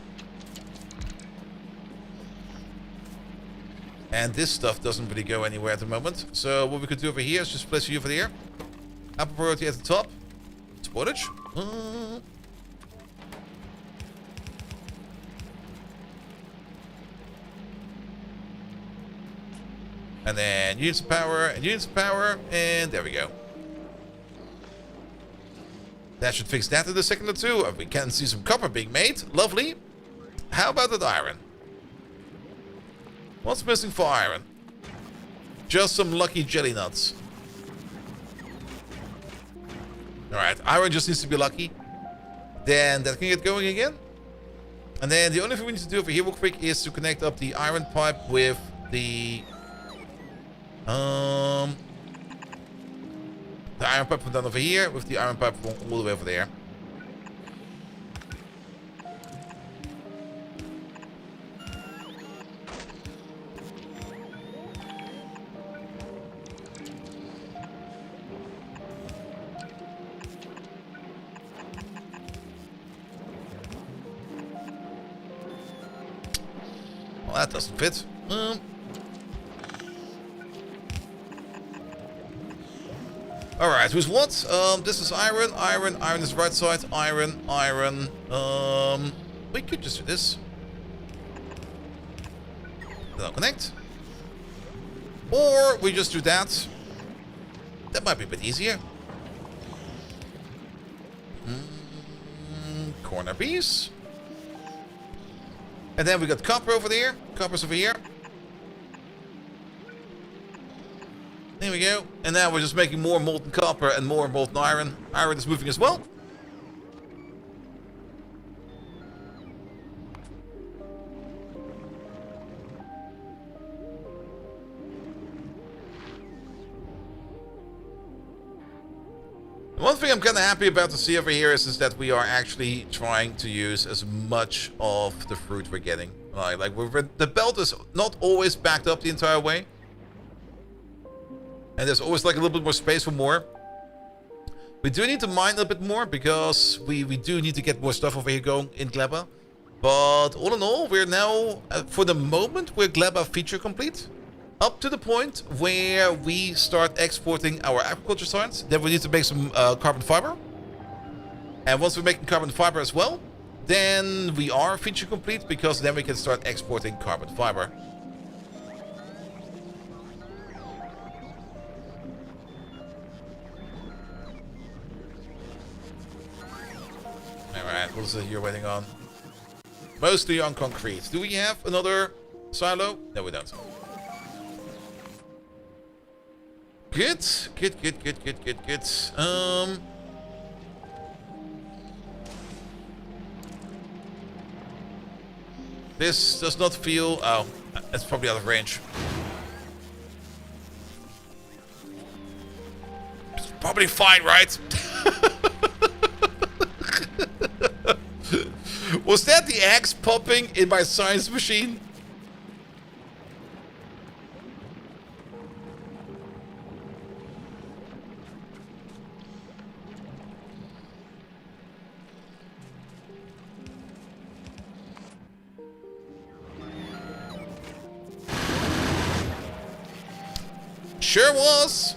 And this stuff doesn't really go anywhere at the moment. So what we could do over here is just place you over there. Upper priority at the top. Spoilage. And then units of power, and units of power, and there we go. That should fix that in a second or two. We can see some copper being made. Lovely. How about that iron? What's missing for iron? Just some lucky jelly nuts. Alright, iron just needs to be lucky. Then that can get going again. And then the only thing we need to do over here real quick is to connect up the iron pipe with the iron pipe from down over here with the iron pipe from all the way over there. Well, that doesn't fit. Alright, who's what? This is iron, iron, iron is right side, iron, iron. We could just do this. Then I'll connect. Or we just do that. That might be a bit easier. Corner piece. And then we got copper over there. Copper's over here. There we go. And now we're just making more molten copper and more molten iron. Iron is moving as well. One thing I'm kind of happy about to see over here is that we are actually trying to use as much of the fruit we're getting. The belt is not always backed up the entire way. And there's always like a little bit more space for more. We do need to mine a little bit more because we do need to get more stuff over here going in Gleba. But all in all, we're now, for the moment, we're Gleba feature complete. Up to the point where we start exporting our agriculture science. Then we need to make some carbon fiber. And once we're making carbon fiber as well, then we are feature complete because then we can start exporting carbon fiber. Alright, what is it you're waiting on? Mostly on concrete. Do we have another silo? No, we don't. Good. Good. This does not feel... Oh, it's probably out of range. It's probably fine, right? Was that the axe popping in my science machine? Sure was.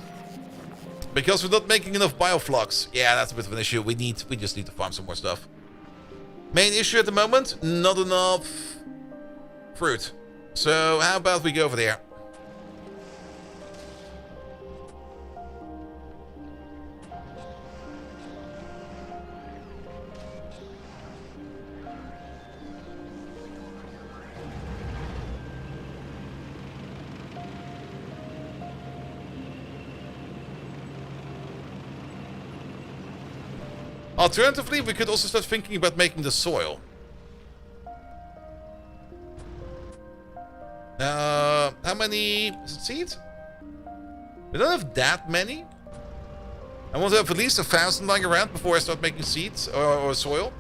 Because we're not making enough bioflux. Yeah, that's a bit of an issue. We just need to farm some more stuff. Main issue at the moment, not enough fruit. So how about we go over there? Alternatively, we could also start thinking about making the soil. How many is it seeds? We don't have that many. I want to have at least 1,000 lying around before I start making seeds or soil.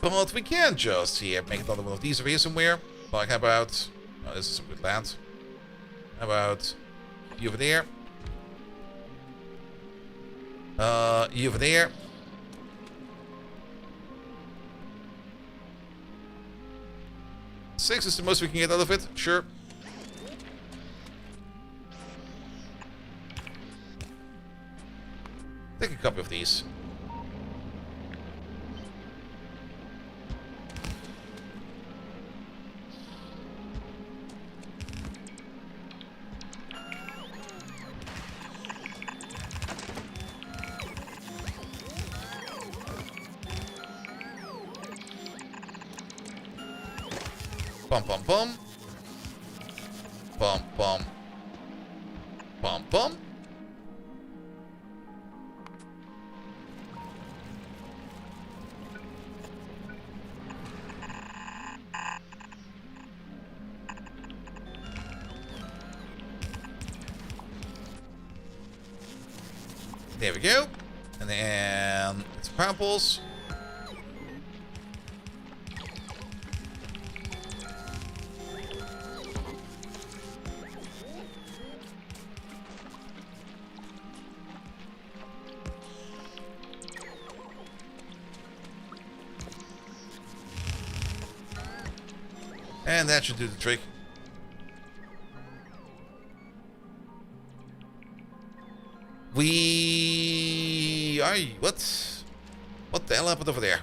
But we can just here make another one of these over here somewhere. Like how about... Oh, this is some good land. How about you over there? You over there. 6 is the most we can get out of it, sure. Take a couple of these. Pom pom pom. Pom pom. Pom pom. There we go. And then it's purples. And that should do the trick. What the hell happened over there?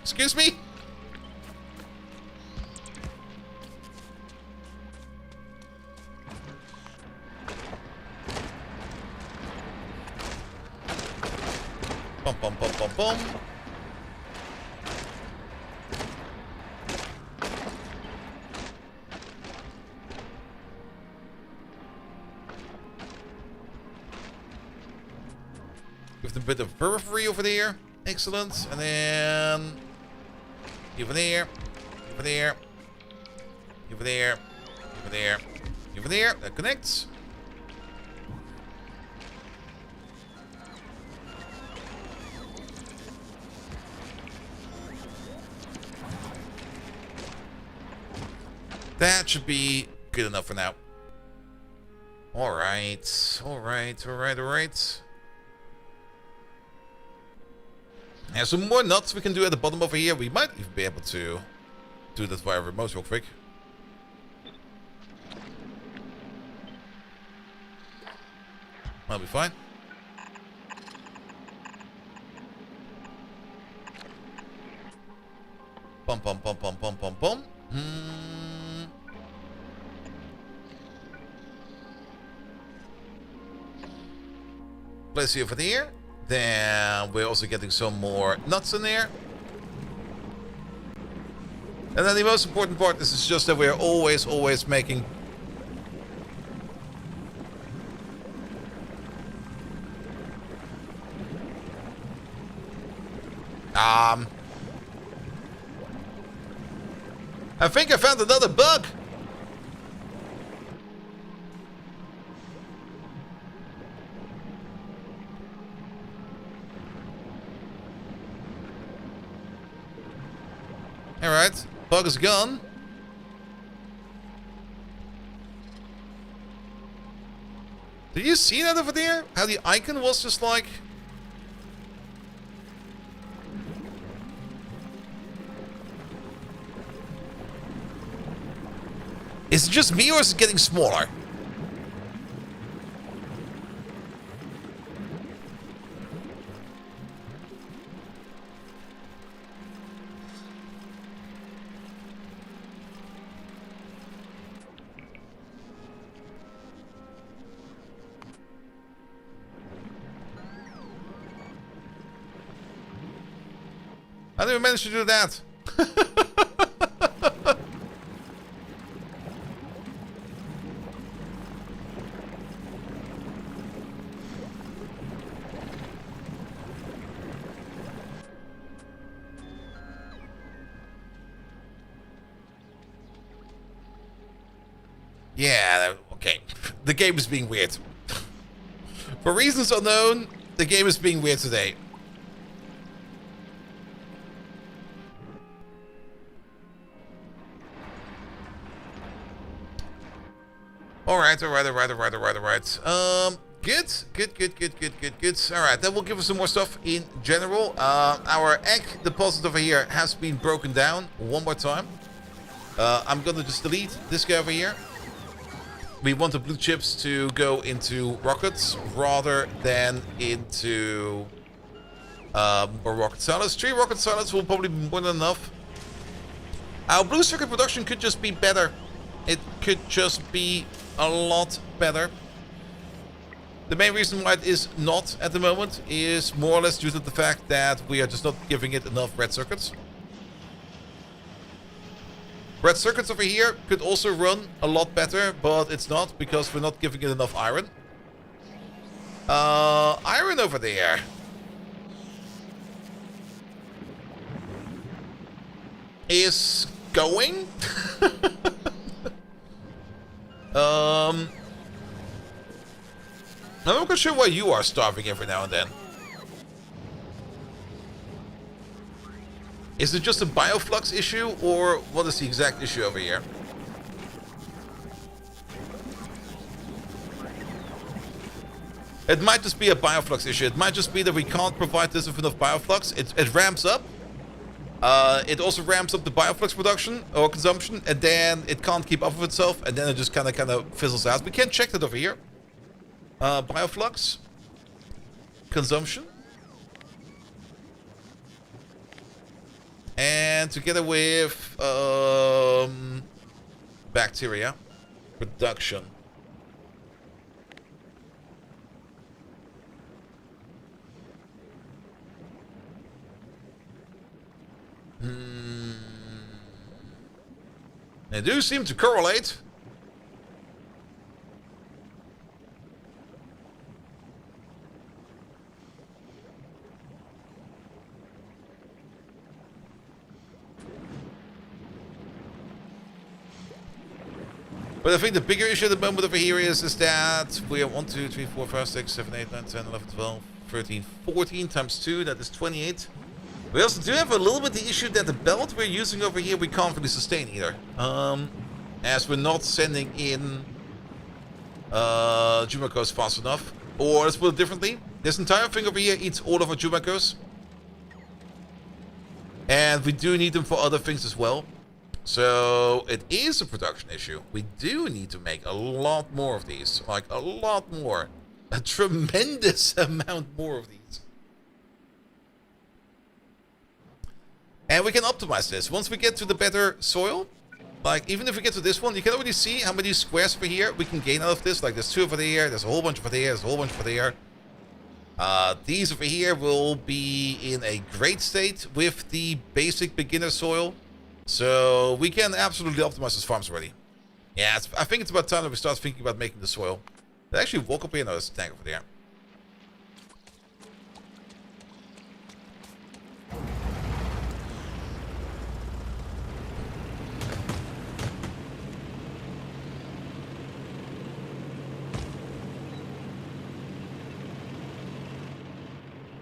Excuse me? Bum bum bum bum bum. With a bit of periphery over there. Excellent. And then over there. Over there. Over there. Over there. Over there. That connects. That should be good enough for now. Alright. Alright. Alright. Alright. And some more nuts we can do at the bottom over here. We might even be able to do that via remote real quick. That'll be fine. Pum pum pum pum pum pum pum. Place it over there. Then we're also getting some more nuts in there. And then the most important part is just that we're always making... I think I found another bug. Alright, bug is gone. Did you see that over there? How the icon was just like... Is it just me or is it getting smaller? How did we manage to do that? Yeah, okay. The game is being weird. For reasons unknown, the game is being weird today. Alright. Good. Alright, that will give us some more stuff in general. Our egg deposit over here has been broken down one more time. I'm gonna just delete this guy over here. We want the blue chips to go into rockets rather than into more rocket silos. 3 rocket silos will probably be more than enough. Our blue circuit production could just be better. It could just be a lot better. The main reason why it is not at the moment is more or less due to the fact that we are just not giving it enough red circuits. Red circuits over here could also run a lot better, but it's not because we're not giving it enough iron. Iron over there. Is going. I'm not quite sure why you are starving every now and then. Is it just a bioflux issue, or what is the exact issue over here? It might just be a bioflux issue. It might just be that we can't provide this with enough bioflux. It ramps up. It also ramps up the bioflux production or consumption, and then it can't keep up with itself, and then it just kind of fizzles out. We can check that over here. Bioflux consumption, and together with bacteria production. They do seem to correlate. But I think the bigger issue at the moment over here is that we have 1, 2, 3, 4, 5, 6, 7, 8, 9, 10, 11, 12, 13, 14 times 2, that is 28. We also do have a little bit the issue that the belt we're using over here we can't really sustain either. As we're not sending in Jumacos fast enough. Or let's put it differently. This entire thing over here eats all of our Jumacos. And we do need them for other things as well. So it is a production issue. We do need to make a lot more of these. Like a lot more. A tremendous amount more of these. And we can optimize this. Once we get to the better soil, like even if we get to this one, you can already see how many squares over here we can gain out of this. Like there's 2 over there, there's a whole bunch over there, there's a whole bunch over there. These over here will be in a great state with the basic beginner soil. So we can absolutely optimize these farms already. Yeah, I think it's about time that we start thinking about making the soil. Did I actually walk up here? No, there's a tank over there.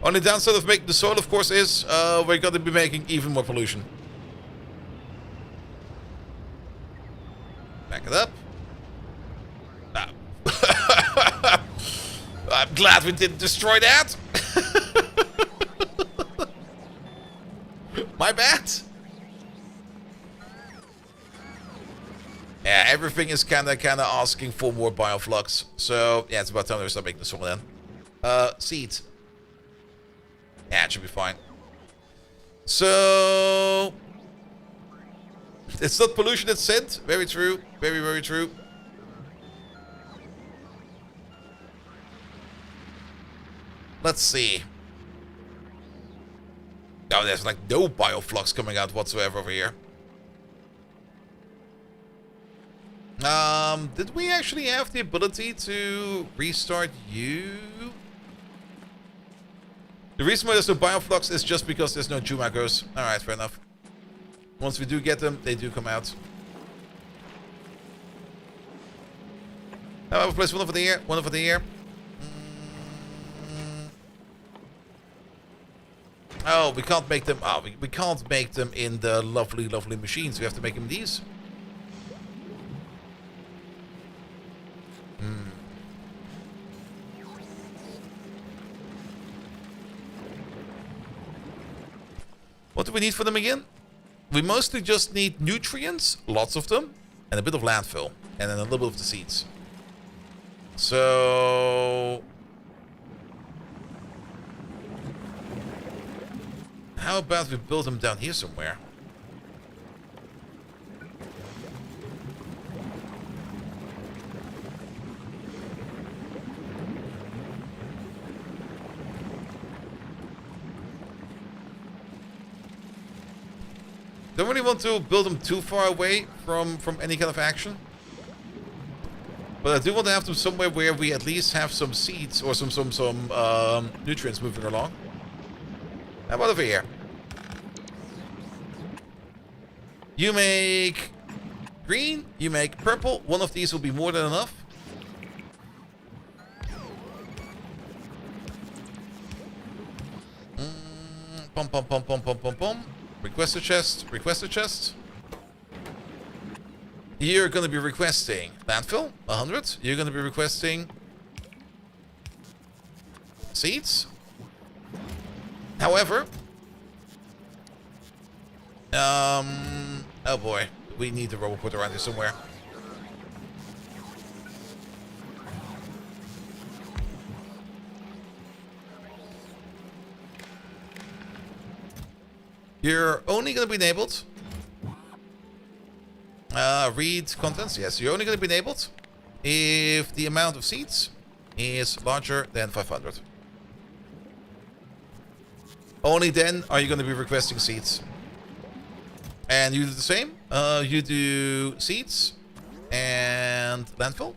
Only downside of making the soil, of course, is we're going to be making even more pollution. Back it up. Ah. I'm glad we didn't destroy that. My bad. Yeah, everything is kind of asking for more bioflux. So, yeah, it's about time we start making the soil then. Seeds. Yeah, it should be fine. So it's not pollution, it's scent. Very true. Very, very true. Let's see. Oh, there's like no bioflux coming out whatsoever over here. Did we actually have the ability to restart you? The reason why there's no bioflux is just because there's no Jumacos. Alright, fair enough. Once we do get them, they do come out. I'll place one over there, one over there. Oh, we can't make them. Oh, we can't make them in the lovely, lovely machines. We have to make them in these. What do we need for them again? We mostly just need nutrients, lots of them, and a bit of landfill, and then a little bit of the seeds. So how about we build them down here somewhere? Don't really want to build them too far away from any kind of action. But I do want to have them somewhere where we at least have some seeds or some nutrients moving along. How about over here? You make green, you make purple. One of these will be more than enough. Pom pom pom pom pom pom pom. Request a chest, request a chest. You're gonna be requesting landfill, 100. You're gonna be requesting seeds. However, oh boy, we need the roboport around here somewhere. You're only going to be enabled. Read contents. Yes, you're only going to be enabled if the amount of seeds is larger than 500. Only then are you going to be requesting seeds. And you do the same. You do seeds and landfill.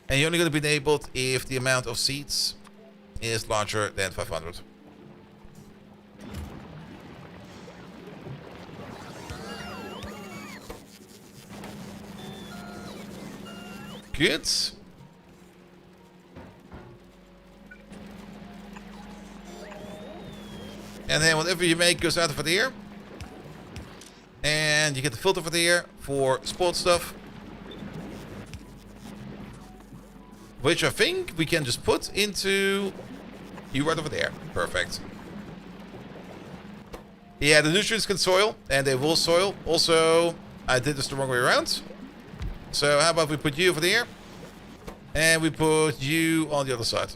And you're only going to be enabled if the amount of seeds is larger than 500. Good. And then whatever you make goes out of here. And you get the filter for here for sport stuff. Which I think we can just put into you right over there. Perfect. Yeah, the nutrients can soil, and they will soil. Also, I did this the wrong way around. So how about we put you over there, and we put you on the other side.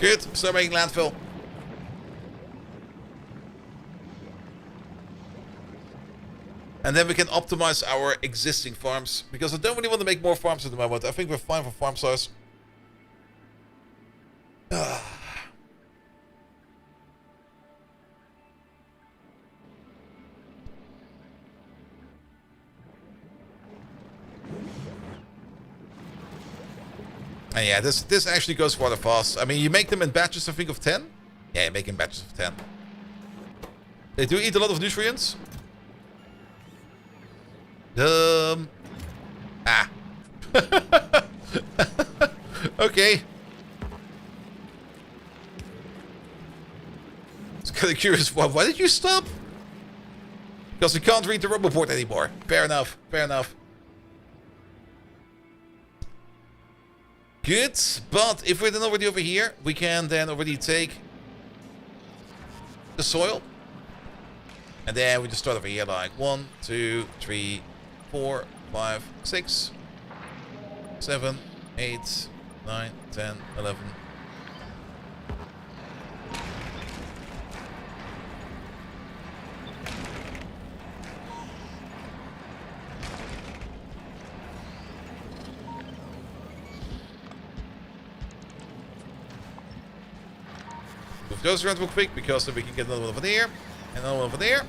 Good, start making landfill. And then we can optimize our existing farms, because I don't really want to make more farms at the moment. I think we're fine for farm size. And yeah, this actually goes rather fast. I mean, you make them in batches, I think, of 10. Yeah, you make in batches of 10. They do eat a lot of nutrients. Okay. It's kind of curious. Why did you stop? Because we can't read the roboport anymore. Fair enough. Fair enough. Good. But if we're then already over here, we can then already take the soil. And then we just start over here like 1, 2, 3, 4, 5, 6, 7, 8, 9, 10, 11. Move those around real quick, because then we can get another one over there, and another one over there.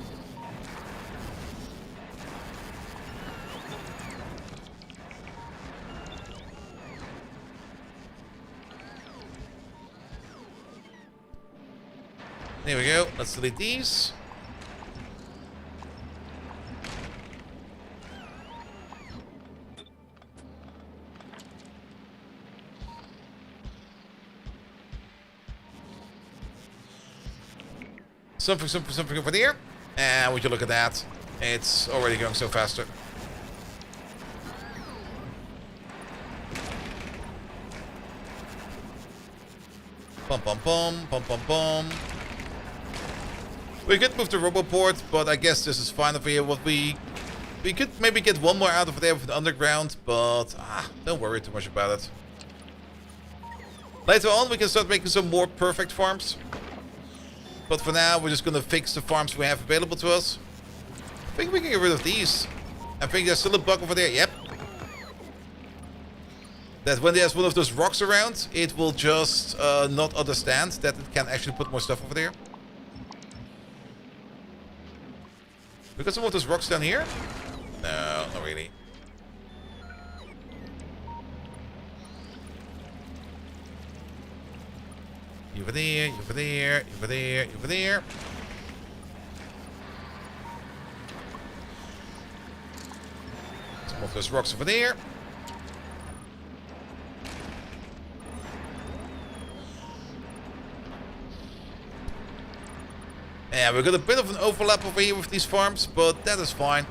There we go. Let's delete these. Something over there. And would you look at that? It's already going so faster. Pom pom pom, pom pom pom. We could move the roboport, but I guess this is fine over here. What we could maybe get one more out of there with the underground, but don't worry too much about it. Later on, we can start making some more perfect farms. But for now, we're just gonna fix the farms we have available to us. I think we can get rid of these. I think there's still a bug over there. Yep. That when there's one of those rocks around, it will just not understand that it can actually put more stuff over there. We got some of those rocks down here? No, not really. Over there, over there, over there, over there. Some of those rocks over there. Yeah, we've got a bit of an overlap over here with these farms, but that is fine.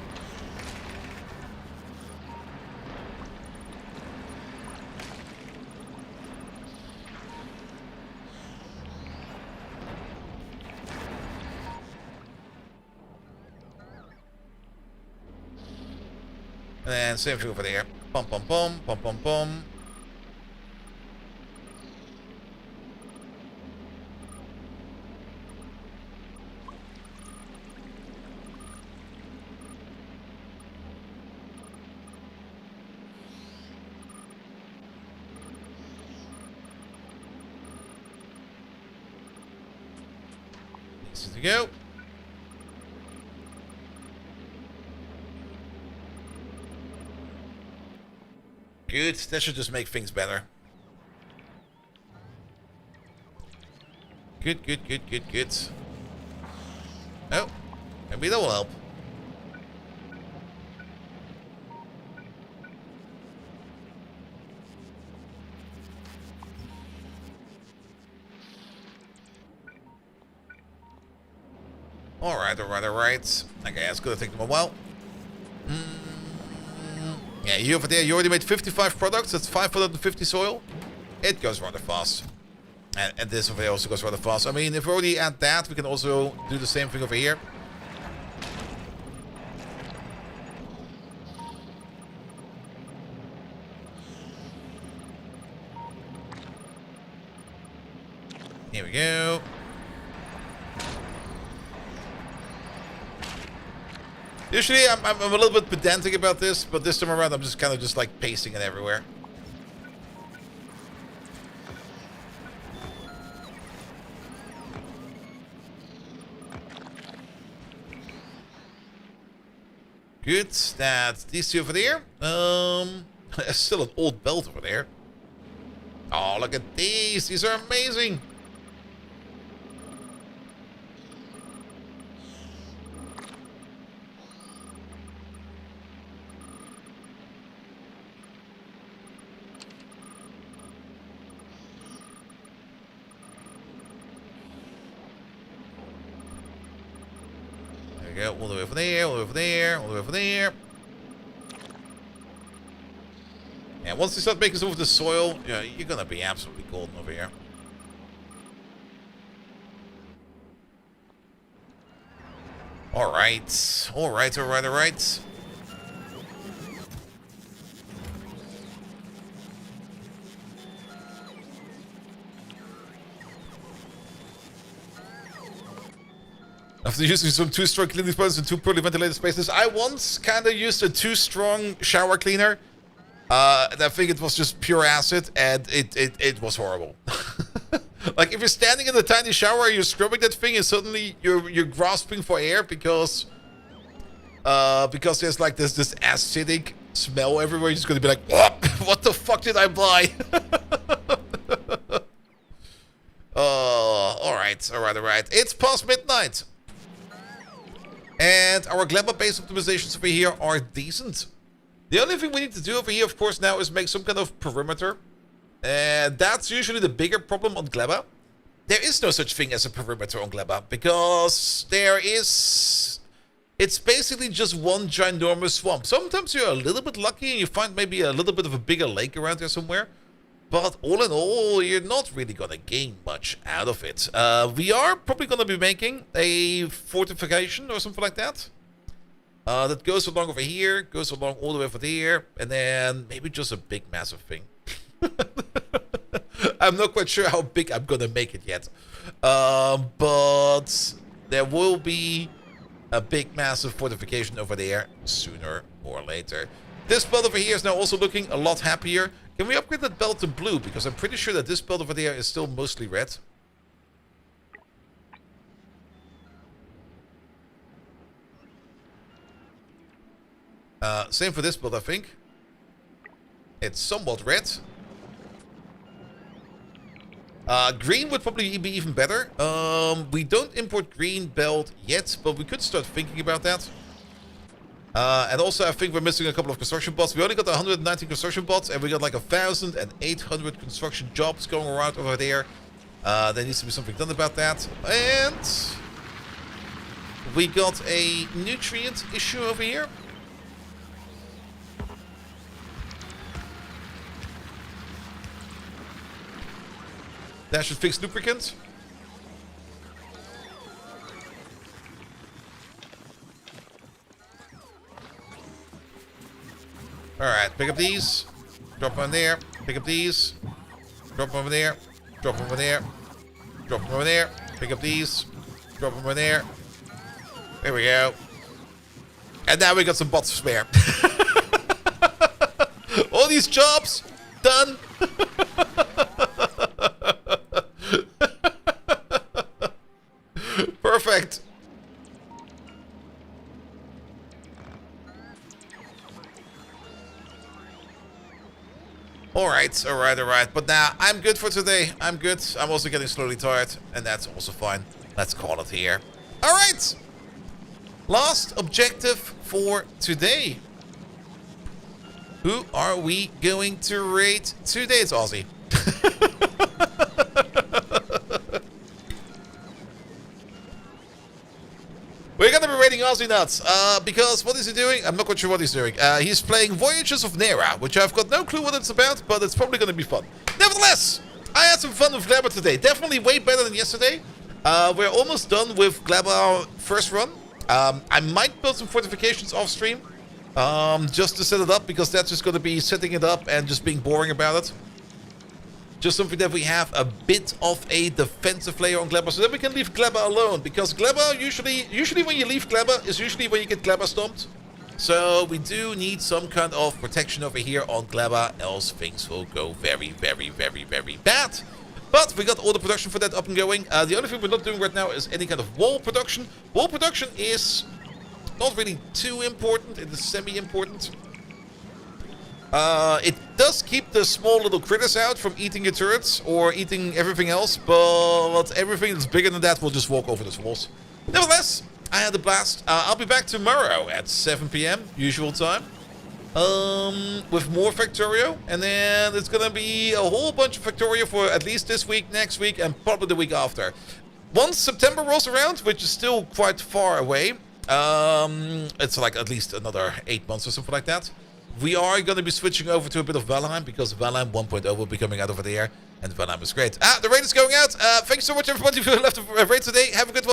And same thing over there. Pum pum pum, pum pum pum. Needs to go. Good, that should just make things better. Good, good, good, good, good. Oh, maybe that will help. Alright, alright, alright. Okay, that's gonna take them a while. Yeah, you over there, you already made 55 products. That's 550 soil. It goes rather fast. And this over here also goes rather fast. I mean, if we already add that, we can also do the same thing over here. Here we go. Usually I'm a little bit pedantic about this, but this time around I'm just kind of just like pasting it everywhere. Good, that's these two over there. There's still an old belt over there. Oh, look at these. These are amazing. Go all the way over there, all the way over there, all the way over there. And once you start making some of the soil, yeah, you're gonna be absolutely golden over here. Alright, alright, alright, alright. After using some too strong cleaning sponges and too poorly ventilated spaces, I once kind of used a too strong shower cleaner. And I think it was just pure acid, and it was horrible. Like if you're standing in a tiny shower, you're scrubbing that thing, and suddenly you're grasping for air because there's like this acidic smell everywhere. You're just gonna be like, what the fuck did I buy? All right, all right, all right. It's past midnight. And our Gleba base optimizations over here are decent. The only thing we need to do over here, of course, now is make some kind of perimeter. And that's usually the bigger problem on Gleba. There is no such thing as a perimeter on Gleba, because there is... It's basically just one ginormous swamp. Sometimes you're a little bit lucky and you find maybe a little bit of a bigger lake around there somewhere. But all in all, you're not really going to gain much out of it. We are probably going to be making a fortification or something like that. That goes along over here, goes along all the way over there, and then maybe just a big massive thing. I'm not quite sure how big I'm going to make it yet. But there will be a big massive fortification over there sooner more later. This belt over here is now also looking a lot happier. Can we upgrade that belt to blue? Because I'm pretty sure that this belt over there is still mostly red. Same for this belt, I think. It's somewhat red. Green would probably be even better. We don't import green belt yet, but we could start thinking about that. And also, I think we're missing a couple of construction bots. We only got 119 construction bots, and we got like 1,800 construction jobs going around over there. There needs to be something done about that. And we got a nutrient issue over here. That should fix lubricant. Alright, pick up these. Drop them on there. Pick up these. Drop them over there. Drop them over there. Drop them over there. Pick up these. Drop them over there. There we go. And now we got some bots to spare. All these jobs done. Perfect. Alright. But now I'm good for today. I'm good. I'm also getting slowly tired, and that's also fine. Let's call it here. Alright. Last objective for today. Who are we going to raid today? It's Aussie. We're gonna be raiding Aussie Nuts, because what is he doing? I'm not quite sure what he's doing. He's playing Voyages of Nera, which I've got no clue what it's about, but it's probably gonna be fun. Nevertheless, I had some fun with Gleba today. Definitely way better than yesterday. We're almost done with Gleba first run. I might build some fortifications off stream, just to set it up, because that's just gonna be setting it up and just being boring about it. Just something that we have a bit of a defensive layer on Gleba, so that we can leave Gleba alone. Because Gleba, usually when you leave Gleba, is usually when you get Gleba stomped. So we do need some kind of protection over here on Gleba, else things will go very, very, very, very bad. But we got all the production for that up and going. The only thing we're not doing right now is any kind of wall production. Wall production is not really too important, it is semi-important. It does keep the small little critters out from eating your turrets or eating everything else, but everything that's bigger than that will just walk over those walls. Nevertheless, I had a blast. I'll be back tomorrow at 7 PM, usual time, with more Factorio, and then it's gonna be a whole bunch of Factorio for at least this week, next week, and probably the week after. Once September rolls around, which is still quite far away, it's like at least another 8 months or something like that. We are going to be switching over to a bit of Valheim, because Valheim 1.0 will be coming out over there, and Valheim is great. The raid is going out. Thanks so much, everybody, who left the raid today. Have a good one.